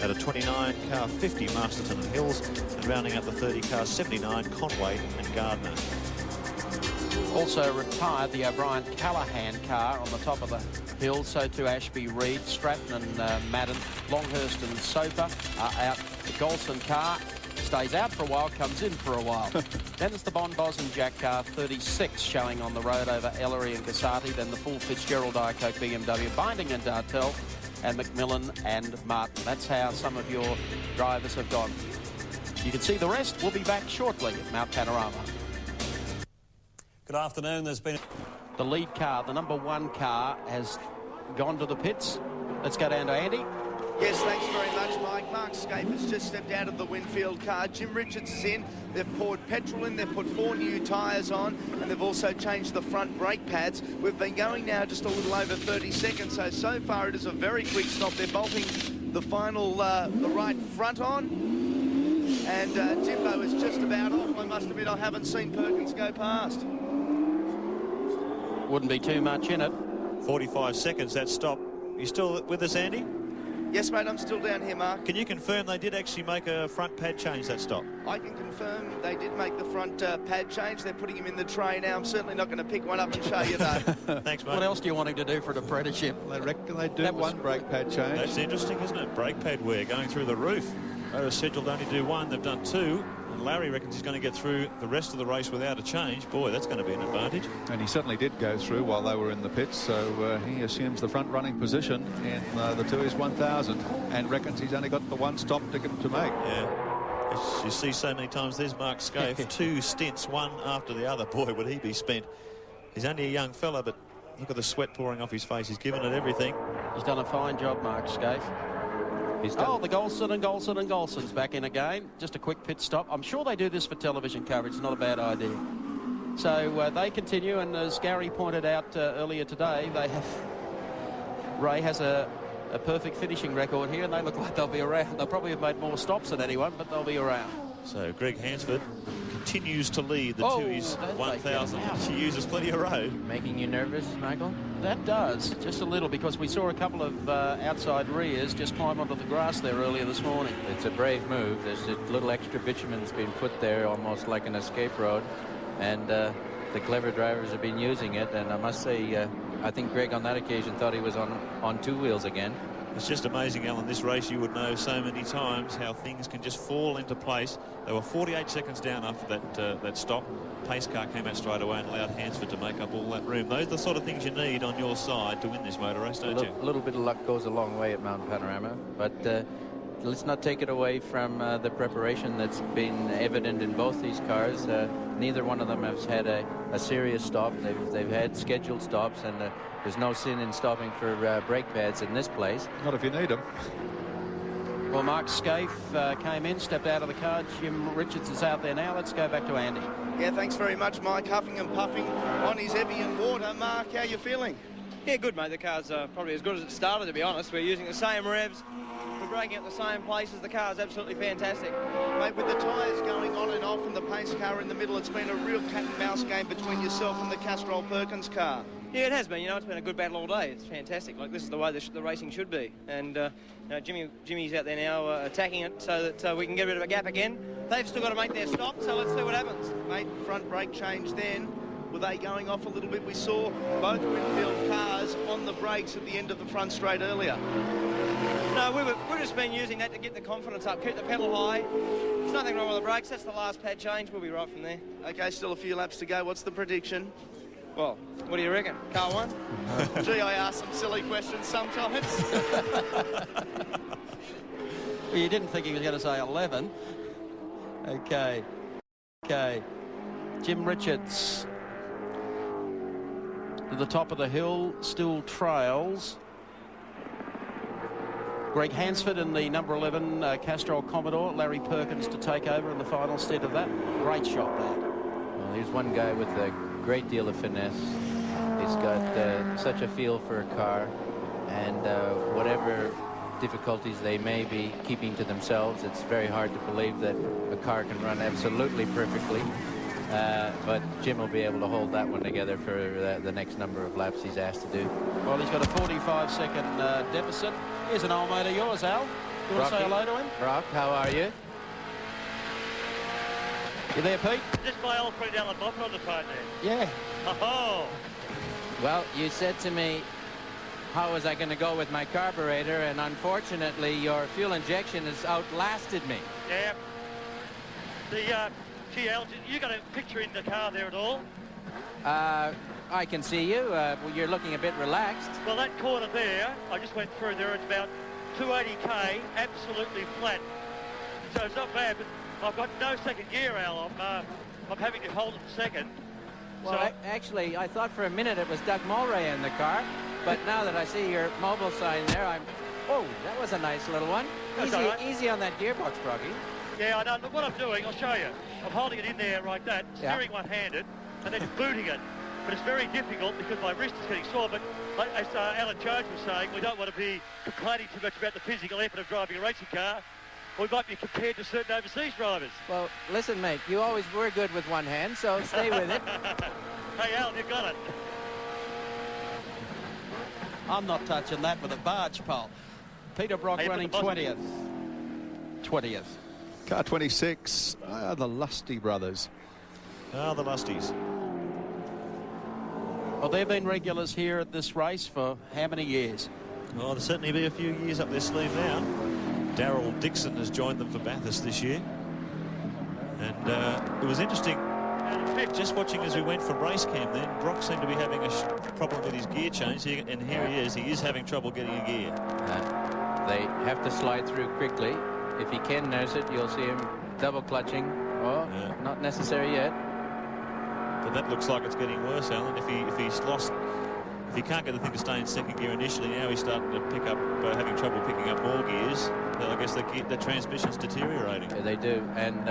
Out of 29, car 50, Masterton and Hills. And rounding out the 30, car 79, Conway and Gardner. Also retired the O'Brien Callahan car on the top of the hill. So too Ashby, Reid, Stratton and Madden, Longhurst and Soper are out. The Golson car stays out for a while, comes in for a while. Then it's the Bonbos and Jack car 36 showing on the road over Ellery and Cassati. Then the full Fitzgerald Diacoke BMW, Binding and Dartell, and McMillan and Martin. That's how some of your drivers have gone. You can see the rest. We'll be back shortly at Mount Panorama. Good afternoon. There's been the lead car, the number 1 car, has gone to the pits. Let's go down to Andy. Yes, thanks very much, Mike. Mark Scape has just stepped out of the Winfield car. Jim Richards is in. They've poured petrol in. They've put 4 new tyres on, and they've also changed the front brake pads. We've been going now just a little over 30 seconds, so far it is a very quick stop. They're bolting the final, the right front on, and Jimbo is just about off. I must admit, I haven't seen Perkins go past. Wouldn't be too much in it. 45 seconds, that stop. You still with us, Andy? Yes, mate, I'm still down here, Mark. Can you confirm they did actually make a front pad change, that stop? I can confirm they did make the front pad change. They're putting him in the tray now. I'm certainly not going to pick one up and show you, though. Thanks, mate. What else do you want him to do for an apprenticeship? I reckon they do one brake pad change. That's interesting, isn't it? Brake pad wear going through the roof. They were scheduled to only do one. They've done 2. And Larry reckons he's going to get through the rest of the race without a change. Boy, that's going to be an advantage. And he certainly did go through while they were in the pits, so he assumes the front running position in the Tooheys 1000 and reckons he's only got the 1 stop ticket to make. Yeah. As you see so many times, there's Mark Scaife. 2 stints, one after the other. Boy, would he be spent. He's only a young fella, but look at the sweat pouring off his face. He's given it everything. He's done a fine job, Mark Scaife. Oh, the Golson and Golson's back in again. Just a quick pit stop. I'm sure they do this for television coverage. It's not a bad idea. So they continue, and as Gary pointed out earlier today, Ray has a perfect finishing record here, and they look like they'll be around. They'll probably have made more stops than anyone, but they'll be around. So Greg Hansford continues to lead the Tooheys 1000. She uses plenty of road. Making you nervous, Michael? That does, just a little, because we saw a couple of outside rears just climb onto the grass there earlier this morning. It's a brave move. There's a little extra bitumen that's been put there, almost like an escape road, and the clever drivers have been using it. And I must say, I think Greg on that occasion thought he was on 2 wheels again. It's just amazing, Alan, this race you would know so many times how things can just fall into place. They were 48 seconds down after that stop. Pace car came out straight away and allowed Hansford to make up all that room. Those are the sort of things you need on your side to win this motor race, don't you? A little bit of luck goes a long way at Mount Panorama, but let's not take it away from the preparation that's been evident in both these cars. Neither one of them has had a serious stop. They've had scheduled stops, and there's no sin in stopping for brake pads in this place. Not if you need them. Well, Mark Scaife came in, stepped out of the car. Jim Richards is out there now. Let's go back to Andy. Yeah, thanks very much, Mike. Huffing and puffing on his Evian water. Mark, how you feeling? Yeah, good, mate. The car's probably as good as it started, to be honest. We're using the same revs. We're braking at the same places. The car's absolutely fantastic. Mate, with the tyres going on and off and the pace car in the middle, it's been a real cat and mouse game between yourself and the Castrol Perkins car. Yeah, it has been. You know, it's been a good battle all day. It's fantastic. Like, this is the way the racing should be. And, you know, Jimmy's out there now attacking it so that we can get rid of a gap again. They've still got to make their stop, so let's see what happens. Mate, front brake change then. Were they going off a little bit? We saw both Winfield cars on the brakes at the end of the front straight earlier. No, we've just been using that to get the confidence up, keep the pedal high. There's nothing wrong with the brakes. That's the last pad change. We'll be right from there. Okay, still a few laps to go. What's the prediction? Well, what do you reckon? Car one? Gee, I ask some silly questions sometimes. Well, you didn't think he was going to say 11. Okay. Jim Richards to the top of the hill, still trails. Greg Hansford in the number 11 Castrol Commodore. Larry Perkins to take over in the final stint of that. Great shot there. Well, here's one guy with a great deal of finesse. He's got such a feel for a car, and whatever difficulties they may be keeping to themselves, it's very hard to believe that a car can run absolutely perfectly. But Jim will be able to hold that one together for the next number of laps he's asked to do. Well, he's got a 45-second deficit. Here's an old mate of yours, Al. You want to say hello to him? Brock, how are you? You there, Pete? Just my old friend Alan Moffat on the phone there. Yeah. Oh. Well, you said to me, how was I going to go with my carburetor? And unfortunately, your fuel injection has outlasted me. Yeah. Gee, Al, you got a picture in the car there at all? I can see you. You're looking a bit relaxed. Well, that corner there, I just went through there. It's about 280k, absolutely flat. So it's not bad, but I've got no second gear, Al. I'm having to hold it second. Well, so, actually, I thought for a minute it was Doug Mulray in the car, but now that I see your mobile sign there, oh, that was a nice little one. Easy on that gearbox, Broggy. Yeah, I know. Look what I'm doing. I'll show you. I'm holding it in there like that, steering one-handed, and then booting it. But it's very difficult because my wrist is getting sore. But as Alan Jones was saying, we don't want to be complaining too much about the physical effort of driving a racing car. We might be compared to certain overseas drivers. Well, listen, mate, you always were good with one hand, so stay with it. Hey, Al, you got it. I'm not touching that with a barge pole. Peter Brock running 20th. 20th. Car 26, the Lusty brothers. The Lusties. Well, they've been regulars here at this race for how many years? Oh, there'll certainly be a few years up their sleeve now. Darryl Dixon has joined them for Bathurst this year. And it was interesting, just watching as we went from race cam then, Brock seemed to be having a problem with his gear change, and here he is having trouble getting a gear. They have to slide through quickly. If he can nurse it, you'll see him double clutching. Oh, not necessary yet. But that looks like it's getting worse, Alan. If he can't get the thing to stay in second gear initially, now he's starting to pick up, having trouble picking up more gears. I guess the transmission's deteriorating. Yeah, they do, and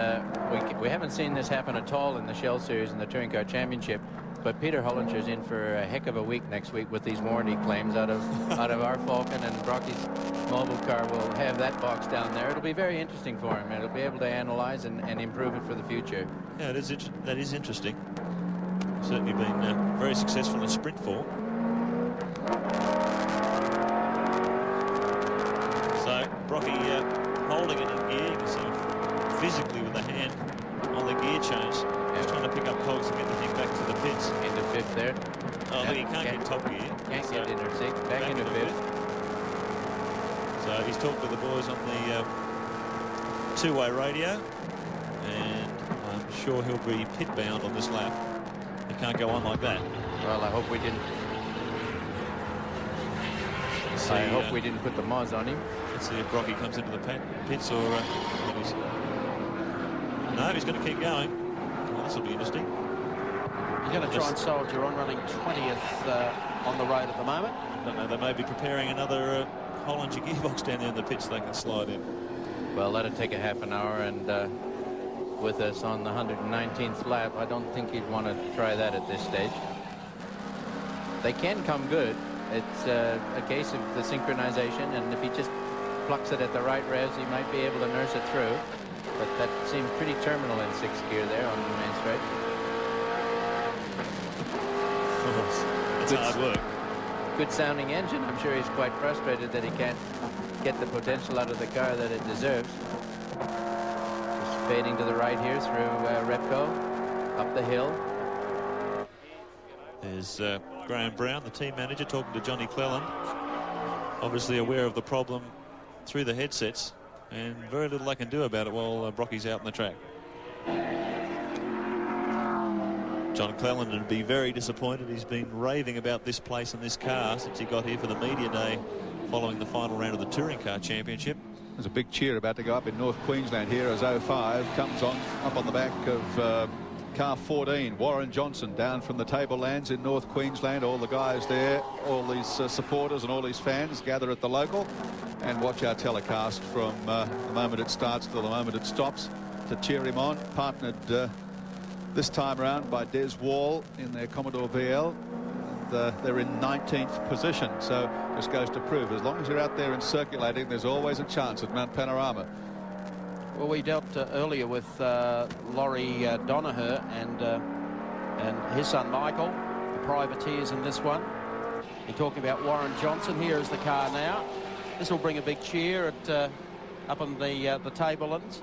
we haven't seen this happen at all in the Shell Series and the Touring Car Championship. But Peter Hollinger's in for a heck of a week next week with these warranty claims out of our Falcon, and Brocky's mobile car will have that box down there. It'll be very interesting for him, and he'll be able to analyze and improve it for the future. Yeah, that is interesting. Certainly been very successful in sprint form. So Brocky holding it in gear. You can see him physically with the hand on the gear change. He's trying to pick up cogs and get the thing back to the pits. Into fifth there. Oh, look, he can't get top gear. Can't get into sixth. Back into fifth. So he's talked to the boys on the two-way radio, and I'm sure he'll be pit-bound on this lap. He can't go on like that. Well, I hope we didn't. I hope we didn't put the Moz on him. Let's see if Brocky comes into the pits or no, he's going to keep going. Well, this will be interesting. He's going to try and soldier on, running 20th on the road at the moment. I don't know, they may be preparing another Hollinger gearbox down there in the pits they can slide in. Well, that'll take a half an hour, and with us on the 119th lap, I don't think he'd want to try that at this stage. They can come good. It's a case of the synchronization, and if he just plucks it at the right revs, he might be able to nurse it through. But that seemed pretty terminal in sixth gear there on the main straight. It's hard work. Good sounding engine. I'm sure he's quite frustrated that he can't get the potential out of the car that it deserves. Just fading to the right here through Repco, up the hill. There's Graham Brown, the team manager, talking to Johnny Cleland. Obviously aware of the problem through the headsets, and very little they can do about it while Brocky's out in the track. John Cleland would be very disappointed. He's been raving about this place and this car since he got here for the media day following the final round of the Touring Car Championship. There's a big cheer about to go up in North Queensland here as 05 comes on up on the back of car 14. Warren Johnson down from the tablelands in North Queensland. All the guys there, all these supporters and all these fans gather at the local and watch our telecast from the moment it starts to the moment it stops to cheer him on. Partnered this time around by Des Wall in their Commodore VL. They're in 19th position, so just goes to prove as long as you're out there and circulating, there's always a chance at Mount Panorama. Well, we dealt earlier with Laurie Donaher and his son Michael, the privateers in this one. You're talking about Warren Johnson. Here is the car now. This will bring a big cheer at up on the tablelands.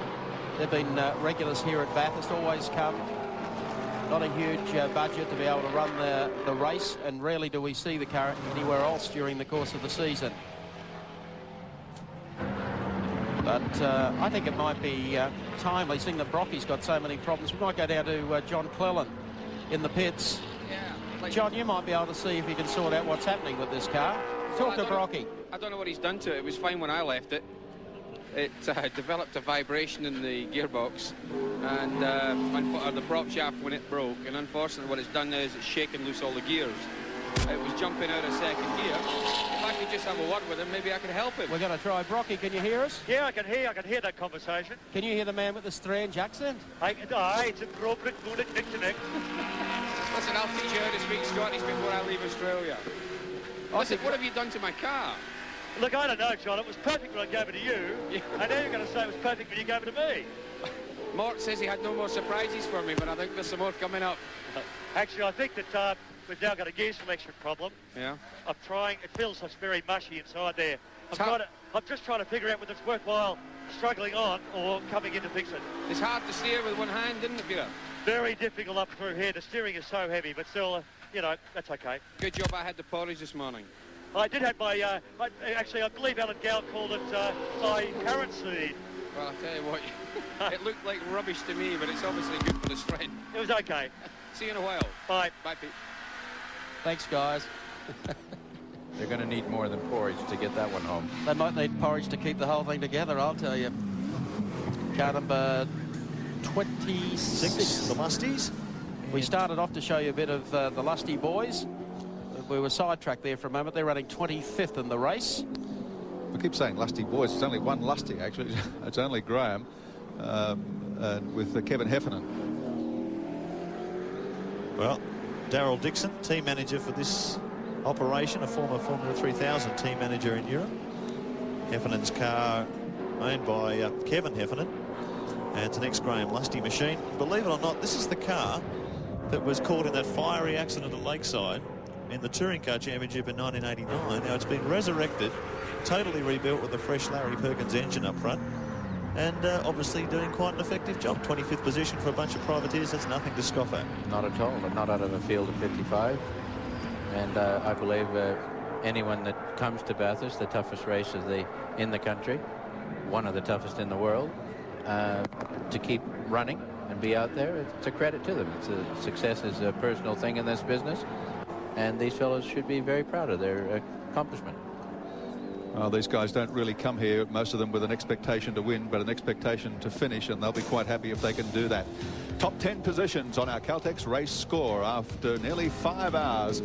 They've been regulars here at Bathurst, always come. Not a huge budget to be able to run the race, and rarely do we see the car anywhere else during the course of the season. But I think it might be timely, seeing that Brocky's got so many problems. We might go down to John Cleland in the pits. Yeah. John, you might be able to see if you can sort out what's happening with this car. Talk to Brocky. I don't know what he's done to it. It was fine when I left it. It developed a vibration in the gearbox and the prop shaft when it broke, and unfortunately what it's done now is it's shaken loose all the gears. It was jumping out of second gear. If I could just have a word with him, maybe I could help him. We're going to try Brocky. Can you hear us? Yeah, I can hear that conversation. Can you hear the man with the strange accent? It's appropriate, good internet. Listen, I'll teach you how to speak Scottish before I leave Australia. Listen, what have you done to my car? Look, I don't know, John. It was perfect when I gave it to you. Yeah. And now you're going to say it was perfect when you gave it to me. Mort says he had no more surprises for me, but I think there's some more coming up. Actually, I think that we've now got a gear selection problem. Yeah. I'm trying. It feels so very mushy inside there. I'm just trying to figure out whether it's worthwhile struggling on or coming in to fix it. It's hard to steer with one hand, isn't it, Peter? Very difficult up through here. The steering is so heavy, but still, you know, that's okay. Good job I had the porridge this morning. I did have my, actually, I believe Alan Gow called it my currant seed. Well, I'll tell you what, it looked like rubbish to me, but it's obviously good for the strength. It was okay. See you in a while. Bye. Bye, Pete. Thanks, guys. They're going to need more than porridge to get that one home. They might need porridge to keep the whole thing together, I'll tell you. Car number 26. The Lusties. We started off to show you a bit of the Lusty boys. We were sidetracked there for a moment. They're running 25th in the race. We keep saying Lusty boys. It's only one Lusty, actually. It's only Graham with Kevin Heffernan. Well, Darryl Dixon, team manager for this operation, a former Formula 3000 team manager in Europe. Heffernan's car owned by Kevin Heffernan. And it's an ex-Graham Lusty machine. Believe it or not, this is the car that was caught in that fiery accident at Lakeside in the Touring Car Championship in 1989. Now it's been resurrected, totally rebuilt with a fresh Larry Perkins engine up front, and obviously doing quite an effective job. 25th position for a bunch of privateers, that's nothing to scoff at. Not at all, not out of a field of 55. And I believe anyone that comes to Bathurst, the toughest race in the country, one of the toughest in the world, to keep running and be out there, it's a credit to them. Success is a personal thing in this business. And these fellows should be very proud of their accomplishment. Well, these guys don't really come here, most of them, with an expectation to win, but an expectation to finish, and they'll be quite happy if they can do that. Top 10 positions on our Caltex race score after nearly 5 hours.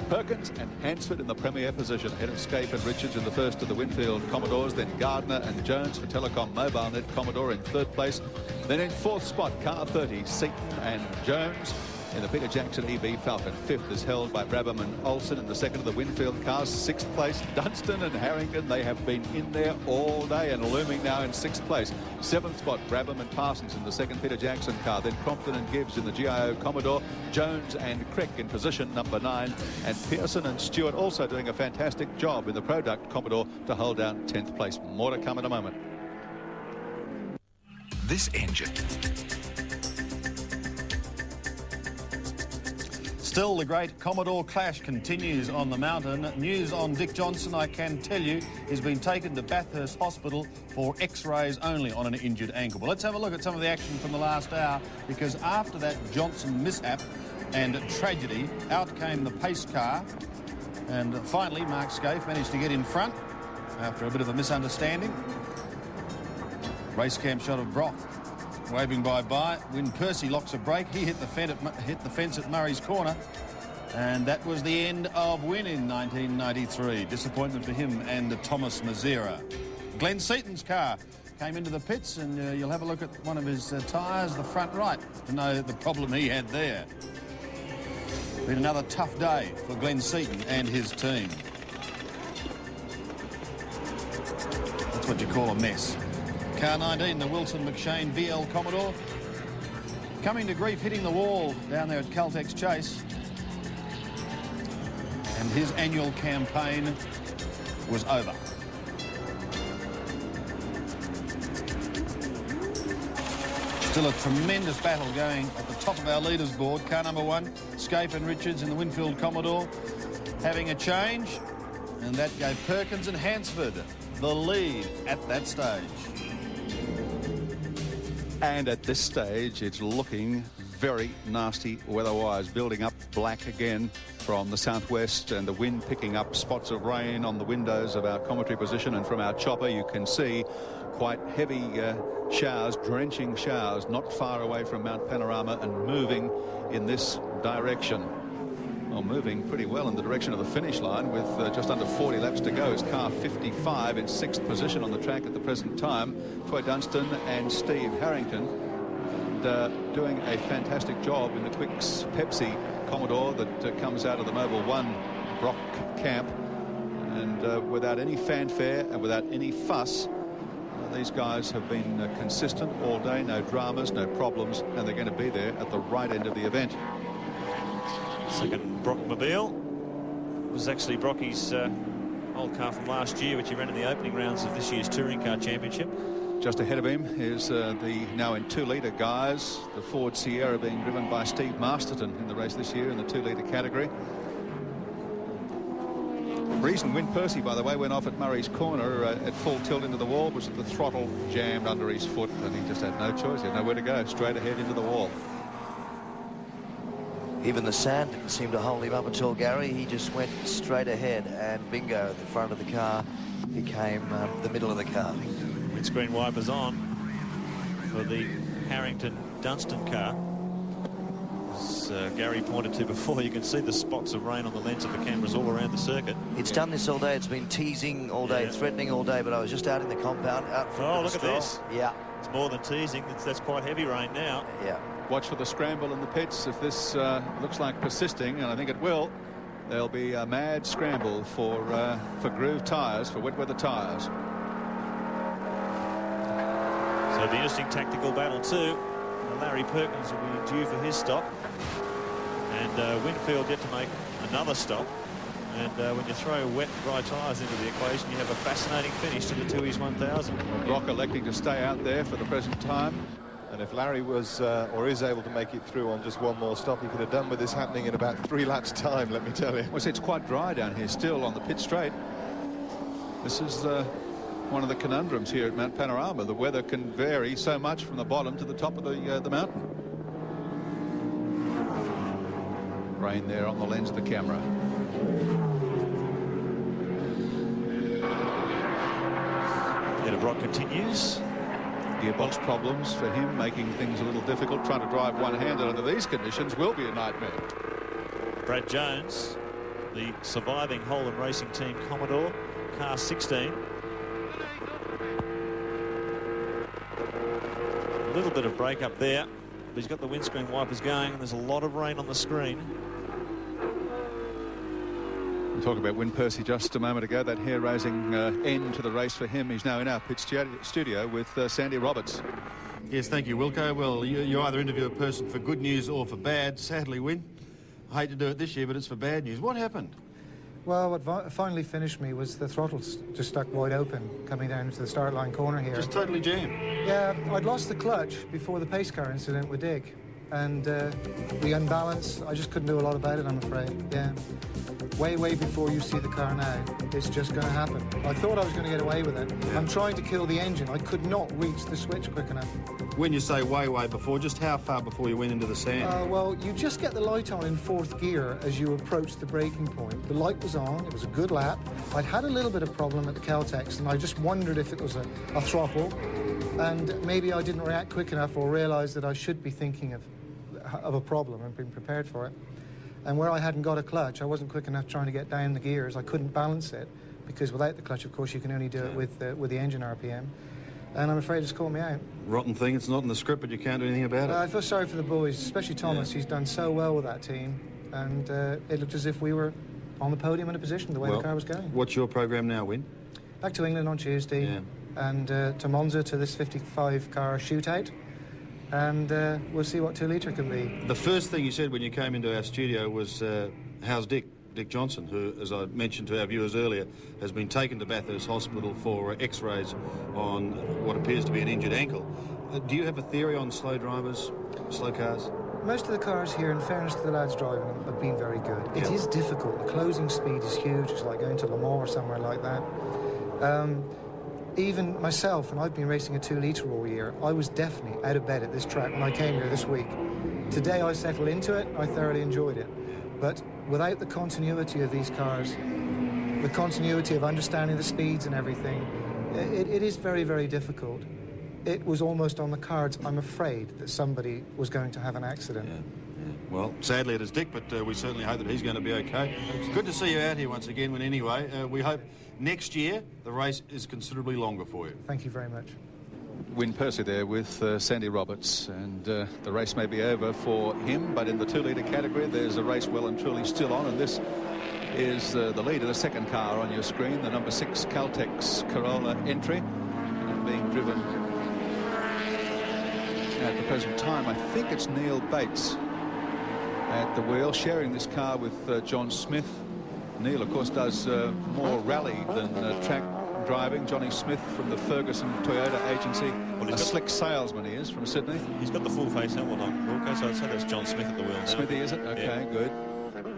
Perkins and Hansford in the premier position, ahead of Scaife and Richards in the first of the Winfield Commodores, then Gardner and Jones for Telecom MobileNet Commodore in third place. Then in fourth spot, car 30, Seaton and Jones. In the Peter Jackson EB Falcon, fifth is held by Brabham and Olsen. In the second of the Winfield cars, sixth place, Dunstan and Harrington. They have been in there all day and looming now in sixth place. Seventh spot, Brabham and Parsons in the second Peter Jackson car. Then Crompton and Gibbs in the GIO Commodore. Jones and Crick in position number 9. And Pearson and Stewart also doing a fantastic job in the Product Commodore to hold down 10th place. More to come in a moment. This engine Still, the great Commodore clash continues on the mountain. News on Dick Johnson, I can tell you, he's been taken to Bathurst Hospital for x-rays only on an injured ankle. But let's have a look at some of the action from the last hour, because after that Johnson mishap and tragedy, out came the pace car, and finally Mark Scaife managed to get in front after a bit of a misunderstanding. Race cam shot of Brock waving bye-bye. When Percy locks a break, he hit the fence at Murray's Corner, and that was the end of Wynn in 1993. Disappointment for him and Thomas Mazera. Glenn Seaton's car came into the pits, and you'll have a look at one of his tyres, the front right, to know the problem he had there. Been another tough day for Glenn Seaton and his team. That's what you call a mess. Car 19, the Wilson McShane VL Commodore, coming to grief, hitting the wall down there at Caltex Chase. And his annual campaign was over. Still a tremendous battle going at the top of our leaders board. Car number 1, Scaife and Richards in the Winfield Commodore, having a change, and that gave Perkins and Hansford the lead at that stage. And at this stage, it's looking very nasty weather-wise, building up black again from the southwest, and the wind picking up spots of rain on the windows of our commentary position. And from our chopper, you can see quite heavy showers, drenching showers, not far away from Mount Panorama and moving in this direction. Well, moving pretty well in the direction of the finish line with just under 40 laps to go. It's car 55 in 6th position on the track at the present time. Troy Dunstan and Steve Harrington, and, doing a fantastic job in the Quicks Pepsi Commodore that comes out of the Mobil 1 Brock camp. And without any fanfare and without any fuss, these guys have been consistent all day, no dramas, no problems, and they're going to be there at the right end of the event. Second Brockmobile was actually Brocky's old car from last year, which he ran in the opening rounds of this year's Touring Car Championship. Just ahead of him is the now in 2-litre guys, the Ford Sierra being driven by Steve Masterton in the race this year in the 2-litre category. The reason Wynn Percy, by the way, went off at Murray's Corner at full tilt into the wall was that the throttle jammed under his foot, and he just had no choice. He had nowhere to go, straight ahead into the wall. Even the sand didn't seem to hold him up at all, Gary. He just went straight ahead, and bingo, the front of the car became the middle of the car. Windscreen wipers on for the Harrington Dunstan car. As Gary pointed to before, you can see the spots of rain on the lens of the cameras all around the circuit. It's done this all day. It's been teasing all day, threatening all day, but I was just out in the compound, out from Oh, look at this. Yeah. It's more than teasing. That's quite heavy rain now. Yeah. Watch for the scramble in the pits. If this looks like persisting, and I think it will, there'll be a mad scramble for groove tyres, for wet weather tyres. So it'll be an interesting tactical battle too. Larry Perkins will be due for his stop, and Winfield yet to make another stop. And when you throw wet, dry tyres into the equation, you have a fascinating finish to the Tooheys 1000. Brock electing to stay out there for the present time. And if Larry was or is able to make it through on just one more stop, he could have done with this happening in about 3 laps time, let me tell you. Well, it's quite dry down here still on the pit straight. This is one of the conundrums here at Mount Panorama. The weather can vary so much from the bottom to the top of the mountain. Rain there on the lens of the camera. Peter Brock continues. Gearbox problems for him, making things a little difficult. Trying to drive one-handed under these conditions will be a nightmare. Brad Jones, the surviving Holden Racing Team Commodore, car 16. A little bit of break up there, but he's got the windscreen wipers going, and there's a lot of rain on the screen. We talked about Wynn Percy just a moment ago, that hair-raising end to the race for him. He's now in our pit studio with Sandy Roberts. Yes, thank you, Wilco. Well, you either interview a person for good news or for bad. Sadly, Wynn, I hate to do it this year, but it's for bad news. What happened? Well, what finally finished me was the throttles just stuck wide open coming down to the start line corner here. Just totally jammed? Yeah, I'd lost the clutch before the pace car incident with Dick. and the unbalance, I just couldn't do a lot about it, I'm afraid. Yeah. Way before you see the car now, it's just going to happen. I thought I was going to get away with it. Yeah. I'm trying to kill the engine. I could not reach the switch quick enough. When you say way before, just how far before you went into the sand? Well, you just get the light on in 4th gear as you approach the braking point. The light was on, it was a good lap. I'd had a little bit of problem at the Caltex, and I just wondered if it was a throttle, and maybe I didn't react quick enough or realise that I should be thinking of a problem and being prepared for it. And where I hadn't got a clutch, I wasn't quick enough trying to get down the gears. I couldn't balance it, because without the clutch, of course, you can only do it with the engine RPM. And I'm afraid it's caught me out. Rotten thing, it's not in the script, but you can't do anything about it. I feel sorry for the boys, especially Thomas. He's done so well with that team, and it looked as if we were on the podium in a position the way the car was going. What's your program now, Win? Back to England on Tuesday, and to Monza to this 55-car shootout. And we'll see what 2 litre can be. The first thing you said when you came into our studio was, how's Dick Johnson, who, as I mentioned to our viewers earlier, has been taken to Bathurst Hospital for x-rays on what appears to be an injured ankle. Do you have a theory on slow drivers, slow cars? Most of the cars here, in fairness to the lads driving them, have been very good. It is difficult. The closing speed is huge. It's like going to Le Mans or somewhere like that. Even myself, and I've been racing a 2 litre all year, I was definitely out of bed at this track when I came here this week. Today I settled into it, I thoroughly enjoyed it. But without the continuity of these cars, the continuity of understanding the speeds and everything, it is very difficult. It was almost on the cards, I'm afraid, that somebody was going to have an accident. Well, sadly it is Dick, but we certainly hope that he's going to be okay. Good to see you out here once again, Win, anyway. We hope next year the race is considerably longer for you. Thank you very much. Win Percy there with Sandy Roberts, and the race may be over for him, but in the 2 litre category there's a race well and truly still on, and this is the leader, the second car on your screen, the number 6 Caltex Corolla entry, and being driven at the present time, I think it's Neil Bates at the wheel, sharing this car with John Smith. Neil, of course, does more rally than track driving. Johnny Smith from the Ferguson Toyota agency, a slick salesman he is, from Sydney. He's got the full face helmet on, Wilco, so I'd say that's John Smith at the wheel now. Smithy, is it? Okay, good.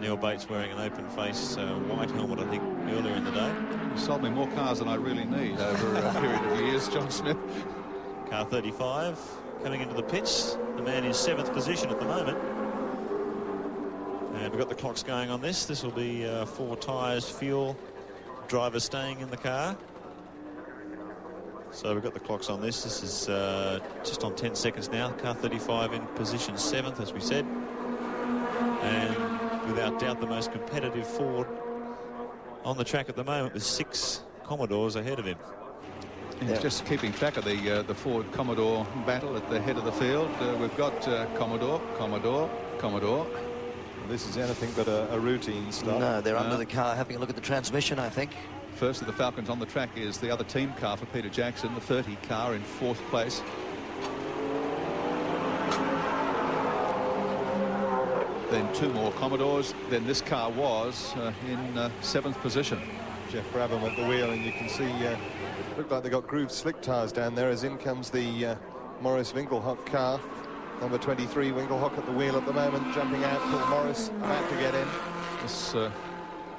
Neil Bates wearing an open face white helmet, I think, earlier in the day. He sold me more cars than I really need over a period of years, John Smith. Car 35 coming into the pits. The man in 7th position at the moment. And we've got the clocks going on this. This will be 4 tyres, fuel, driver staying in the car. So we've got the clocks on this. This is just on 10 seconds now. Car 35 in position 7th, as we said. And without doubt the most competitive Ford on the track at the moment, with 6 Commodores ahead of him. He's just keeping track of the Ford Commodore battle at the head of the field. We've got Commodore. This is anything but a routine stop. No, they're under the car having a look at the transmission, I think. First of the Falcons on the track is the other team car for Peter Jackson, the 30 car in 4th place. Then 2 more Commodores. Then this car was in 7th position. Jeff Brabham at the wheel, and you can see look like they got grooved slick tyres down there, as in comes the Morris Winkelhock car. Number 23 Winkelhock at the wheel at the moment, jumping out. Paul Morris about to get in. This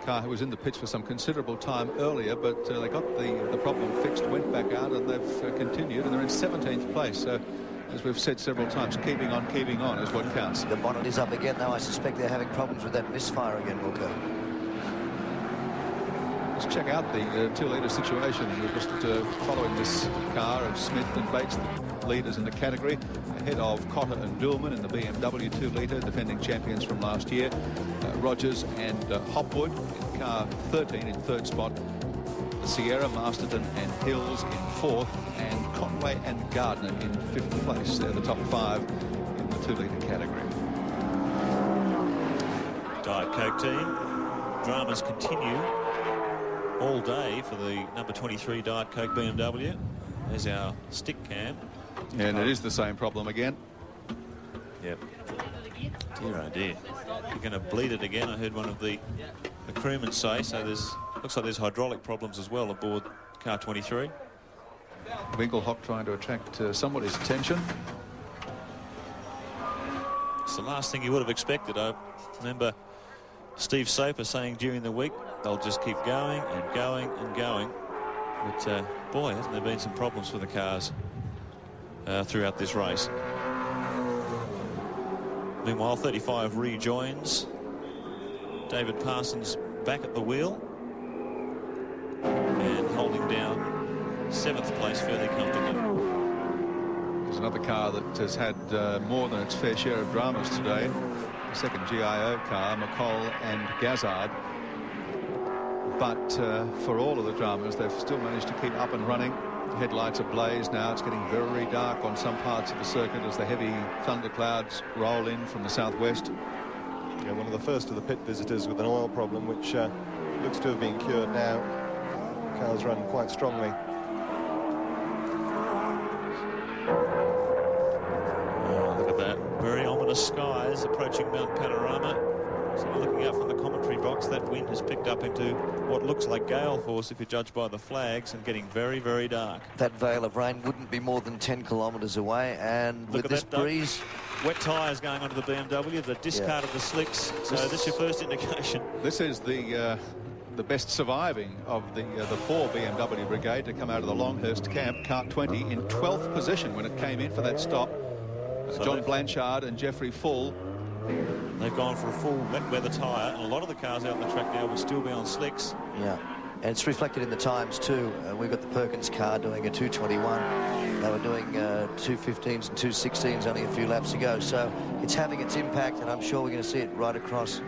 car was in the pits for some considerable time earlier, but they got the problem fixed, went back out, and they've continued, and they're in 17th place. So, as we've said several times, keeping on is what counts. The bonnet is up again now. I suspect they're having problems with that misfire again, Wilco. Let's check out the 2 litre situation. We're just following this car of Smith and Bates, the leaders in the category, ahead of Cotter and Dillman in the BMW 2 litre, defending champions from last year. Rogers and Hopwood in car 13 in 3rd spot. Sierra, Masterton and Hills in 4th, and Conway and Gardner in 5th place. They're the top 5 in the 2 litre category. Diet Coke team. Dramas continue all day for the number 23 Diet Coke BMW. There's our stick cam. And it is the same problem again. Yep. Dear oh dear. You're going to bleed it again. I heard one of the crewmen say. So looks like there's hydraulic problems as well aboard car 23. Winkelhock trying to attract somebody's attention. It's the last thing you would have expected. I remember Steve Soper saying during the week they'll just keep going and going and going. But boy, hasn't there been some problems for the cars throughout this race. Meanwhile, 35 rejoins. David Parsons back at the wheel and holding down 7th place fairly comfortably. There's another car that has had more than its fair share of dramas today. The second GIO car, McColl and Gazzard. But for all of the dramas, they've still managed to keep up and running. The headlights are ablaze now. It's getting very dark on some parts of the circuit as the heavy thunderclouds roll in from the southwest. Yeah, one of the first of the pit visitors with an oil problem, which looks to have been cured now. Cars run quite strongly. Oh, look at that. Very ominous skies approaching Mount Panorama. So looking out from the commentary box, that wind has picked up into what looks like gale force if you judge by the flags, and getting very, very dark. That veil of rain wouldn't be more than 10 kilometres away, and Look with at this that, breeze... Wet tyres going onto the BMW. They've discarded the slicks, so this is your first indication. This is the best surviving of the 4 BMW brigade to come out of the Longhurst camp. Kart 20 in 12th position when it came in for that stop. So John Blanchard and Jeffrey Full. They've gone for a full wet weather tyre, and a lot of the cars out on the track now will still be on slicks. Yeah, and it's reflected in the times too. We've got the Perkins car doing a 2:21. They were doing 2:15s and 2:16s only a few laps ago. So it's having its impact, and I'm sure we're going to see it right across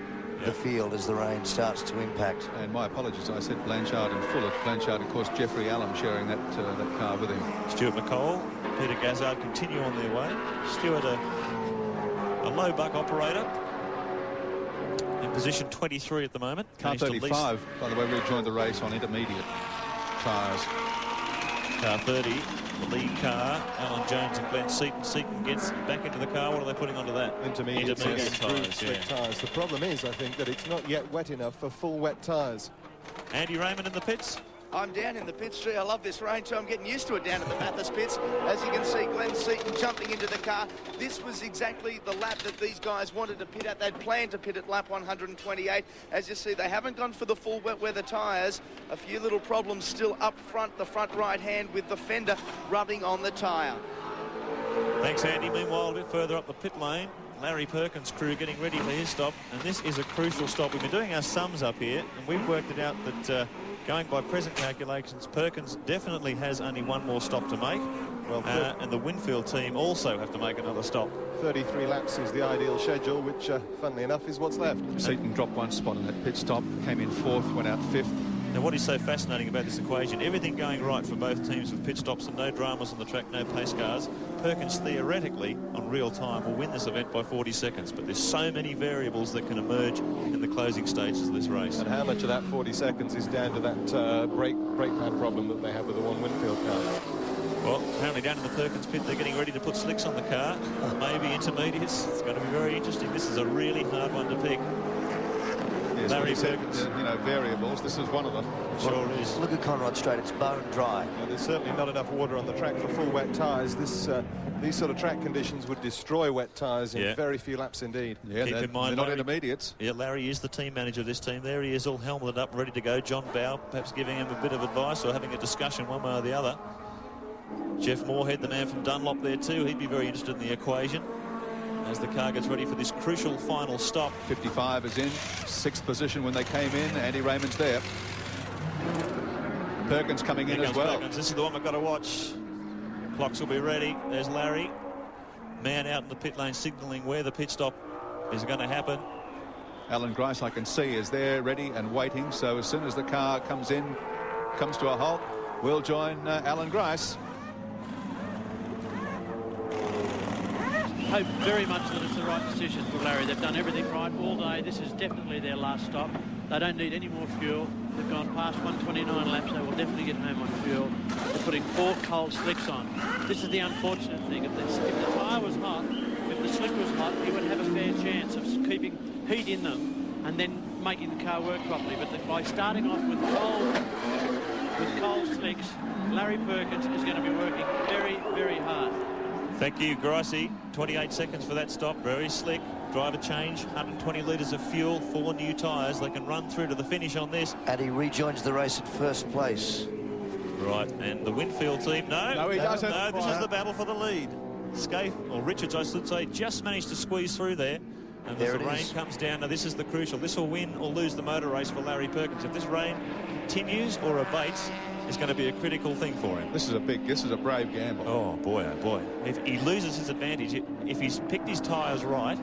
the field as the rain starts to impact. And my apologies, I said Blanchard and Fuller. Blanchard, of course, Jeffrey Allen sharing that car with him. Stuart McColl, Peter Gazzard continue on their way. Stuart, a low buck operator. In position 23 at the moment. Car 35, by the way, rejoined the race on intermediate tyres. Car 30, the lead car, Alan Jones and Glenn Seaton. Seaton gets back into the car. What are they putting onto that? Intermediate tyres. Tyres. The problem is, I think, that it's not yet wet enough for full wet tyres. Andy Raymond in the pits. I'm down in the pit street. I love this rain, so I'm getting used to it down at the Bathurst pits. As you can see, Glenn Seaton jumping into the car. This was exactly the lap that these guys wanted to pit at. They'd planned to pit at lap 128. As you see, they haven't gone for the full wet weather tyres. A few little problems still up front, the front right hand with the fender rubbing on the tyre. Thanks, Andy. Meanwhile, a bit further up the pit lane, Larry Perkins' crew getting ready for his stop, and this is a crucial stop. We've been doing our sums up here, and we've worked it out that going by present calculations, Perkins definitely has only one more stop to make. Well, and the Winfield team also have to make another stop. 33 laps is the ideal schedule, which, funnily enough, is what's left. Seaton dropped one spot in that pit stop, came in 4th, went out 5th. Now, what is so fascinating about this equation, everything going right for both teams with pit stops and no dramas on the track, no pace cars, Perkins theoretically, on real time, will win this event by 40 seconds. But there's so many variables that can emerge in the closing stages of this race. And how much of that 40 seconds is down to that brake pad problem that they have with the one Winfield car? Well, apparently down in the Perkins pit, they're getting ready to put slicks on the car, maybe intermediates. It's going to be very interesting. This is a really hard one to pick. Yes, Larry Perkins. You know, variables. This is one of them. Sure is. Look at Conrod Straight, it's bone dry. Well, there's certainly not enough water on the track for full wet tyres. These sort of track conditions would destroy wet tyres in very few laps indeed. Yeah, Keep in mind, they're not Larry, intermediates. Yeah, Larry is the team manager of this team. There he is, all helmeted up, ready to go. John Bow perhaps giving him a bit of advice or having a discussion one way or the other. Jeff Moorhead, the man from Dunlop, there too. He'd be very interested in the equation as the car gets ready for this crucial final stop. 55 is in, 6th position when they came in. Andy Raymond's there. Perkins coming in as well. Perkins. This is the one we've got to watch. Clocks will be ready. There's Larry. Man out in the pit lane signalling where the pit stop is going to happen. Alan Grice, I can see, is there ready and waiting. So as soon as the car comes to a halt, we'll join Alan Grice. Hope very much that it's the right decision for Larry. They've done everything right all day. This is definitely their last stop. They don't need any more fuel. They've gone past 129 laps. They will definitely get home on fuel. They're putting 4 cold slicks on. This is the unfortunate thing. If the tyre was hot, if the slick was hot, he would have a fair chance of keeping heat in them and then making the car work properly. But by starting off with cold slicks, Larry Perkins is going to be working very, very hard. Thank you, Gricey. 28 seconds for that stop. Very slick. Driver change, 120 litres of fuel, 4 new tyres. They can run through to the finish on this. And he rejoins the race in first place. Right, and the Winfield team, no, he doesn't. No, this is the battle for the lead. Scaife, or Richards, I should say, just managed to squeeze through there. And as the rain comes down, now this is the crucial. This will win or lose the motor race for Larry Perkins. If this rain continues or abates, it's going to be a critical thing for him. This is a brave gamble. Oh boy, oh boy. If he loses his advantage, if he's picked his tyres right,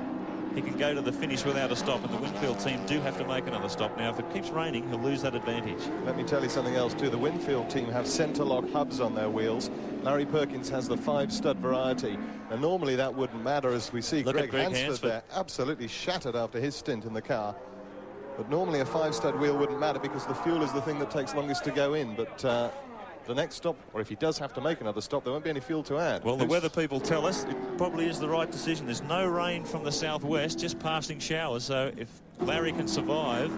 he can go to the finish without a stop, and the Winfield team do have to make another stop. Now, if it keeps raining, he'll lose that advantage. Let me tell you something else too. The Winfield team have centre-lock hubs on their wheels. Larry Perkins has the 5-stud variety. And normally that wouldn't matter, as we see Greg Hansford there absolutely shattered after his stint in the car. But normally a 5-stud wheel wouldn't matter because the fuel is the thing that takes longest to go in. But the next stop, or if he does have to make another stop, there won't be any fuel to add. Well, the weather people tell us it probably is the right decision. There's no rain from the southwest, just passing showers. So if Larry can survive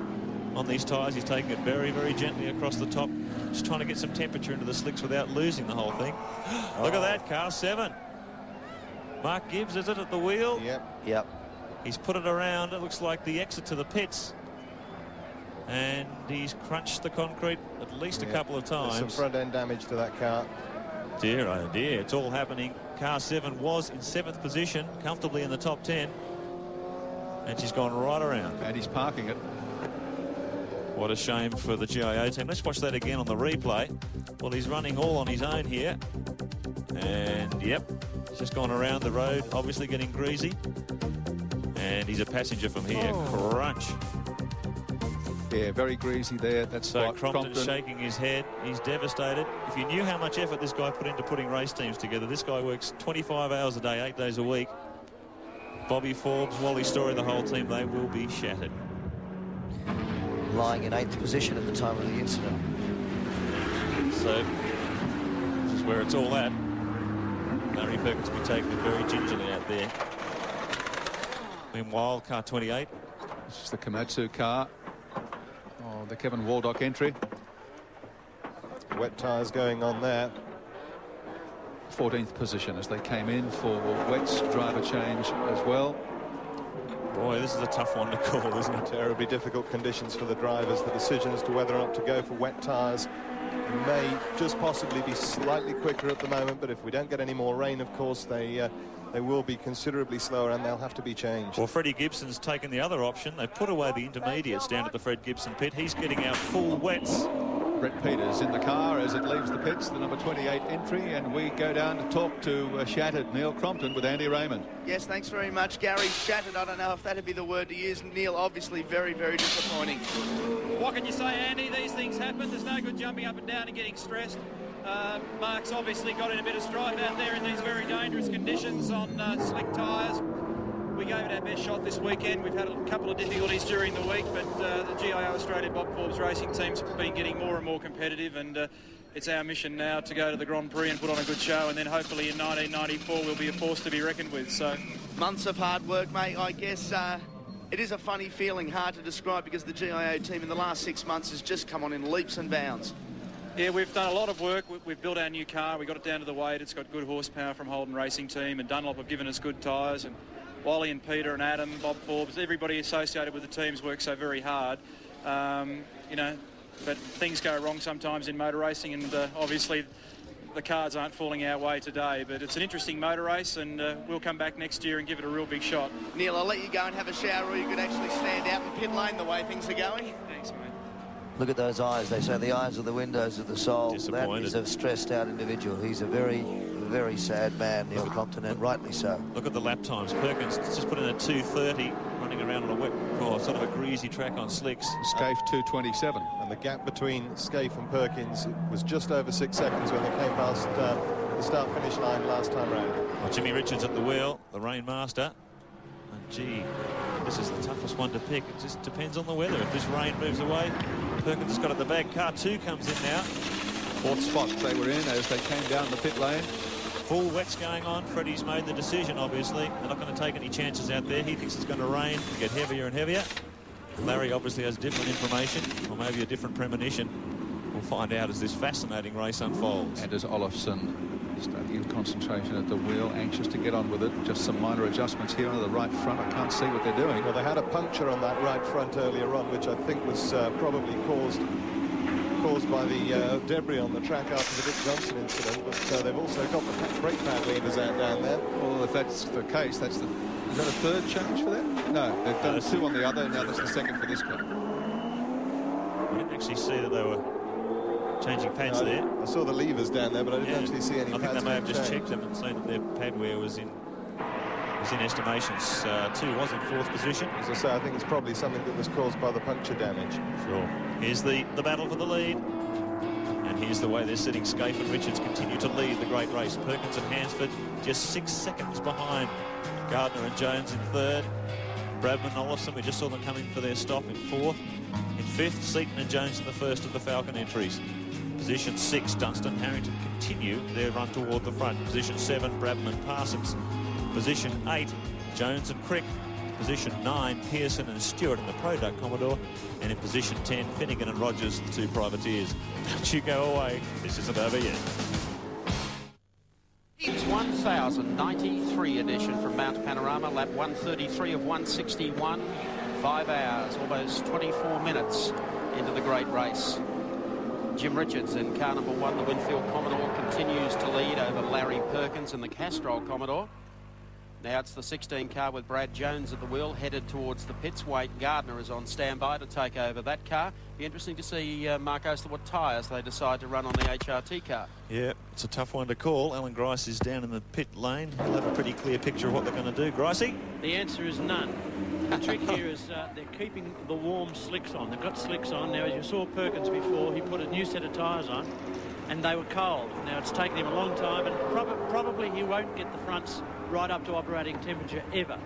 on these tyres, he's taking it very, very gently across the top, just trying to get some temperature into the slicks without losing the whole thing. Look at that, car 7. Mark Gibbs, is it, at the wheel? Yep. He's put it around. It looks like the exit to the pits. And he's crunched the concrete at least a couple of times. There's some front-end damage to that car. Dear, oh dear, it's all happening. Car 7 was in 7th position, comfortably in the top 10. And she's gone right around. And he's parking it. What a shame for the GIO team. Let's watch that again on the replay. Well, he's running all on his own here. And, yep, he's just gone around the road, obviously getting greasy. And he's a passenger from here. Crunch. Yeah, very greasy there. That's so Crompton's shaking his head. He's devastated. If you knew how much effort this guy put into putting race teams together, this guy works 25 hours a day, 8 days a week. Bobby Forbes, Wally Story, the whole team, they will be shattered. Lying in 8th position at the time of the incident. So, this is where it's all at. Larry Perkins will be taking it very gingerly out there. Meanwhile, car 28. This is the Komatsu car. Oh, the Kevin Waldock entry. Wet tyres going on there. 14th position as they came in for wets, driver change as well. Boy, this is a tough one to call, isn't it? Terribly difficult conditions for the drivers. The decision as to whether or not to go for wet tyres may just possibly be slightly quicker at the moment, but if we don't get any more rain, of course, they will be considerably slower and they'll have to be changed. Well, Freddie Gibson's taken the other option. They've put away the intermediates down at the Fred Gibson pit. He's getting out full wets. Brett Peters in the car as it leaves the pits, the number 28 entry, and we go down to talk to shattered Neil Crompton with Andy Raymond. Yes, thanks very much, Gary. Shattered, I don't know if that'd be the word to use. Neil, obviously very, very disappointing. What can you say, Andy? These things happen. There's no good jumping up and down and getting stressed. Mark's obviously got in a bit of strife out there in these very dangerous conditions on slick tyres. We gave it our best shot this weekend. We've had a couple of difficulties during the week, but the GIO Australia Bob Forbes racing team's been getting more and more competitive, and it's our mission now to go to the Grand Prix and put on a good show, and then hopefully in 1994 we'll be a force to be reckoned with. So months of hard work, mate. I guess it is a funny feeling, hard to describe, because the GIO team in the last 6 months has just come on in leaps and bounds. Yeah, we've done a lot of work. We've built our new car. We got it down to the weight. It's got good horsepower from Holden Racing Team, and Dunlop have given us good tyres, and Wally and Peter and Adam, Bob Forbes, everybody associated with the teams works so very hard. You know, but things go wrong sometimes in motor racing, and obviously the cards aren't falling our way today. But it's an interesting motor race, and we'll come back next year and give it a real big shot. Neil, I'll let you go and have a shower, or you could actually stand out in pit lane the way things are going. Thanks, mate. Look at those eyes. They say the eyes are the windows of the soul. That is a stressed-out individual. He's a very, very sad man, Neil Crompton, and rightly so. Look at the lap times. Perkins just put in a 2:30, running around on a wet, sort of a greasy track on slicks. Scaife 2:27. And the gap between Scaife and Perkins was just over 6 seconds when they came past the start-finish line last time round. Well, Jimmy Richards at the wheel, the Rain Master. And gee, this is the toughest one to pick. It just depends on the weather. If this rain moves away, Perkins has got it at the back. Car 2 comes in now. 4th spot they were in as they came down the pit lane. Full wets going on. Freddie's made the decision, obviously. They're not going to take any chances out there. He thinks it's going to rain, get heavier and heavier. Larry obviously has different information, or maybe a different premonition. We'll find out as this fascinating race unfolds. And as Olofsson Studying concentration at the wheel, anxious to get on with it. Just some minor adjustments here on the right front. I can't see what they're doing. Well, they had a puncture on that right front earlier on, which I think was probably caused by the debris on the track after the Dick Johnson incident. But they've also got the brake pad levers out down there. Well, if that's the case, is that a third change for them? No, they've done two on the other. Now that's the second for this car. I didn't actually see that they were changing pads there. I saw the levers down there, but I didn't actually see any I pads. think they may have just changed. checked them and seen that their pad wear was in estimations. 2 was in 4th position. As I say, I think it's probably something that was caused by the puncture damage. Sure. Here's the battle for the lead. And here's the way they're sitting. Scaife and Richards continue to lead the great race. Perkins and Hansford just 6 seconds behind. Gardner and Jones in 3rd. Bradman and Olofsson, we just saw them coming for their stop in 4th. In 5th, Seaton and Jones in the first of the Falcon entries. Position 6, Dunstan Harrington continue their run toward the front. Position 7, Bradman Parsons. Position 8, Jones and Crick. Position 9, Pearson and Stewart in the Product Commodore. And in position 10, Finnegan and Rogers, the 2 privateers. Don't you go away. This isn't over yet. It's 1093 edition from Mount Panorama, lap 133 of 161. 5 hours, almost 24 minutes into the great race. Jim Richards in car number 1, the Winfield Commodore, continues to lead over Larry Perkins in the Castrol Commodore. Now it's the 16 car with Brad Jones at the wheel, headed towards the pits. Wade Gardner is on standby to take over that car. Be interesting to see, Mark Oster, what tyres they decide to run on the HRT car. Yeah, it's a tough one to call. Alan Grice is down in the pit lane. He'll have a pretty clear picture of what they're going to do. Gricey? The answer is none. The trick here is they're keeping the warm slicks on. They've got slicks on. Now, as you saw Perkins before, he put a new set of tyres on, and they were cold. Now, it's taken him a long time, and probably he won't get the fronts right up to operating temperature ever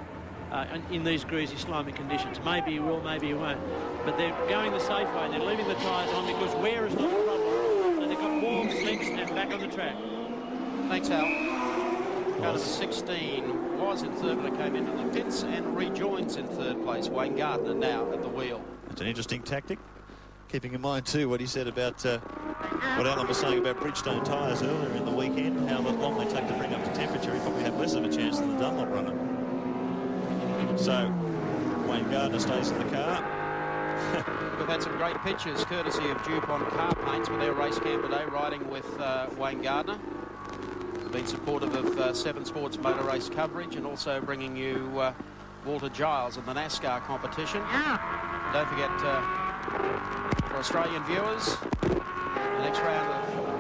in these greasy, slimy conditions. Maybe he will, maybe he won't. But they're going the safe way. They're leaving the tyres on because wear is not a problem. So they've got warm slicks and back on the track. Thanks, Al. Car number 16 was in 3rd, but it came into the pits and rejoins in 3rd place. Wayne Gardner now at the wheel. It's an interesting tactic. Keeping in mind, too, what he said about what Alan was saying about Bridgestone tyres earlier in the weekend, how long they take to bring up to temperature. He probably have less of a chance than the Dunlop runner. So, Wayne Gardner stays in the car. We've had some great pictures courtesy of DuPont Car Paints with their race cam today, riding with Wayne Gardner. They've been supportive of 7 Sports motor race coverage and also bringing you Walter Giles in the NASCAR competition. Don't forget, for Australian viewers, the next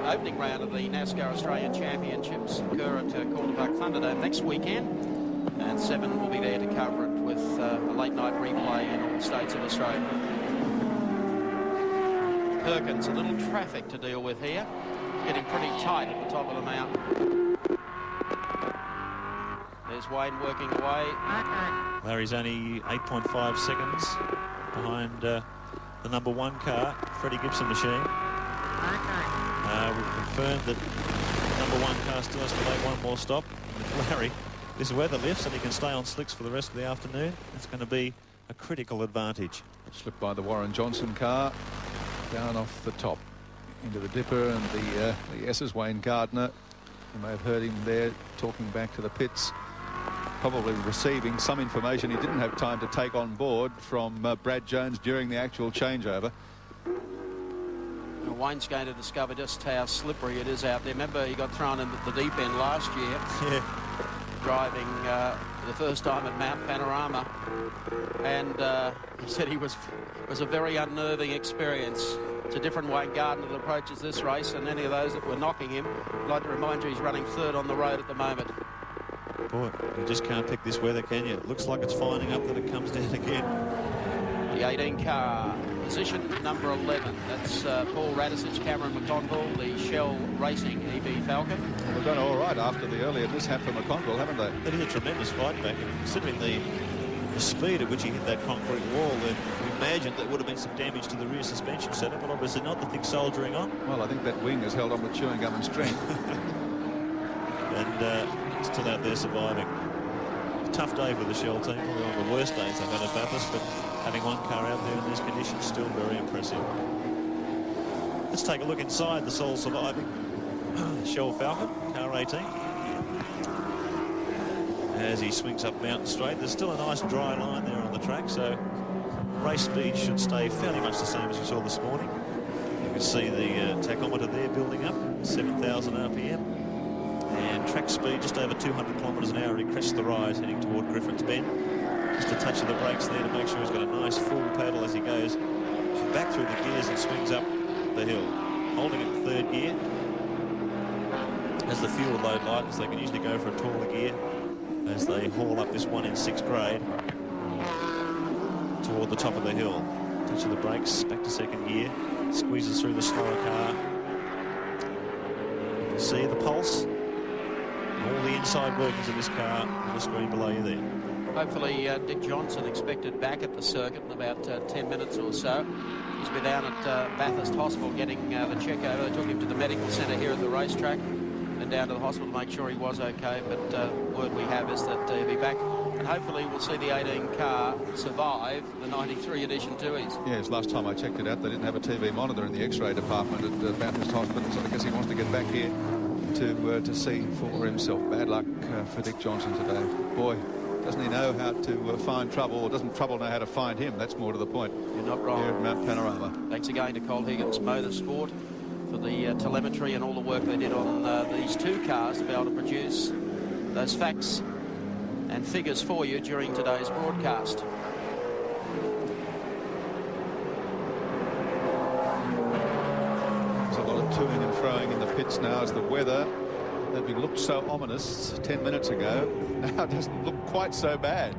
opening round of the NASCAR Australian Championships occur at Calder Park Thunderdome next weekend. And 7 will be there to cover it with a late-night replay in all states of Australia. Perkins, a little traffic to deal with here. Getting pretty tight at the top of the mountain. There's Wayne working away. Larry's only 8.5 seconds behind the number 1 car, Freddie Gibson machine. We've confirmed that number 1 car still has to make 1 more stop. With Larry, this weather lifts and he can stay on slicks for the rest of the afternoon. It's going to be a critical advantage. Slipped by the Warren Johnson car, down off the top into the dipper, and the S's. Wayne Gardner, you may have heard him there talking back to the pits, probably receiving some information he didn't have time to take on board from Brad Jones during the actual changeover. Wayne's going to discover just how slippery it is out there. Remember, he got thrown into the deep end last year. Yeah. Driving the first time at Mount Panorama, and he said it was a very unnerving experience. It's a different Wayne Gardner that approaches this race, and any of those that were knocking him, I'd like to remind you he's running 3rd on the road at the moment. Boy, you just can't pick this weather, can you? It looks like it's finding up that it comes down again. The 18 car, position number 11. That's Paul Radisich, Cameron McConville, the Shell Racing EB Falcon. Well, they've done all right after the earlier mishap for McConville, haven't they? That is a tremendous fight back, and considering the speed at which he hit that concrete wall, then we imagined there would have been some damage to the rear suspension setup, but obviously not. The thing's soldiering on. Well, I think that wing has held on with chewing gum and string. And still out there surviving. Tough day for the Shell team, probably one of the worst days they've had at Bathurst, but having 1 car out there in these conditions, still very impressive. Let's take a look inside the sole surviving Shell Falcon, car 18. As he swings up Mountain Straight, there's still a nice dry line there on the track, so race speed should stay fairly much the same as we saw this morning. You can see the tachometer there building up, 7,000 RPM. And track speed just over 200 kilometres an hour. He crests the rise heading toward Griffin's Bend. Just a touch of the brakes there to make sure he's got a nice full pedal as he goes back through the gears and swings up the hill. Holding it in third gear. As the fuel load lightens, they can usually go for a taller gear as they haul up this 1 in 6 grade toward the top of the hill. Touch of the brakes, back to second gear. Squeezes through the slower car. You can see the pulse. All the inside workings of this car on the screen below you there. Hopefully Dick Johnson expected back at the circuit in about 10 minutes or so. He's been down at Bathurst Hospital getting the check over. They took him to the medical centre here at the racetrack and down to the hospital to make sure he was okay. But word we have is that he'll be back. And hopefully we'll see the 18 car survive the 93 edition Tooheys. Yes, last time I checked it out, they didn't have a TV monitor in the X-ray department at Bathurst Hospital, so I guess he wants to get back here to see for himself. Bad luck for Dick Johnson today. Boy, doesn't he know how to find trouble, or doesn't trouble know how to find him? That's more to the point. You're not wrong. Here at Mount Panorama. Thanks again to Cole Higgins Motorsport for the telemetry and all the work they did on these two cars to be able to produce those facts and figures for you during today's broadcast. There's a lot of toing and froing in the pits now as the weather that looked so ominous 10 minutes ago now doesn't look quite so bad.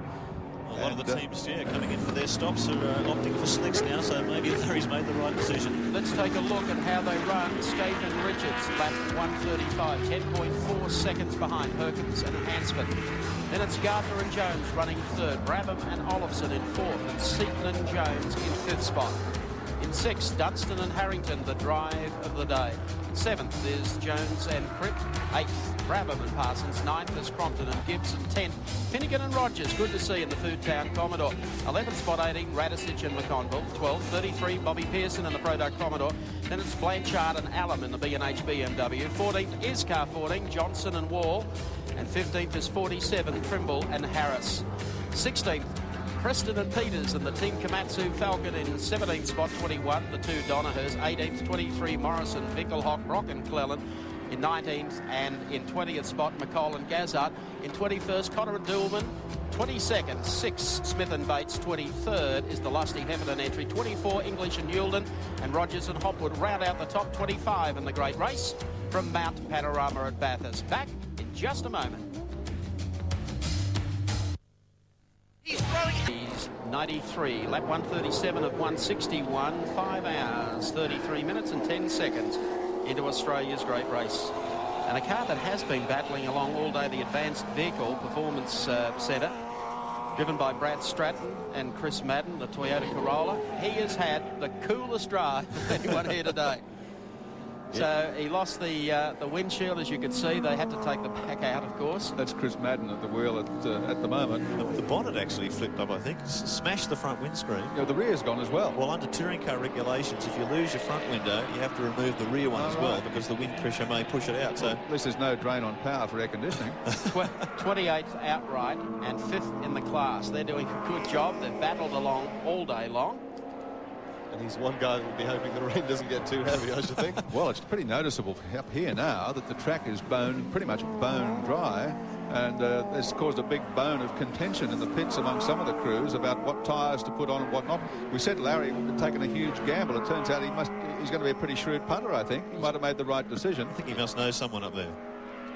A lot of the teams coming in for their stops are opting for slicks now, so maybe Larry's made the right decision. Let's take a look at how they run. Scaife and Richards, lap 135, 10.4 seconds behind Perkins and Hansford. Then it's Gardner and Jones running third, Brabham and Olofsson in fourth, and Seaton and Jones in fifth spot. In sixth, Dunstan and Harrington, the drive of the day. Seventh is Jones and Crick. Eighth, Brabham and Parsons. Ninth is Crompton and Gibson. 10th, Finnegan and Rogers. Good to see in the Food Town Commodore. 11th spot 18, Radisich and McConville. 12th, 33, Bobby Pearson and the Product Commodore. Then it's Blanchard and Allen in the B&H BMW. 14th is car 14, Johnson and Wall. And 15th is 47, Trimble and Harris. 16th, Preston and Peters and the Team Komatsu Falcon in 17th spot, 21, the two Donahers. 18th, 23, Morrison, Winkelhock, Brock and Cleland in 19th, and in 20th spot, McCall and Gazard. In 21st, Cotter and Dillman. 22nd, 6, Smith and Bates. 23rd is the Lusty Heffernan entry. 24, English and Yulden, and Rogers and Hopwood round out the top 25 in the great race from Mount Panorama at Bathurst. Back in just a moment. He's 93, lap 137 of 161, 5 hours, 33 minutes and 10 seconds into Australia's great race. And a car that has been battling along all day, the Advanced Vehicle Performance Centre, driven by Brad Stratton and Chris Madden, the Toyota Corolla. He has had the coolest drive of anyone here today. So he lost the windshield, as you can see. They had to take the back out, of course. That's Chris Madden at the wheel at the moment. The bonnet actually flipped up, I think. Smashed the front windscreen. Yeah, the rear's gone as well. Well, under touring car regulations, if you lose your front window, you have to remove the rear one as well, because the wind pressure may push it out. So at least there's no drain on power for air conditioning. 28th outright and 5th in the class. They're doing a good job. They've battled along all day long. And he's one guy that will be hoping the rain doesn't get too heavy, I should think. Well, it's pretty noticeable up here now that the track is pretty much bone dry, and it's caused a big bone of contention in the pits among some of the crews about what tyres to put on and what not. We said Larry had taken a huge gamble. It turns out he's going to be a pretty shrewd punter, I think. He might have made the right decision. I think he must know someone up there.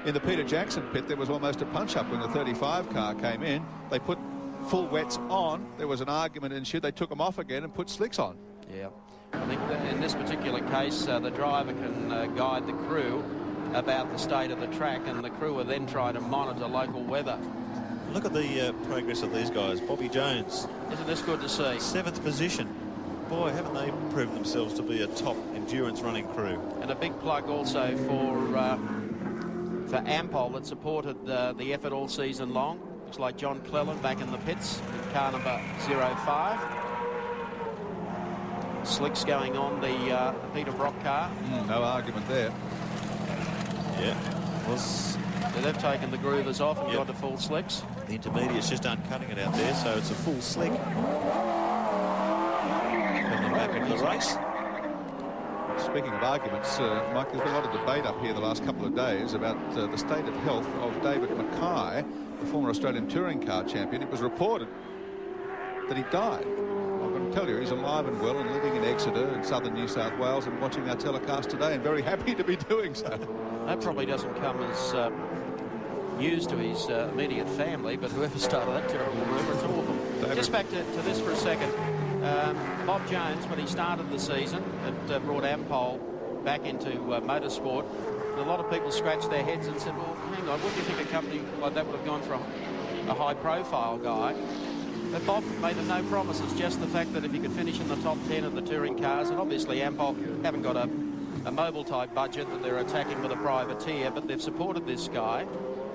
In the Peter Jackson pit, there was almost a punch-up when the 35 car came in. They put full wets on. There was an argument ensued. They took them off again and put slicks on. Yeah, I think that in this particular case, the driver can guide the crew about the state of the track, and the crew are then trying to monitor local weather. Look at the progress of these guys. Bobby Jones. Isn't this good to see? 7th position. Boy, haven't they proven themselves to be a top endurance running crew. And a big plug also for Ampol that supported the effort all season long. Looks like John Cleland back in the pits in car number 05. Slicks going on the Peter Brock car. No argument there. Yeah. So they've taken the groovers off and gone to full slicks. The intermediate's just uncutting it out there, so it's a full slick. Coming back into the race. Speaking of arguments, Mike, there's been a lot of debate up here the last couple of days about the state of health of David Mackay, the former Australian touring car champion. It was reported that he died. I've got to tell you, he's alive and well and living in Exeter in southern New South Wales and watching our telecast today, and very happy to be doing so. That probably doesn't come as news to his immediate family, but whoever started that terrible rumour, it's awful. David. Just back to this for a second. Bob Jones, when he started the season, it brought Ampol back into motorsport. A lot of people scratched their heads and said, well, hang on, wouldn't you think a company like that would have gone for a high-profile guy? But Bob made him no promises, just the fact that if he could finish in the top 10 of the touring cars, and obviously Ampol haven't got a mobile-type budget that they're attacking with a privateer, but they've supported this guy.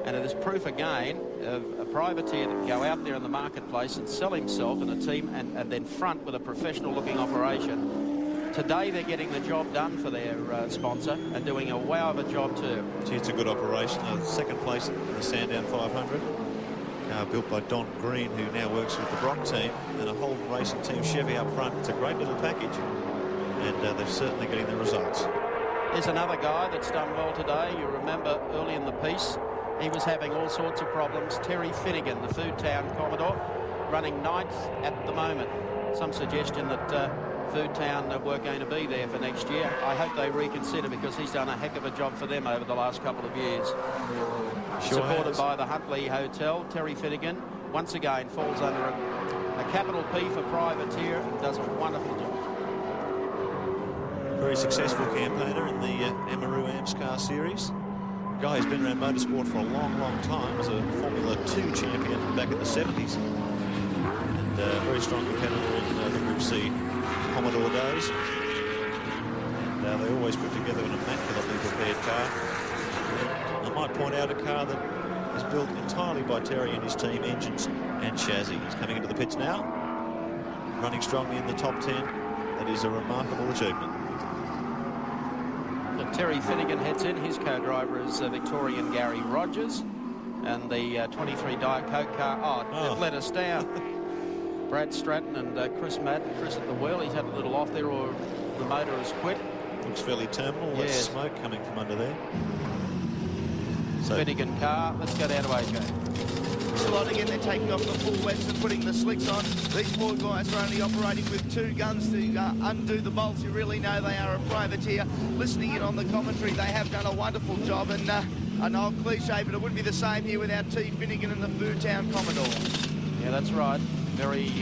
And it is proof again of a privateer that can go out there in the marketplace and sell himself in a team and then front with a professional-looking operation. Today they're getting the job done for their sponsor and doing a wow of a job too. Gee, it's a good operation. Second place in the Sandown 500. Built by Don Green, who now works with the Brock team, and a whole racing team Chevy up front. It's a great little package, and they're certainly getting the results. There's another guy that's done well today. You remember early in the piece, he was having all sorts of problems. Terry Finnegan, the Food Town Commodore, running 9th at the moment. Some suggestion that Food Town weren't going to be there for next year. I hope they reconsider, because he's done a heck of a job for them over the last couple of years. Sure Supported has. by the Huntley Hotel. Terry Finnegan once again falls under a capital P for privateer and does a wonderful job. Very successful campaigner in the Emeroo AMSCAR series. Guy who's been around motorsport for a long, long time. Was a Formula 2 champion back in the 70s. And very strong competitor in the Group C Commodore days. And they always put together an immaculately prepared car. I might point out a car that is built entirely by Terry and his team, engines and chassis. He's coming into the pits now. Running strongly in the top 10. That is a remarkable achievement. Terry Finnegan heads in. His co-driver is Victorian Gary Rogers, and the 23 Diet Coke car. They've let us down. Brad Stratton and Chris Madden. Chris at the wheel. He's had a little off there, or the motor has quit. Looks fairly terminal. Yes. That's smoke coming from under there. Finnegan car. Let's go down to AJ. A lot again, they're taking off the full wets and putting the slicks on. These poor guys are only operating with 2 guns to undo the bolts. You really know they are a privateer. Listening in on the commentary, they have done a wonderful job, and an old cliche, but it wouldn't be the same here without T. Finnegan and the Food Town Commodore. Yeah, that's right. Very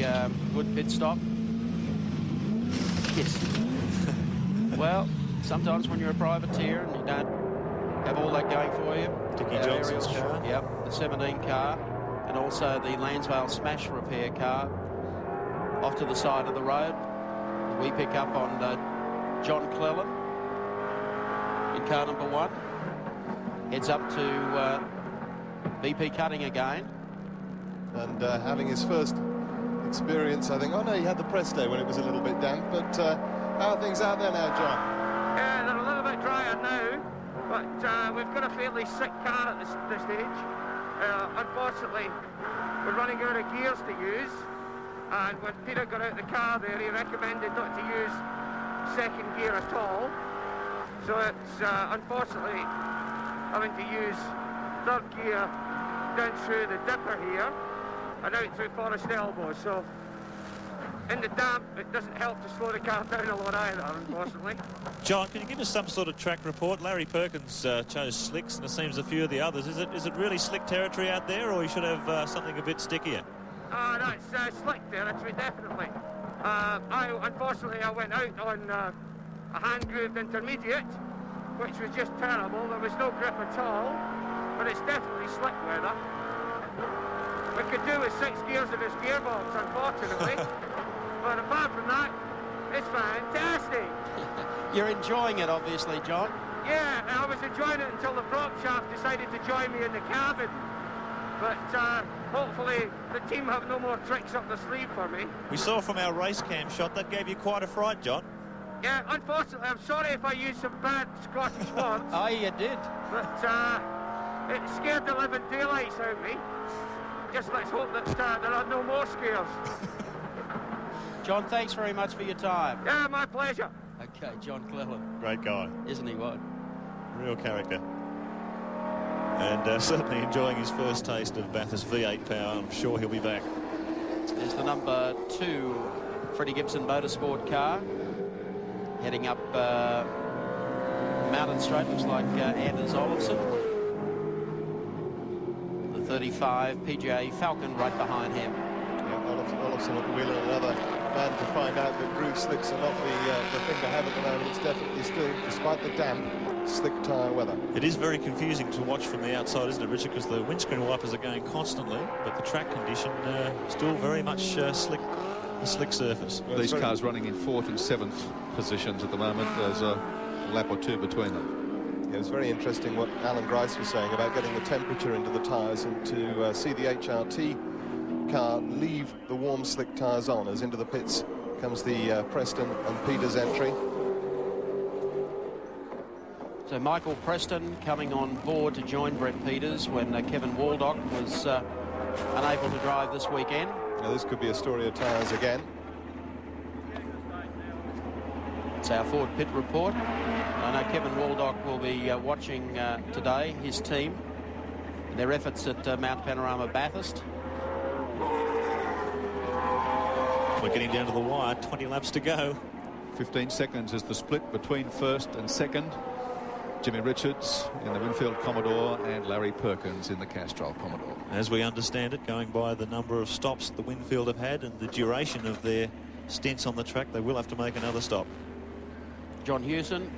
good pit stop. Yes. Well, sometimes when you're a privateer and you don't have all that going for you. Dickie Johnson's car. Yep, the 17 car. And also the Lansvale Smash repair car off to the side of the road. We pick up on John Cleland in car number 1. Heads up to BP Cutting again. And having his first experience, I think. Oh, no, he had the press day when it was a little bit damp. But how are things out there now, John? Yeah, they're a little bit drier now. But we've got a fairly sick car at this stage. Unfortunately, we're running out of gears to use, and when Peter got out the car there, he recommended not to use second gear at all. So it's unfortunately having to use third gear down through the dipper here and out through Forest Elbow. So in the damp, it doesn't help to slow the car down a lot either, unfortunately. John, can you give us some sort of track report? Larry Perkins chose slicks, and it seems a few of the others. Is it really slick territory out there, or you should have something a bit stickier? No, it's slick territory, definitely. Unfortunately, I went out on a hand-grooved intermediate, which was just terrible. There was no grip at all, but it's definitely slick weather. We could do with 6 gears in this gearbox, unfortunately. But apart from that, it's fantastic. You're enjoying it, obviously, John. Yeah, I was enjoying it until the prop shaft decided to join me in the cabin. But hopefully the team have no more tricks up the sleeve for me. We saw from our race cam shot that gave you quite a fright, John. Yeah, unfortunately, I'm sorry if I used some bad Scottish words. Oh, you did. But it scared the living daylights out of me. Just let's hope that there are no more scares. John, thanks very much for your time. Yeah, my pleasure. Okay, John Cleland. Great guy. Isn't he what? Real character. And certainly enjoying his first taste of Bathurst V8 power. I'm sure he'll be back. There's the number 2 Freddie Gibson Motorsport car heading up Mountain Straight. Looks like Anders Olofsson. The 35 PGA Falcon right behind him. Yeah, Olofsson at the wheel, and another man to find out that groove slicks are not the thing to have at the moment. It's definitely still, despite the damp, slick tyre weather. It is very confusing to watch from the outside, isn't it, Richard? Because the windscreen wipers are going constantly, but the track condition still very much a slick surface. These cars running in 4th and 7th positions at the moment. There's a lap or 2 between them. Yeah, it was very interesting what Alan Grice was saying about getting the temperature into the tyres, and to see the HRT car leave the warm slick tyres on as into the pits comes the Preston and Peters entry. So Michael Preston coming on board to join Brett Peters when Kevin Waldock was unable to drive this weekend. Now this could be a story of tyres again. It's our Ford pit report. I know Kevin Waldock will be watching today, his team, in their efforts at Mount Panorama Bathurst. We're getting down to the wire, 20 laps to go. 15 seconds is the split between first and second. Jimmy Richards in the Winfield Commodore and Larry Perkins in the Castrol Commodore. As we understand it, going by the number of stops the Winfield have had and the duration of their stints on the track, they will have to make another stop. John Hewson.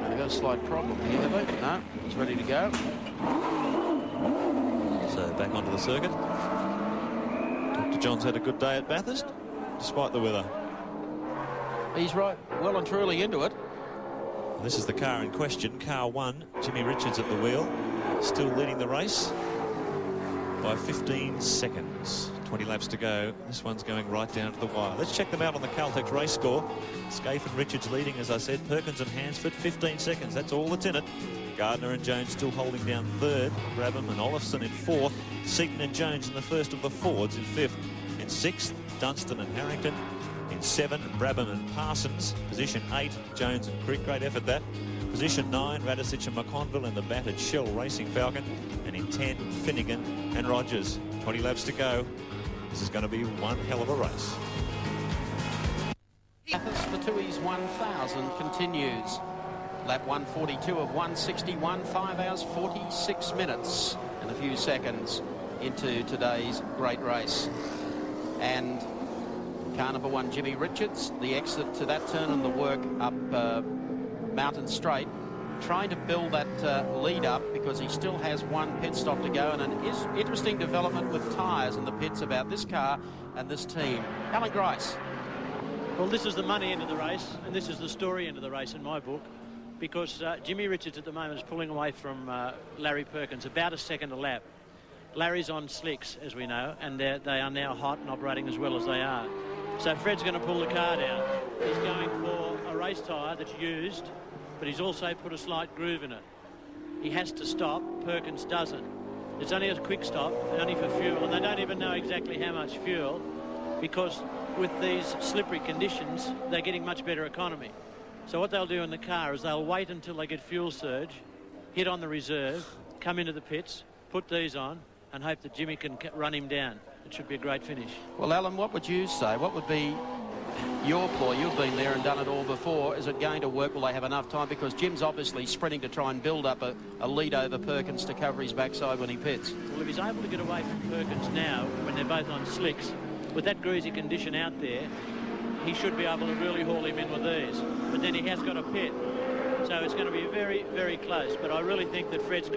They've got a slight problem here, have they? No, he's ready to go. So back onto the circuit. Dr. John's had a good day at Bathurst, despite the weather. He's right, well and truly into it. This is the car in question, car 1. Jimmy Richards at the wheel, still leading the race by 15 seconds. 20 laps to go. This one's going right down to the wire. Let's check them out on the Caltex race score. Scaife and Richards leading, as I said. Perkins and Hansford, 15 seconds. That's all that's in it. Gardner and Jones still holding down 3rd. Brabham and Olofsson in 4th. Seaton and Jones in the first of the Fords in 5th. In 6th, Dunstan and Harrington. In 7, Brabham and Parsons. Position 8, Jones and Crick. Great effort that. Position 9, Radicic and McConville in the battered Shell Racing Falcon. And in 10, Finnegan and Rogers. 20 laps to go. This is going to be one hell of a race. Bathurst, the Tooheys 1000 continues. Lap 142 of 161, 5 hours 46 minutes and a few seconds into today's great race. And car number 1, Jimmy Richards, the exit to that turn and the work up Mountain Straight, trying to build that lead up because he still has one pit stop to go, and an interesting development with tyres in the pits about this car and this team. Alan Grice. Well, this is the money end of the race, and this is the story end of the race in my book, because Jimmy Richards at the moment is pulling away from Larry Perkins about a second a lap. Larry's on slicks, as we know, and they are now hot and operating as well as they are. So Fred's going to pull the car down. He's going for a race tyre that's used, but he's also put a slight groove in it. He has to stop. Perkins doesn't. It's only a quick stop, only for fuel, and they don't even know exactly how much fuel, because with these slippery conditions, they're getting much better economy. So what they'll do in the car is they'll wait until they get fuel surge, hit on the reserve, come into the pits, put these on, and hope that Jimmy can run him down. It should be a great finish. Well, Alan, what would you say? What would be your ploy? You've been there and done it all before. Is it going to work? Will they have enough time? Because Jim's obviously sprinting to try and build up a lead over Perkins to cover his backside when he pits. Well, if he's able to get away from Perkins now, when they're both on slicks, with that greasy condition out there, he should be able to really haul him in with these. But then he has got a pit. So it's going to be very, very close. But I really think that Fred's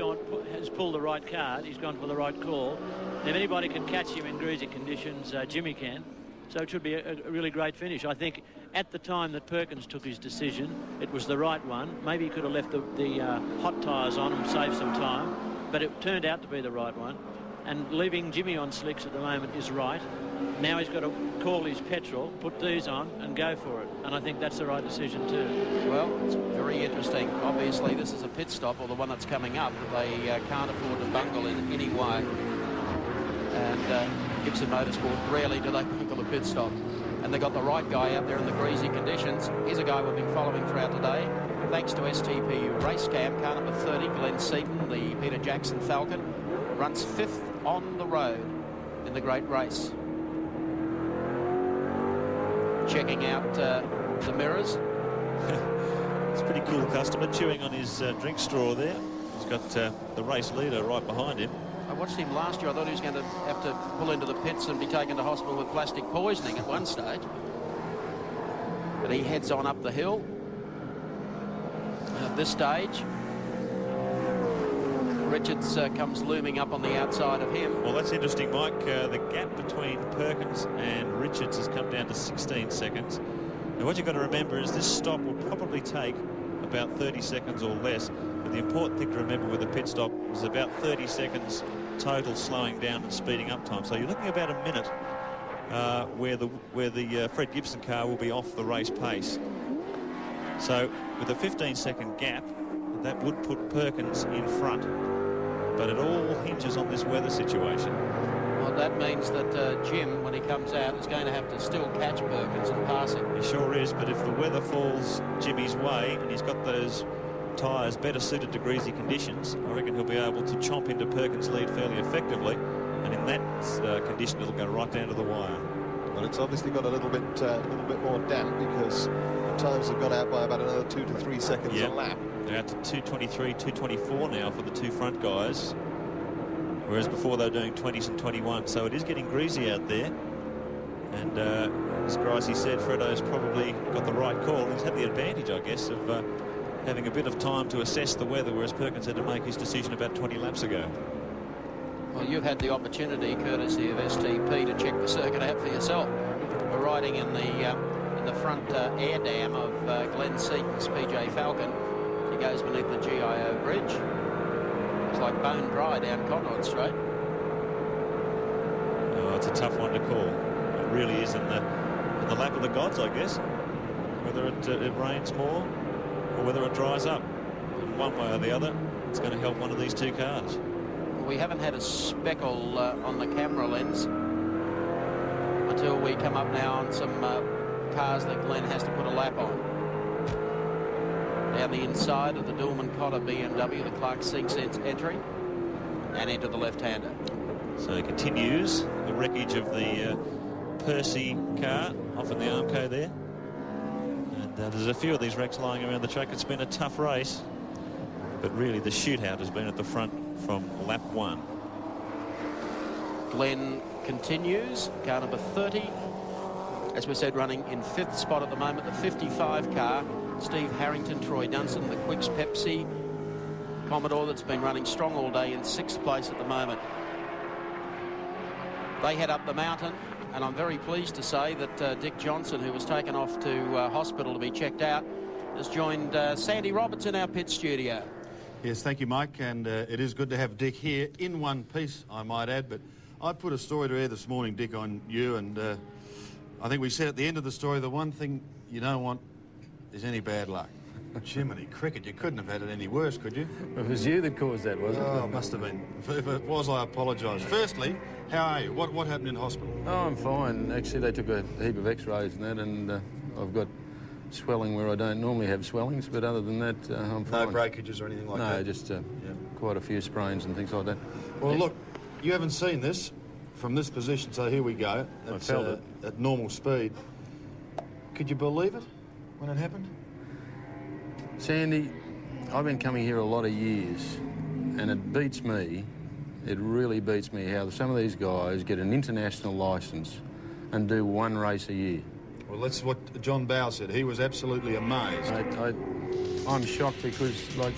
has pulled the right card. He's gone for the right call. If anybody can catch him in greasy conditions, Jimmy can. So it should be a really great finish. I think at the time that Perkins took his decision, it was the right one. Maybe he could have left the hot tyres on and saved some time, but it turned out to be the right one. and leaving Jimmy on slicks at the moment is right. Now he's got to call his petrol, put these on and go for it. And I think that's the right decision too. Well, it's very interesting. Obviously, this is a pit stop, or the one that's coming up. They can't afford to bungle in any way. And Gibson Motorsport, rarely do they bungle a pit stop. And they've got the right guy out there in the greasy conditions. Here's a guy we've been following throughout today. Thanks to STPU Race Cam, car number 30, Glenn Seaton, the Peter Jackson Falcon, runs 5th on the road in the great race. Checking out the mirrors. It's a pretty cool customer, chewing on his drink straw there. He's got the race leader right behind him. I watched him last year. I thought he was going to have to pull into the pits and be taken to hospital with plastic poisoning at one stage. But he heads on up the hill. And at this stage, Richards comes looming up on the outside of him. Well, that's interesting, Mike. The gap between Perkins and Richards has come down to 16 seconds. Now, what you've got to remember is this stop will probably take about 30 seconds or less. But the important thing to remember with a pit stop is about 30 seconds total slowing down and speeding up time. So you're looking about a minute where the Fred Gibson car will be off the race pace. So with a 15-second gap, that would put Perkins in front. But it all hinges on this weather situation. Well, that means that Jim, when he comes out, is going to have to still catch Perkins and pass him. He sure is, but if the weather falls Jimmy's way and he's got those tyres better suited to greasy conditions, I reckon he'll be able to chomp into Perkins' lead fairly effectively, and in that condition it'll go right down to the wire. Well, it's obviously got a little bit more damp because the times have gone out by about another 2 to 3 seconds a lap. They're out to 2:23, 2:24 now for the two front guys, whereas before they were doing 20s and 21. So it is getting greasy out there. And as Gricey said, Freddo's probably got the right call. He's had the advantage, I guess, of having a bit of time to assess the weather, whereas Perkins had to make his decision about 20 laps ago. Well, you've had the opportunity, courtesy of STP, to check the circuit out for yourself. We're riding in the front air dam of Glenn Seaton's PJ Falcon. He goes beneath the GIO bridge. It's like bone dry down Conrad Straight. Oh, it's a tough one to call. It really is in the lap of the gods, I guess. Whether it rains more or whether it dries up. In one way or the other, it's going to help one of these two cars. We haven't had a speckle on the camera lens until we come up now on some cars that Glenn has to put a lap on. Down the inside of the Dillman Cotter BMW, the Clark Sense entry, and into the left-hander. So he continues the wreckage of the Percy car off in the Armco there. And there's a few of these wrecks lying around the track. It's been a tough race, but really the shootout has been at the front from lap 1. Glenn continues, car number 30. As we said, running in 5th spot at the moment, the 55 car. Steve Harrington, Troy Dunson, the Quicks Pepsi Commodore that's been running strong all day in 6th place at the moment. They head up the mountain, and I'm very pleased to say that Dick Johnson, who was taken off to hospital to be checked out, has joined Sandy Roberts in our pit studio. Yes, thank you, Mike, and it is good to have Dick here in one piece, I might add, but I put a story to air this morning, Dick, on you, and I think we said at the end of the story, the one thing you don't want is any bad luck. Jiminy cricket, you couldn't have had it any worse, could you? It was you that caused that, wasn't it? Oh, it must have been. If it was, I apologise. Firstly, how are you? What happened in hospital? Oh, I'm fine. Actually, they took a heap of x-rays and that, and I've got swelling where I don't normally have swellings, but other than that, I'm fine. No breakages or anything like that? No, just quite a few sprains and things like that. Well, look, you haven't seen this from this position, so here we go. I felt it. At normal speed. Could you believe it when it happened? Sandy, I've been coming here a lot of years, and it beats me, it really beats me how some of these guys get an international licence and do one race a year. Well, that's what John Bow said. He was absolutely amazed. I'm shocked because, like,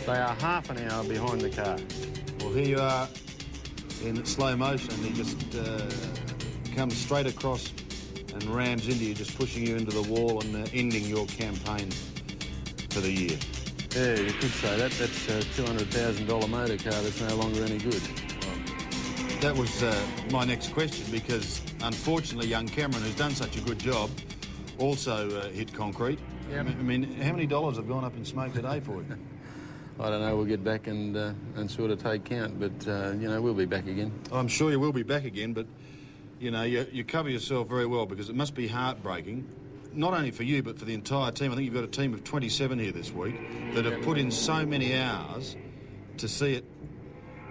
they are half an hour behind the car. Well, here you are in slow motion. He just comes straight across and rams into you, just pushing you into the wall and ending your campaign for the year. Yeah, you could say that. That's a $200,000 motor car that's no longer any good. That was my next question, because unfortunately young Cameron, who's done such a good job, also hit concrete. Yep. I mean, how many dollars have gone up in smoke today for you? I don't know, we'll get back and sort of take count, but, you know, we'll be back again. I'm sure you will be back again, but, you know, you cover yourself very well, because it must be heartbreaking, not only for you, but for the entire team. I think you've got a team of 27 here this week that have put in so many hours to see it.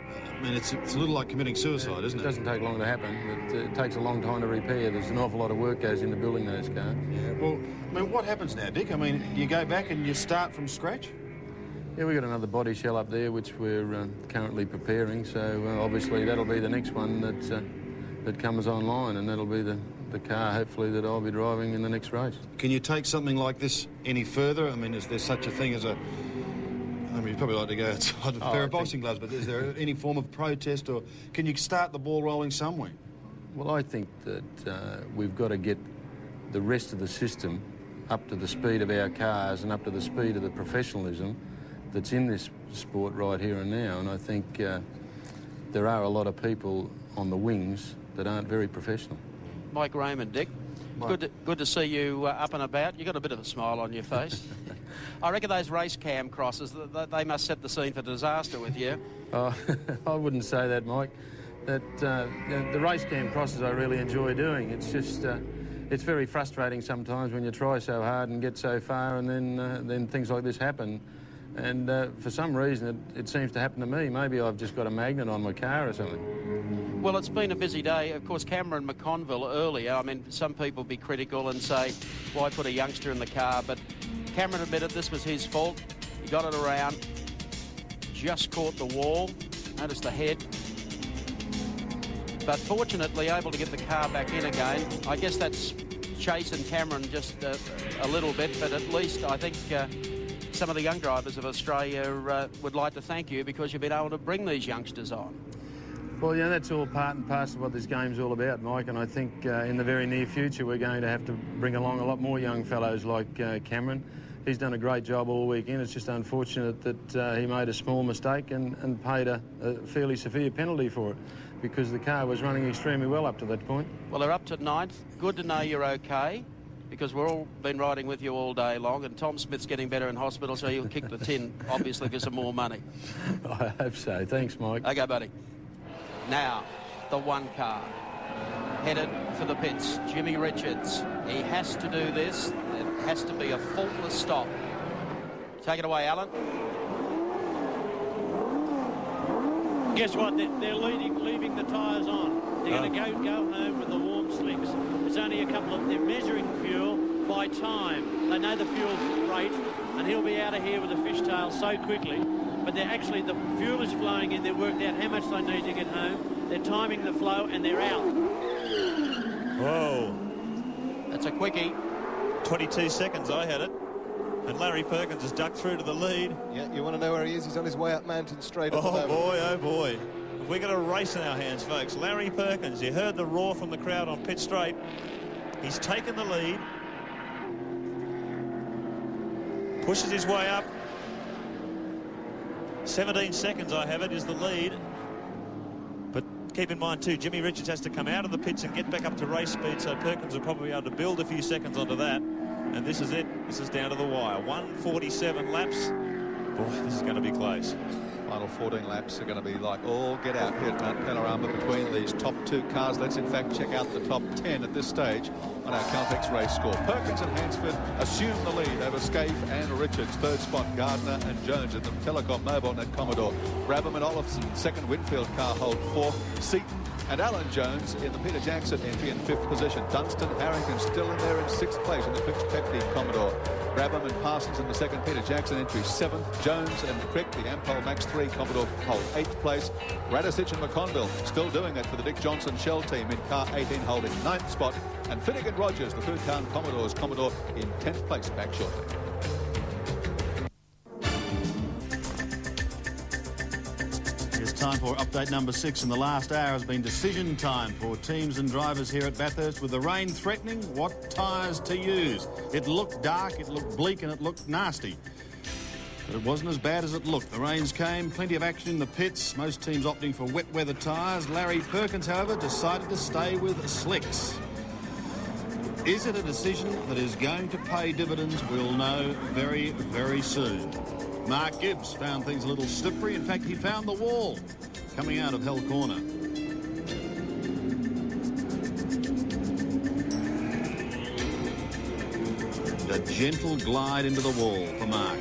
I mean, it's a little like committing suicide, isn't it? It doesn't take long to happen, but it takes a long time to repair. There's an awful lot of work goes into building those cars. Yeah, well, I mean, what happens now, Dick? I mean, you go back and you start from scratch? Yeah, we've got another body shell up there, which we're currently preparing, so obviously that'll be the next one that comes online, and that'll be the car, hopefully, that I'll be driving in the next race. Can you take something like this any further? I mean, is there such a thing as a... I mean, you'd probably like to go outside with a pair of boxing gloves, but is there any form of protest, or can you start the ball rolling somewhere? Well, I think that we've got to get the rest of the system up to the speed of our cars and up to the speed of the professionalism that's in this sport right here and now. And I think there are a lot of people on the wings that aren't very professional. Mike Raymond, Dick. Good to see you up and about. You've got a bit of a smile on your face. I reckon those race cam crosses, they must set the scene for disaster with you. Oh, I wouldn't say that, Mike. The race cam crosses I really enjoy doing. It's just, it's very frustrating sometimes when you try so hard and get so far, and then things like this happen. And for some reason, it seems to happen to me. Maybe I've just got a magnet on my car or something. Well, it's been a busy day. Of course, Cameron McConville earlier, I mean, some people be critical and say, why put a youngster in the car? But Cameron admitted this was his fault. He got it around, just caught the wall. Notice the head. But fortunately, able to get the car back in again. I guess that's chasing Cameron just a little bit, but at least I think some of the young drivers of Australia would like to thank you, because you've been able to bring these youngsters on. Well, yeah, that's all part and parcel of what this game's all about, Mike, and I think in the very near future we're going to have to bring along a lot more young fellows like Cameron. He's done a great job all weekend. It's just unfortunate that he made a small mistake and paid a fairly severe penalty for it, because the car was running extremely well up to that point. Well, they're up to 9th. Good to know you're okay, because we've all been riding with you all day long, and Tom Smith's getting better in hospital, so he'll kick the tin, obviously, for some more money. I hope so. Thanks, Mike. Okay, buddy. Now, the one car, headed for the pits, Jimmy Richards. He has to do this. It has to be a faultless stop. Take it away, Alan. Guess what? They're leaving the tyres on. They're going to go home with the warm slicks. There's only a couple of... They're measuring fuel by time. They know the fuel's great, and he'll be out of here with a fishtail so quickly. But they're actually, the fuel is flowing in. They've worked out how much they need to get home. They're timing the flow, and they're out. Whoa. That's a quickie. 22 seconds, I had it. And Larry Perkins has ducked through to the lead. Yeah, you want to know where he is? He's on his way up Mountain Straight at the moment. Oh, boy. We've got a race in our hands, folks. Larry Perkins, you heard the roar from the crowd on pit straight. He's taken the lead. Pushes his way up. 17 seconds, I have it, is the lead. But keep in mind, too, Jimmy Richards has to come out of the pits and get back up to race speed, so Perkins will probably be able to build a few seconds onto that. And this is it. This is down to the wire. 1:47 laps. Boy, this is going to be close. Final 14 laps are going to be like all get out here at Mount Panorama between these top two cars. Let's in fact check out the top 10 at this stage on our Caltex race score. Perkins and Hansford assume the lead over Scaife and Richards. Third spot, Gardner and Jones in the Telecom Mobile and Commodore. Brabham and Olofsson, second Whitfield car hold fourth. Seaton and Alan Jones in the Peter Jackson entry in fifth position. Dunstan, Harrington still in there in sixth place in the Pitch Pepney Commodore. Brabham and Parsons in the second Peter Jackson entry seventh. Jones and Crick, the Ampol Max 3 Commodore, hold eighth place. Radisich and McConville still doing it for the Dick Johnson Shell team in car 18 holding ninth spot. And Finnegan Rogers, the Foodtown Commodore's Commodore, in 10th place. Back shortly. It's time for update number 6, and the last hour has been decision time for teams and drivers here at Bathurst. With the rain threatening, what tyres to use? It looked dark, it looked bleak, and it looked nasty. But it wasn't as bad as it looked. The rains came, plenty of action in the pits, most teams opting for wet weather tyres. Larry Perkins, however, decided to stay with slicks. Is it a decision that is going to pay dividends? We'll know very, very soon. Mark Gibbs found things a little slippery. In fact, he found the wall coming out of Hell Corner. A gentle glide into the wall for Mark.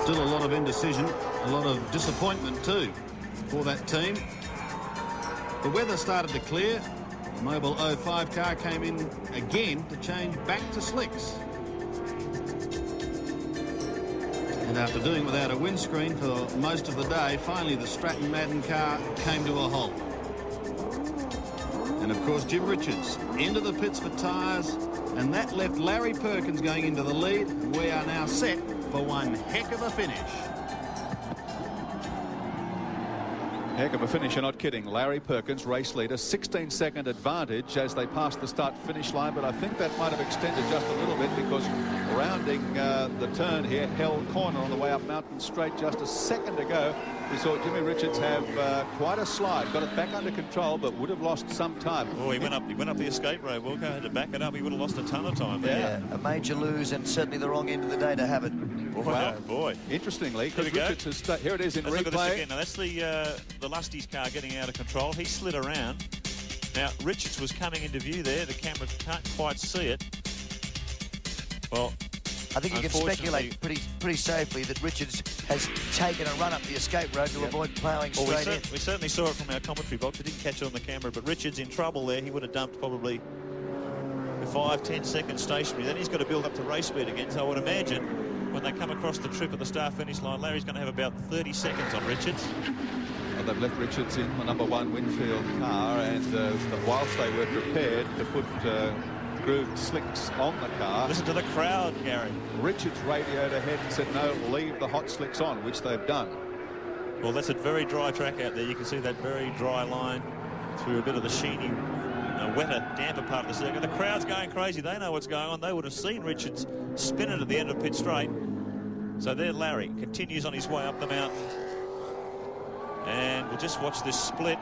Still a lot of indecision, a lot of disappointment too for that team. The weather started to clear. The Mobile 05 car came in again to change back to slicks. And after doing without a windscreen for most of the day, finally the Stratton Madden car came to a halt. And of course Jim Richards into the pits for tyres, and that left Larry Perkins going into the lead. And we are now set for one heck of a finish. Heck of a finish, you're not kidding. Larry Perkins, race leader, 16-second advantage as they passed the start-finish line, but I think that might have extended just a little bit because rounding the turn here, Hell Corner on the way up Mountain Straight just a second ago, we saw Jimmy Richards have quite a slide. Got it back under control, but would have lost some time. Oh, he went up the escape road, Wilco. Had to back it up. He would have lost a ton of time. Yeah, a major lose and certainly the wrong end of the day to have it. Boy, well, oh boy. Interestingly, because Richards has here it is in Let's replay. look at this again. Now, that's the Lusty's car getting out of control. He slid around. Now, Richards was coming into view there. The camera can't quite see it. Well, I think you can speculate pretty safely that Richards has taken a run up the escape road to avoid ploughing straight in. We certainly saw it from our commentary box. We didn't catch it on the camera, but Richards in trouble there. He would have dumped probably 5-10 seconds stationary. Then he's got to build up to race speed again. So I would imagine when they come across the trip at the start-finish line, Larry's going to have about 30 seconds on Richards. Well, they've left Richards in the #1 Winfield car, and whilst they were prepared to put grooved slicks on the car. Listen to the crowd, Gary. Richards radioed ahead and said, no, leave the hot slicks on, which they've done. Well, that's a very dry track out there. You can see that very dry line through a bit of the sheeny, wetter, damper part of the circuit. The crowd's going crazy. They know what's going on. They would have seen Richards spin it at the end of pit straight. So there Larry continues on his way up the mountain. And we'll just watch this split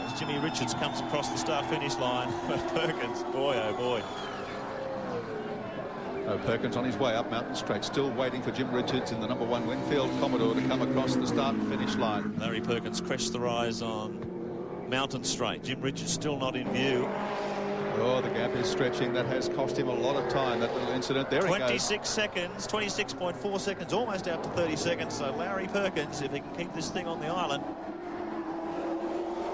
as Jimmy Richards comes across the start-finish line. Perkins, boy, oh boy. Perkins on his way up Mountain Straight, still waiting for Jim Richards in the #1 Winfield Commodore to come across the start-finish line. Larry Perkins crashed the rise on Mountain Straight. Jim Richards still not in view. Oh, the gap is stretching. That has cost him a lot of time, that little incident. There 26 seconds, 26.4 seconds, almost out to 30 seconds. So Larry Perkins, if he can keep this thing on the island,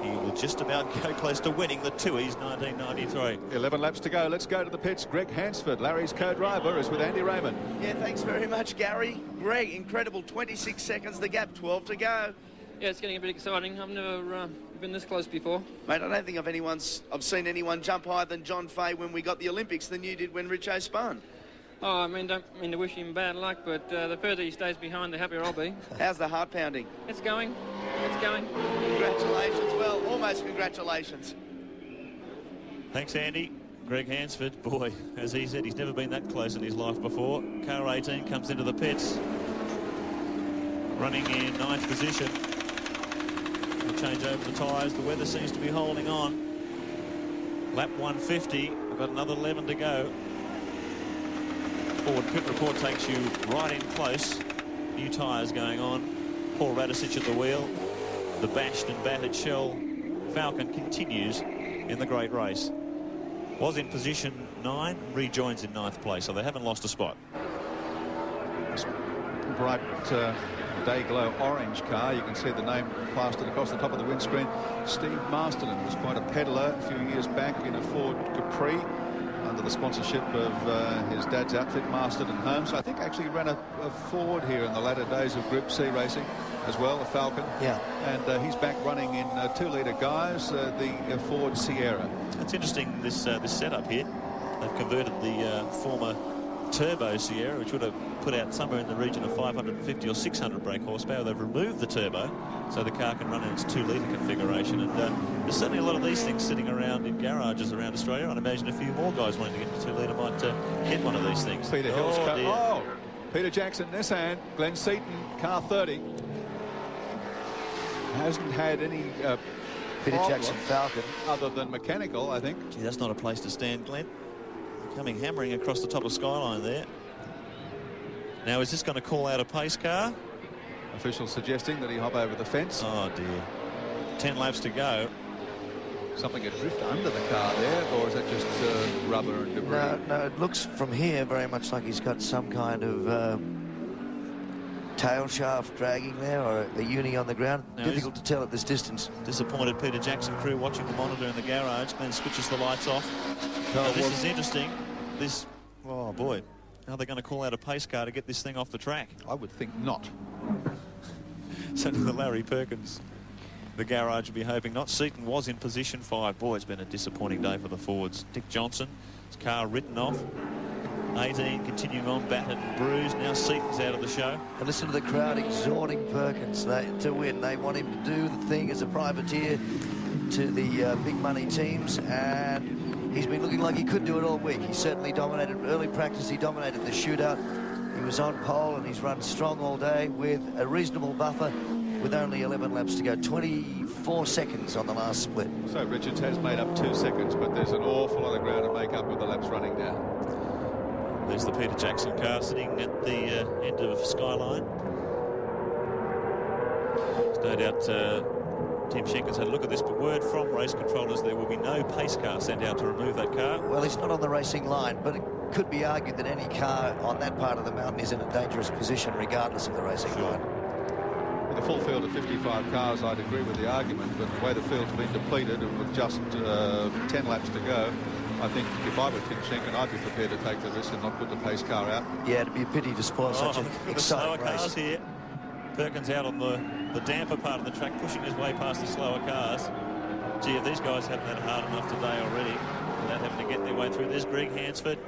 he will just about go close to winning the Tooheys 1993. 11 laps to go. Let's go to the pits. Greg Hansford, Larry's co-driver, is with Andy Raymond. Yeah, thanks very much, Gary. Greg, incredible, 26 seconds the gap, 12 to go. Yeah, it's getting a bit exciting. I've never been this close before. Mate, I don't think I've seen anyone jump higher than John Fay when we got the Olympics than you did when Richo spun. Oh, I mean, don't mean to wish him bad luck, but the further he stays behind, the happier I'll be. How's the heart pounding? It's going. It's going. Congratulations. Well, almost congratulations. Thanks, Andy. Greg Hansford, boy, as he said, he's never been that close in his life before. Car 18 comes into the pits, running in 9th position. We'll change over the tyres. The weather seems to be holding on. Lap 150. We've got another 11 to go. Forward pit report takes you right in close. New tyres going on. Paul Radisich at the wheel. The bashed and battered Shell Falcon continues in the great race. Was in position 9, rejoins in 9th place, so they haven't lost a spot. Bright day glow orange car. You can see the name plastered across the top of the windscreen. Steve Masterton was quite a peddler a few years back in a Ford Capri under the sponsorship of his dad's outfit, Masterton Homes. I think actually ran a Ford here in the latter days of Group C racing as well, a Falcon. Yeah. And he's back running in 2-litre guys, the Ford Sierra. It's interesting, this setup here. They've converted the former turbo Sierra, which would have put out somewhere in the region of 550 or 600 brake horsepower. They've removed the turbo so the car can run in its 2-litre configuration, and there's certainly a lot of these things sitting around in garages around Australia. I'd imagine a few more guys wanting to get into 2-litre might get one of these things. Peter Hill's car. Peter Jackson, Nissan, Glenn Seaton, car 30. Hasn't had any Peter Jackson Falcon. Other than mechanical, I think. Gee, that's not a place to stand, Glenn. Coming hammering across the top of Skyline there. Now, is this going to call out a pace car? Official suggesting that he hop over the fence. Oh, dear. 10 laps to go. Something adrift under the car there, or is that just rubber and debris? No, it looks from here very much like he's got some kind of tail shaft dragging there, or a uni on the ground. Now Difficult to tell at this distance. Disappointed Peter Jackson crew watching the monitor in the garage. Glenn switches the lights off. Now, this is interesting. This, oh boy, how are they going to call out a pace car to get this thing off the track? I would think not. So to the Larry Perkins, the garage will be hoping not. Seaton was in position 5. Boy, it's been a disappointing day for the Fords. Dick Johnson, his car written off. 18 continuing on, battered and bruised. Now Seaton's out of the show. And listen to the crowd exhorting Perkins to win. They want him to do the thing as a privateer to the big money teams, and he's been looking like he could do it all week. He certainly dominated early practice. He dominated the shootout. He was on pole, and he's run strong all day with a reasonable buffer with only 11 laps to go. 24 seconds on the last split. So Richards has made up 2 seconds, but there's an awful lot of ground to make up with the laps running down. There's the Peter Jackson car sitting at the end of Skyline. There's no doubt Tim Schenken's had a look at this, but word from race controllers, there will be no pace car sent out to remove that car. Well, he's not on the racing line, but it could be argued that any car on that part of the mountain is in a dangerous position regardless of the racing line. With a full field of 55 cars, I'd agree with the argument, but the way the field's been depleted and with just 10 laps to go, I think if I were Tim Schenken, I'd be prepared to take the risk and not put the pace car out. Yeah, it'd be a pity to spoil such an exciting race. Cars here. Perkins out on the damper part of the track, pushing his way past the slower cars. Gee, if these guys haven't had it hard enough today already, without having to get their way through. There's Greg Hansford,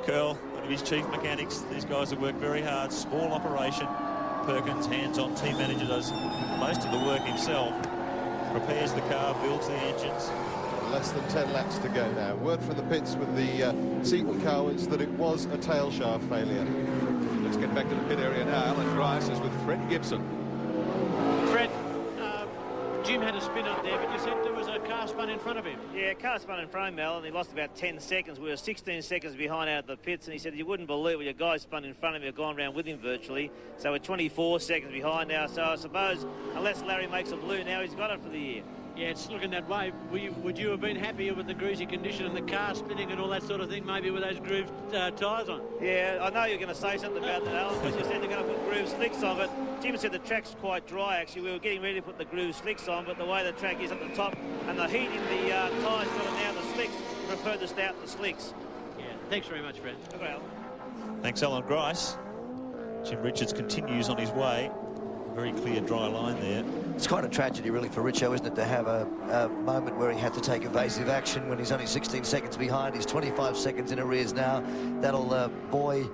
Curl, one of his chief mechanics. These guys have worked very hard. Small operation. Perkins, hands-on team manager, does most of the work himself. Prepares the car, builds the engines. Less than 10 laps to go now. Word from the pits with the Seaton car was that it was a tail shaft failure. Let's get back to the pit area now. Alan Grice is with Fred Gibson. Fred, Jim had a spin up there, but you said there was a car spun in front of him. Yeah, car spun in front of him, Al, and he lost about 10 seconds. We were 16 seconds behind out of the pits, and he said you wouldn't believe it. Your guy spun in front of him, had gone round with him virtually. So we're 24 seconds behind now. So I suppose, unless Larry makes a blue now, he's got it for the year. Yeah, it's looking that way. Would you have been happier with the greasy condition and the car spinning and all that sort of thing, maybe with those grooved tyres on? Yeah, I know you're going to say something about that, Alan, because you said they're going to put groove slicks on, but Jim said the track's quite dry, actually. We were getting ready to put the groove slicks on, but the way the track is at the top and the heat in the tyres got down the slicks, we prefer to stay out the slicks. Yeah, thanks very much, Fred. Okay, Alan. Thanks, Alan Grice. Jim Richards continues on his way. Very clear, dry line there. It's quite a tragedy, really, for Richo, isn't it, to have a moment where he had to take evasive action when he's only 16 seconds behind. He's 25 seconds in arrears now. That'll buoy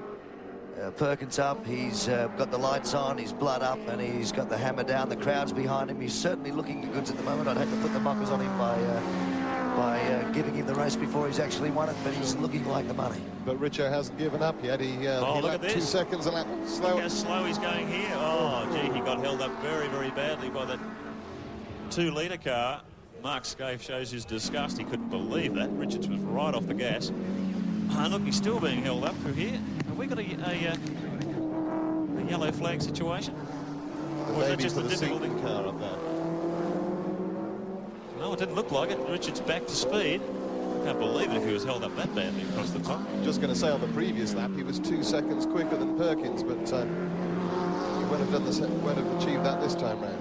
Perkins up. He's got the lights on, his blood up, and he's got the hammer down. The crowd's behind him. He's certainly looking the goods at the moment. I'd hate to put the mockers on him by giving him the race before he's actually won it, but he's looking like the money. But Richo hasn't given up yet. He look at this. 2 seconds a lap slow. Look how slow he's going here. Oh, gee, he got held up very, very badly by the 2-litre car. Mark Scaife shows his disgust. He couldn't believe that. Richards was right off the gas. And look, he's still being held up through here. Have we got a yellow flag situation? Or is that just the difficulty? Car up there. No, it didn't look like it. Richards back to speed. Can't believe it if he was held up that badly across the top. Just going to say on the previous lap he was 2 seconds quicker than Perkins, but he won't have achieved that this time round.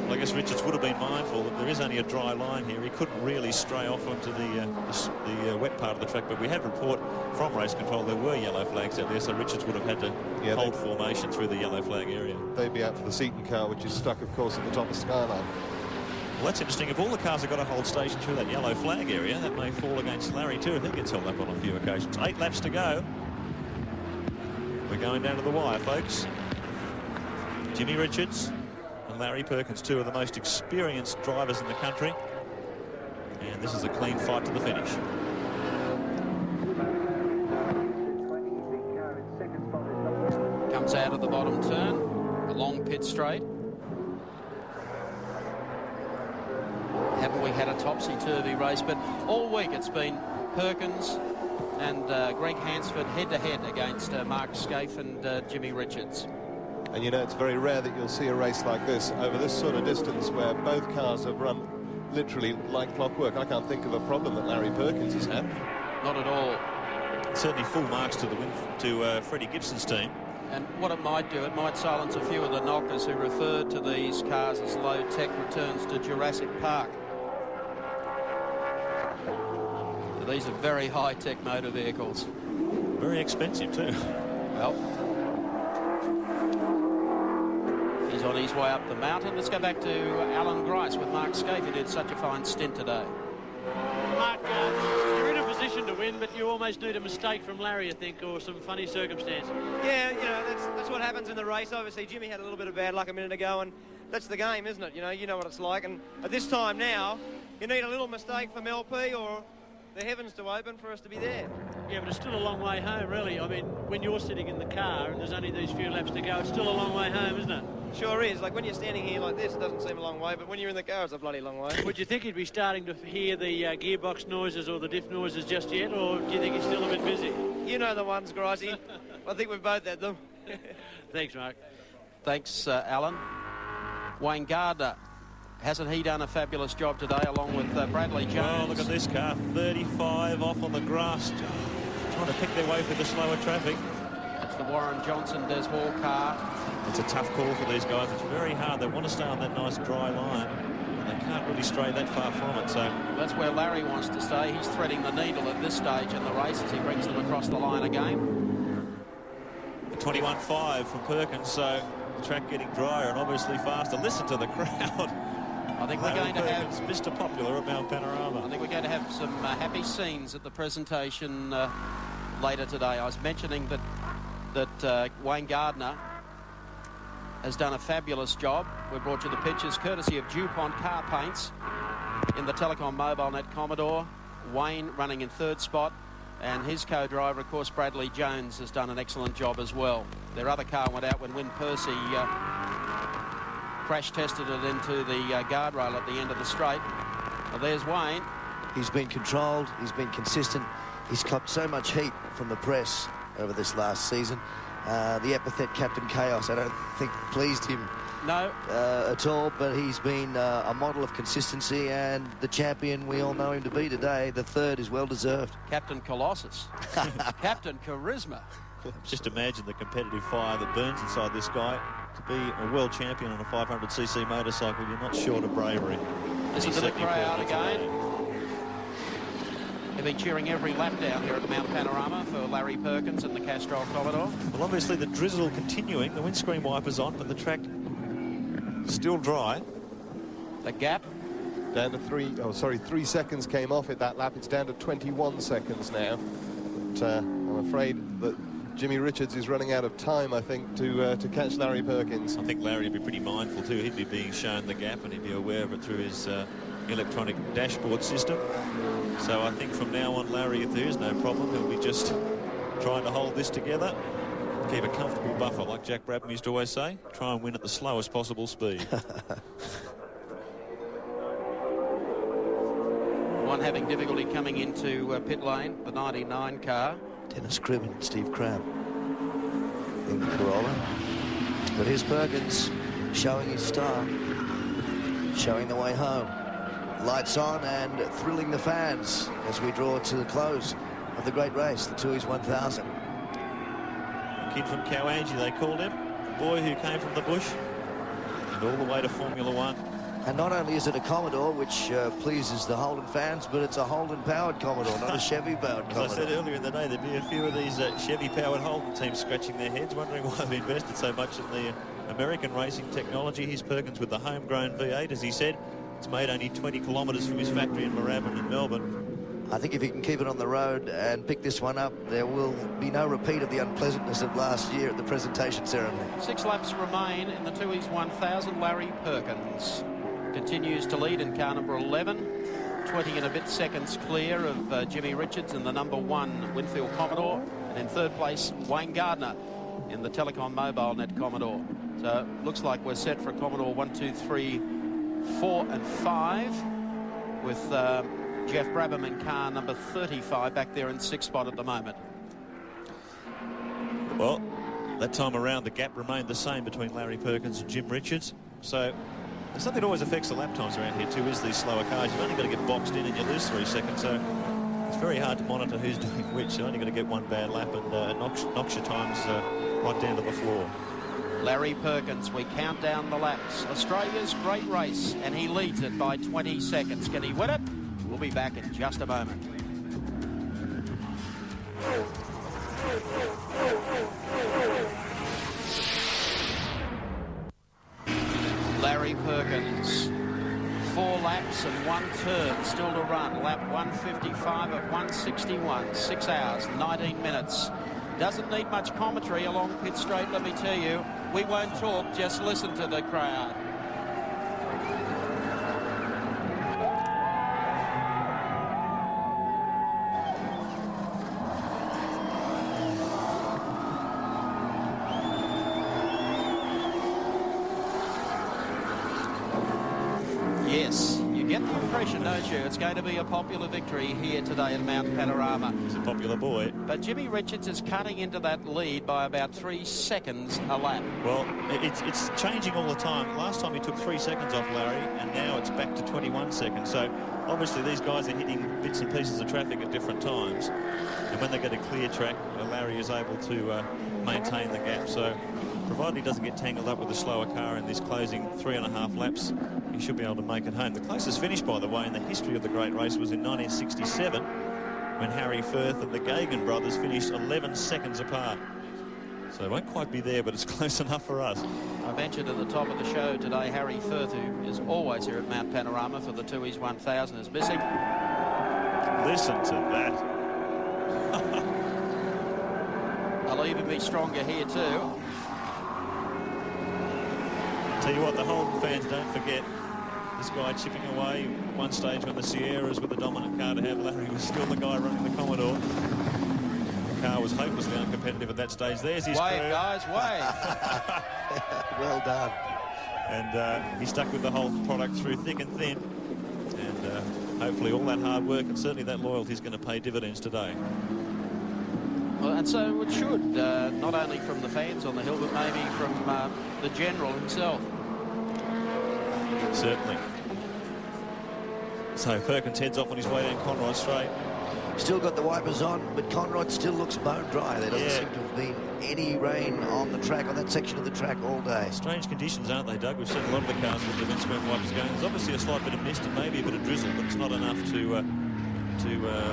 Well, I guess Richards would have been mindful that there is only a dry line here. He couldn't really stray off onto the wet part of the track, but we had report from race control there were yellow flags out there, so Richards would have had to hold formation through the yellow flag area. They'd be out for the Seaton car, which is stuck, of course, at the top of Skyline. Well, that's interesting. If all the cars have got to hold station through that yellow flag area, that may fall against Larry too if he gets held up on a few occasions. 8 laps to go. We're going down to the wire, folks. Jimmy Richards and Larry Perkins, 2 of the most experienced drivers in the country. And this is a clean fight to the finish. we had a topsy-turvy race, but all week it's been Perkins and Greg Hansford head-to-head against Mark Scaife and Jimmy Richards. And you know, it's very rare that you'll see a race like this over this sort of distance where both cars have run literally like clockwork. I can't think of a problem that Larry Perkins has had. Not at all. Certainly full marks to the win to Freddie Gibson's team. And what it might do, it might silence a few of the knockers who referred to these cars as low-tech returns to Jurassic Park. So these are very high-tech motor vehicles. Very expensive too. Well, he's on his way up the mountain. Let's go back to Alan Grice with Mark Scaife, who did such a fine stint today. Mark, you're in a position to win, but you almost need a mistake from Larry, I think, or some funny circumstance. Yeah, you know, that's what happens in the race. Obviously, Jimmy had a little bit of bad luck a minute ago, and that's the game, isn't it? You know what it's like. And at this time now, you need a little mistake from LP or the heavens to open for us to be there. Yeah, but it's still a long way home, really. I mean, when you're sitting in the car and there's only these few laps to go, it's still a long way home, isn't it? Sure is. Like when you're standing here like this, it doesn't seem a long way, but when you're in the car, it's a bloody long way. Would you think he'd be starting to hear the gearbox noises or the diff noises just yet, or do you think he's still a bit busy? You know the ones, Gricey. I think we've both had them. Thanks, Mark. Thanks, Alan. Wayne Gardner, hasn't he done a fabulous job today, along with Bradley Jones? Oh, look at this car, 35 off on the grass, trying to pick their way through the slower traffic. It's the Warren Johnson Des Hall car. It's a tough call for these guys. It's very hard. They want to stay on that nice dry line, and they can't really stray that far from it. So that's where Larry wants to stay. He's threading the needle at this stage in the race as he brings them across the line again. The 21.5 from Perkins, so the track getting drier and obviously faster. Listen to the crowd. I think we're going to have Mr. Popular at Mount Panorama. I think we're going to have some happy scenes at the presentation later today. I was mentioning that Wayne Gardner has done a fabulous job. We brought you the pictures courtesy of DuPont Car Paints in the Telecom MobileNet Commodore. Wayne running in third spot, and his co-driver, of course, Bradley Jones, has done an excellent job as well. Their other car went out when Win Percy crash tested it into the guardrail at the end of the straight. Well, there's Wayne. He's been controlled, he's been consistent. He's copped so much heat from the press over this last season. The epithet Captain Chaos, I don't think pleased him at all, but he's been a model of consistency, and the champion we all know him to be today, the third, is well deserved. Captain Colossus. Captain Charisma. Just imagine the competitive fire that burns inside this guy. To be a world champion on a 500cc motorcycle, you're not short of bravery. Listen to the crowd again. They've been cheering every lap down here at the Mount Panorama for Larry Perkins and the Castrol Commodore. Well, obviously the drizzle continuing, the windscreen wipers on, but the track still dry. The gap down to 3 seconds came off it that lap. It's down to 21 seconds now. But, I'm afraid that Jimmy Richards is running out of time, I think, to catch Larry Perkins. I think Larry would be pretty mindful too. He'd be being shown the gap and he'd be aware of it through his electronic dashboard system. So I think from now on, Larry, if there is no problem, he'll be just trying to hold this together, keep a comfortable buffer, like Jack Brabham used to always say, try and win at the slowest possible speed. One having difficulty coming into pit lane, the 99 car. Dennis Cribb and Steve Cram in the Corolla. But here's Perkins showing his star, showing the way home. Lights on and thrilling the fans as we draw to the close of the great race, the Tooheys 1000. A kid from Cowangie, they called him. A boy who came from the bush and all the way to Formula One. And not only is it a Commodore, which pleases the Holden fans, but it's a Holden-powered Commodore, not a Chevy-powered Commodore. As I said earlier in the day, there'd be a few of these Chevy-powered Holden teams scratching their heads, wondering why they've invested so much in the American racing technology. Here's Perkins with the homegrown V8, as he said. It's made only 20 kilometres from his factory in Moorabbin in Melbourne. I think if he can keep it on the road and pick this one up, there will be no repeat of the unpleasantness of last year at the presentation ceremony. 6 laps remain in the Tooheys 1000. Larry Perkins continues to lead in car number 11, 20 and a bit seconds clear of Jimmy Richards in the number 1 Winfield Commodore, and in third place Wayne Gardner in the Telecom MobileNet Commodore. So looks like we're set for Commodore 1, 2, 3, 4 and 5. with Jeff Brabham in car number 35 back there in 6th spot at the moment. Well, that time around the gap remained the same between Larry Perkins and Jim Richards. So there's something that always affects the lap times around here too, is these slower cars. You've only got to get boxed in and you lose 3 seconds. So it's very hard to monitor who's doing which. You've only got to get one bad lap and knocks your times right down to the floor. Larry Perkins, we count down the laps. Australia's great race, and he leads it by 20 seconds. Can he win it? We'll be back in just a moment. Larry Perkins, 4 laps and 1 turn still to run. Lap 155 at 161, 6 hours, 19 minutes. Doesn't need much commentary along pit straight, let me tell you. We won't talk, just listen to the crowd. Yes, you get the impression, don't you? It's going to be a popular victory here today at Mount Panorama. He's a popular boy. But Jimmy Richards is cutting into that lead by about 3 seconds a lap. Well, it's changing all the time. Last time he took 3 seconds off Larry, and now it's back to 21 seconds. So obviously these guys are hitting bits and pieces of traffic at different times. And when they get a clear track, Larry is able to maintain the gap. So provided he doesn't get tangled up with a slower car in this closing 3.5 laps, he should be able to make it home. The closest finish, by the way, in the history of the great race was in 1967, when Harry Firth and the Gagan brothers finished 11 seconds apart. So it won't quite be there, but it's close enough for us. I mentioned at the top of the show today, Harry Firth, who is always here at Mount Panorama for the Tooheys 1000, is missing. Listen to that. I'll even be stronger here too. Tell you what, the Holden fans don't forget this guy chipping away. One stage when the Sierras were the dominant car to have, Larry was still the guy running the Commodore. The car was hopelessly uncompetitive at that stage. There's his wave, crew. guys, wave. Well done. And he stuck with the whole product through thick and thin. And hopefully all that hard work and certainly that loyalty is going to pay dividends today. Well, and so it should, not only from the fans on the hill, but maybe from the General himself. Certainly. So Perkins heads off on his way down Conrod Straight. Still got the wipers on, but Conrod still looks bone dry. There doesn't seem to have been any rain on the track, on that section of the track all day. Strange conditions, aren't they, Doug? We've seen a lot of the cars with the windscreen wipers going. There's obviously a slight bit of mist and maybe a bit of drizzle, but it's not enough to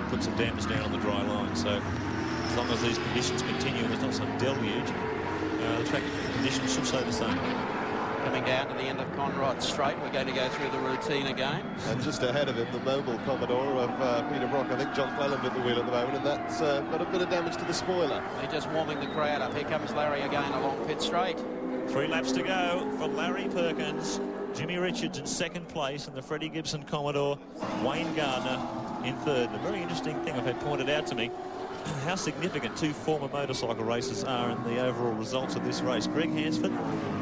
put some dampers down on the dry line. So as long as these conditions continue and there's not some deluge, the track conditions should stay the same. Coming down to the end of Conrod Straight, we're going to go through the routine again. And just ahead of him, the mobile Commodore of Peter Brock. I think John Cleland at the wheel at the moment, and that's got a bit of damage to the spoiler. They're just warming the crowd up. Here comes Larry again along pit straight. 3 laps to go from Larry Perkins. Jimmy Richards in 2nd place, and the Freddie Gibson Commodore. Wayne Gardner in 3rd. The very interesting thing I've had pointed out to me, how significant 2 former motorcycle races are in the overall results of this race. Greg Hansford,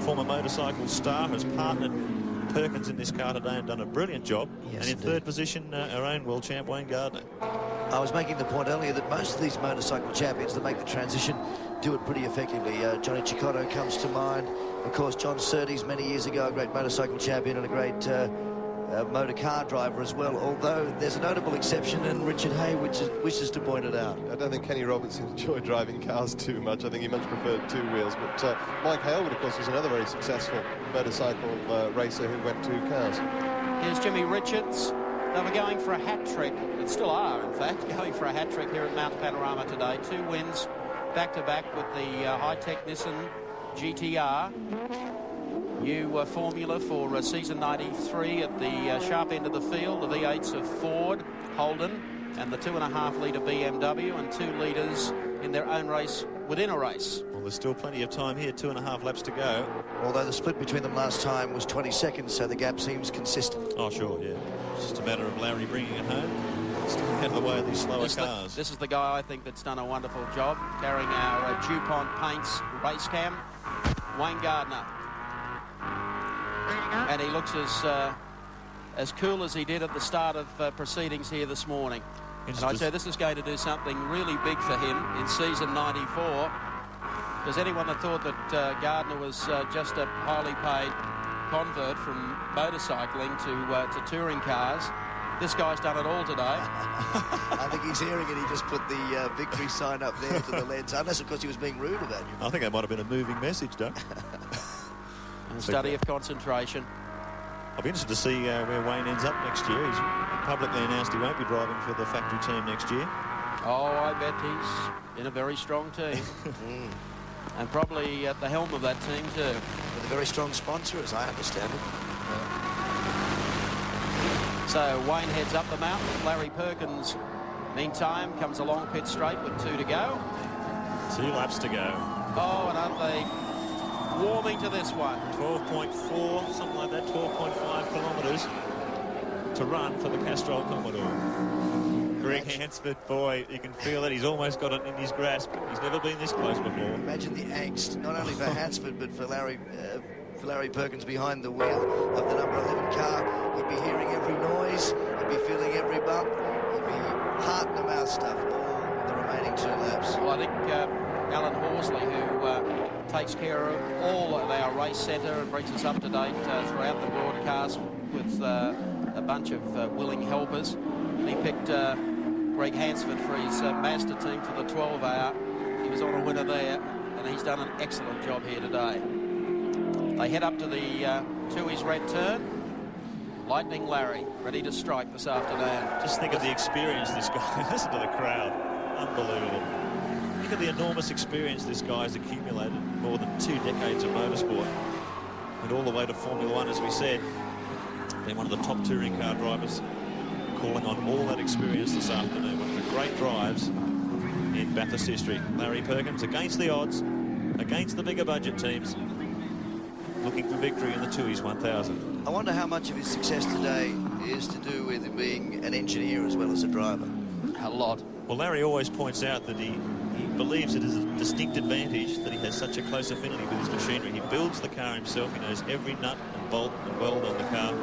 former motorcycle star, has partnered Perkins in this car today and done a brilliant job. Yes, and in 3rd position, our own world champ, Wayne Gardner. I was making the point earlier that most of these motorcycle champions that make the transition do it pretty effectively. Johnny Cicotto comes to mind. Of course, John Surtees many years ago, a great motorcycle champion and a great motor car driver as well, although there's a notable exception, and Richard Hay wishes to point it out. I don't think Kenny Roberts enjoyed driving cars too much. I think he much preferred 2 wheels. But Mike Hailwood, of course, was another very successful motorcycle racer who went 2 cars. Here's Jimmy Richards. They were going for a hat-trick. They still are, in fact, going for a hat-trick here at Mount Panorama today. 2 wins back-to-back with the high-tech Nissan GTR. New formula for season 93 at the sharp end of the field. The V8s of Ford, Holden, and the 2.5-litre BMW, and 2 litres in their own race within a race. Well, there's still plenty of time here, 2.5 laps to go. Although the split between them last time was 20 seconds, so the gap seems consistent. Oh, sure, yeah. It's just a matter of Larry bringing it home. Still out of the way of these slower cars. This is the guy I think that's done a wonderful job carrying our DuPont Paints race cam, as cool as he did at the start of proceedings here this morning. And I'd say this is going to do something really big for him in season 94. Because anyone that thought that Gardner was just a highly paid convert from motorcycling to touring cars, this guy's done it all today. I think he's hearing it. He just put the victory sign up there to the lens, unless, of course, he was being rude about you. I think that might have been a moving message, Doug. A study of concentration. I'll be interested to see where Wayne ends up next year. He's publicly announced he won't be driving for the factory team next year. Oh, I bet he's in a very strong team. And probably at the helm of that team too. With a very strong sponsor, as I understand it. So Wayne heads up the mountain. Larry Perkins, meantime, comes along pit straight with 2 to go. 2 laps to go. Oh, and aren't they warming to this one? 12.4, something like that, 12.5 kilometres to run for the Castrol Commodore. Greg Hansford, boy, you can feel it. He's almost got it in his grasp. He's never been this close before. Imagine the angst, not only for Hansford, but for Larry Perkins behind the wheel of the number 11 car. He'd be hearing every noise. He'd be feeling every bump. He'd be heart-in-the-mouth stuff all the remaining 2 laps. Well, I think Alan Horsley, who takes care of all of our race centre and brings us up to date throughout the broadcast with a bunch of willing helpers. He picked Greg Hansford for his master team for the 12-hour. He was on a winner there, and he's done an excellent job here today. They head up to the Tooheys red turn. Lightning Larry, ready to strike this afternoon. Just think of the experience this guy. Listen to the crowd. Unbelievable. Think of the enormous experience this guy has accumulated. More than 2 decades of motorsport. And all the way to Formula One, as we said. Being one of the top touring car drivers. Calling on all that experience this afternoon. One of the great drives in Bathurst history. Larry Perkins against the odds, against the bigger budget teams, looking for victory in the Tooheys 1000. I wonder how much of his success today is to do with him being an engineer as well as a driver. A lot. Well, Larry always points out that he believes it is a distinct advantage that he has such a close affinity with his machinery. He builds the car himself. He knows every nut and bolt and weld on the car.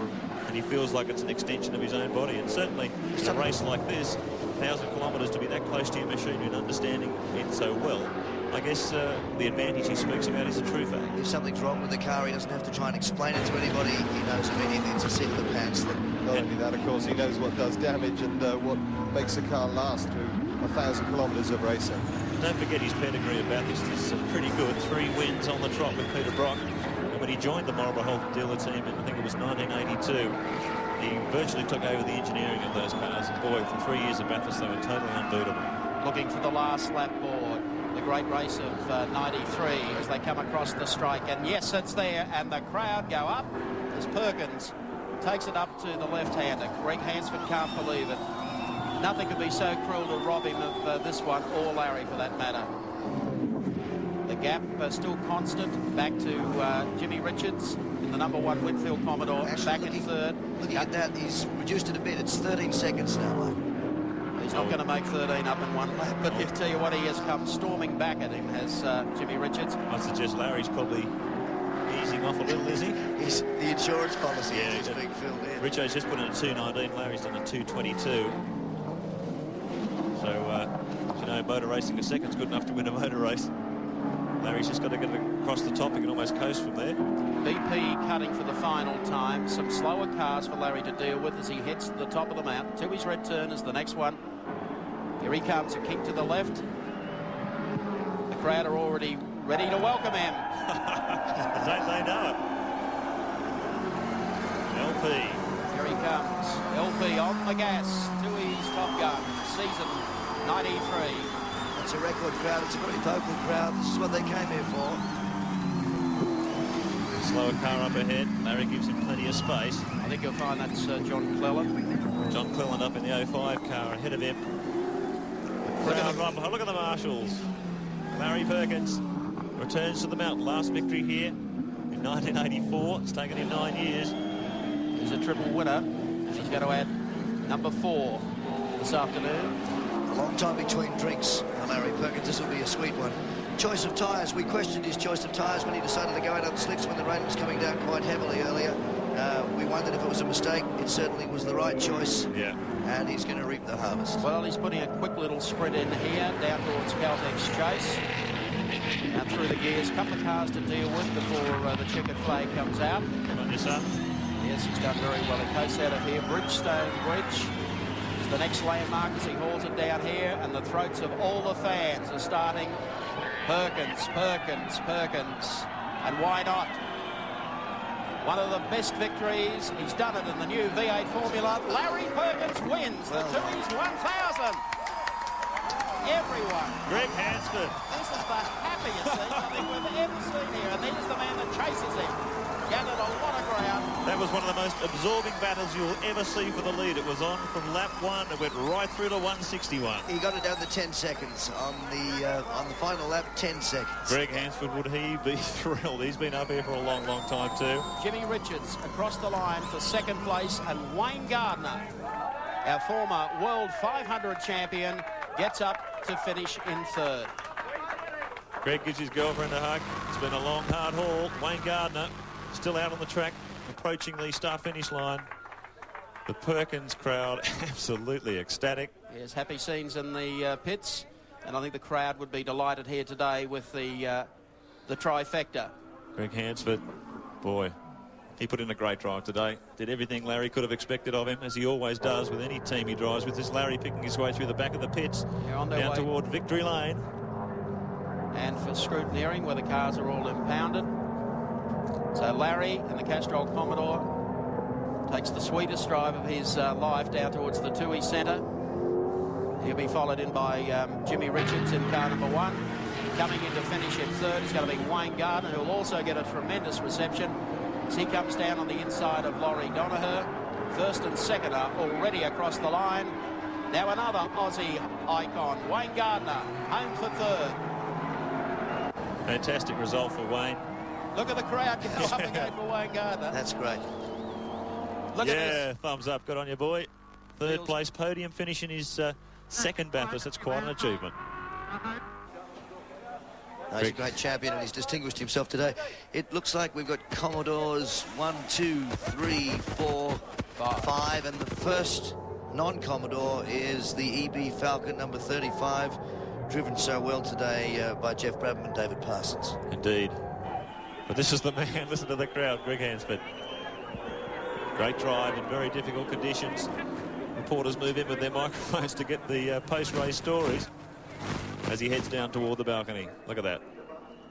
And he feels like it's an extension of his own body. And certainly in a race like this, 1,000 kilometres, to be that close to your machinery and understanding it so well, I guess the advantage he speaks about is a true fact. If something's wrong with the car, he doesn't have to try and explain it to anybody. He knows immediately it's a seat of the pants. Not only that, of course, he knows what does damage and what makes a car last through 1,000 kilometres of racing. Don't forget his pedigree at Bathurst is pretty good. 3 wins on the trot with Peter Brock. And when he joined the Marlborough Health dealer team in, I think it was 1982, he virtually took over the engineering of those cars. And boy, for 3 years at Bathurst, they were totally unbeatable. Looking for the last lap board. The great race of 93 as they come across the strike. And yes, it's there. And the crowd go up as Perkins takes it up to the left-hander. Greg Hansford can't believe it. Nothing could be so cruel to rob him of this one, or Larry for that matter. The gap still constant. Back to Jimmy Richards in the number 1 Winfield Commodore. Actually, back in third. Looking at that, he's reduced it a bit. It's 13 seconds now, Mike. He's not going to make 13 up in 1 lap, but I'll tell you what, he has come storming back at him, has Jimmy Richards. I suggest Larry's probably easing off a little, is he? He's the insurance policy is being filled in. Richo's just put in a 2:19. Larry's done a 2:22. So, you know, motor racing, a second's good enough to win a motor race. Larry's just got to get across the top. He can almost coast from there. BP cutting for the final time. Some slower cars for Larry to deal with as he heads to the top of the mountain. Tooheys red turn is the next one. Here he comes, a kick to the left. The crowd are already ready to welcome him. Don't they know it? LP. Here he comes. LP on the gas. Tooheys Top Gun, season 93. It's a record crowd. It's a very vocal crowd. This is what they came here for. Slower car up ahead. Larry gives him plenty of space. I think you'll find that's John Cleland. John Cleland up in the 05 car ahead of him. Look at the marshals. Larry Perkins returns to the mountain. Last victory here in 1984. It's taken him 9 years. He's a triple winner. He's going to add number 4 this afternoon. A long time between drinks for Larry Perkins. This will be a sweet one. Choice of tyres. We questioned his choice of tyres when he decided to go out on slicks when the rain was coming down quite heavily earlier. We wondered if it was a mistake. It certainly was the right choice. Yeah. And he's going to reap the harvest. Well, he's putting a quick little sprint in here, down towards Caltex Chase. Now through the gears, couple of cars to deal with before the checkered flag comes out. Come on, your son. Yes, he's done very well. A case out of here. Bridgestone Bridge is the next landmark as he hauls it down here, and the throats of all the fans are starting. Perkins, Perkins, Perkins. And why not? One of the best victories. He's done it in the new V8 Formula. Larry Perkins wins the Tooheys 1000. Everyone. Greg Hansford. This is the happiest thing I think we've ever seen here. And there's the man that chases him. Gathered a lot of ground. That was one of the most absorbing battles you'll ever see for the lead. It was on from lap 1. It went right through to 161. He got it down to 10 seconds on the final lap. 10 seconds. Greg Hansford, would he be thrilled? He's been up here for a long, long time too. Jimmy Richards across the line for second place, and Wayne Gardner, our former World 500 champion, gets up to finish in third. Greg gives his girlfriend a hug. It's been a long, hard haul. Wayne Gardner still out on the track, approaching the start-finish line. The Perkins crowd absolutely ecstatic. Yes, happy scenes in the pits, and I think the crowd would be delighted here today with the trifecta. Greg Hansford, boy, he put in a great drive today. Did everything Larry could have expected of him, as he always does with any team he drives with. This Larry picking his way through the back of the pits, down toward Victory Lane. And for scrutineering, where the cars are all impounded. So Larry in the Castrol Commodore takes the sweetest drive of his life down towards the Tooheys Centre. He'll be followed in by Jimmy Richards in car number 1. Coming in to finish in third is going to be Wayne Gardner, who will also get a tremendous reception as he comes down on the inside of Laurie Donaher. First and second are already across the line. Now another Aussie icon, Wayne Gardner, home for third. Fantastic result for Wayne. Look at the crowd go up again for Wayne Gardner. That's great. Look at this. Thumbs up. Good on you, boy. Third place podium finish in his second Bathurst. That's quite an achievement. No, he's a great champion, and he's distinguished himself today. It looks like we've got Commodores 1, 2, 3, 4, 5, and the first non-Commodore is the EB Falcon number 35, driven so well today by Jeff Brabham and David Parsons. Indeed. But this is the man. Listen to the crowd. Greg Hansford. Great drive in very difficult conditions. Reporters move in with their microphones to get the post-race stories as he heads down toward the balcony. Look at that.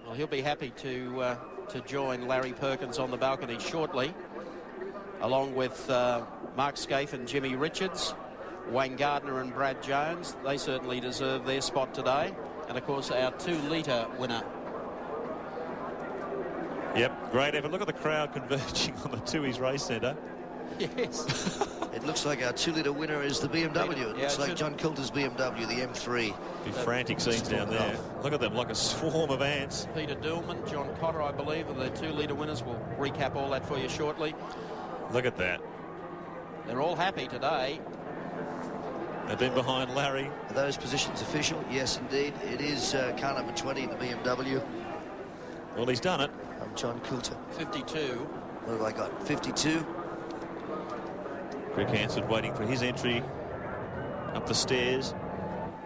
Well, he'll be happy to join Larry Perkins on the balcony shortly, along with Mark Scaife and Jimmy Richards, Wayne Gardner and Brad Jones. They certainly deserve their spot today. And, of course, our 2-litre winner. Yep, great effort. Look at the crowd converging on the Tooheys Race Centre. Yes. It looks like our 2-litre winner is the BMW. It looks like John Coulter's BMW, the M3. Be frantic scenes down there. Look at them, like a swarm of ants. Peter Dillman, John Cotter, I believe, are the 2-litre winners. We'll recap all that for you shortly. Look at that. They're all happy today. They've been behind Larry. Are those positions official? Yes, indeed. It is car number 20, the BMW. Well, he's done it. I'm John Coulter. 52. What have I got? 52. Greg Hansford waiting for his entry up the stairs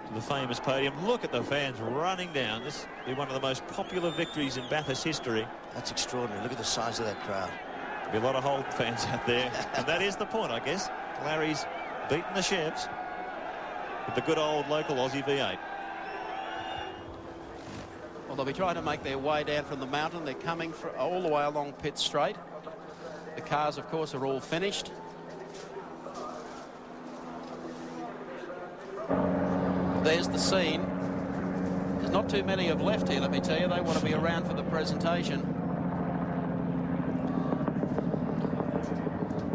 to the famous podium. Look at the fans running down. This will be one of the most popular victories in Bathurst history. That's extraordinary. Look at the size of that crowd. There'll be a lot of Holt fans out there. And that is the point, I guess. Larry's beaten the Chevs with the good old local Aussie V8. Well, they'll be trying to make their way down from the mountain. They're coming all the way along Pitt Straight. The cars, of course, are all finished. There's the scene. There's not too many have left here, let me tell you. They want to be around for the presentation.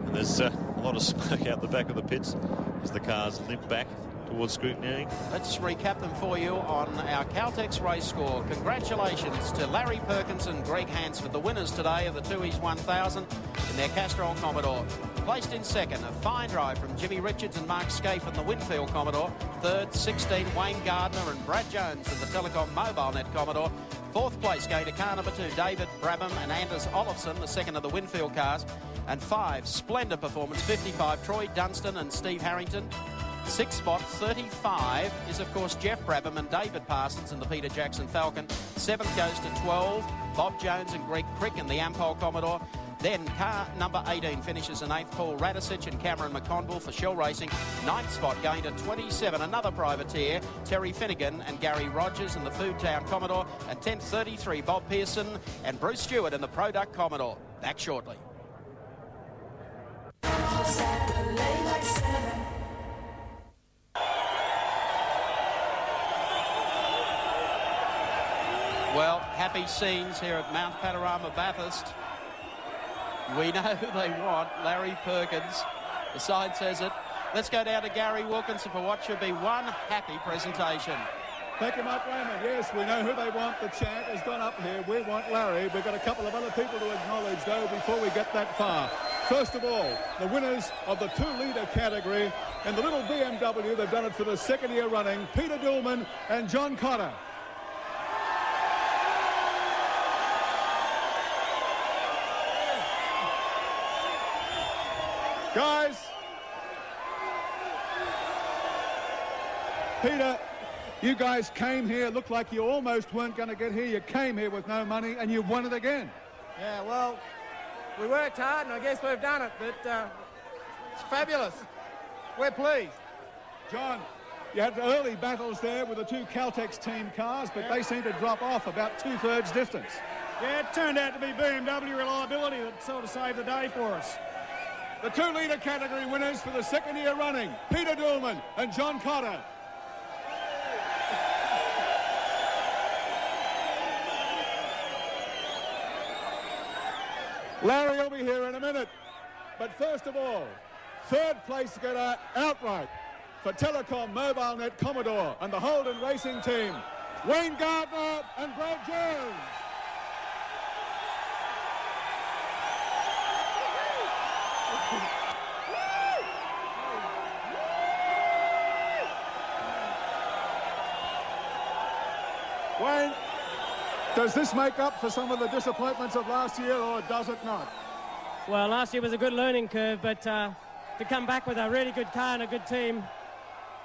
And there's a lot of smoke out the back of the pits as the cars limp back towards scrutineering. Let's recap them for you on our Caltex race score. Congratulations to Larry Perkins and Greg Hansford, the winners today of the Tooheys 1000 in their Castrol Commodore. Placed in second, a fine drive from Jimmy Richards and Mark Scaife in the Winfield Commodore. Third, 16, Wayne Gardner and Brad Jones in the Telecom MobileNet Commodore. Fourth place going to car number 2, David Brabham and Anders Olofsson, the second of the Winfield cars. And 5, splendid performance, 55, Troy Dunstan and Steve Harrington. 6th spot, 35, is of course Jeff Brabham and David Parsons in the Peter Jackson Falcon. 7th goes to 12, Bob Jones and Greg Crick in the Ampol Commodore. Then car number 18 finishes in 8th, Paul Radisich and Cameron McConville for Shell Racing. 9th spot going to 27, another privateer, Terry Finnegan and Gary Rogers in the Food Town Commodore. And 10th, 33, Bob Pearson and Bruce Stewart in the Product Commodore. Back shortly. Well, happy scenes here at Mount Panorama, Bathurst. We know who they want, Larry Perkins. The side says it. Let's go down to Gary Wilkinson for what should be one happy presentation. Thank you, Mark Raymond. Yes, we know who they want. The chant has gone up here. We want Larry. We've got a couple of other people to acknowledge, though, before we get that far. First of all, the winners of the 2-litre category in the little BMW. They've done it for the 2nd year running, Peter Dillman and John Cotter. Guys, Peter, you guys came here, looked like you almost weren't going to get here. You came here with no money and you won it again. Yeah, well, we worked hard and I guess we've done it, but it's fabulous. We're pleased. John, you had early battles there with the 2 Caltex team cars, but they seemed to drop off about 2/3 distance. Yeah, it turned out to be BMW reliability that sort of saved the day for us. The 2-litre category winners for the 2nd year running, Peter Dillman and John Cotter. Larry will be here in a minute. But first of all, 3rd place getter outright for Telecom MobileNet Commodore and the Holden Racing Team, Wayne Gardner and Brad Jones. Wayne, does this make up for some of the disappointments of last year, or does it not? Well, last year was a good learning curve, but to come back with a really good car and a good team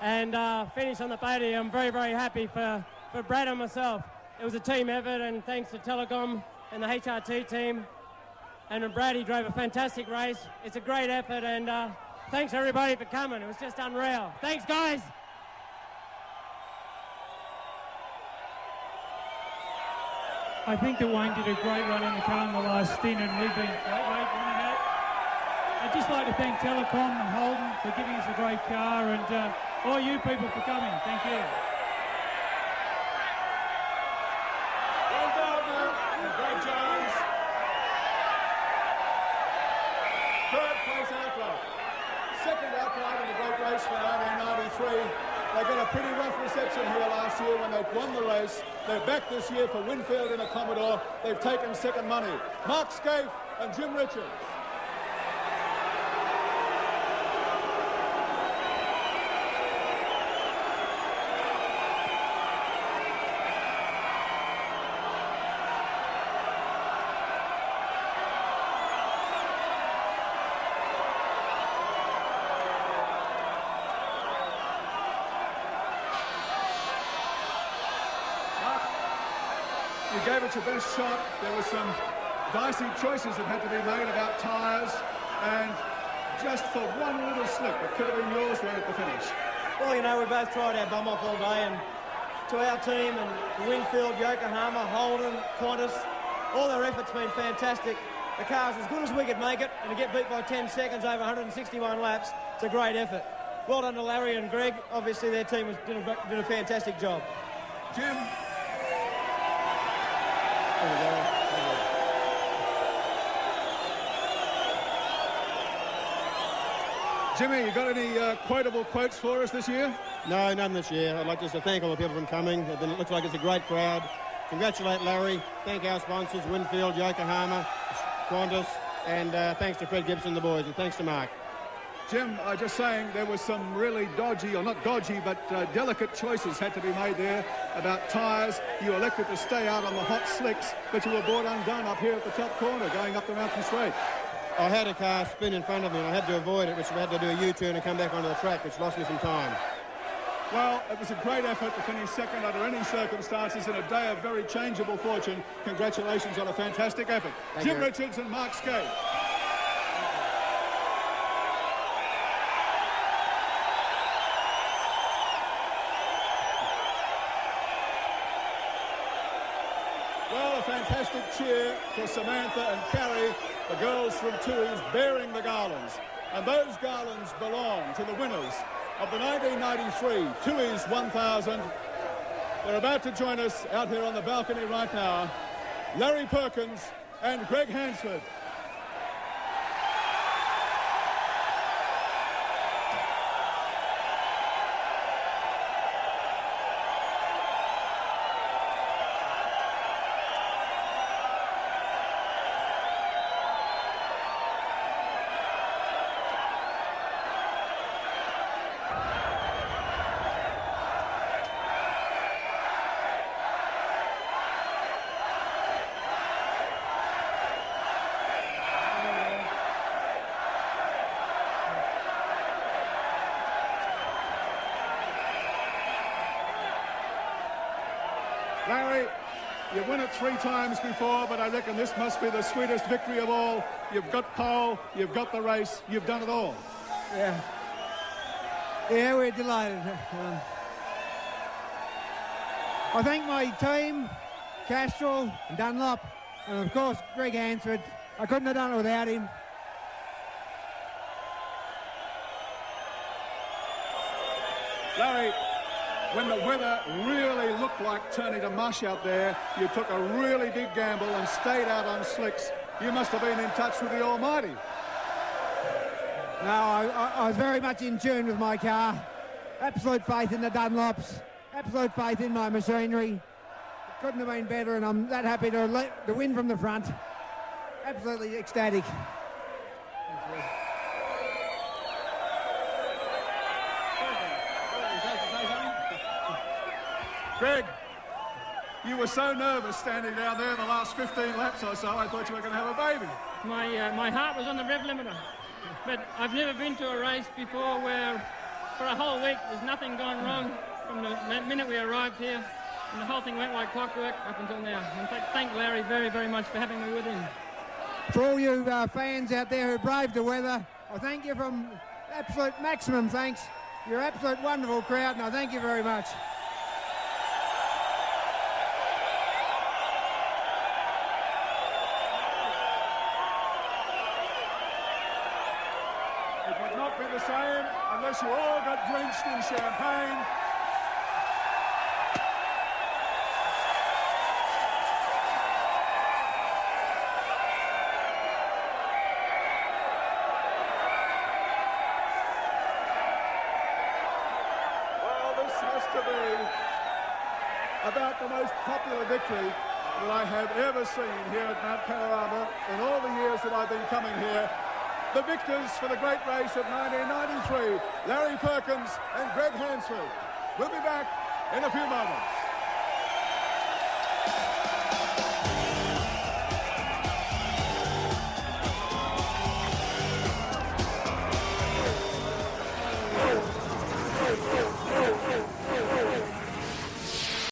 and finish on the podium, I'm very, very happy for Brad and myself. It was a team effort, and thanks to Telecom and the HRT team. And Brad, he drove a fantastic race. It's a great effort, and thanks everybody for coming. It was just unreal. Thanks, guys. I think that Wayne did a great run in the car in the last stint, and we've been great winning it. I'd just like to thank Telecom and Holden for giving us a great car, and all you people for coming. Thank you. Well done, Brad Jones. 3rd place outright. 2nd outright in the great race for 1993. They got a pretty rough reception here last year when they won the race. They're back this year for Winfield in a Commodore. They've taken 2nd money. Mark Scaife and Jim Richards. You gave it your best shot. There were some dicey choices that had to be made about tyres, and just for one little slip, it could have been yours there at the finish. Well, you know, we both tried our bum off all day, and to our team and Winfield, Yokohama, Holden, Qantas, all their effort's been fantastic. The car's as good as we could make it, and to get beat by 10 seconds over 161 laps, it's a great effort. Well done to Larry and Greg. Obviously, their team did a fantastic job. Jim. Jimmy, you got any quotable quotes for us this year? No, none this year. I'd like just to thank all the people from coming. It looks like it's a great crowd. Congratulate Larry. Thank our sponsors, Winfield, Yokohama, Qantas, and thanks to Fred Gibson, the boys, and thanks to Mark. Jim, just saying there was some really dodgy, or not dodgy, but delicate choices had to be made there about tyres. You elected to stay out on the hot slicks, but you were brought undone up here at the top corner going up the mountain straight. I had a car spin in front of me and I had to avoid it, which I had to do a U-turn and come back onto the track, which lost me some time. Well, it was a great effort to finish second under any circumstances in a day of very changeable fortune. Congratulations on a fantastic effort. Jim Richards and Mark Skate. Well, a fantastic cheer for Samantha and Carrie, the girls from Tooheys, bearing the garlands. And those garlands belong to the winners of the 1993 Tooheys 1000. They're about to join us out here on the balcony right now, Larry Perkins and Greg Hansford. Larry, you've won it 3 times before, but I reckon this must be the sweetest victory of all. You've got pole, you've got the race, you've done it all. Yeah. Yeah, we're delighted. I thank my team, Castrol and Dunlop, and of course Greg Hansford. I couldn't have done it without him. Larry, when the weather really looked like turning to mush out there, you took a really big gamble and stayed out on slicks. You must have been in touch with the Almighty. No, I was very much in tune with my car. Absolute faith in the Dunlops. Absolute faith in my machinery. It couldn't have been better, and I'm that happy to win from the front. Absolutely ecstatic. Greg, you were so nervous standing down there in the last 15 laps or so, I thought you were going to have a baby. My heart was on the rev limiter, but I've never been to a race before where for a whole week there's nothing gone wrong from the minute we arrived here, and the whole thing went like clockwork up until now. And thank Larry very, very much for having me with him. For all you fans out there who braved the weather, I thank you from absolute maximum thanks. You're an absolute wonderful crowd, and I thank you very much. Be the same unless you all got drenched in champagne. Well, this has to be about the most popular victory that I have ever seen here at Mount Panorama in all the years that I've been coming here. The victors for the great race of 1993, Larry Perkins and Greg Hansford. We'll be back in a few moments.